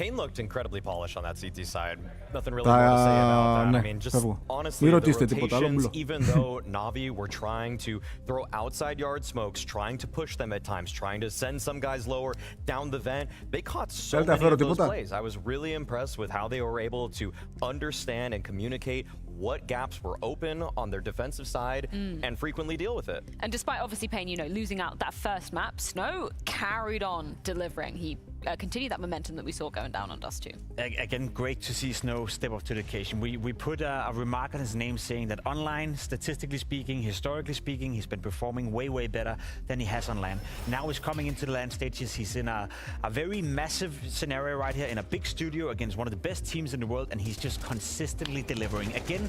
Pain looked incredibly polished on that CT side. Nothing really more to say about that. I mean, just honestly, the rotations, even though Navi were trying to throw outside yard smokes, trying to push them at times, trying to send some guys lower down the vent, they caught so many of those plays. I was really impressed with how they were able to understand and communicate what gaps were open on their defensive side and frequently deal with it. And despite obviously Pain, losing out that first map, Snow carried on delivering. He continued that momentum that we saw going down on Dust 2. Again, great to see Snow step up to the occasion. We put a remark on his name saying that online, statistically speaking, historically speaking, he's been performing way better than he has on LAN. Now he's coming into the LAN stages. He's in a very massive scenario right here in a big studio against one of the best teams in the world, and he's just consistently delivering. Again,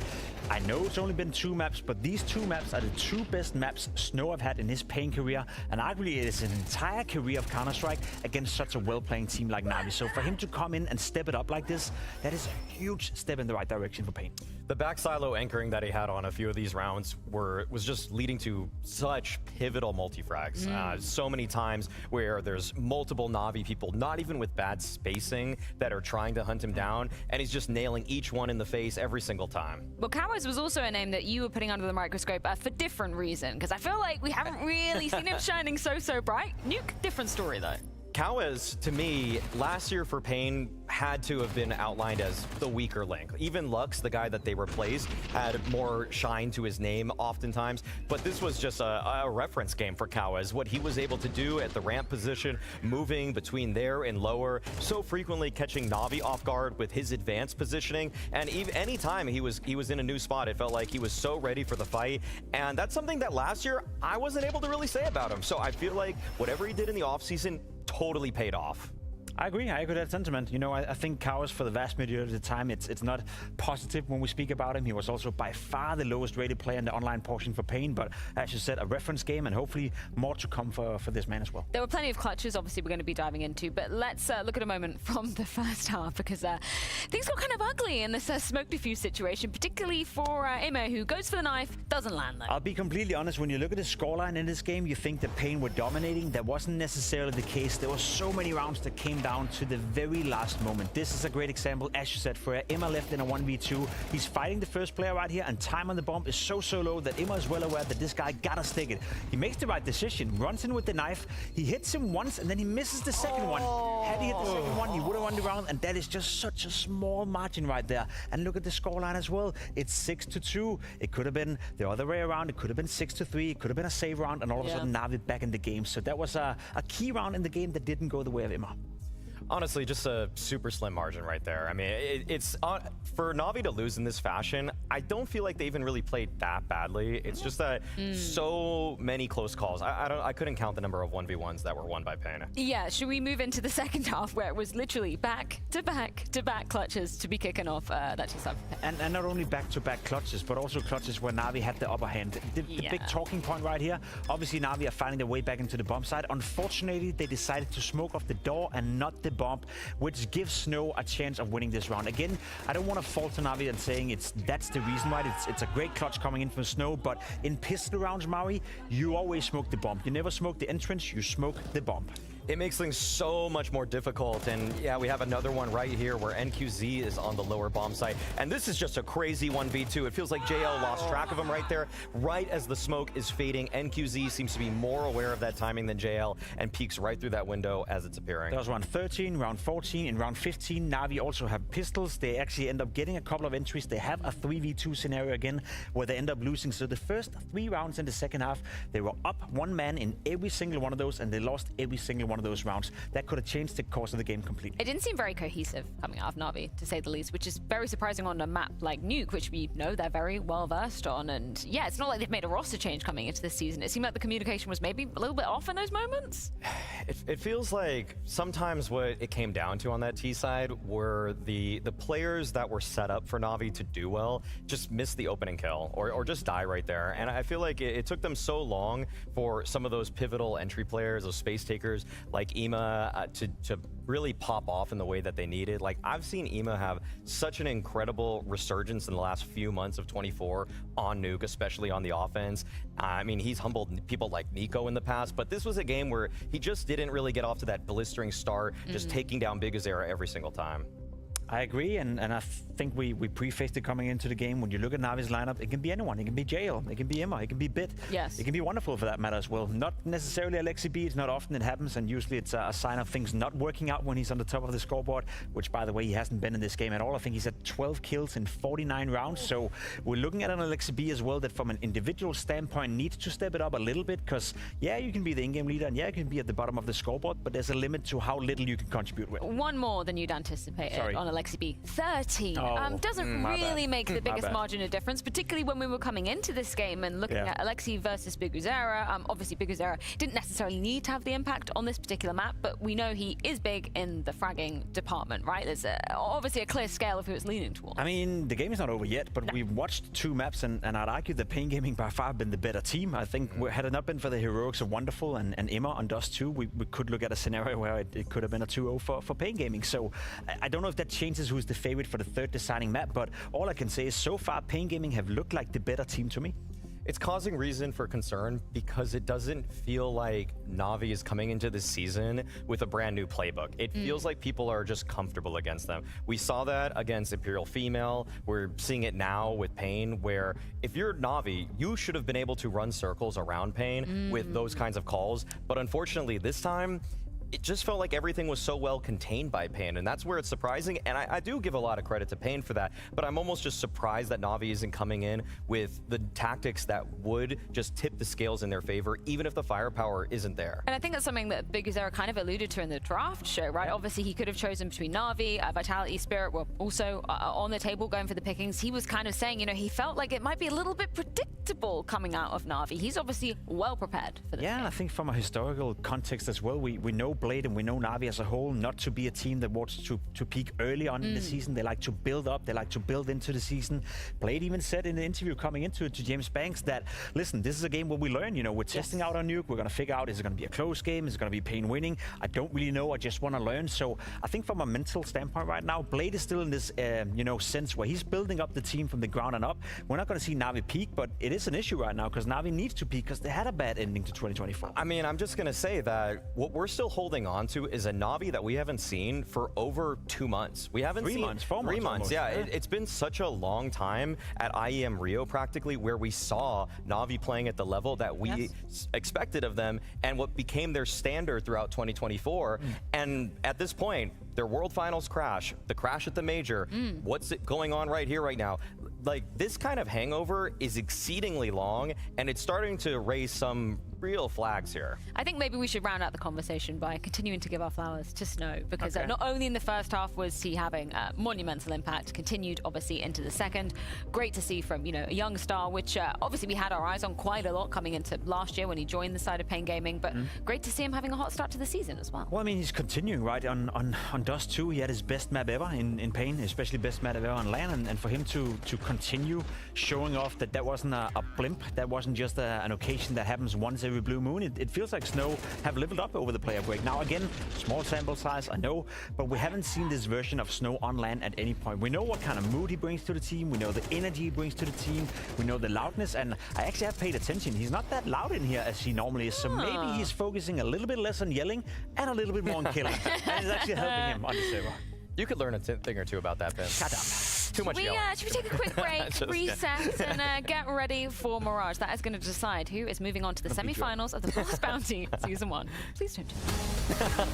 I know it's only been 2 maps, but these 2 maps are the 2 best maps Snow have had in his Pain career, and arguably it is an entire career of Counter-Strike against such a well-playing team like Navi. So for him to come in and step it up like this, that is a huge step in the right direction for Pain. The back silo anchoring that he had on a few of these rounds was just leading to such pivotal multi-frags. So many times where there's multiple Navi people, not even with bad spacing, that are trying to hunt him down, and he's just nailing each one in the face every single time. But Kawez was also a name that you were putting under the microscope for different reason, because I feel like we haven't really seen him shining so bright. Nuke, different story though. Kawez, to me, last year for Pain had to have been outlined as the weaker link. Even Lux, the guy that they replaced, had more shine to his name oftentimes, but this was just a reference game for Kawez. What he was able to do at the ramp position, moving between there and lower, so frequently catching Navi off guard with his advanced positioning, and even any time he was in a new spot, it felt like he was so ready for the fight, and that's something that last year I wasn't able to really say about him. So I feel like whatever he did in the offseason totally paid off. I agree that sentiment. You know, I think Kaos, for the vast majority of the time, it's not positive when we speak about him. He was also by far the lowest rated player in the online portion for Pain, but as you said, a reference game, and hopefully more to come for this man as well. There were plenty of clutches, obviously, we're going to be diving into, but let's look at a moment from the first half, because things got kind of ugly in this smoke diffuse situation, particularly for Imo, who goes for the knife, doesn't land though. I'll be completely honest, when you look at the scoreline in this game, you think that Pain were dominating. That wasn't necessarily the case. There were so many rounds that came down to the very last moment. This is a great example, as you said, for Emma left in a 1v2. He's fighting the first player right here, and time on the bomb is so low that Emma is well aware that this guy gotta stick it. He makes the right decision, runs in with the knife, he hits him once, and then he misses the second one. Had he hit the second one, he would have won the round, and that is just such a small margin right there. And look at the scoreline as well. It's 6-2. It could have been the other way around. It could have been 6-3. It could have been a save round, and all of a sudden Na'Vi back in the game. So that was a key round in the game that didn't go the way of Emma. Honestly, just a super slim margin right there. I mean, it's for Na'Vi to lose in this fashion, I don't feel like they even really played that badly. It's just that so many close calls. I couldn't count the number of 1v1s that were won by Pain. Yeah, should we move into the second half, where it was literally back-to-back clutches to be kicking off that T-sub? And not only back-to-back clutches, but also clutches where Na'Vi had the upper hand. The big talking point right here, obviously Na'Vi are finding their way back into the bomb side. Unfortunately, they decided to smoke off the door and not the bomb, which gives Snow a chance of winning this round. Again, I don't want to fault Na'Vi and saying that's the reason why. It's a great clutch coming in from Snow, but in pistol rounds, Maui, you always smoke the bomb. You never smoke the entrance, you smoke the bomb. It makes things so much more difficult, and yeah, we have another one right here where NQZ is on the lower bomb site, and this is just a crazy 1v2. It feels like JL lost track of him right there. Right as the smoke is fading, NQZ seems to be more aware of that timing than JL and peeks right through that window as it's appearing. That was round 13, round 14. In round 15, Na'Vi also have pistols. They actually end up getting a couple of entries. They have a 3v2 scenario again where they end up losing. So the first 3 rounds in the second half, they were up 1 man in every single one of those, and they lost every single one of those rounds. That could have changed the course of the game completely. It didn't seem very cohesive coming out of Na'Vi, to say the least, which is very surprising on a map like Nuke, which we know they're very well versed on. And yeah, it's not like they've made a roster change coming into this season. It seemed like the communication was maybe a little bit off in those moments. It feels like sometimes what it came down to on that T side were the players that were set up for Na'Vi to do well just missed the opening kill or just die right there. And I feel like it took them so long for some of those pivotal entry players, those space takers like Ema to really pop off in the way that they needed. Like, I've seen Ema have such an incredible resurgence in the last few months of 24 on Nuke, especially on the offense. I mean, he's humbled people like Nico in the past, but this was a game where he just didn't really get off to that blistering start, just taking down Big Azera every single time. I agree, and I think we prefaced it coming into the game. When you look at Na'Vi's lineup, it can be anyone. It can be JL, it can be Emma, it can be Bit. Yes. It can be Wonderful for that matter as well. Not necessarily Alexi B. It's not often it happens, and usually it's a sign of things not working out when he's on the top of the scoreboard, which, by the way, he hasn't been in this game at all. I think he's at 12 kills in 49 rounds. So we're looking at an Alexi B as well that from an individual standpoint needs to step it up a little bit, because, yeah, you can be the in-game leader, and yeah, you can be at the bottom of the scoreboard, but there's a limit to how little you can contribute with. One more than you'd anticipated on Alexi B. 13 doesn't really make the biggest margin of difference, particularly when we were coming into this game and looking at Alexi versus Big Azera. Obviously, Big Azera didn't necessarily need to have the impact on this particular map, but we know he is big in the fragging department, right? There's obviously a clear scale of who it's leaning towards. I mean, the game is not over yet, but we've watched 2 maps, and I'd argue that Pain Gaming by far have been the better team. I think had it not been for the heroics of Wonderful and Emma on Dust 2, we could look at a scenario where it could have been a 2-0 for Pain Gaming. So I don't know if that changes who's the favorite for the third deciding map, but all I can say is so far Pain Gaming have looked like the better team to me. It's causing reason for concern because it doesn't feel like Na'Vi is coming into this season with a brand new playbook. It feels like people are just comfortable against them. We saw that against Imperial Female. We're seeing it now with Pain, where if you're Na'Vi, you should have been able to run circles around Pain with those kinds of calls. But unfortunately, this time, it just felt like everything was so well contained by Pain, and that's where it's surprising. And I do give a lot of credit to Pain for that, but I'm almost just surprised that Na'Vi isn't coming in with the tactics that would just tip the scales in their favor, even if the firepower isn't there. And I think that's something that Big Azera kind of alluded to in the draft show, right? Obviously, he could have chosen between Na'Vi, Vitality, Spirit were also on the table going for the pickings. He was kind of saying, you know, he felt like it might be a little bit predictable coming out of Na'Vi. He's obviously well prepared for this game. I think from a historical context as well, we know Blade and we know Na'Vi as a whole not to be a team that wants to peak early on in the season. They like to build up. They like to build into the season. Blade even said in the interview coming into it to James Banks that, listen, this is a game where we learn. You know, we're testing out our nuke. We're going to figure out, is it going to be a close game? Is it going to be Pain winning? I don't really know. I just want to learn. So I think from a mental standpoint right now, Blade is still in this, sense where he's building up the team from the ground and up. We're not going to see Na'Vi peak, but it is an issue right now because Na'Vi needs to peak because they had a bad ending to 2024. I mean, I'm just going to say that what we're still holding on to is a Na'Vi that we haven't seen for over 2 months. We haven't seen 4 months. 3 months. Yeah, it's been such a long time at IEM Rio practically where we saw Na'Vi playing at the level that we expected of them and what became their standard throughout 2024. And at this point, their World Finals crash, the crash at the major, what's going on right here, right now? Like, this kind of hangover is exceedingly long, and it's starting to raise some real flags here. I think maybe we should round out the conversation by continuing to give our flowers to Snow, because not only in the first half was he having a monumental impact, continued obviously into the second. Great to see from, a young star, which obviously we had our eyes on quite a lot coming into last year when he joined the side of Pain Gaming, but great to see him having a hot start to the season as well. Well, I mean, he's continuing, right? On Dust 2, he had his best map ever in Pain, especially best map ever on LAN, and for him to continue showing off that wasn't a blimp, that wasn't just an occasion that happens once every blue moon. It feels like Snow have leveled up over the player break. Now again, small sample size, I know, but we haven't seen this version of Snow on LAN at any point. We know what kind of mood he brings to the team, we know the energy he brings to the team, we know the loudness, and I actually have paid attention. He's not that loud in here as he normally is, so maybe he's focusing a little bit less on yelling and a little bit more on killing. And it's actually helping him on the server. You could learn a thing or two about that, Ben. Shut up. Too much yelling. Should we take a quick break, reset, and get ready for Mirage? That is going to decide who is moving on to the semi-finals of the Boss Bounty Season 1. Please don't do that.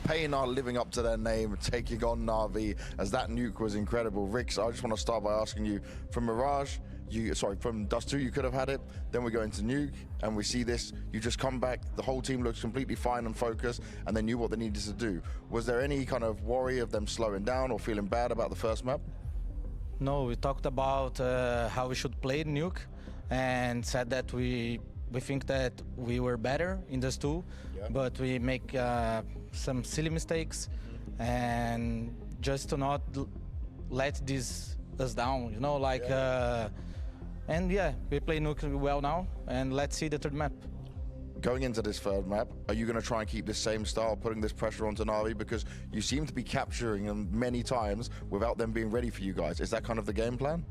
Pain are living up to their name, taking on Na'Vi, as that nuke was incredible. Rix, I just want to start by asking you, from Mirage, from Dust 2, you could have had it. Then we go into Nuke, and we see this. You just come back, the whole team looks completely fine and focused, and they knew what they needed to do. Was there any kind of worry of them slowing down or feeling bad about the first map? No, we talked about how we should play Nuke, and said that we think that we were better in Dust 2, but we make some silly mistakes, and just to not let us down, you know, like. And yeah, we play Nuke well now, and let's see the third map. Going into this third map, are you going to try and keep this same style, putting this pressure onto Na'Vi? Because you seem to be capturing them many times without them being ready for you guys. Is that kind of the game plan?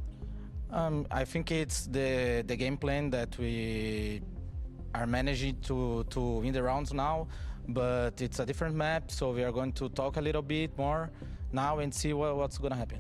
I think it's the game plan that we are managing to win the rounds now, but it's a different map, so we are going to talk a little bit more now and see what's going to happen.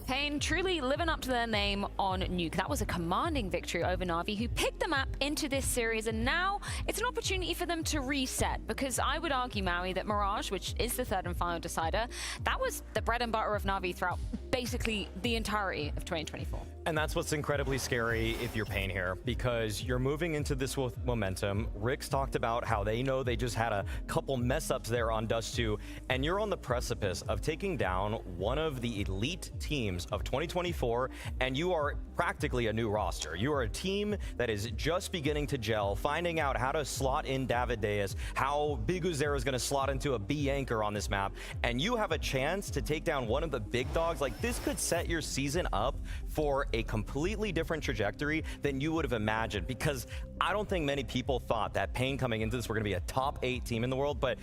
Pain truly living up to their name on Nuke. That was a commanding victory over Na'Vi, who picked the map into this series, and now it's an opportunity for them to reset, because I would argue, Maui, that Mirage, which is the third and final decider, that was the bread and butter of Na'Vi throughout basically the entirety of 2024. And that's what's incredibly scary if you're Pain here, because you're moving into this with momentum. Rix talked about how they know they just had a couple mess-ups there on Dust 2, and you're on the precipice of taking down one of the elite teams of 2024, and you are practically a new roster. You are a team that is just beginning to gel, finding out how to slot in David Deus, how Biguzera is going to slot into a B anchor on this map, and you have a chance to take down one of the big dogs. Like, this could set your season up for a completely different trajectory than you would have imagined, because I don't think many people thought that Pain coming into this were going to be a top 8 team in the world, but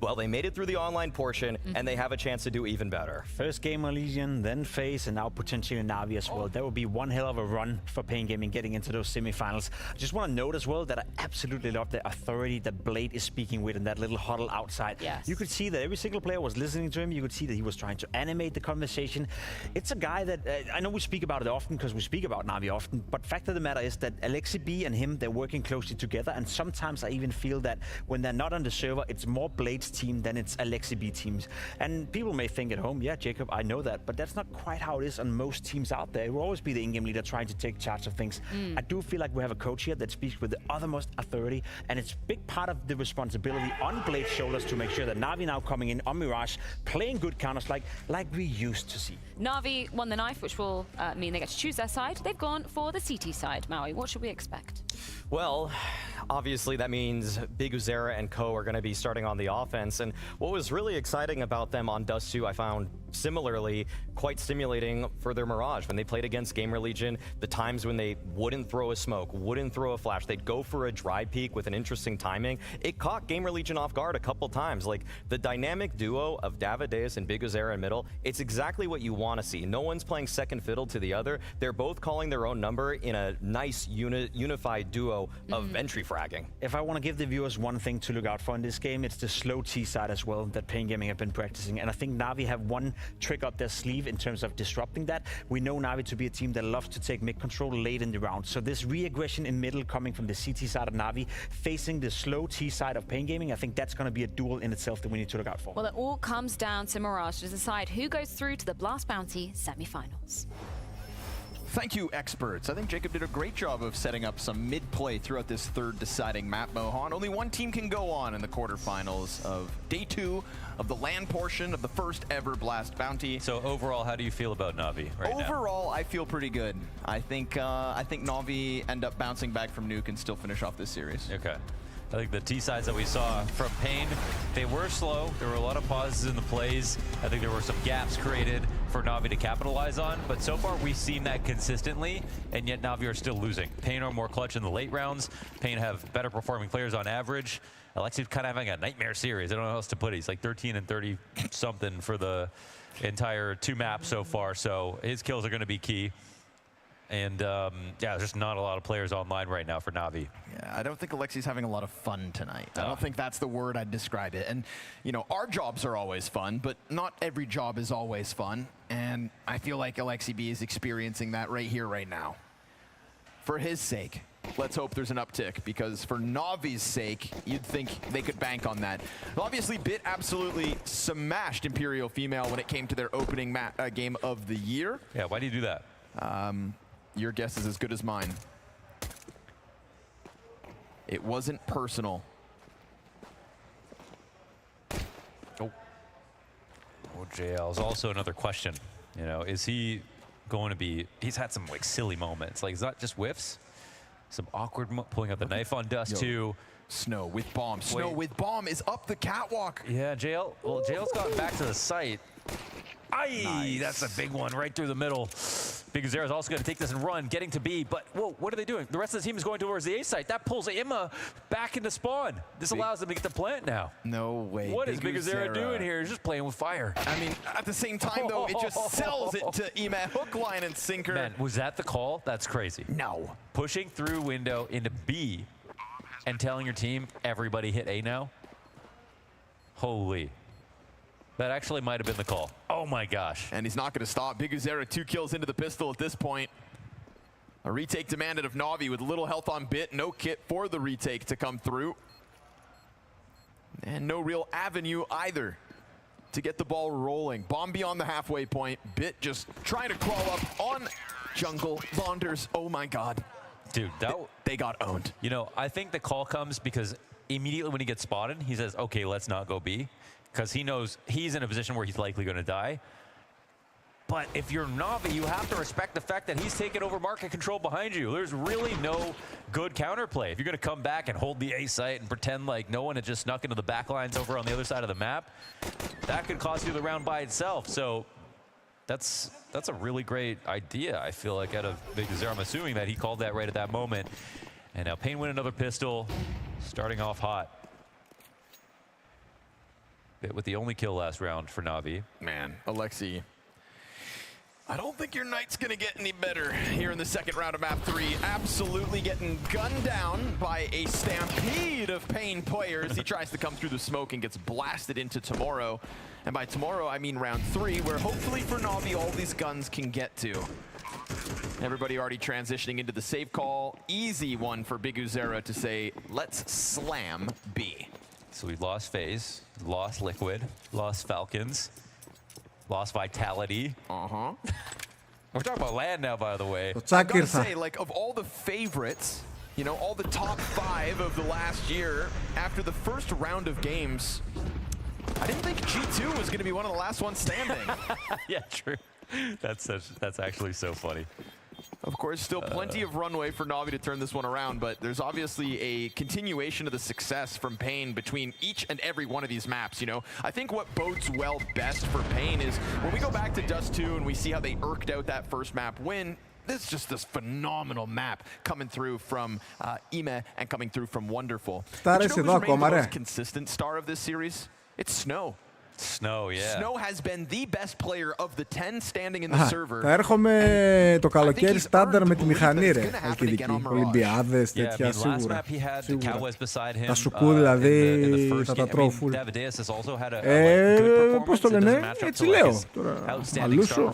well, they made it through the online portion, and they have a chance to do even better. First game on Legion, then FaZe, and now potentially Na'Vi as well. That would be one hell of a run for Pain Gaming getting into those semifinals. I just want to note as well that I absolutely love the authority that Blade is speaking with in that little huddle outside. Yes. You could see that every single player was listening to him. You could see that he was trying to animate the conversation. It's a guy that, I know we speak about it often because we speak about Na'Vi often, but fact of the matter is that Alexi B and him, they're working closely together, and sometimes I even feel that when they're not on the server, it's more Blade's team than it's Alexi B teams. And people may think at home, yeah, Jacob, I know that, but that's not quite how it is on most teams out there. It will always be the in-game leader trying to take charge of things. I do feel like we have a coach here that speaks with the uttermost authority, and it's a big part of the responsibility on Blade's shoulders to make sure that Na'Vi now coming in on Mirage, playing good counters like we used to see. Na'Vi won the knife, which will mean they get to choose their side. They've gone for the CT side. Maui, what should we expect? Well, obviously that means Biguzera and Co are going to be starting on the offense, and what was really exciting about them on Dust 2, I found similarly quite stimulating for their Mirage. When they played against Gamer Legion, the times when they wouldn't throw a smoke, wouldn't throw a flash, they'd go for a dry peek with an interesting timing. It caught Gamer Legion off guard a couple times. Like, the dynamic duo of David Deus and Biguzera in middle, it's exactly what you want to see. No one's playing second fiddle to the other. They're both calling their own number in a nice unified duo of entry fragging. If I want to give the viewers one thing to look out for in this game, it's the slow T side as well that Pain Gaming have been practicing, and I think Na'Vi have one trick up their sleeve in terms of disrupting that. We know Na'Vi to be a team that loves to take mid control late in the round, so this re-aggression in middle coming from the CT side of Na'Vi facing the slow T side of Pain Gaming, I think that's going to be a duel in itself that we need to look out for. Well, it all comes down to Mirage to decide who goes through to the Blast Bounty semifinals. Thank you, experts. I think Jacob did a great job of setting up some mid-play throughout this third deciding map, Mohan. Only one team can go on in the quarterfinals of Day 2 of the LAN portion of the first ever Blast Bounty. So overall, how do you feel about Na'Vi right now? Overall, I feel pretty good. I think Na'Vi end up bouncing back from Nuke and still finish off this series. Okay. I think the T-sides that we saw from Pain, they were slow. There were a lot of pauses in the plays. I think there were some gaps created for Na'Vi to capitalize on, but so far we've seen that consistently, and yet Na'Vi are still losing. Pain are more clutch in the late rounds. Pain have better performing players on average. Alexi's kind of having a nightmare series. I don't know how else to put it. He's like 13 and 30 something for the entire 2 maps so far, so his kills are going to be key. And yeah, there's just not a lot of players online right now for Na'Vi. Yeah, I don't think Alexi's having a lot of fun tonight. I don't think that's the word I'd describe it. And, you know, our jobs are always fun, but not every job is always fun. And I feel like Alexi B is experiencing that right here, right now. for his sake, let's hope there's an uptick, because for Navi's sake, you'd think they could bank on that. Obviously, Bit absolutely smashed Imperial Female when it came to their opening game of the year. Yeah, why do you do that? Your guess is as good as mine. It wasn't personal. Oh, JL is also another question. You know, is he going to be? He's had some like silly moments. Like, it's not just whiffs. Some awkward pulling up the knife on Dust too. Snow with bomb. Snow with bomb is up the catwalk. Yeah, JL. Well, JL's gotten back to the site. Aye, nice. That's a big one right through the middle. Big Zera's also going to take this and run, getting to B. But whoa, what are they doing? The rest of the team is going towards the A site. That pulls Imma back into spawn. This allows them to get the plant now. No way. What is Big Zera doing here? He's just playing with fire. I mean, at the same time though, it just sells it to Imma. Hook, line, and sinker. Man, was that the call? That's crazy. No. Pushing through window into B and telling your team everybody hit A now. Holy. That actually might have been the call. Oh my gosh. And he's not going to stop. Big Zera 2 kills into the pistol at this point. A retake demanded of Navi with little health on Bit. No kit for the retake to come through. And no real avenue either to get the ball rolling. Bomb beyond the halfway point. Bit just trying to crawl up on jungle. Launders, oh my god. Dude, they got owned. You know, I think the call comes because immediately when he gets spotted, he says, okay, let's not go B. Because he knows he's in a position where he's likely going to die. But if you're Navi, you have to respect the fact that he's taken over market control behind you. There's really no good counterplay. If you're going to come back and hold the A site and pretend like no one had just snuck into the back lines over on the other side of the map, that could cost you the round by itself. So that's a really great idea, I feel like, out of Big Zera. I'm assuming that he called that right at that moment. And now Pain win another pistol, starting off hot. Bit with the only kill last round for Navi. Man, Alexi, I don't think your night's gonna get any better here in the second round of map 3. Absolutely getting gunned down by a stampede of Pain players. He tries to come through the smoke and gets blasted into Tomorrow. And by tomorrow, I mean round 3, where hopefully for Navi, all these guns can get to. Everybody already transitioning into the save call. Easy one for Big Zera to say, let's slam B. So we lost FaZe, lost Liquid, lost Falcons, lost Vitality. We're talking about land now, by the way. I gotta say, like, of all the favorites, you know, all the top 5 of the last year, after the first round of games, I didn't think G2 was gonna be one of the last ones standing. Yeah, true. That's actually so funny. Of course, still plenty of runway for Navi to turn this one around, but there's obviously a continuation of the success from Pain between each and every one of these maps, you know? I think what bodes well best for Pain is when we go back to Dust 2 and we see how they irked out that first map win, this is just this phenomenal map coming through from Imma and coming through from Wonderful. But you know who's remained the most consistent star of this series? It's Snow. Snow, yeah. Snow has been the best player of the 10 standing in the server. Θα έρχομαι το καλοκαίρι στάνταρ με τη μηχανή, ρε. Αλκιδική. Ολυμπιάδες, τέτοια, σίγουρα. Τα σουκού, δηλαδή, θα τα τρώω φουλ. Πώς το λένε, έτσι λέω. Τώρα, αλούσο.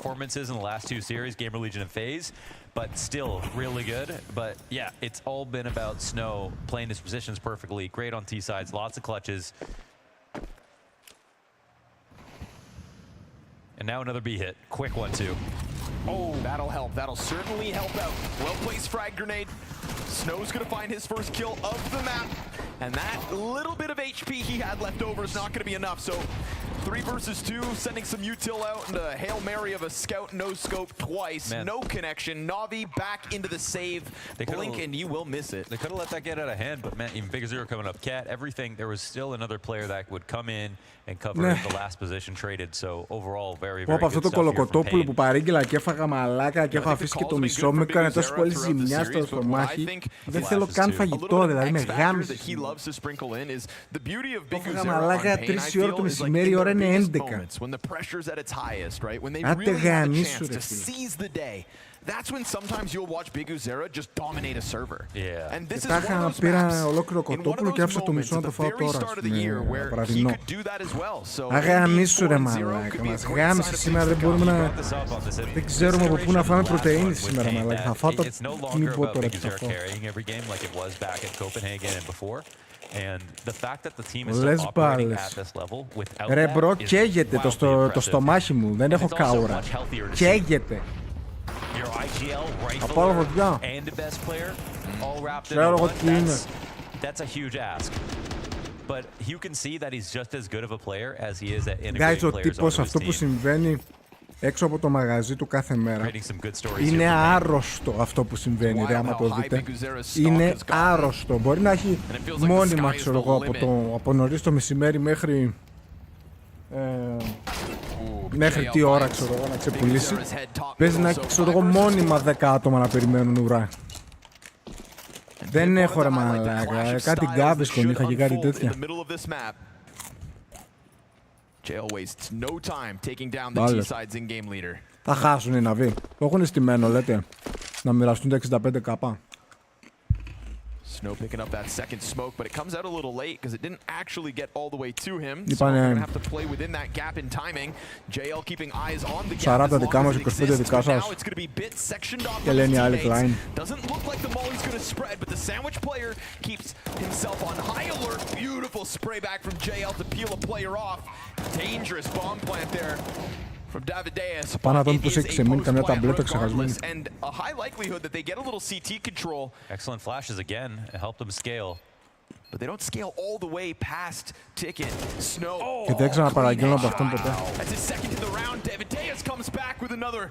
But still really good. But yeah, it's all been about Snow playing his positions perfectly. Great on T sides, lots of clutches. And now another B hit. Quick one, too. Oh, that'll help. That'll certainly help out. Well-placed frag grenade. Snow's going to find his first kill of the map. And that little bit of HP he had left over is not going to be enough. So 3 versus 2, sending some util out and a Hail Mary of a scout no scope twice. Man. No connection. Navi back into the save. Blink and you will miss it. They could have let that get out of hand, but man, even Big Zera coming up. Cat, everything. There was still another player that would come in and cover the last position traded. So overall, very, very good αυτό το κολοκοτόπουλο που παρήγγειλα και έφαγα μαλάκα και έχω αφήσει και το μισό μου, έκανε τόσο πολύ ζημιά στο μάχη. Δεν θέλω καν φαγητό, δηλαδή με γάμισε. Έφαγα μαλάκα 3 η ώρα το μεσημέρι, η ώρα είναι 11. Άντε γαμίσου, ρε φίλε. that's when sometimes you'll watch Big Uzera just dominate a server. Yeah. And this is one of those maps ολόκληρο κοτόπουλο και άφησα το μισό να το φάω τώρα με βραδινό. Αγάμισου ρε μαλάκα μας, γάμισε σήμερα, δεν μπορούμε να... Δεν ξέρουμε από πού να φάμε πρωτεΐνη σήμερα μαλάκα, θα φάω το... Μην πω τώρα τι θα φάω. Λες μπάλες. Ρε μπρο, καίγεται το στομάχι μου, δεν έχω κάουρα. Καίγεται. Θα πάρω φωτιά. Ξέρω εγώ τι είναι. Guys, ο τύπος αυτό που συμβαίνει έξω από το μαγαζί του κάθε μέρα είναι άρρωστο αυτό που συμβαίνει, ρε, άμα το δείτε. Είναι άρρωστο. Μπορεί να έχει μόνιμα, ξέρω εγώ, από νωρίς το μεσημέρι μέχρι τι ώρα, ξέρω εγώ, να ξεπουλήσει. Παίζει να έχει, ξέρω εγώ, μόνιμα 10 άτομα να περιμένουν ουρά. Δεν έχω ρε μαλάκα, κάτι γκάβισκον είχα και κάτι τέτοια. Θα χάσουν οι ναβοί. Το έχουν στημένο, λέτε, να μοιραστούν τα 65 κάπα. Snow picking up that second smoke, but it comes out a little late because it didn't actually get all the way to him. So we're going to have to play within that gap in timing. JL keeping eyes on the gap as long as it exists. And now it's going to be bit sectioned off from his teammates. Doesn't look like the molly's going to spread, but the sandwich player keeps himself on high alert. Beautiful spray back from JL to peel a player off. Dangerous bomb plant there from Davideus. Πάνω από τους έχει ξεμείνει καμιά ταμπλέτα ξεχασμένη. And a high likelihood that they get a little CT control. Excellent flashes again. It helped them scale. But they don't scale all the way past Ticket. Snow. Και δεν ξαναπαραγγέλνω από αυτόν ποτέ. That's his second in the round. Davideus comes back with another.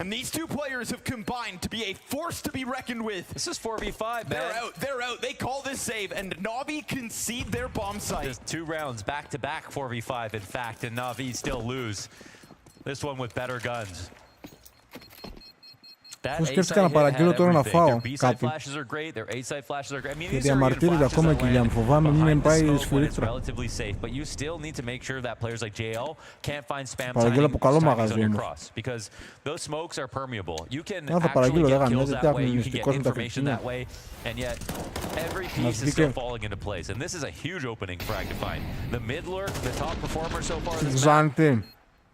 And these two players have combined to be a force to be reckoned with. This is 4v5, man. They're out. They call this save, and Na'Vi concede their bomb site. There's 2 rounds back-to-back 4v5, in fact, and Na'Vi still lose. This one with better guns. Πώς σκέφτηκα να παραγγείλω τώρα να φάω κάτι. Και διαμαρτύρεται ακόμα και για φοβάμαι μην πάει σφυρίχτρα. Παραγγείλω από καλό μαγαζί όμως. Να θα παραγγείλω, δεν γαμιέται, φτιάχνει μυστικός με τα κρυψίνια. Μας βγήκε. Ξάντη.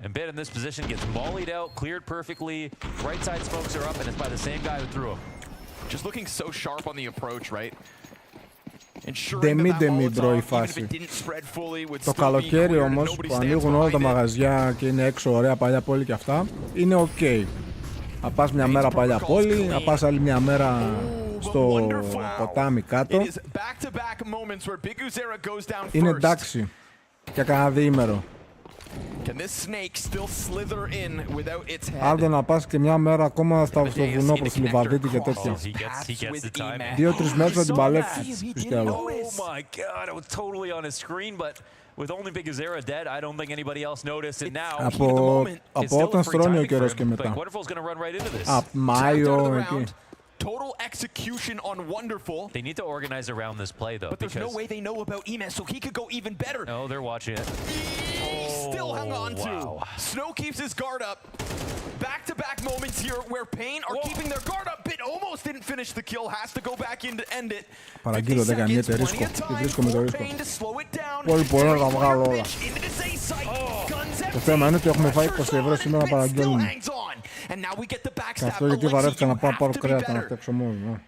And Bit in this position gets mollied out, cleared perfectly. Right side smokes are up, and it's by the same guy who threw him. Just looking so sharp on the approach, right? Ντεμή μπρο η φάση. Το καλοκαίρι όμως που ανοίγουν όλα τα μαγαζιά και είναι έξω ωραία παλιά πόλη και αυτά, είναι ok. Να πας μια μέρα παλιά πόλη, να πας άλλη μια μέρα στο ποτάμι κάτω. Είναι εντάξει για κανένα διήμερο. Άντε να πας και μια μέρα ακόμα στο βουνό προς τη Λιβαδίτη και τέτοια. 2-3 μέρες να την παλέψεις, πιστεύω. Από όταν στρώνει ο καιρός και μετά. Από Μάιο εκεί. Total execution on Wonderful. They need to organize around this play, though. But there's no way they know about Emes, so he could go even better. No, they're watching it. Still hung on to. Snow keeps his guard up. Back-to-back moments here where Pain are keeping their guard up. Bit almost didn't finish the kill. Has to go back in to end it. Παραγγείλω, δεν καμιέται ρίσκο. Τι βρίσκω με το ρίσκο. Πολύ πολλά να τα βγάλω όλα. Το θέμα είναι ότι έχουμε φάει 20 ευρώ σήμερα να παραγγέλνουμε. Και αυτό γιατί βαρέθηκα να πάω πάρω κρέατα να φτιάξω μόνος μου.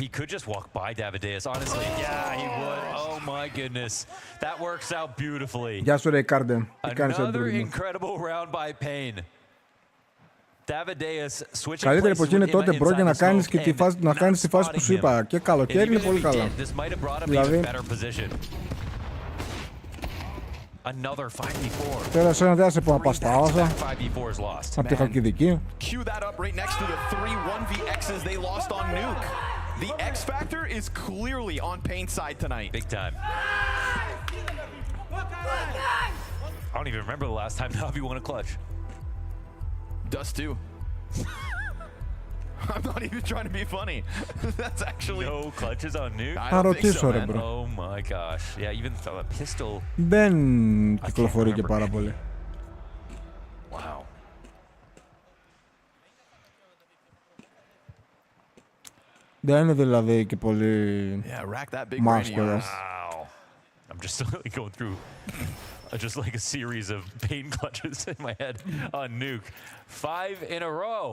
He could just walk by Davideus, honestly. Yeah, he would. Oh my goodness. That works out beautifully. Γεια σου ρε Κάρντε. Another incredible round by Pain. Καλύτερη εποχή είναι τότε μπρο για να κάνεις και τη φάση που σου είπα. Και καλοκαίρι είναι πολύ καλά. Δηλαδή... Τώρα σε ένα δεν που να πας στα άσα. Απ' τη Χαλκιδική. The X factor is clearly on Pain's side tonight. Big time. I don't even remember the last time Na'Vi won a clutch. Dust too. I'm not even trying to be funny. That's actually... No clutches on Nuke? Θα ρωτήσω ρε μπρο. Oh my gosh. Yeah, even a pistol. Δεν κυκλοφορεί και πάρα πολύ. Wow. Δεν είναι δηλαδή και πολύ μάσκορας. Wow. I'm just going through just like a series of pain clutches in my head on Nuke. 5 in a row.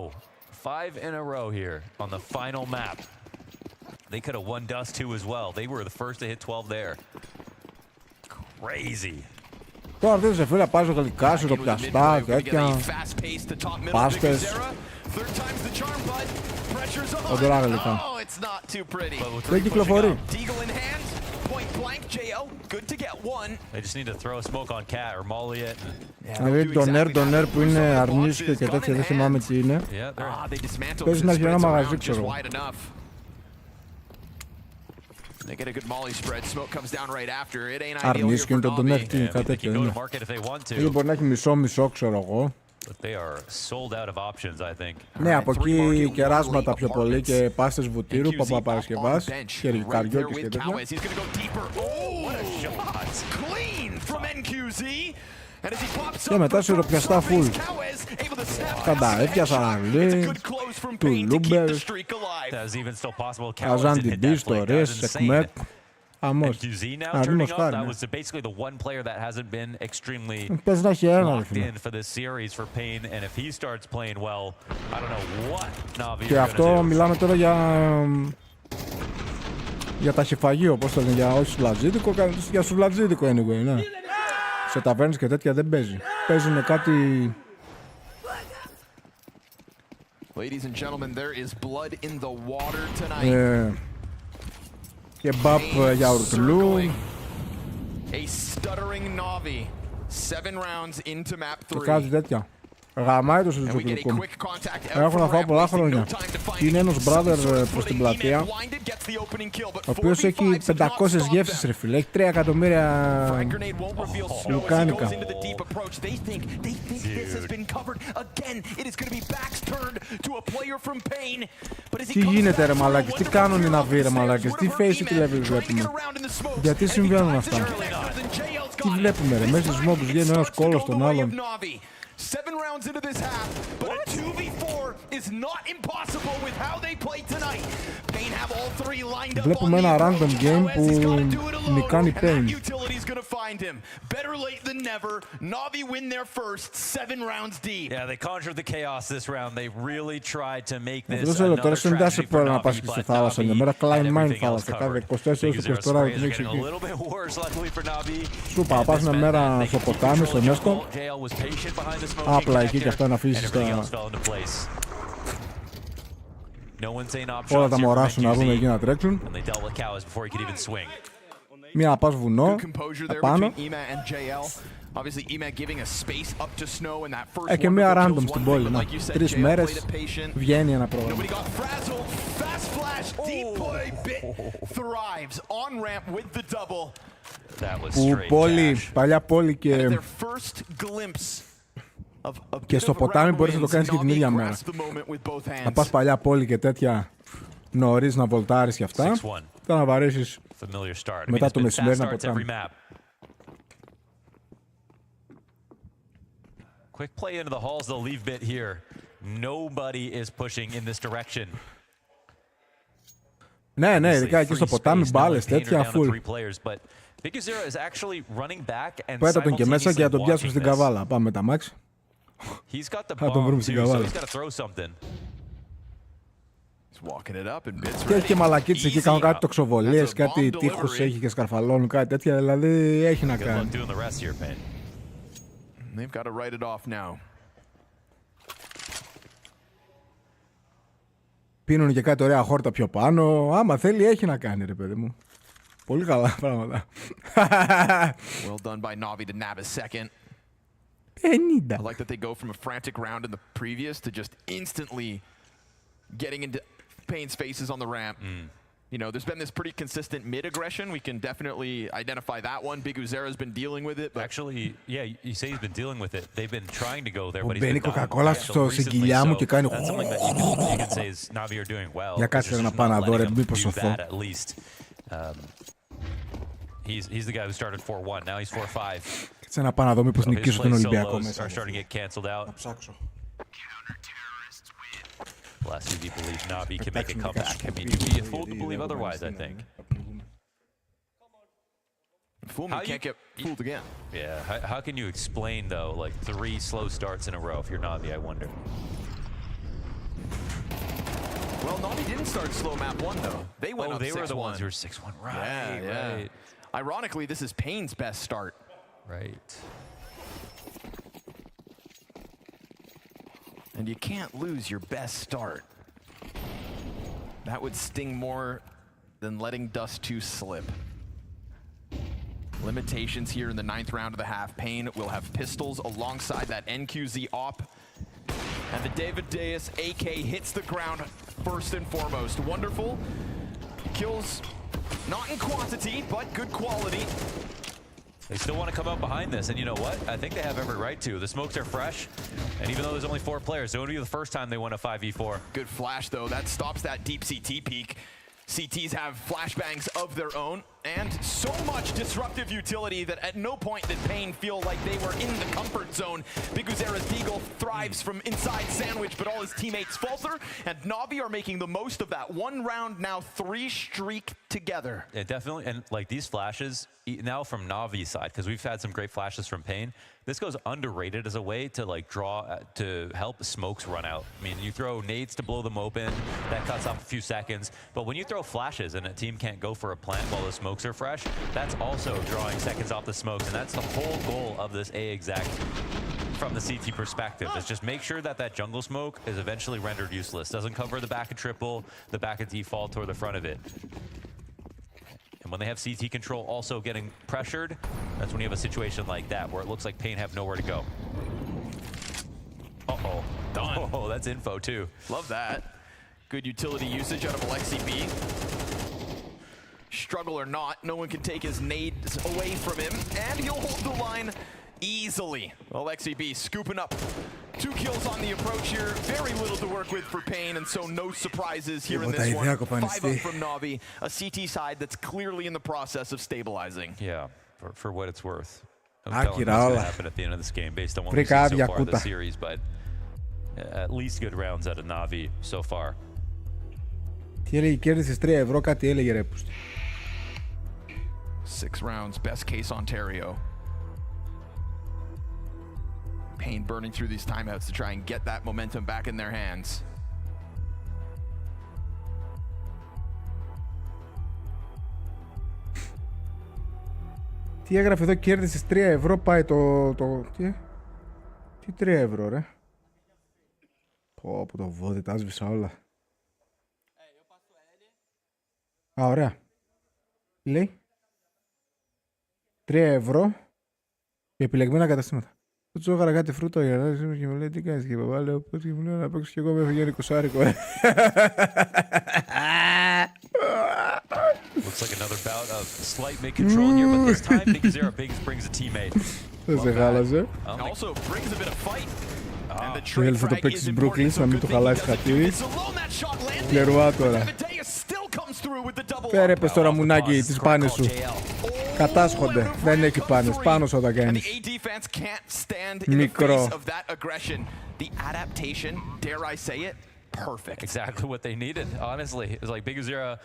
5 in a row here on the final map. They could have won Dust 2 as well. They were the first to hit 12 there. Crazy. Τώρα αυτή σε φίλε πάζει γλυκά, σου το πιαστά, τέτοια. Πάστες. Οντορά γλυκά. Δεν κυκλοφορεί. They just need to throw a smoke on Cat or molly it. Δηλαδή τον air που είναι αρνίσκιο και τέτοια, δεν θυμάμαι τι είναι. Παίζει να έχει ένα μαγαζί, ξέρω. Αρνίσκιο είναι τον air, τι, κάτι τέτοιο είναι. Ή μπορεί να έχει μισό-μισό, ξέρω εγώ. Ναι, από εκεί κεράσματα πιο πολύ και πάστες βουτύρου, παπαπαρασκευάς και ρικαριό και τέτοια. Και μετά σιροπιαστά φουλ. Κανταέφια, σαραγλί, τουλούμπερ, αζάντι μπι, ιστορίες, εκμεκ. Αμώς. Αρνούμος χάρη. Πες να έχει ένα, ρε φίλε. Και αυτό μιλάμε τώρα για ταχυφαγείο, πώς το λένε, για όχι σουλατζίδικο, για σουλατζίδικο anyway, ναι. Σε ταβέρνες και τέτοια δεν παίζει. Παίζουνε κάτι... Ladies and gentlemen, there is blood in the water tonight. Κεμπάπ γιαουρτλού. A stuttering Na'Vi. 7 rounds into map 3. Και κάτι τέτοια. Γαμάει το συζητητικό μου. Έχω να φάω πολλά χρόνια. Είναι ένας brother προς την πλατεία, ο οποίος έχει 500 γεύσεις, ρε φίλε. Έχει 3 εκατομμύρια λουκάνικα. Τι γίνεται ρε μαλάκες, τι κάνουν οι Na'Vi ρε μαλάκες, τι face level βλέπουμε. Γιατί συμβαίνουν αυτά. Τι βλέπουμε ρε, μέσα στους mobs βγαίνει ένας κόλλος στον άλλον. 7 rounds into this half, but a 2v4 is not impossible with how they play tonight. Pain have all 3 lined up. Βλέπουμε ένα random game που νικάνει Pain. Utility's gonna find him. Better late than never. Na'Vi win their first 7 rounds deep. Yeah, they conjured the chaos this round. They really tried to make this another tragedy for Na'Vi, but Na'Vi a little bit worse, luckily for Na'Vi. Σου πας μια μέρα στο ποτάμι, στο Νέστο. Απλά εκεί και αυτά να αφήσεις τα... όλα τα μωρά σου να βγουν εκεί να τρέξουν. Μία να πας βουνό, απάνω. Και μία random στην πόλη. 3 μέρες βγαίνει ένα πρόγραμμα. Που πόλη, παλιά πόλη και στο ποτάμι μπορείς να το κάνεις και την ίδια μέρα. Να πας παλιά πόλη και τέτοια νωρίς να βολτάρεις και αυτά, θα να βαρέσεις μετά το μεσημέρι να ποτάμι. Quick play into the halls, they'll leave bit here. Nobody is pushing in this direction. Ναι, ναι, ειδικά εκεί στο ποτάμι, μπάλες, τέτοια, φουλ. Πέτα τον και μέσα και να τον πιάσουμε στην καβάλα. Πάμε τα μάξι. Θα τον βρούμε στην καβάλα. Και έχει και μαλακίτες εκεί, κάνουν κάτι τοξοβολίες, κάτι τείχους έχει και σκαρφαλώνουν, κάτι τέτοια, δηλαδή έχει να κάνει. Πίνουν και κάτι ωραία χόρτα πιο πάνω, άμα θέλει έχει να κάνει ρε παιδί μου. Πολύ καλά πράγματα. Well done by Na'Vi to nab a second. 50. I like that they go from a frantic round in the previous to just instantly getting into Pain's faces on the ramp. You know, there's been this pretty consistent mid-aggression. We can definitely identify that one. Big Uzera's been dealing with it. But... Actually, yeah, you say he's been dealing with it. They've been trying to go there, but he's been not well recently, so that's something that you can say is Na'Vi are doing well. Για κάτσε να πάω να δω ρε, μήπως σωθώ. At least. He's the guy who started 4-1. Now he's 4-5. Κάτσε να πάω να δω μήπως νικήσω τον Ολυμπιακό μέσα. Are starting to get canceled out. Να ψάξω. Last UV believe Navi can make a comeback. I mean, you'd be a fool to believe otherwise, I think. Fool me, can't get fooled again. Yeah, how can you explain, though, like 3 slow starts in a row if you're Navi, I wonder? Well, Navi didn't start slow map 1, though. They went up 6-1. They were the ones who were 6-1. Right, right. Ironically, this is Pain's best start. Right. And you can't lose your best start. That would sting more than letting Dust 2 slip. Limitations here in the 9th round of the half. Pain will have pistols alongside that NQZ op. And the David Deus AK hits the ground first and foremost. Wonderful. Kills not in quantity, but good quality. They still want to come out behind this, and you know what? I think they have every right to. The smokes are fresh, and even though there's only 4 players, it would be the first time they won a 5v4. Good flash, though. That stops that deep CT peek. CTs have flashbangs of their own, and so much disruptive utility that at no point did Pain feel like they were in the comfort zone. Biguzera's Deagle thrives from inside sandwich, but all his teammates falter, and Navi are making the most of that. 1 round, now 3 streak together. Yeah, definitely, and like these flashes, now from Navi's side, because we've had some great flashes from Pain, this goes underrated as a way to like draw, to help smokes run out. I mean, you throw nades to blow them open, that cuts off a few seconds, but when you throw flashes and a team can't go for a plant while the smokes are fresh, that's also drawing seconds off the smokes, and that's the whole goal of this A exec from the CT perspective, is just make sure that that jungle smoke is eventually rendered useless. Doesn't cover the back of triple, the back of default, or the front of it. And when they have CT control also getting pressured, that's when you have a situation like that, where it looks like Pain have nowhere to go. Uh-oh. Done. Oh, that's info too. Love that. Good utility usage out of Alexi B. Struggle or not, no one can take his nades away from him, and he'll hold the line easily. Alexi B scooping up 2 kills on the approach here. Very little to work with for Pain, and so no surprises here in this one. 5 up from Navi, a CT side that's clearly in the process of stabilizing. Yeah, for what it's worth. I'm telling you what's going to happen at the end of this game based on what we've seen so far in the series, but at least good rounds out of Navi so far. Τι έλεγε, κέρδισες 3 ευρώ, κάτι έλεγε ρε. 6 rounds, best case Ontario. Pain burning through these timeouts to try and get that momentum back in their hands. Τι έγραφε εδώ, κέρδισες 3 ευρώ, πάει Τι 3 ευρώ ρε. Πω το βόδι, τα άσβησα όλα. Α, ωραία. Λέει 3 ευρώ και επιλεγμένα καταστήματα. Του έκανα κάτι φρούτο για να και μου λέει τι κάνεις και παπά, λέω πώς και μου λέω να παίξω και εγώ με έφυγε 20άρικο. Looks like another bout of slight mid-control here, but this time Biguzera brings a teammate. Δεν σε χάλασε. Also brings a bit of fight. Θέλεις να το παίξεις Brooklyn, να μην το χαλάσεις χατήρι. Λερουά τώρα. Φέρε πες τώρα μουνάκι τις πάνες σου. Κατάσχονται, δεν έχει πάνες, πάνω σου όταν κάνεις. Μικρό. The adaptation, dare I say it, perfect. Exactly what they needed, honestly. It was like Biguzera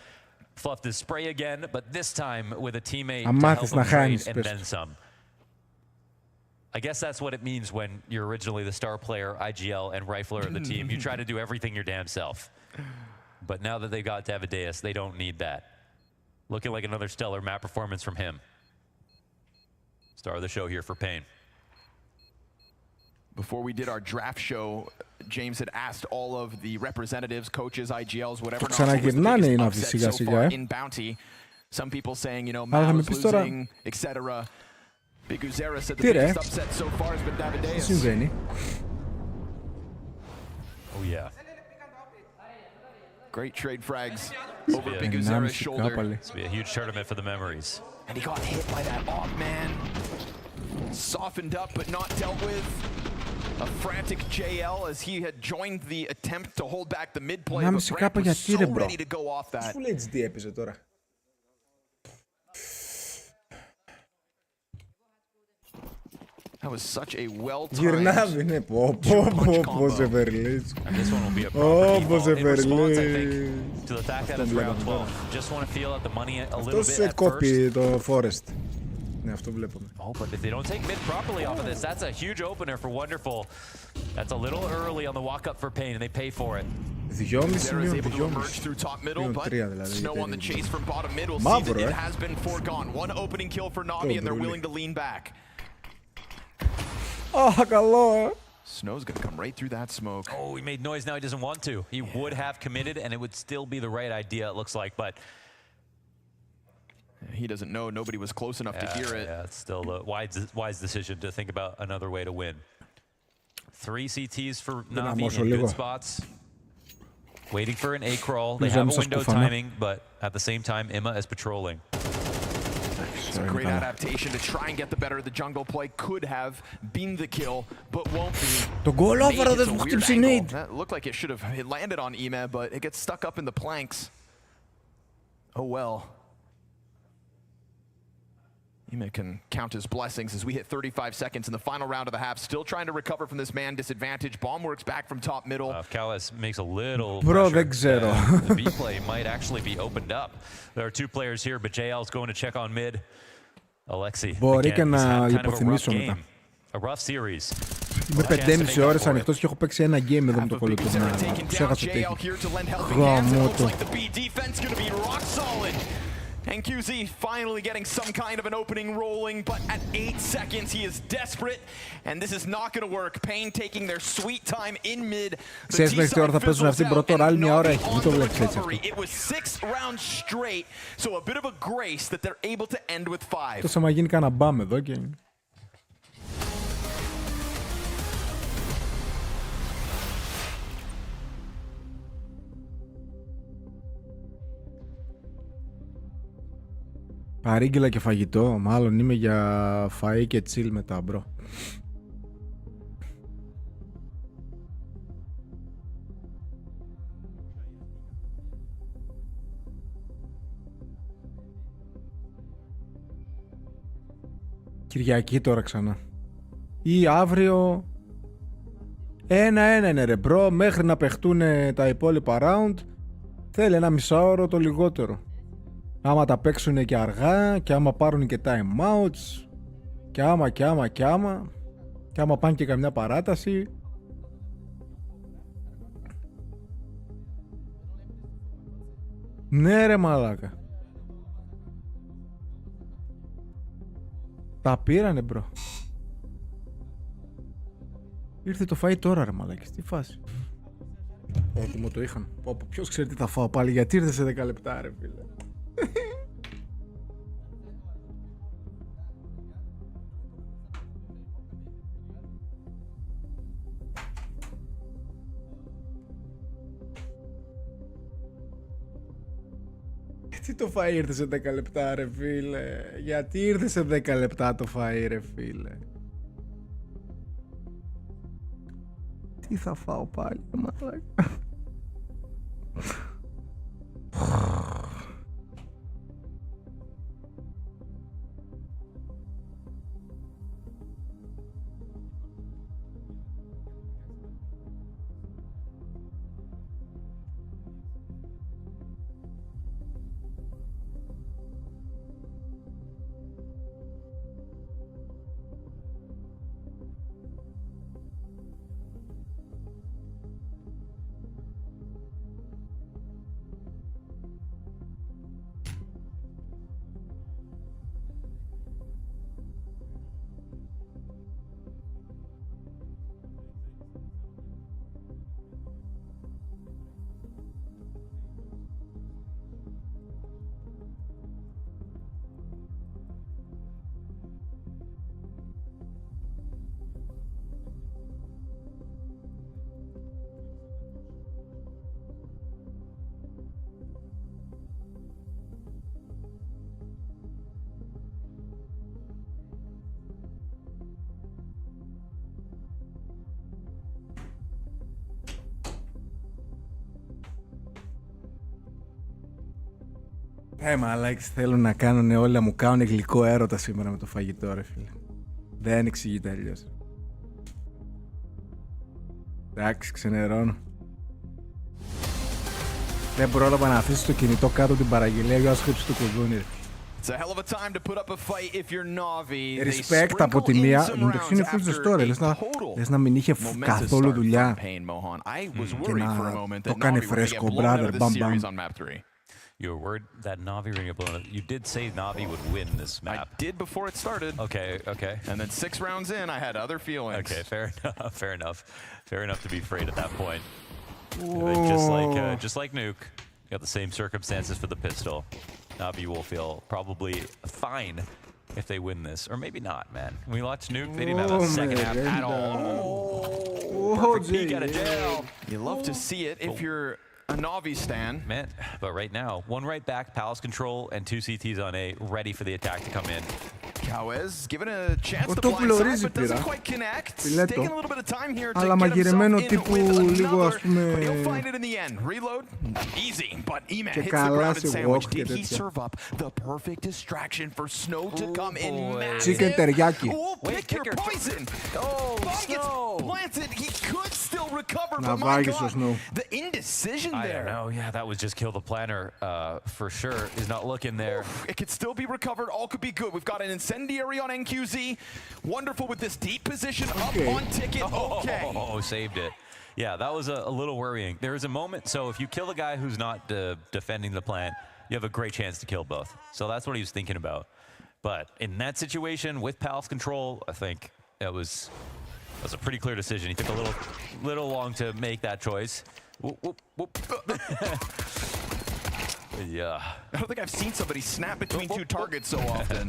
fluffed his spray again, but this time with a teammate to help him trade and then some. I guess that's what it means when you're originally the star player, IGL, and Rifler of the team. You try to do everything your damn self. But now that they've got Davideus, they don't need that. Looking like another stellar map performance from him. Star of the show here for Pain. Before we did our draft show, James had asked all of the representatives, coaches, IGLs, whatever, was the biggest upset so far in Bounty. Some people saying, you know, Mal is losing, etc. Biguzera said the biggest upset so far has been Davideus. Oh yeah. Great trade frags over Biguzera's shoulder. This will be a huge tournament for the memories. And he got hit by that off man. Softened up but not dealt with. A frantic JL as he had joined the attempt to hold back the mid play, but Brant was so ready to go off that. Full HD έπαιζε τώρα. That was such a well-timed. Γυρνάβει, ναι, πω, σε Βερλής. Σε Βερλής. Αυτό σε κόπει το Forest. Ναι, αυτό βλέπουμε. Oh, but if they don't take mid properly off of this, that's a huge opener for Wonderful. That's a little early on the walk up for Pain, and they pay for it. 2,5 μείον 3 δηλαδή. Μαύρο, καλό, Snow's gonna come right through that smoke. Oh, he made noise, now he doesn't want to. He would have committed, and it would still be the right idea, it looks like, but... He doesn't know, nobody was close enough to hear it. Yeah, it's still a wise decision to think about another way to win. 3 CTs for Na'Vi in good spots. Waiting for an A crawl. They have a window timing, but at the same time, Imma is patrolling. It's a great adaptation to try and get the better of the jungle play. Could have been the kill, but won't be. Το goal over δεν μου χτύπησε nade. That looked like it should have landed on Ime, but it gets stuck up in the planks. Oh well. Ime can count his blessings as we hit 35 seconds in the final round of the half. Still trying to recover from this man disadvantage. Bomb works back from top middle. If Callis makes a little δεν ξέρω. The B play might actually be opened up. There are 2 players here, but JL's going to check on mid. Alexi. Μπορεί και να υποθυμίσω μετά. A rough series. Είμαι 5,5 ώρες ανοιχτός και έχω παίξει ένα game εδώ με το κολλητό. Ξέχασα ότι έχει. Γαμώτο. And QZ finally getting some kind of an opening rolling, but at 8 seconds he is desperate, and this is not going to work. Pain taking their sweet time in mid. Ξέρεις μέχρι τι ώρα θα παίζουν αυτήν την πρώτη ώρα, άλλη μια ώρα έχει. Μην το βλέπεις έτσι αυτό. It was 6 rounds straight, so a bit of a grace that they're able to end with 5. Τόσο μα γίνει κανένα μπαμ εδώ και... Παρήγγειλα και φαγητό, μάλλον είμαι για φαΐ και chill μετά, μπρο. Κυριακή τώρα ξανά. Ή αύριο... Ένα είναι ρε μπρο, μέχρι να παιχτούν τα υπόλοιπα round, θέλει ένα μισάωρο το λιγότερο. Άμα τα παίξουν και αργά και άμα πάρουν και time outs και άμα πάνε και καμιά παράταση. Ναι ρε μαλάκα. Τα πήρανε μπρο. Ήρθε το φαΐ τώρα ρε μαλάκες, τι φάση. Έτοιμο το είχαν. Ποιος ξέρει τι θα φάω πάλι, γιατί ήρθε σε 10 λεπτά ρε φίλε. Γιατί το φαΐ ήρθε σε 10 λεπτά ρε φίλε. Γιατί ήρθε σε 10 λεπτά το φαΐ ρε φίλε. Τι θα φάω πάλι μαλάκα. Μαλάκες, θέλω να κάνουνε όλα, μου κάνουνε γλυκό έρωτα σήμερα με το φαγητό ρε φίλε. Δεν εξηγείται αλλιώς. Εντάξει, ξενερώνω. Δεν πρόλαβα να αφήσει το κινητό κάτω την παραγγελία για να σκύψει το κουδούνι. Respect από τη μία, μεταξύ είναι full ζεστό ρε, λες να μην είχε καθόλου δουλειά και να το κάνει φρέσκο, brother, μπαμ μπαμ. You were worried that Na'Vi ring up. You did say Na'Vi would win this map. I did before it started. Okay, okay. And then 6 rounds in, I had other feelings. Okay, fair enough, fair enough. Fair enough to be afraid at that point. Whoa. I think just like Nuke, got the same circumstances for the pistol. Na'Vi will feel probably fine if they win this, or maybe not, man. When we watched Nuke, they didn't have a second half at all. Perfect peek out of jail. You love to see it if you're a Na'Vi stan. Man, but right now, one right back, Palace control, and 2 CTs on A, ready for the attack to come in. Kawez given a chance to blindside, but doesn't quite connect. Taking a little bit of time here to get himself in with another, but he'll find it in the end. Reload, easy, but Eman hits the grounded sandwich. Did he serve up the perfect distraction for Snow to come in massive? Chicken teriyaki. Oh, pick your poison. Oh, gets planted. He could still recover, but my God, the indecision there. I don't know. Yeah, that was just kill the planner for sure. He's not looking there. It could still be recovered. All could be good. We've got an incendiary on NQZ. Wonderful with this deep position up on Ticket. Okay. Oh, saved it. Yeah, that was a little worrying. There is a moment. So if you kill a guy who's not defending the plant, you have a great chance to kill both. So that's what he was thinking about. But in that situation with Palace control, I think that was a pretty clear decision. He took a little long to make that choice. Whoop, whoop, whoop. Yeah. I don't think I've seen somebody snap between two targets so often.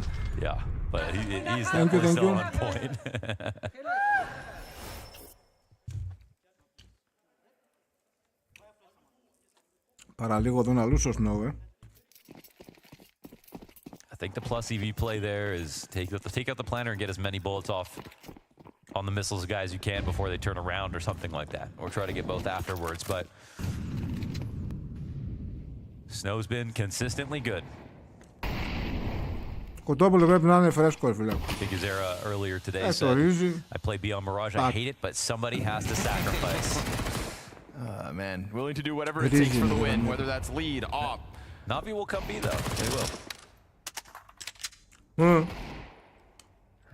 Yeah, but he's definitely still on point. Παραλίγο εδώ να λούσω Snow, I think the plus EV play there is take out the planner and get as many bullets off on the missiles guys you can before they turn around or something like that, or try to get both afterwards. But Snow's been consistently good. Κοτόπουλο πρέπει να είναι φρέσκο, φίλε. Big Azera earlier today said, I play Beyond Mirage, I hate it, but somebody has to sacrifice. Man, willing to do whatever it takes for the win, whether that's lead, op. Na'Vi will come B though, they will.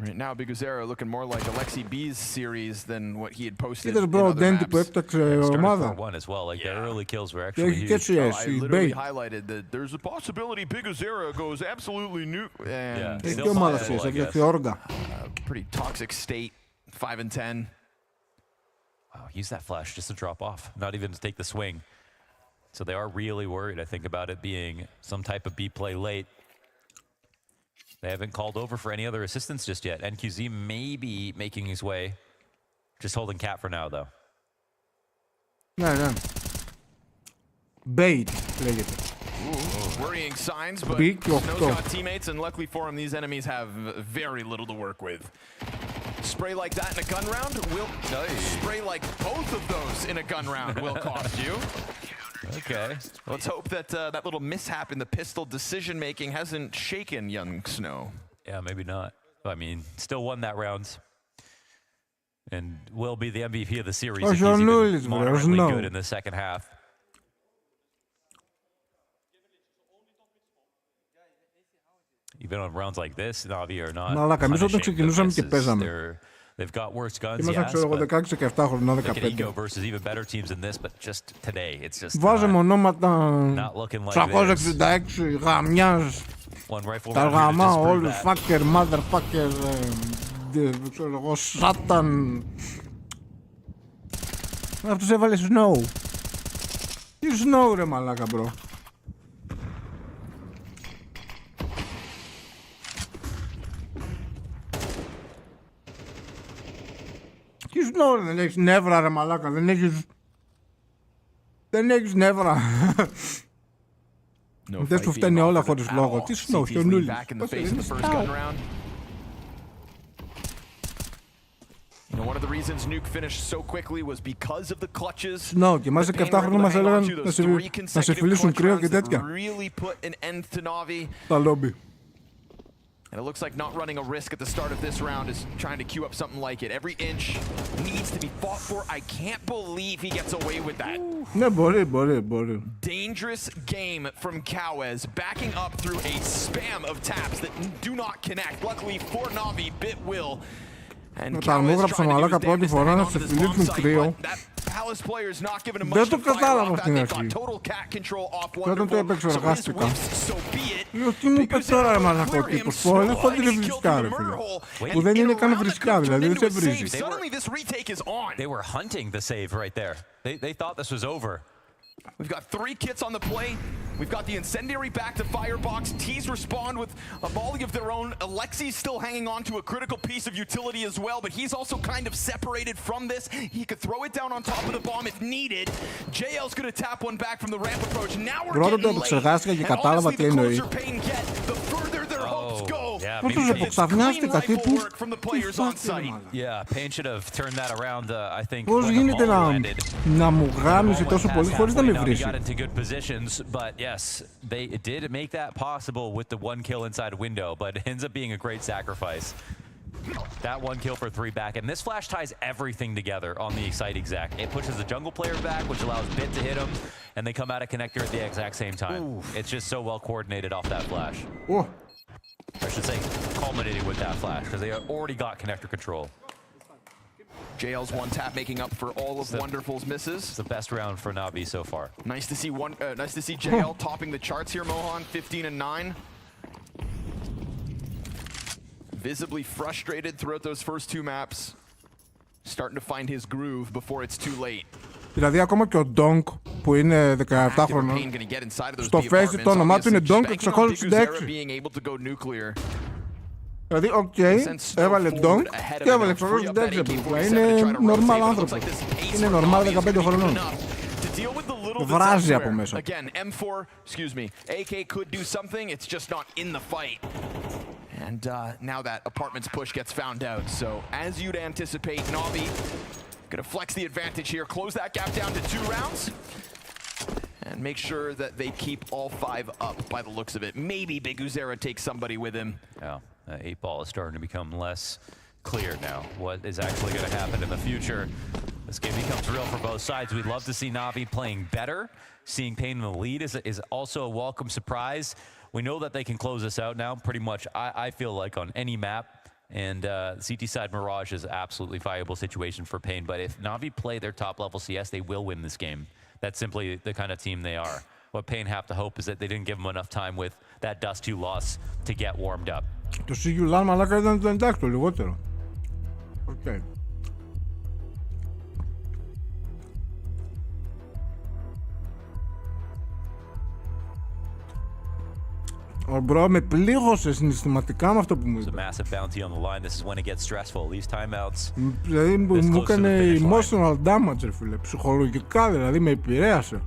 Right now, Big Azera looking more like Alexi B's series than what he had posted in other maps. Που έπταξε ομάδα. As well, like their early kills were actually huge. I literally highlighted that there's a possibility Big Azera goes absolutely new. And Έχει και ομάδα αυτής, έχει όργα. Pretty toxic state, 5 and 10. Wow, use that flash just to drop off, not even to take the swing. So they are really worried, I think, about it being some type of B play late. They haven't called over for any other assistance just yet. NQZ may be making his way. Just holding cat for now, though. Ναι. Bait, λέγεται. Worrying signs, but Snow's got teammates, and luckily for him, these enemies have very little to work with. Spray like that in a gun round will spray like both of those in a gun round will cost you. Okay. Let's hope that that little mishap in the pistol decision-making hasn't shaken young Snow. Yeah, maybe not. I mean, still won that round. And will be the MVP of the series if he's even moderately good in the second half. Even on rounds like this, Na'Vi are not punishing the misses. They've got worse guns, yes, but Ego versus even better teams in this, but just today, it's just not looking like this. 366 γαμιάς. Τα γαμά όλους, fucker, motherfucker, ξέρω εγώ, Satan. Αυτός έβαλε Snow. Τι Snow ρε μαλάκα, μπρο. Τι Snow, δεν έχεις νεύρα ρε μαλάκα, δεν έχεις νεύρα. Δεν σου φταίνει όλα χωρίς λόγο. Τι Snow, χιονούλης. One of the reasons Nuke finished so quickly was because of the clutches. Snow, και μας 17 χρόνια μας έλεγαν να σε φιλήσουν κρύο και τέτοια. Really put an end to Na'Vi. Τα λόμπι. And it looks like not running a risk at the start of this round is trying to queue up something like it. Every inch needs to be fought for. I can't believe he gets away with that. Ναι, μπορεί. Dangerous game from Kawez, backing up through a spam of taps that do not connect. Luckily for Navi, Bit will. Όταν μου έγραψα μαλάκα πρώτη φορά να σε φιλίπνουν κρύο, δεν το κατάλαβα στην αρχή. Και όταν το έπαιξε οργάστηκα. Λέω τι μου είπε τώρα ρε μαλάκα ο τύπος, πολύ χοντρή βρισκά ρε φίλε. Που δεν είναι καν βρισκά, δηλαδή δεν σε βρίζει. They were hunting the save right there. They thought this was over. We've got 3 kits on the play. We've got the incendiary back to Firebox. T's respond with a volley of their own. Alexi's still hanging on to a critical piece of utility as well, but he's also kind of separated from this. He could throw it down on top of the bomb if needed. JL's gonna tap one back from the ramp approach. Now we're getting late. And honestly, the closer Pain get, the further their hopes go. Πώς τους αποξαφνιάστηκα, τι τους... Yeah, Pain should have turned that around, I think. Πώς γίνεται να μου γράμμισε τόσο πολύ χωρίς να με βρίσει. Yes, they did make that possible with the 1 kill inside window, but it ends up being a great sacrifice. That 1 kill for 3 back, and this flash ties everything together on the Excite exec. It pushes the jungle player back, which allows Bit to hit him, and they come out of connector at the exact same time. Oof. It's just so well coordinated off that flash. Oh. I should say culminating with that flash, because they already got connector control. JL's 1 tap making up for all of Wonderful's misses. It's the best round for Navi so far. Nice to see JL topping the charts here, Mohan, 15-9. Visibly frustrated throughout those first 2 maps. Starting to find his groove before it's too late. Δηλαδή ακόμα και ο Donk που είναι 17 χρονών, στο face το όνομά του είναι Donk 666. Δηλαδή, οκ, έβαλε Donk και έβαλε 666. Είναι normal άνθρωπος. Είναι normal 15 χρονών. Βράζει από μέσα. Again, M4, excuse me, AK could do something, it's just not in the fight. And now that apartment's push gets found out, so as you'd anticipate, Navi gonna flex the advantage here, close that gap down to 2 rounds, and make sure that they keep all 5 up by the looks of it. Maybe Big Uzera takes somebody with him. Yeah, 8 ball is starting to become less clear now. What is actually going to happen in the future? This game becomes real for both sides. We'd love to see Navi playing better. Seeing Pain in the lead is also a welcome surprise. We know that they can close this out now pretty much, I feel like, on any map. And CT side Mirage is absolutely viable situation for Pain. But if Navi play their top level CS, they will win this game. That's simply the kind of team they are. What Pain have to hope is that they didn't give them enough time with that Dust 2 loss to get warmed up. Το Sigulan μαλάκα ήταν το εντάξει το λιγότερο. Okay. Ο μπρο με πλήγωσε συναισθηματικά με αυτό που μου είπε. Δηλαδή μου έκανε emotional damage, ρε φίλε. Ψυχολογικά δηλαδή με επηρέασε.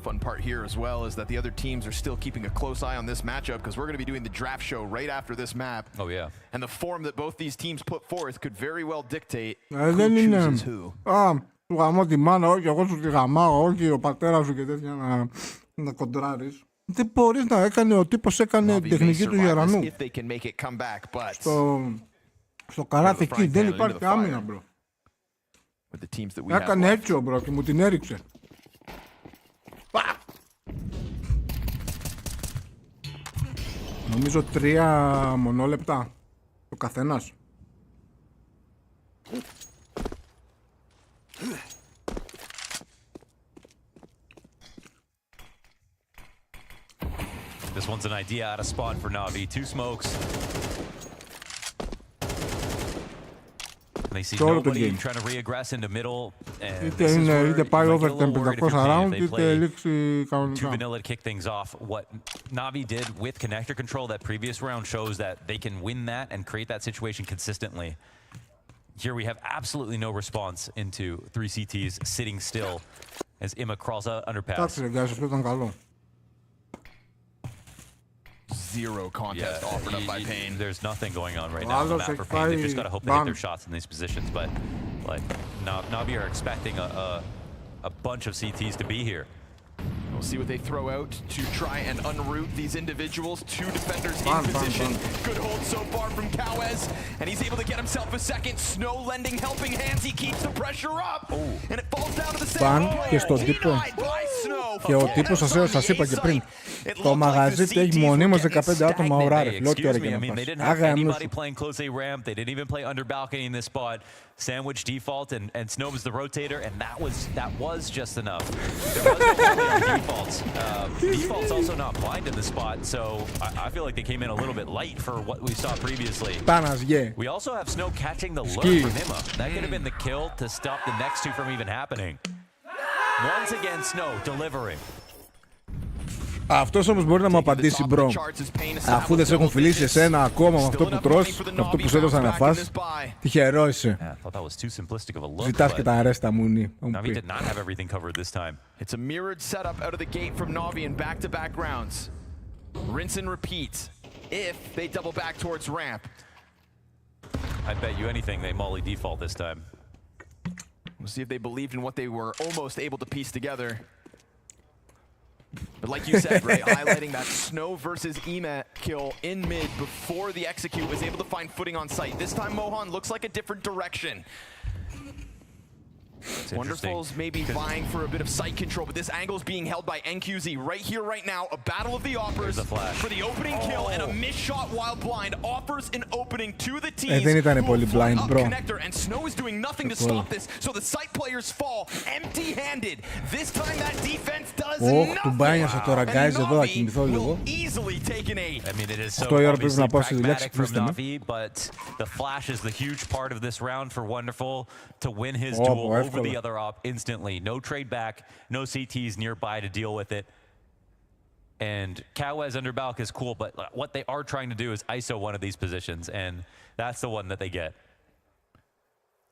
Fun part here as well is that the other teams are still keeping a close eye on this matchup because we're going to be doing the draft show right after this map. Oh yeah. And the form that both these teams put forth could very well dictate who chooses who. Του γαμώ τη μάνα, όχι εγώ σου τη γαμάω, όχι ο πατέρας σου και τέτοια να κοντράρεις. Δεν μπορείς να έκανε, ο τύπος έκανε την τεχνική του γερανού. Στο καράτε εκεί δεν υπάρχει άμυνα, μπρο. Έκανε έτσι ο μπρο και μου την έριξε. Νομίζω 3 μονόλεπτα ο καθένας. This one's an idea out of spawn for Navi. 2 smokes. And they see nobody trying to re-aggress into middle. And this is where you might get a little worried if you're Pain. They play too vanilla to kick things off. What Navi did with connector control that previous round shows that they can win that and create that situation consistently. Here we have absolutely no response into 3 CTs sitting still as Imma crawls out underpass. Zero contest offered up by Pain. There's nothing going on right now on the map for Pain. They've just got to hope they hit their shots in these positions. But like Navi are expecting a bunch of CTs to be here. We'll see what they throw out to try and unroot these individuals. Two defenders in position. Good hold so far from Kawez, and he's able to get himself a second. Snow lending helping hands. He keeps the pressure up, and it falls down to the same player. Και ο τύπος σας είπα και πριν, το μαγαζί του έχει μονίμως 15 άτομα ωράρι. Λέω τι ώρα και να πας. Άγαμνους. They didn't even play under balcony in this spot. Sandwich default and Snow was the rotator, and that was just enough. There was no defaults. Default's also not blind in the spot, so I feel like they came in a little bit light for what we saw previously. We also have Snow catching the lurk from Nima. That could have been the kill to stop the next two from even happening. Once again, Snow delivering. Αυτός όμως μπορεί να μου απαντήσει, μπρο. Αφού δεν σε έχουν φιλήσει εσένα ακόμα με αυτό που τρως, με αυτό που σου έδωσαν να φας, τυχερό είσαι. Ζητάς και τα αρέστα μουνί. It's a mirrored setup out of the gate from Na'Vi in back-to-back rounds. Rinse and repeat if they double back towards ramp. I bet you anything they molly default this time. We'll see if they believed in what they were almost able to piece together. But like you said, Ray, highlighting that Snow versus Ema kill in mid before the execute was able to find footing on site. This time Mohan looks like a different direction. Wonderful's maybe vying for a bit of sight control, but this angle is being held by NQZ right here, right now. A battle of the offers for the opening kill, and a missed shot while blind offers an opening to the team. Δεν ήταν πολύ blind, bro. And Snow is doing nothing to stop this, so the sight players fall empty-handed. This time that defense does nothing. Του μπάνιασα τώρα, guys, εδώ θα κοιμηθώ λίγο. Easily taken a. I mean, it is so 8 ώρα πρέπει να πάω στη δουλειά, from Na'Vi, but the flash is the huge part of this round for Wonderful to win his duel over the other op instantly. No trade back, no CTs nearby to deal with it. And Kawez under Balk is cool, but what they are trying to do is ISO one of these positions, and that's the one that they get.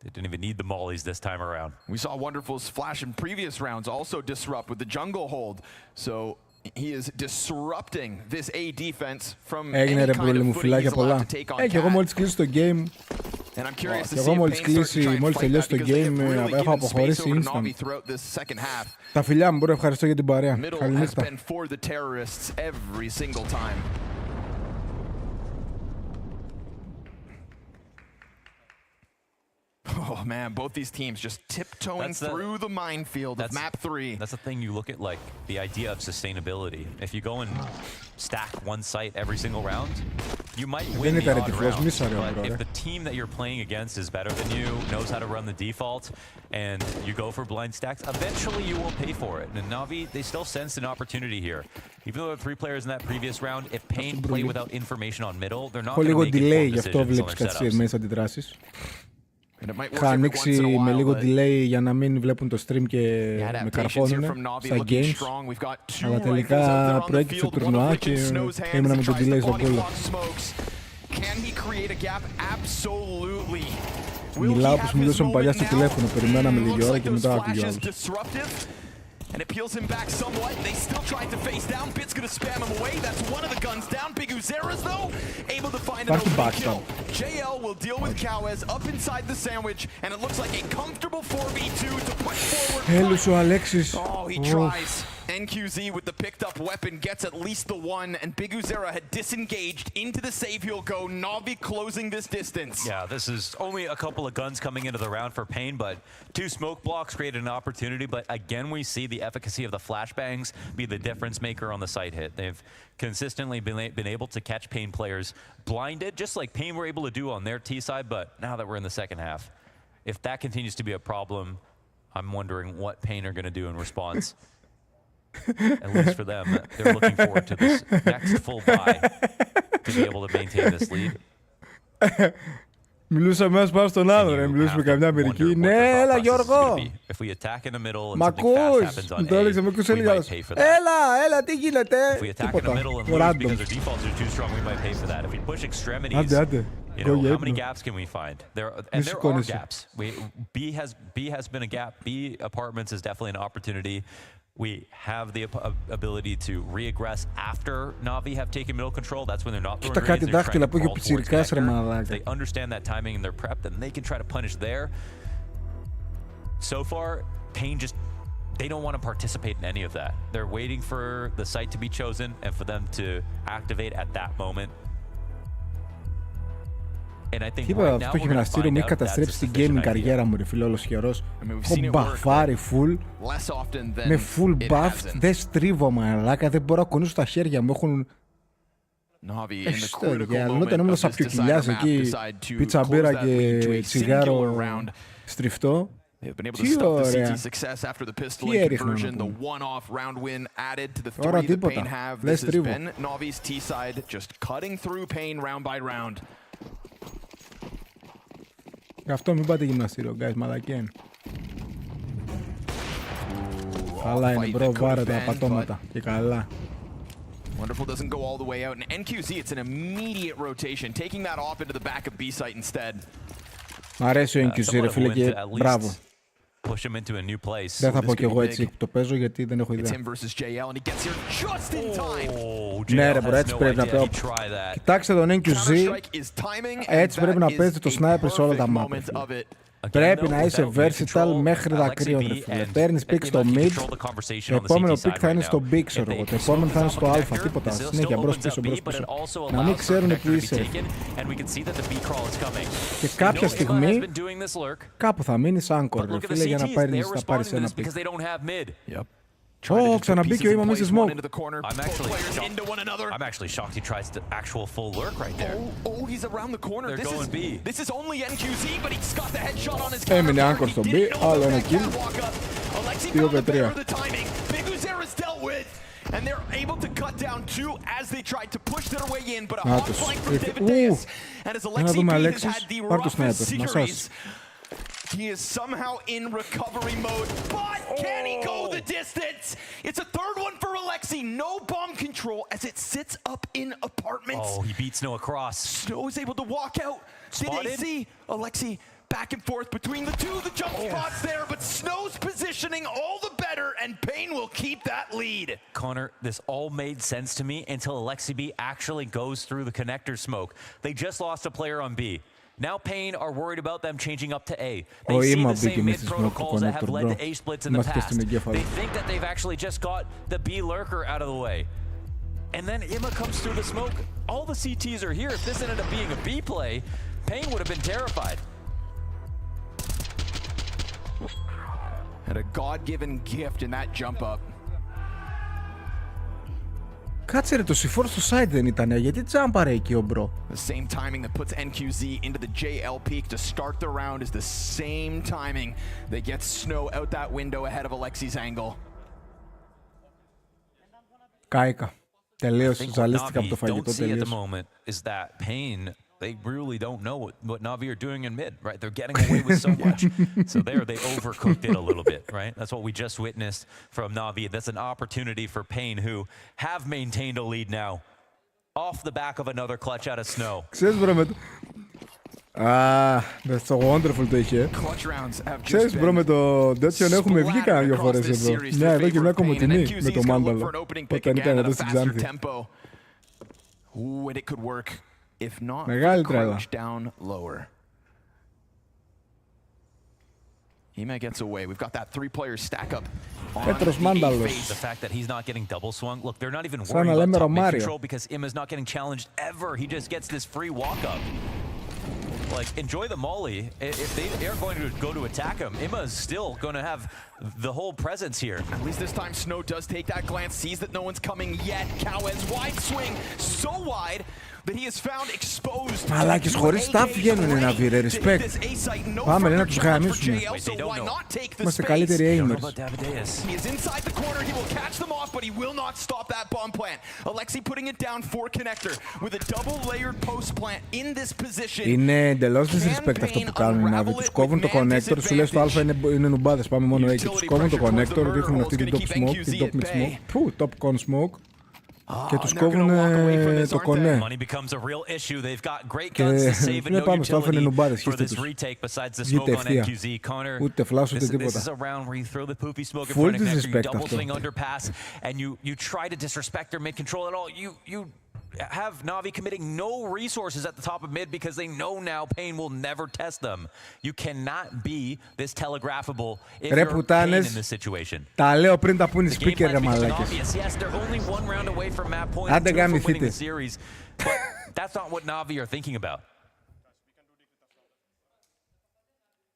They didn't even need the mollies this time around. We saw Wonderful's flash in previous rounds also disrupt with the jungle hold. So he is disrupting this A defense from any kind of footing he's allowed to take on Cat. And I'm curious to see if Pain starts to try and fight back because they have really given space over to Na'Vi throughout this second half. Τα φιλιά μου, μπορώ, ευχαριστώ για την παρέα. Middle has been for the terrorists every single time. Oh man, both these teams just tiptoeing through the minefield of map 3. That's the thing you look at, like the idea of sustainability. If you go and stack one site every single round, you might win the odd round. But if the team that you're playing against is better than you, knows how to run the default, and you go for blind stacks, eventually you will pay for it. And Na'Vi, they still sensed an opportunity here. Even though there are 3 players in that previous round, if Pain play without information on middle, they're not going to make informed decisions on their setups. Είχα ανοίξει με λίγο delay για να μην βλέπουν το stream και με καρφώνουνε στα games, αλλά τελικά προέκυψε το τουρνουά και έμεινα με το delay στον κόλλο. Μιλάω όπως μιλούσαμε παλιά στο τηλέφωνο, περιμέναμε λίγη ώρα και μετά άκουγε ο άλλος. And it peels him back somewhat. They still tried to face down. Bit's gonna spam him away. That's one of the guns down. Big Uzeras, though, able to find an open kill. JL will deal with Kawez up inside the sandwich, and it looks like a comfortable 4v2 to push forward. Έλους ο Αλέξης. Oh, he tries. NQZ with the picked up weapon gets at least the one, and Big Uzera had disengaged into the save. He'll go. Na'Vi closing this distance. Yeah, this is only a couple of guns coming into the round for Pain, but 2 smoke blocks created an opportunity. But again, we see the efficacy of the flashbangs be the difference maker on the site hit. They've consistently been able to catch Pain players blinded, just like Pain were able to do on their T side. But now that we're in the second half, if that continues to be a problem, I'm wondering what Pain are going to do in response. At least for them, they're looking forward to this next full buy to be able to maintain this lead. Μιλούσαμε ένας πάνω στον άλλο, ρε. Μιλούσαμε καμιά Αμερική. Ναι, έλα Γιώργο! Μ' ακούς! Μου το έλεγξε, με ακούσε λίγα. Έλα, τι γίνεται! Τίποτα. Random. Άντε. You know, how many gaps can we find? There are gaps. B has been a gap. B apartments is definitely an opportunity. We have the ability to reaggress after Na'Vi have taken middle control. That's when they're not throwing grenades, they're trying to crawl towards connector. They understand that timing and they're prepped, and they can try to punish there. So far, Pain just they don't want to participate in any of that. They're waiting for the site to be chosen and for them to activate at that moment. And I think Τίποτα, αυτό το γυμναστήριο μου έχει καταστρέψει την gaming καριέρα μου, ρε φίλε, όλος καιρός. Έχω μπαφάρει full, με full buff, δεν στρίβω μαλάκα, δεν μπορώ να κονίσω τα χέρια μου, έχουν... Όταν ήμουν σαν πιο κοιλιάς εκεί, πίτσα μπύρα και τσιγάρο στριφτό. Τι ωραία. Τι έριχνα να πούμε. Τώρα τίποτα, δεν στρίβω. Γι' αυτό μην πάτε γυμναστήριο, guys, μαλακία είναι. Καλά είναι, μπρο, βάρε τα πατώματα και καλά. Wonderful doesn't go all the way out, and NQZ, it's an immediate rotation, taking that off into the back of B site instead. Μ' αρέσει ο NQZ, ρε φίλε, και μπράβο. Push him into a new place. Δεν θα πω κι εγώ έτσι που το παίζω γιατί δεν έχω ιδέα. Ναι ρε μπρο, έτσι πρέπει να παίζει. Κοιτάξτε τον NQZ, έτσι πρέπει να παίζει το sniper σε όλα τα map. Πρέπει να είσαι versatile μέχρι δακρύων, ρε φίλε. Παίρνεις pick στο mid, το επόμενο pick θα είναι στο B, ξέρω εγώ. Το επόμενο θα είναι στο α, τίποτα. Συνέχεια μπρος πίσω, μπρος πίσω. Να μην ξέρουν που είσαι. Και κάποια στιγμή, κάπου θα μείνεις anchor, ρε φίλε, για να πάρεις ένα pick. Ξαναμπήκε ο Ima με στη smoke. I'm actually shocked he tries the actual full lurk right there. Oh, he's around the corner. This is only NQZ, but he's got the headshot on his Έμεινε anchor στο B, άλλο ένα kill. 2-3. And they're able to cut down two as they tried to push their way in, but a hot flank from Davideus. And as Alexi has had the roughest series, he is somehow in recovery mode, but can he go the distance? It's a third one for Alexi. No bomb control as it sits up in apartments. Oh, he beats Snow across. Snow is able to walk out. Did they see Alexi back and forth between the two? The jump spots there, but Snow's positioning all the better, and Pain will keep that lead. Connor, this all made sense to me until Alexi B actually goes through the connector smoke. They just lost a player on B. Now Pain are worried about them changing up to A. They see the same mid protocols that have led to A splits in the past. They think that they've actually just got the B lurker out of the way. And then Ima comes through the smoke. All the CTs are here. If this ended up being a B play, Pain would have been terrified. Had a God-given gift in that jump up. Κάτσε ρε, το C4 στο side δεν ήτανε, γιατί τζάμπαρε εκεί ο μπρο. The same timing that puts NQZ into the JL peak to start the round is the same timing that gets Snow out that window ahead of Alexi's angle. Κάηκα. Τελείως, ζαλίστηκα από το φαγητό, τελείως. They really don't know what Na'Vi are doing in mid, right? They're getting away with so much. So they overcooked it a little bit, right? That's what we just witnessed from Na'Vi. That's an opportunity for Pain, who have maintained a lead now. Off the back of another clutch out of Snow. Ξέρεις μπρο με το... That's so wonderful το είχε. Ξέρεις μπρο με το τέτοιον έχουμε βγει κάνα δυο φορές εδώ. Μια εδώ και μια κομμωτινή με το Μάνταλο. Όταν ήταν εδώ στην Ξάνθη. Ooh, and it could work. If not, crouch down lower. Ima gets away. We've got that three-player stack up. Petros Mandalos. The fact that he's not getting double swung. Look, they're not even worried about top mid control because Ima's not getting challenged ever. He just gets this free walk up. Like, enjoy the molly. If they are going to go to attack him, Ima is still going to have the whole presence here. At least this time, Snow does take that glance, sees that no one's coming yet. Cowes wide swing, so wide that he is found exposed. Μαλάκες χωρίς staff βγαίνουν οι Na'Vi, ρε, respect. Πάμε ρε, να τους γαμίσουμε. Είμαστε καλύτεροι aimers. He is inside the corner, he will catch them off, but he will not stop that bomb plant. Alexi putting it down for connector with a double layered post plant in this position. Είναι εντελώς disrespect αυτό που κάνουν οι Na'Vi. Τους κόβουν το connector, σου λέει στο α είναι νουμπάδες, πάμε μόνο A και τους κόβουν το connector, ρίχνουν αυτή την top smoke, την top mid smoke. Πού, top con smoke. Και τους κόβουν το κονέ. Και δεν πάμε στο αλφα είναι νουμπάδες, χείστε τους. Βγείτε ευθεία. Ούτε φλάσου ούτε τίποτα. Full disrespect αυτό. have Na'Vi committing no resources at the top of mid because they know now Pain will never test them. You cannot be this telegraphable if you're Pain in this situation. Τα λέω πριν τα πούνε οι speaker, ρε μαλάκες. Yes, they're only one round away from map point and 2 from winning the series, but that's not what Na'Vi are thinking about.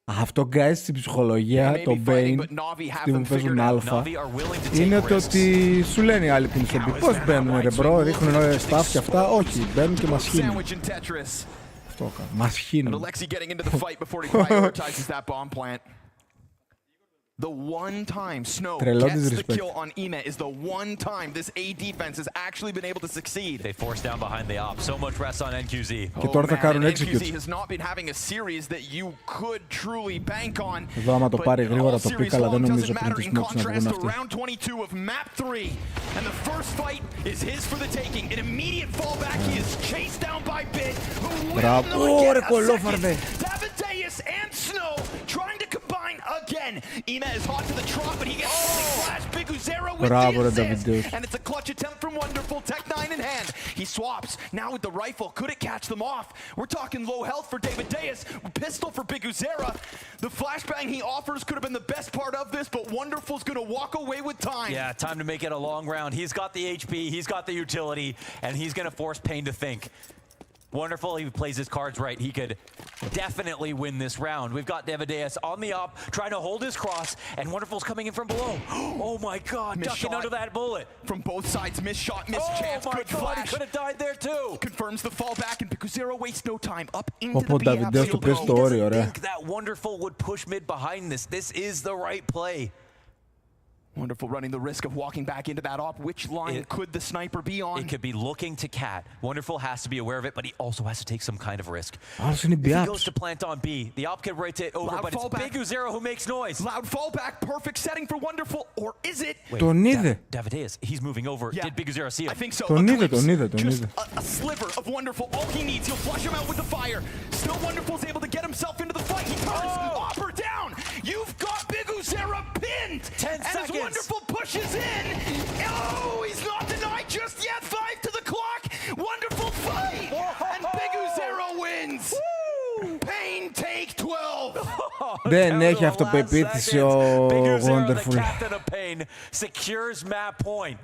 Αυτό, guys, στην ψυχολογία, το Bane, τι μου παίζουν αλφα, είναι το ότι σου λένε οι άλλοι που είναι στο B. Πώς μπαίνουν, ρε μπρο, ρίχνουν staff και αυτά. Όχι, μπαίνουν και μας χύνουν. Αυτό κάνω, μας χύνουν. The one time Snow gets the kill on Ema is the one time this A defense has actually been able to succeed. They forced down behind the op. So much rest on NQZ. Και τώρα θα κάνουν execute. NQZ has not been having a series that you could truly bank on. Εδώ άμα το πάρει γρήγορα το πήκα, αλλά δεν νομίζω πριν τις smokes να βγουν αυτοί. Round 22 of map 3 and the first fight is his for the taking. An immediate fallback. He is chased down by Bit. Μπράβο, ρε κολόφαρδε. Davideus and Snow trying to combine again. Ema is hot to the trot, but he gets flash. Biguzero with the assist, and it's a clutch attempt from Wonderful. Tech 9 in hand. He swaps now with the rifle. Could it catch them off? We're talking low health for Davideus. Pistol for Biguzera. The flashbang he offers could have been the best part of this, but Wonderful's going to walk away with time. Yeah, time to make it a long round. He's got the HP, he's got the utility, and he's going to force Pain to think. Wonderful, he plays his cards right. He could definitely win this round. We've got Davideus on the op, trying to hold his cross, and Wonderful's coming in from below. Oh my God, ducking under that bullet. From both sides, missed shot, missed chance, good flash. He could have died there too. Confirms the fallback, and Biguzero wastes no time. Up into the B. He doesn't think that Wonderful would push mid behind this. This is the right play. Wonderful running the risk of walking back into that op. Which line could the sniper be on? It could be looking to Cat. Wonderful has to be aware of it, but he also has to take some kind of risk. If he goes to plant on B, the op can rotate over, but it's Biguzero who makes noise. Loud fallback, perfect setting for Wonderful, or is it? Τον είδε. Davideus, he's moving over. Did Biguzero see him? I think so. Τον είδε. Just a sliver of Wonderful. All he needs, he'll flush him out with the fire. Still Wonderful's able to get himself into the fight. He turns, Opper down. You've got Biguzero pinned. 10 seconds. As Wonderful pushes in. Oh, he's not denied just yet. 5 to the clock. Wonderful fight. And Biguzero wins. Pain take 12. Δεν έχει αυτοπεποίθηση ο Wonderful. Captain of Pain secures map point.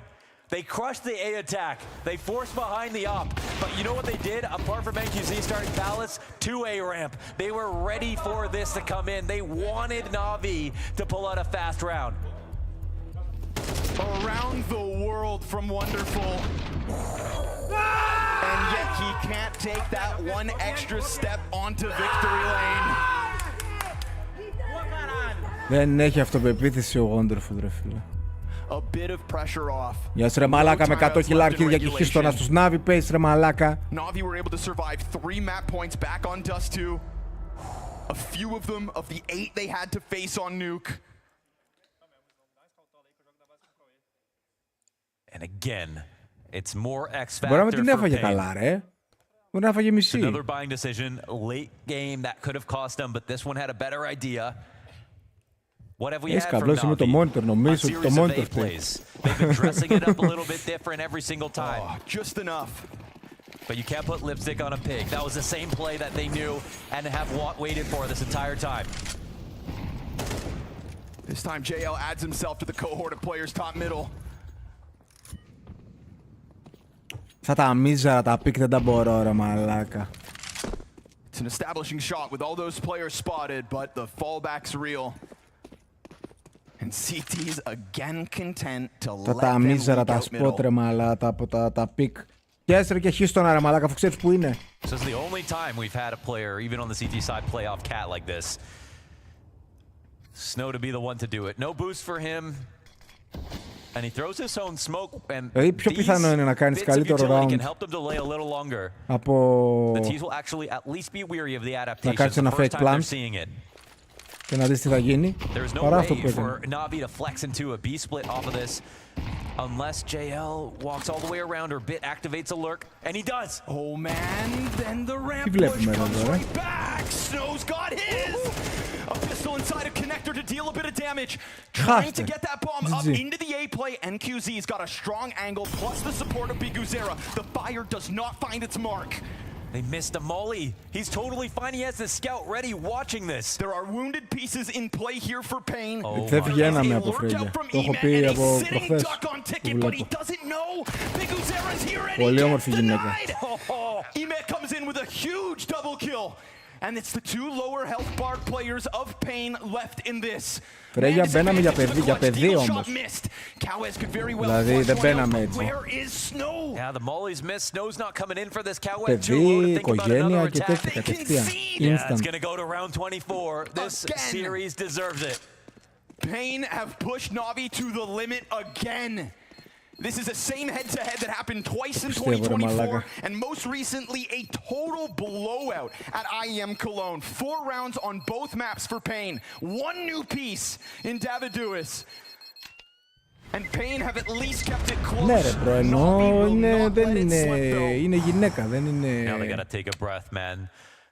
They crushed the A attack. They forced behind the op. But you know what they did? Apart from NQZ starting Palace to A ramp, they were ready for this to come in. They wanted Na'Vi to pull out a fast round. Around the world from Wonderful. And yet he can't take that one extra step onto victory lane. Δεν έχει αυτοπεποίθηση ο Wonderful, ρε φίλε. A bit of pressure off. Γεια σου ρε μαλάκα με 100 κιλά αρχίδια και χίστονα στους Na'Vi Pace ρε μαλάκα. Na'Vi were able to survive 3 map points back on Dust 2. A few of them of the 8 they had to face on Nuke. And again, it's more X factor. Μπορεί να την έφαγε καλά ρε. Μπορεί να έφαγε μισή. Another buying decision, late game that could have cost them, but this one had a better idea. What have we had from Na'Vi? Το monitor, νομίζω ότι το monitor plays. They've been dressing it up a little bit different every single time. Oh, just enough. But you can't put lipstick on a pig. That was the same play that they knew and have waited for this entire time. This time JL adds himself to the cohort of players top middle. Θα τα μίζαρα τα πικ, δεν τα μπορώ ρε μαλάκα. It's an establishing shot with all those players spotted, but the fallback's real. And CT's again content to let them Θα τα μίζαρα τα σπότ ρε μαλάκα, τα πικ. Και έσρε και χίστονα ρε μαλάκα, αφού ξέρεις που είναι. So this is the only time we've had a player, even on the CT side, play off Cat like this. Snow to be the one to do it. No boost for him. And he throws his own smoke, and πιο πιθανό είναι να κάνεις καλύτερο round από να κάνεις ένα fake plant και να δεις τι θα γίνει παρά αυτό που έκανε. Unless JL walks all the way around or Bit activates a lurk, and he does. Oh man, then the ramp push comes right back. Snow's got his. A pistol inside a connector to to deal a bit of damage. Trying to get that bomb up into the A play. NQZ's got a strong angle, plus the support of Biguzera. The fire does not find its mark. They missed a molly. He's totally fine. He has the scout ready watching this. There are wounded pieces in play here for Pain. Δεν βγαίναμε από φρέγγια. Το έχω πει από προχθές που βλέπω. Πολύ όμορφη γυναίκα. Ime comes in with a huge double kill. And it's the two lower health bar players of Pain left in this. Φρέγγια μπαίναμε για παιδί όμως. Δηλαδή δεν μπαίναμε έτσι. Yeah, the molly's missed. Snow's not coming in for this. Cowhead Παιδί, οικογένεια και τέτοια κατευθείαν. Yeah, it's going to go to round 24. This series deserves it. Pain have pushed Na'Vi to the limit again. This is the same head-to-head that happened twice in 2024, and most recently a total blowout at IEM Cologne. 4 rounds on both maps for Pain. 1 new piece in Daviduis. And Pain have at least kept it close. Ναι ρε bro, ενώ είναι γυναίκα, δεν είναι... Now they gotta take a breath, man.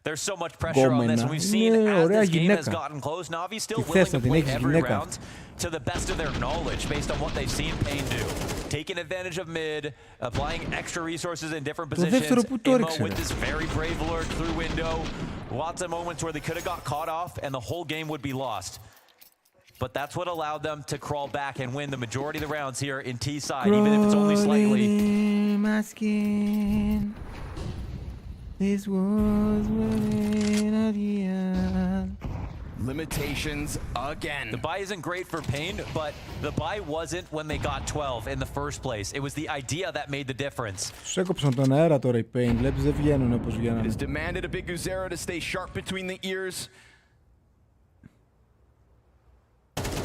There's so much pressure on this. We've seen as this game has gotten close, Na'Vi's still willing to play every round to the best of their knowledge based on what they've seen Pain do. Taking advantage of mid, applying extra resources in different positions. Immo with this very brave alert through window. Lots of moments where they could have got caught off and the whole game would be lost. But that's what allowed them to crawl back and win the majority of the rounds here in T side, even if it's only slightly. This was when Limitations again. The buy isn't great for Pain, but the buy wasn't when they got 12 in the first place. It was the idea that made the difference. Τους έκοψαν τον αέρα τώρα οι Pain. Βλέπεις δεν βγαίνουν όπως βγαίνουν. It is demanded a Biguzera to stay sharp between the ears.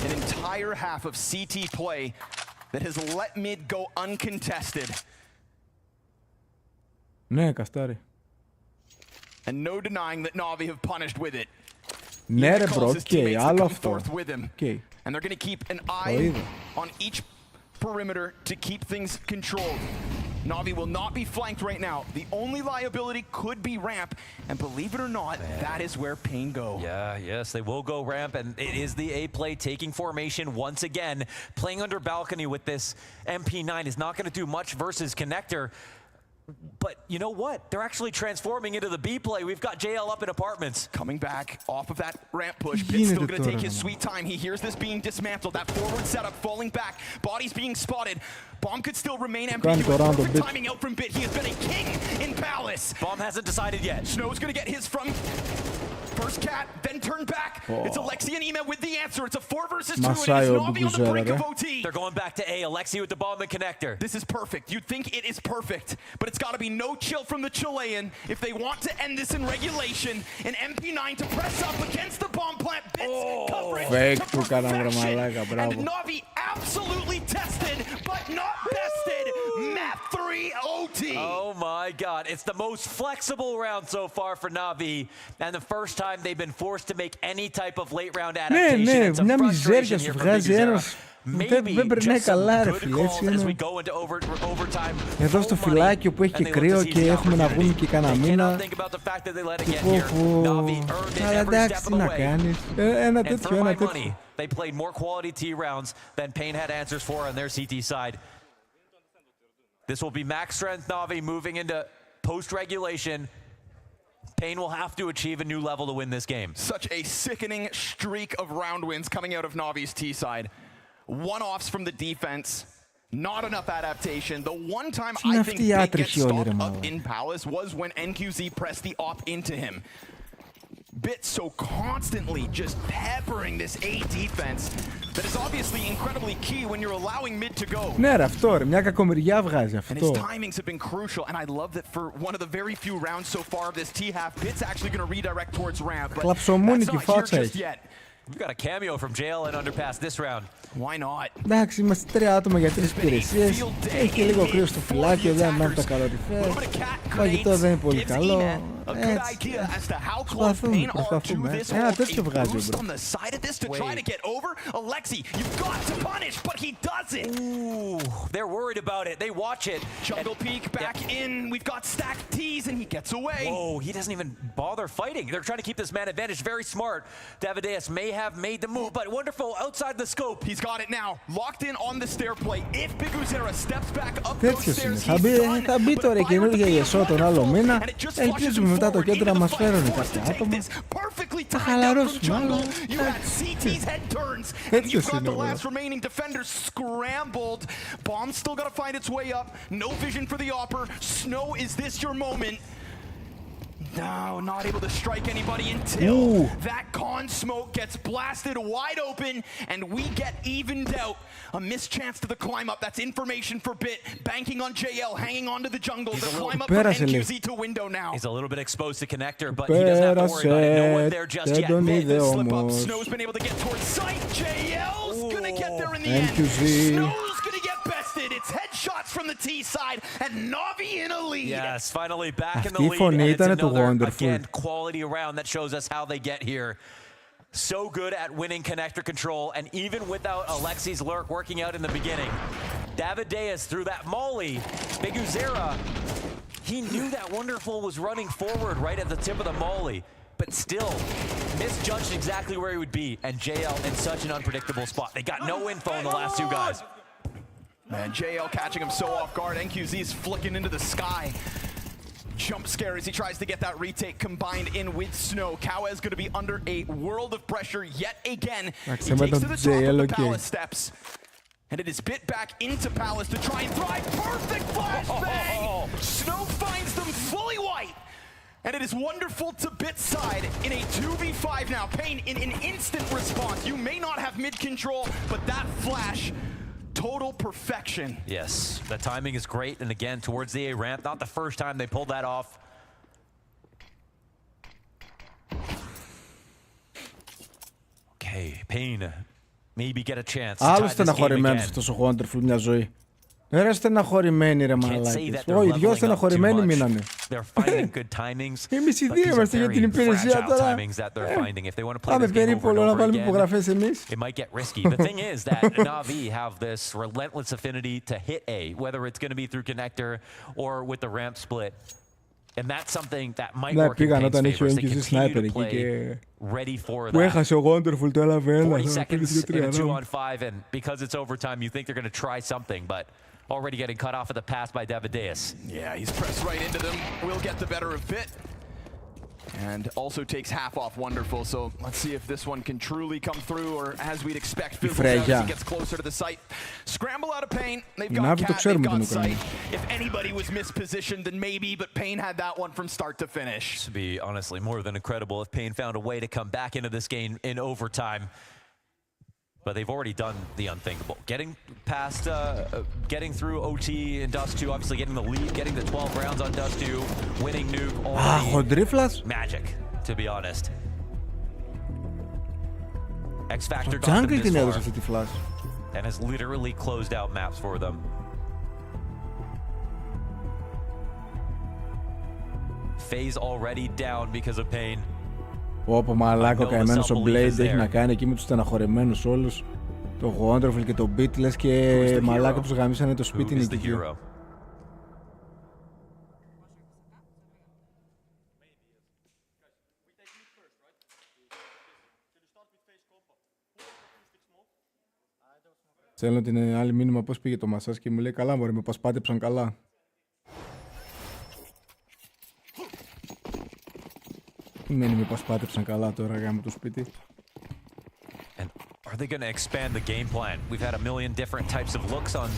An entire half of CT play that has let mid go uncontested. Ναι, καστάρι. And no denying that Na'Vi have punished with it. Ναι ρε bro, okay, άλλο αυτό. Okay. And they're going to keep an eye on each perimeter to keep things controlled. Na'Vi will not be flanked right now. The only liability could be ramp, and believe it or not, that is where Pain go. Yeah, yes, they will go ramp, and it is the A play taking formation once again. Playing under balcony with this MP9 is not going to do much versus Connector. But you know what? They're actually transforming into the B play. We've got JL up in apartments. Coming back off of that ramp push. Bit's still going to take his sweet time. He hears this being dismantled. That forward setup falling back. Bodies being spotted. Bomb could still remain ambiguous. Perfect timing out from Bit. He has been a king in Palace. Bomb hasn't decided yet. Snow's going to get his from first cat, then turn back. It's Alexi and Ime with the answer. It's a 4 versus 2, and it's Na'Vi on the brink of OT. They're going back to A. Alexi with the bomb and Connector. This is perfect. You'd think it is perfect, but it's got to be no chill from the Chilean if they want to end this in regulation. An MP9 to press up against the bomb plant. Bits coverage to perfection. And Na'Vi absolutely tested, but not bested. Map 3 OT. Oh my God. It's the most flexible round so far for Na'Vi, and the first time they've been forced to make any type of late round adaptation. Ναι, μια μιζέρια σου βγάζει ένας. Δεν περνάει καλά ρε φίλε, έτσι είναι. Εδώ στο φυλάκιο που έχει και κρύο και έχουμε να βγούμε και κανένα μήνα. Αλλά εντάξει, τι να κάνεις. Ένα τέτοιο, ένα τέτοιο. They played more quality T rounds than Pain had answers for on their CT side. This will be max strength Na'Vi moving into post-regulation. Pain will have to achieve a new level to win this game. Such a sickening streak of round wins coming out of Na'Vi's T side. One-offs from the defense. Not enough adaptation. The one time I think Big gets stopped up in Palace was when NQZ pressed the op into him. Bit so constantly just peppering this A defense that is obviously incredibly key when you're allowing mid to go. Ναι ρε αυτό ρε, μια κακομοιριά βγάζει αυτό. And his timings have been crucial, and I love that for one of the very few rounds so far of this T-half, Bit's actually going to redirect towards ramp, but that's not here just yet. We've got a cameo from JL and Underpass this round. Why not? Εντάξει, είμαστε 3 άτομα για 3 υπηρεσίες. Έχει και λίγο κρύο στο φυλάκιο, δεν μένουν τα καλοριφέρ. Φαγητό δεν είναι πολύ καλό. Έτσι. Προσπαθούμε. Ένα τέτοιο βγάζει ο μπρο. Ooh, they're worried about it. They watch it. Jungle peek back in. We've got stacked T's and he gets away. Whoa, he doesn't even bother fighting. They're trying to keep this man advantage. Very smart. Davideus may have made the move, but Wonderful outside the scope. He's got it now, locked in on the stair plate. If Biguzera steps back up those Τέτοιος είναι. stairs, Θα μπει τώρα η καινούργια ΙΕΣΟ τον άλλο μήνα. Ελπίζουμε μετά το κέντρο να μας φέρουν κάποια άτομα. Θα χαλαρώσουμε άλλο. Τέτοιος είναι ο remaining defenders scrambled. Bomb still got to find its way up. No vision for the Opper. Snow, is this your moment? No, not able to strike anybody until that con smoke gets blasted wide open and we get evened out. A missed chance to the climb up. That's information for Bit. Banking on JL, hanging on to the jungle. The climb up for NQZ to window now. He's a little bit exposed to connector, but he doesn't have to worry about it. No one there just yet. Bit, slip up. Snow's been able to get towards sight. JL's gonna get there in the end. Snow's gonna get bested. It's headshots from the T side and Na'Vi in a lead. Yes, finally back in the lead. And it's another, again, quality round that shows us how they get here. So good at winning connector control, and even without Alexi's lurk working out in the beginning, Davideus threw that molly. Biguzera, he knew that Wonderful was running forward right at the tip of the molly, but still misjudged exactly where he would be, and JL in such an unpredictable spot. They got no info on the last two guys. Man, JL catching him so off guard. NQZ's flicking into the sky. Jump scare as he tries to get that retake combined in with Snow. Kawa is going to be under a world of pressure yet again. He takes to the top of the Palace steps. And it is Bit back into Palace to try and thrive. Perfect flashbang! Snow finds them fully white. And it is Wonderful to Bit's side in a 2v5 now. Pain in an instant response. You may not have mid-control, but that flash, total perfection. Yes, the timing is great, and again, towards the A ramp, not the first time they pulled that off. Okay, Pain, maybe get a chance. Άλλο στεναχωρημένος αυτός ο Wonderful μια ζωή. Ρε στεναχωρημένοι ρε μαλάκες. Οι δυο στεναχωρημένοι μείνανε. Εμείς οι δύο είμαστε για την υπηρεσία τώρα. Πάμε περίπολο να βάλουμε υπογραφές εμείς. It might get risky. The thing is that Na'Vi have this relentless affinity to hit A, whether it's going to be through connector or with the ramp split. And that's something that might work in Pain's favor. They continue to play ready for that. Που έχασε ο Wonderful το έλαβε ένα. 40 seconds in a 2-on-5, and because it's overtime, you think they're going to try something, but already getting cut off at the pass by Davideus. Yeah, he's pressed right into them. Will get the better of Bit. And also takes half off Wonderful, so let's see if this one can truly come through, or as we'd expect, as he gets closer to the site. Scramble out of Pain. They've got Cat, they've got sight. If anybody was mispositioned, then maybe, but Pain had that one from start to finish. This would be honestly more than incredible if Pain found a way to come back into this game in overtime. But they've already done the unthinkable. Getting past, getting through OT and Dust 2, obviously getting the lead, getting the 12 rounds on Dust 2, winning Nuke already. Magic, to be honest. X Factor got them this far and has literally closed out maps for them. FaZe already down because of Pain. Όπο μαλάκα ο καημένος ο Blade έχει να κάνει εκεί με τους στεναχωρεμένους όλους. Το Wonderful και το Beat λες και μαλάκα τους γαμίσανε το σπίτι νοικητή. Στέλνω την άλλη μήνυμα πώς πήγε το μασάζ και μου λέει καλά μωρέ με πασπάτεψαν καλά. Μένει με πασπάτεψαν καλά τώρα γάμο το σπίτι. And are they going to expand the game plan? We've had a million different types of looks on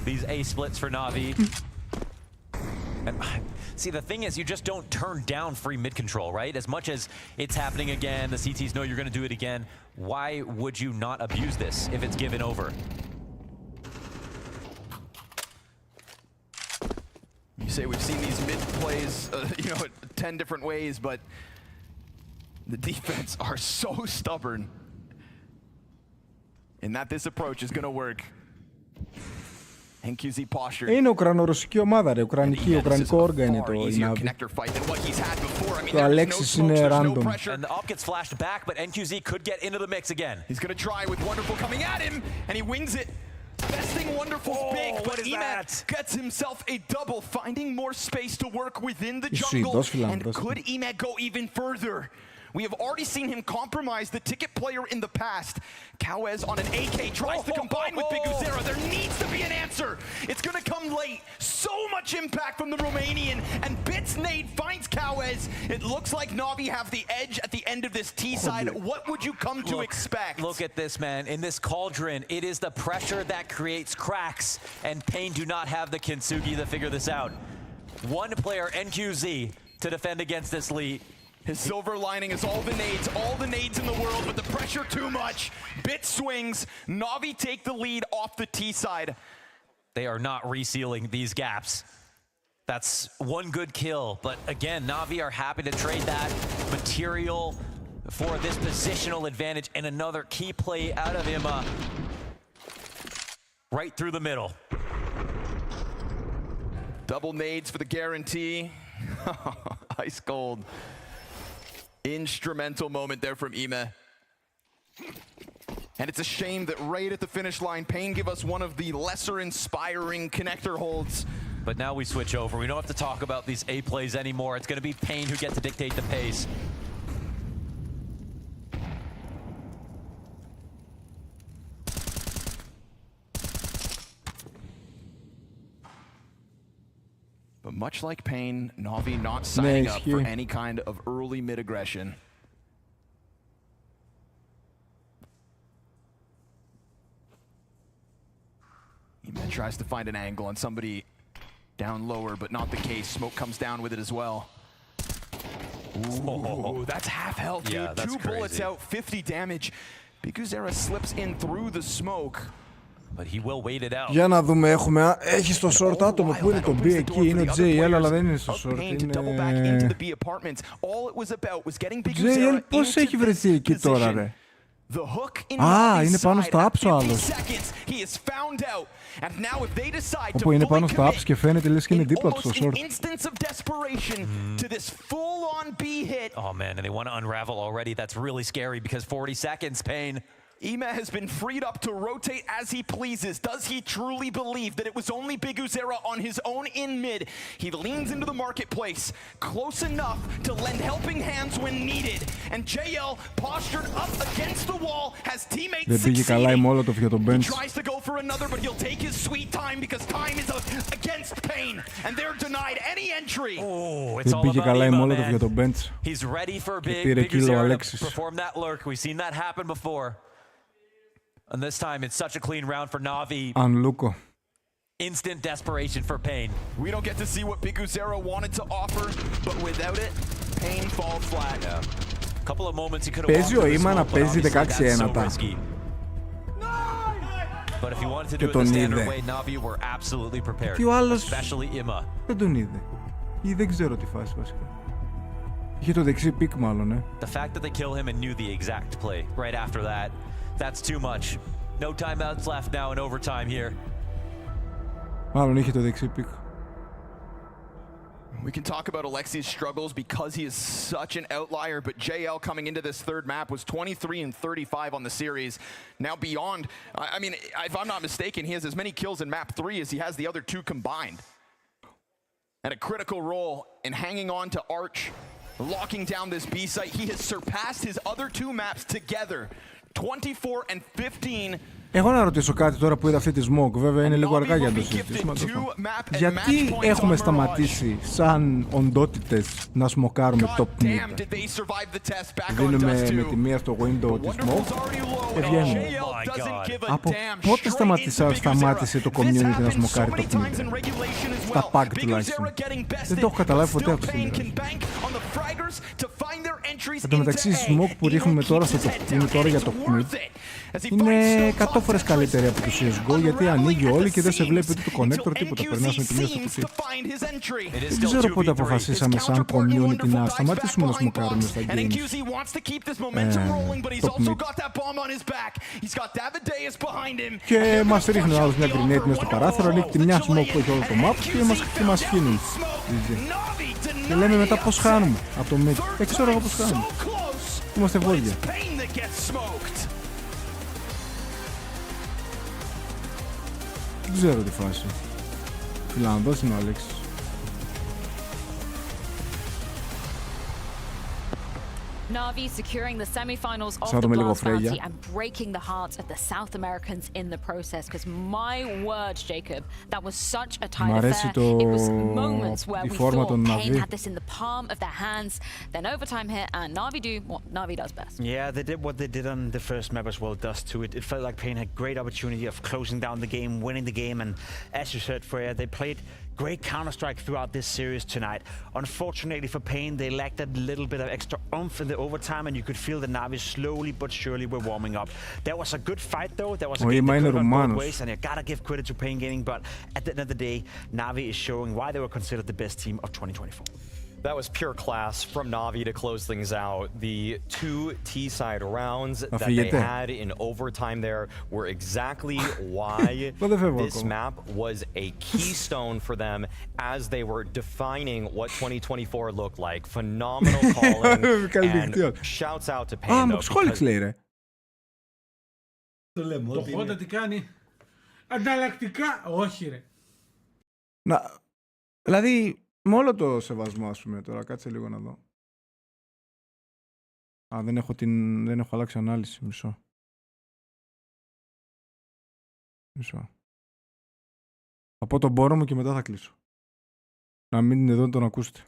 these A splits for Na'Vi. And see, the thing is, you just don't turn down free mid control, right? As much as it's happening again, the CTs know you're going to do it again. Why would you not abuse this if it's given over? You say we've seen these mid plays, 10 different ways, but the defense are so stubborn in that this approach is going to work. NQZ posture. Είναι ουκρανο-ρωσική ομάδα, ρε. Ουκρανικό όργα είναι το Na'Vi. Το Alexis είναι random. And the op gets flashed back, but NQZ could get into the mix again. He's going to try with Wonderful coming at him, and he wins it. Besting Wonderful's big, but Emat gets himself a double, finding more space to work within the jungle. And could Emat go even further? We have already seen him compromise the ticket player in the past. Kawez on an AK tries to combine with Biguzera. There needs to be an answer. It's going to come late. So much impact from the Romanian. And Bits nade finds Kawez. It looks like Na'Vi have the edge at the end of this T side. What would you come to expect? Look at this, man. In this cauldron, it is the pressure that creates cracks. And Pain do not have the Kintsugi to figure this out. One player, NQZ, to defend against this lead. His silver lining is all the nades in the world, but the pressure too much. Bit swings. Na'Vi take the lead off the T side. They are not resealing these gaps. That's one good kill, but again, Na'Vi are happy to trade that material for this positional advantage, and another key play out of Imma. Right through the middle. Double nades for the guarantee. Ice cold. Instrumental moment there from Ime. And it's a shame that right at the finish line, Pain give us one of the lesser inspiring connector holds. But now we switch over. We don't have to talk about these A plays anymore. It's going to be Pain who gets to dictate the pace. But much like Pain, Na'Vi not signing up for any kind of early mid-aggression. Ime tries to find an angle on somebody down lower, but not the case. Smoke comes down with it as well. Ooh, that's half health, dude. Yeah, that's 2 bullets out, 50 damage. Biguzera slips in through the smoke. But he will wait it out. Για να δούμε, έχει στο short άτομο που είναι το B εκεί, είναι ο JL, αλλά δεν είναι στο short, είναι... JL πώς έχει βρεθεί εκεί τώρα, ρε? Α, είναι πάνω στο apps ο άλλος. Όπου είναι πάνω στο apps και φαίνεται λες και είναι δίπλα του στο short. Oh man, and they want to unravel already. That's really scary because 40 seconds, Pain. Ime has been freed up to rotate as he pleases. Does he truly believe that it was only Biguzera on his own in mid? He leans into the marketplace, close enough to lend helping hands when needed. And JL, postured up against the wall, has teammates succeeding. He tries to go for another, but he'll take his sweet time because time is against Pain. And they're denied any entry. Oh, it's all about Ime, man. He's ready for Biguzera to perform that lurk. We've seen that happen before. And this time, it's such a clean round for Na'Vi. Unluco. Instant desperation for Pain. We don't get to see what Biguzera wanted to offer, but without it, Pain falls flat. A couple of moments he could have Παίζει ο Ime να παίζει 16-1. But if he wanted to do it the standard way, Na'Vi were absolutely prepared. Και ο άλλος especially Imma. Δεν τον είδε. Ή δεν ξέρω τι φάση βασικά. Είχε το δεξί πικ μάλλον, The fact that they kill him and knew the exact play right after that. That's too much. No timeouts left now in overtime here. Μάλλον είχε το δεξί πικ. We can talk about Alexi's struggles because he is such an outlier, but JL coming into this third map was 23-35 on the series. Now beyond, I mean, if I'm not mistaken, he has as many kills in map 3 as he has the other 2 combined. And a critical role in hanging on to Arch, locking down this B site. He has surpassed his other 2 maps together. 24 and 15. Εγώ να ρωτήσω κάτι τώρα που είδα αυτή τη smoke, βέβαια είναι λίγο αργά για να το συζητήσουμε. Γιατί έχουμε σταματήσει σαν οντότητες να σμοκάρουμε top mid? Δίνουμε με τη μία στο window τη smoke και βγαίνουμε. Από πότε σταμάτησε το community να σμοκάρει top mid? Στα pack τουλάχιστον. Δεν το έχω καταλάβει ποτέ αυτό το Εν τω μεταξύ η smoke που ρίχνουμε τώρα είναι τώρα για το mid είναι 100 φορές καλύτερη από το CSGO, γιατί ανοίγει όλοι και δεν σε βλέπει ούτε το connector, τίποτα. Περνάς με τη μία στο κουτί. Δεν ξέρω πότε αποφασίσαμε σαν community να σταματήσουμε να σμοκάρουμε στα games top mid. Και μας ρίχνει ο άλλος μια grenade μέσα στο παράθυρο, ανοίγει τη μια smoke που έχει όλο το map και μας χύνουν. Και λέμε μετά πώς χάνουμε από το mid. Δεν ξέρω εγώ πώς χάνουμε. Είμαστε βόλια. Δεν ξέρω τη φάση. Φιλανδός είναι ο Αλέξης. Na'Vi securing the semi-finals of the Blast Bounty and breaking the hearts of the South Americans in the process. Because my word, Jacob, that was such a tight affair. It was moments where we thought Pain had this in the palm of their hands. Then overtime hit, and Na'Vi do what Na'Vi does best. Yeah, they did what they did on the first map as well. Does to it. It felt like Pain had great opportunity of closing down the game, winning the game, and as you said, Freya, they played great Counter-Strike throughout this series tonight. Unfortunately for Pain, they lacked a little bit of extra oomph in the overtime, and you could feel the Na'Vi slowly but surely were warming up. That was a good fight, though. That was a game that could have both ways, and you gotta give credit to Pain Gaming. But at the end of the day, Na'Vi is showing why they were considered the best team of 2024. That was pure class from Na'Vi to close things out. The 2 T-side rounds that they had in overtime there were exactly why this map was a keystone for them as they were defining what 2024 looked like. Phenomenal calling, and shouts out to Pain, though. Το Honda τι κάνει? Ανταλλακτικά, όχι ρε. Δηλαδή, με όλο το σεβασμό, ας πούμε, τώρα κάτσε λίγο να δω. Δεν έχω αλλάξει ανάλυση, μισό. Θα πω τον πόρο μου και μετά θα κλείσω. Να μείνει εδώ να τον ακούσετε.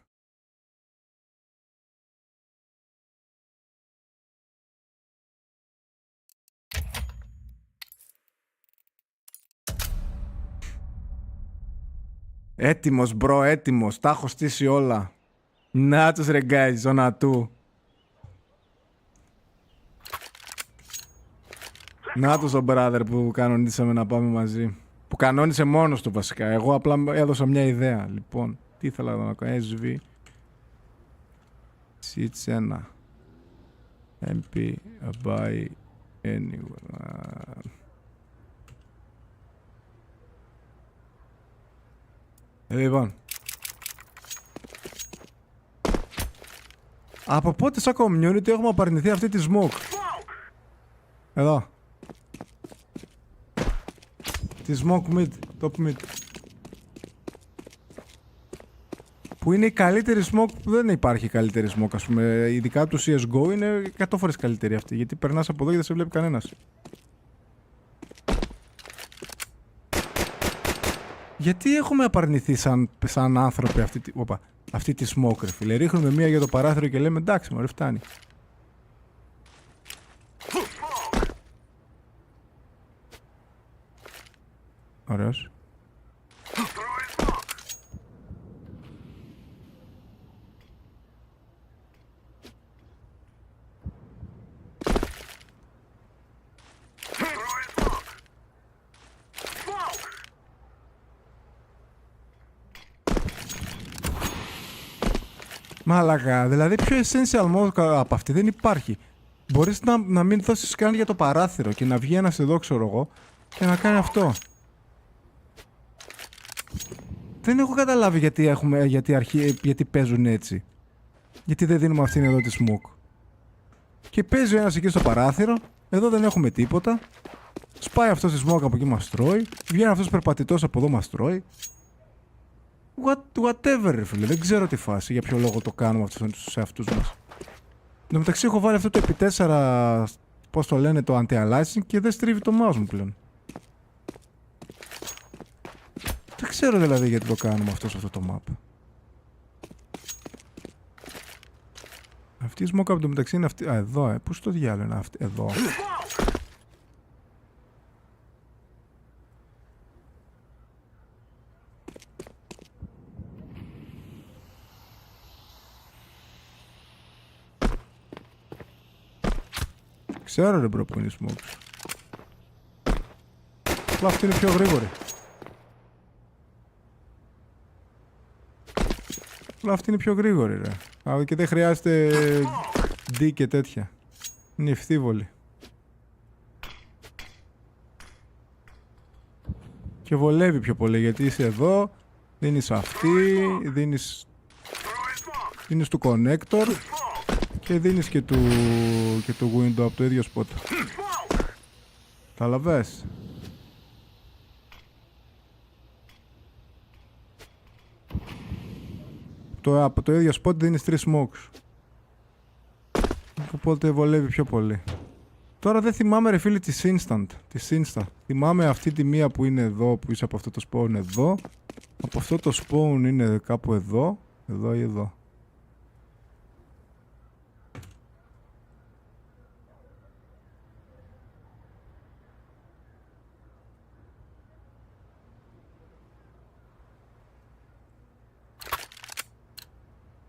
Έτοιμος, μπρο, έτοιμος. Τα έχω στήσει όλα. Να τους ρε guys, ζώνα του. Να τους ο brother που κανονίσαμε να πάμε μαζί. Που κανόνισε μόνος του βασικά. Εγώ απλά έδωσα μια ιδέα. Λοιπόν, τι ήθελα να κάνω. SV Seats 1 MP Buy Anywhere. Λοιπόν. Από πότε σαν community έχουμε απαρνηθεί αυτή τη smoke? Εδώ. Τη smoke mid, top mid. Που είναι η καλύτερη smoke, που δεν υπάρχει καλύτερη smoke, ας πούμε. Ειδικά του CSGO είναι 100 φορές καλύτερη αυτή, γιατί περνάς από εδώ και δεν σε βλέπει κανένας. Γιατί έχουμε απαρνηθεί σαν άνθρωποι αυτή τη smoke, ρε φίλε? Ρίχνουμε μία για το παράθυρο και λέμε εντάξει μωρέ, φτάνει. Ωραίος. Μαλάκα, δηλαδή πιο essential mode από αυτή δεν υπάρχει. Μπορείς να μην δώσεις καν για το παράθυρο και να βγει ένας εδώ, ξέρω εγώ, και να κάνει αυτό. Δεν έχω καταλάβει γιατί παίζουν έτσι. Γιατί δεν δίνουμε αυτήν εδώ τη smoke. Και παίζει ο ένας εκεί στο παράθυρο, εδώ δεν έχουμε τίποτα. Σπάει αυτός τη smoke από εκεί, μας τρώει. Βγαίνει αυτός περπατητός από εδώ, μας τρώει. Whatever, ρε φίλε, δεν ξέρω τι φάση, για ποιο λόγο το κάνουμε αυτό σε αυτούς μας. Εν τω μεταξύ έχω βάλει αυτό το επί 4, πώς το λένε, το anti-aliasing και δεν στρίβει το mouse μου πλέον. Δεν ξέρω δηλαδή γιατί το κάνουμε αυτό σε αυτό το map. Αυτή η smoke από το μεταξύ είναι αυτή. Α, εδώ, πού στο διάλογο είναι αυτή, εδώ. Ξέρω ρε μπρο που είναι η smoke. Αλλά αυτή είναι πιο γρήγορη. Αλλά αυτή είναι πιο γρήγορη ρε. Και δεν χρειάζεται D και τέτοια. Είναι ευθύβολη. Και βολεύει πιο πολύ γιατί είσαι εδώ, δίνεις αυτή, δίνεις του connector και δίνεις και του window από το ίδιο spot. Καταλαβες. Από το ίδιο spot δίνεις 3 smokes. πότε βολεύει πιο πολύ. Τώρα δεν θυμάμαι ρε φίλοι της Instant. Θυμάμαι αυτή τη μία που είναι εδώ, που είσαι από αυτό το spawn εδώ. Από αυτό το spawn είναι κάπου εδώ. Εδώ ή εδώ.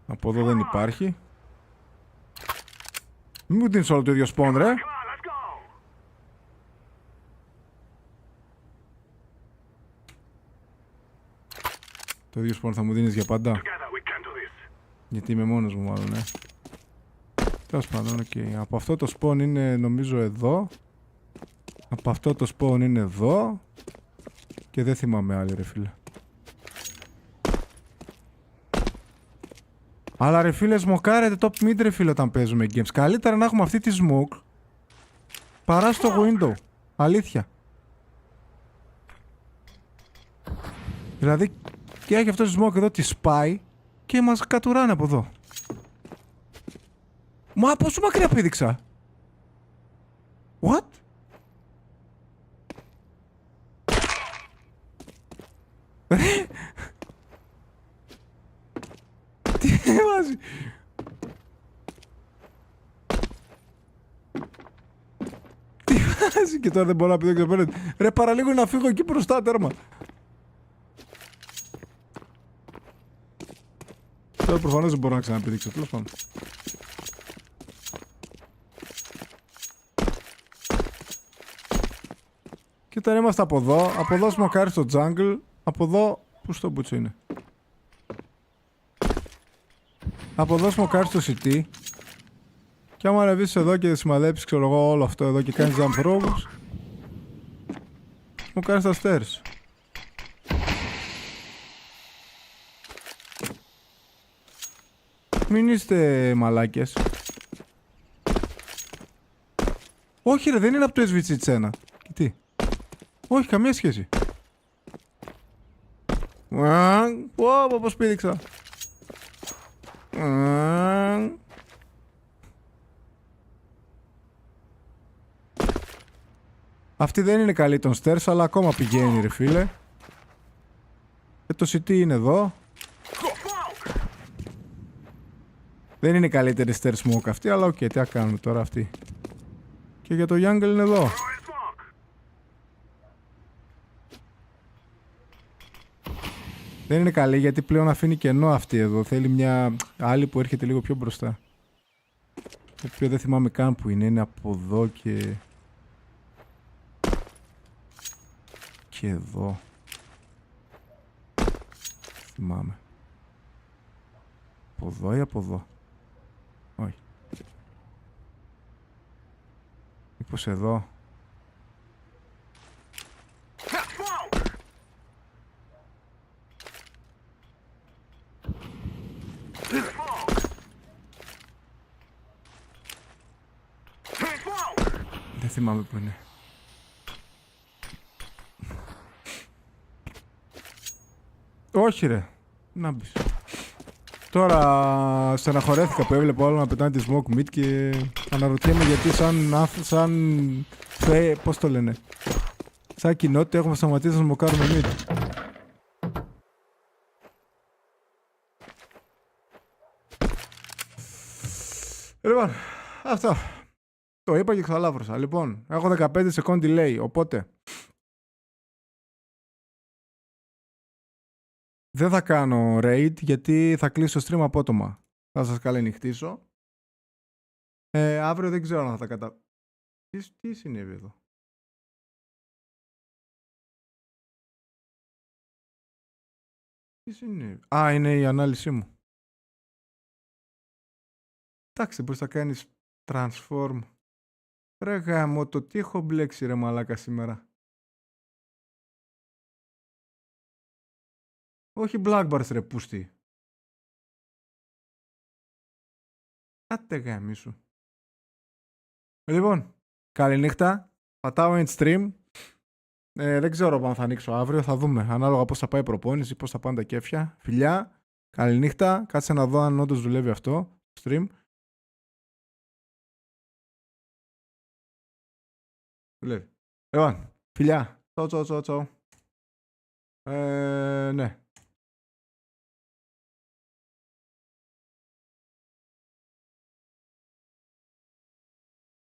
Από εδώ δεν υπάρχει. Μην μου δίνεις όλο το ίδιο spawn ρε. Το ίδιο spawn θα μου δίνεις για πάντα. Γιατί είμαι μόνος μου μάλλον, Τέλος πάντων, okay. Από αυτό το spawn είναι νομίζω εδώ. Από αυτό το spawn είναι εδώ. Και δεν θυμάμαι άλλη ρε φίλε. Αλλά ρε φίλε, σμοκάρετε top mid ρε φίλε όταν παίζουμε games. Καλύτερα να έχουμε αυτή τη smoke παρά στο window. Αλήθεια. Δηλαδή και έχει αυτό τη smoke εδώ, τη σπάει και μας κατουράνε από εδώ. Μα πόσο μακριά πήδηξα. What? Τι βάζει. Τι βάζει και τώρα δεν μπορώ να πηδήξω απέναντι. Ρε παραλίγο να φύγω εκεί μπροστά τέρμα. Τώρα προφανώς δεν μπορώ να ξαναπηδήξω, τέλος πάντων. Και όταν είμαστε από εδώ σμοκάρει στο jungle, από εδώ, πού στο μπούτσο είναι. Από εδώ σμοκάρει στο CT. Και άμα ανεβείς εδώ και σημαδέψεις, ξέρω εγώ, όλο αυτό εδώ και κάνεις jump rovers, σμοκάρει στα stairs. Μην είστε μαλάκες. Όχι ρε, δεν είναι από το SVG1. Και τι. Όχι, καμία σχέση. Πω, πως πήδηξα. Αυτή δεν είναι καλή των stairs, αλλά ακόμα πηγαίνει ρε φίλε. Και το CT είναι εδώ. Δεν είναι καλύτερη stair smoke αυτή, αλλά οκ, τι θα κάνουμε τώρα αυτή. Και για το jungle είναι εδώ. Δεν είναι καλή γιατί πλέον αφήνει κενό αυτή εδώ. Θέλει μια άλλη που έρχεται λίγο πιο μπροστά. Το οποίο δεν θυμάμαι καν που είναι. Είναι από εδώ και εδώ. Θυμάμαι. Από εδώ ή από εδώ. Όχι. Μήπως εδώ. Δεν θυμάμαι που είναι. Όχι ρε. Να μπεις. Τώρα στεναχωρέθηκα που έβλεπα όλα να πετάνε τη smoke mid και αναρωτιέμαι γιατί πώς το λένε. Σαν κοινότητα έχουμε σταματήσει να σμοκάρουμε mid. Λοιπόν, αυτό. Το είπα και ξαλάφρωσα. Λοιπόν, έχω 15 second delay, οπότε δεν θα κάνω raid γιατί θα κλείσω stream απότομα. Θα σας καληνυχτήσω. Αύριο δεν ξέρω αν θα τα Τι συνέβη εδώ. Τι συνέβη. Α, είναι η ανάλυση μου. Εντάξει, μπορείς να κάνεις transform. Ρε γάμο, το τι έχω μπλέξει ρε μαλάκα σήμερα. Όχι Blackbars ρε πούστη. Κάτε γάμι σου. Λοιπόν, καληνύχτα. Πατάω end stream. Δεν ξέρω αν θα ανοίξω αύριο, θα δούμε. Ανάλογα πώς θα πάει η προπόνηση, πώς θα πάνε τα κέφια. Φιλιά, καληνύχτα. Κάτσε να δω αν όντως δουλεύει αυτό. Stream. Δουλεύει. Λοιπόν, φιλιά. Τσau. Ναι.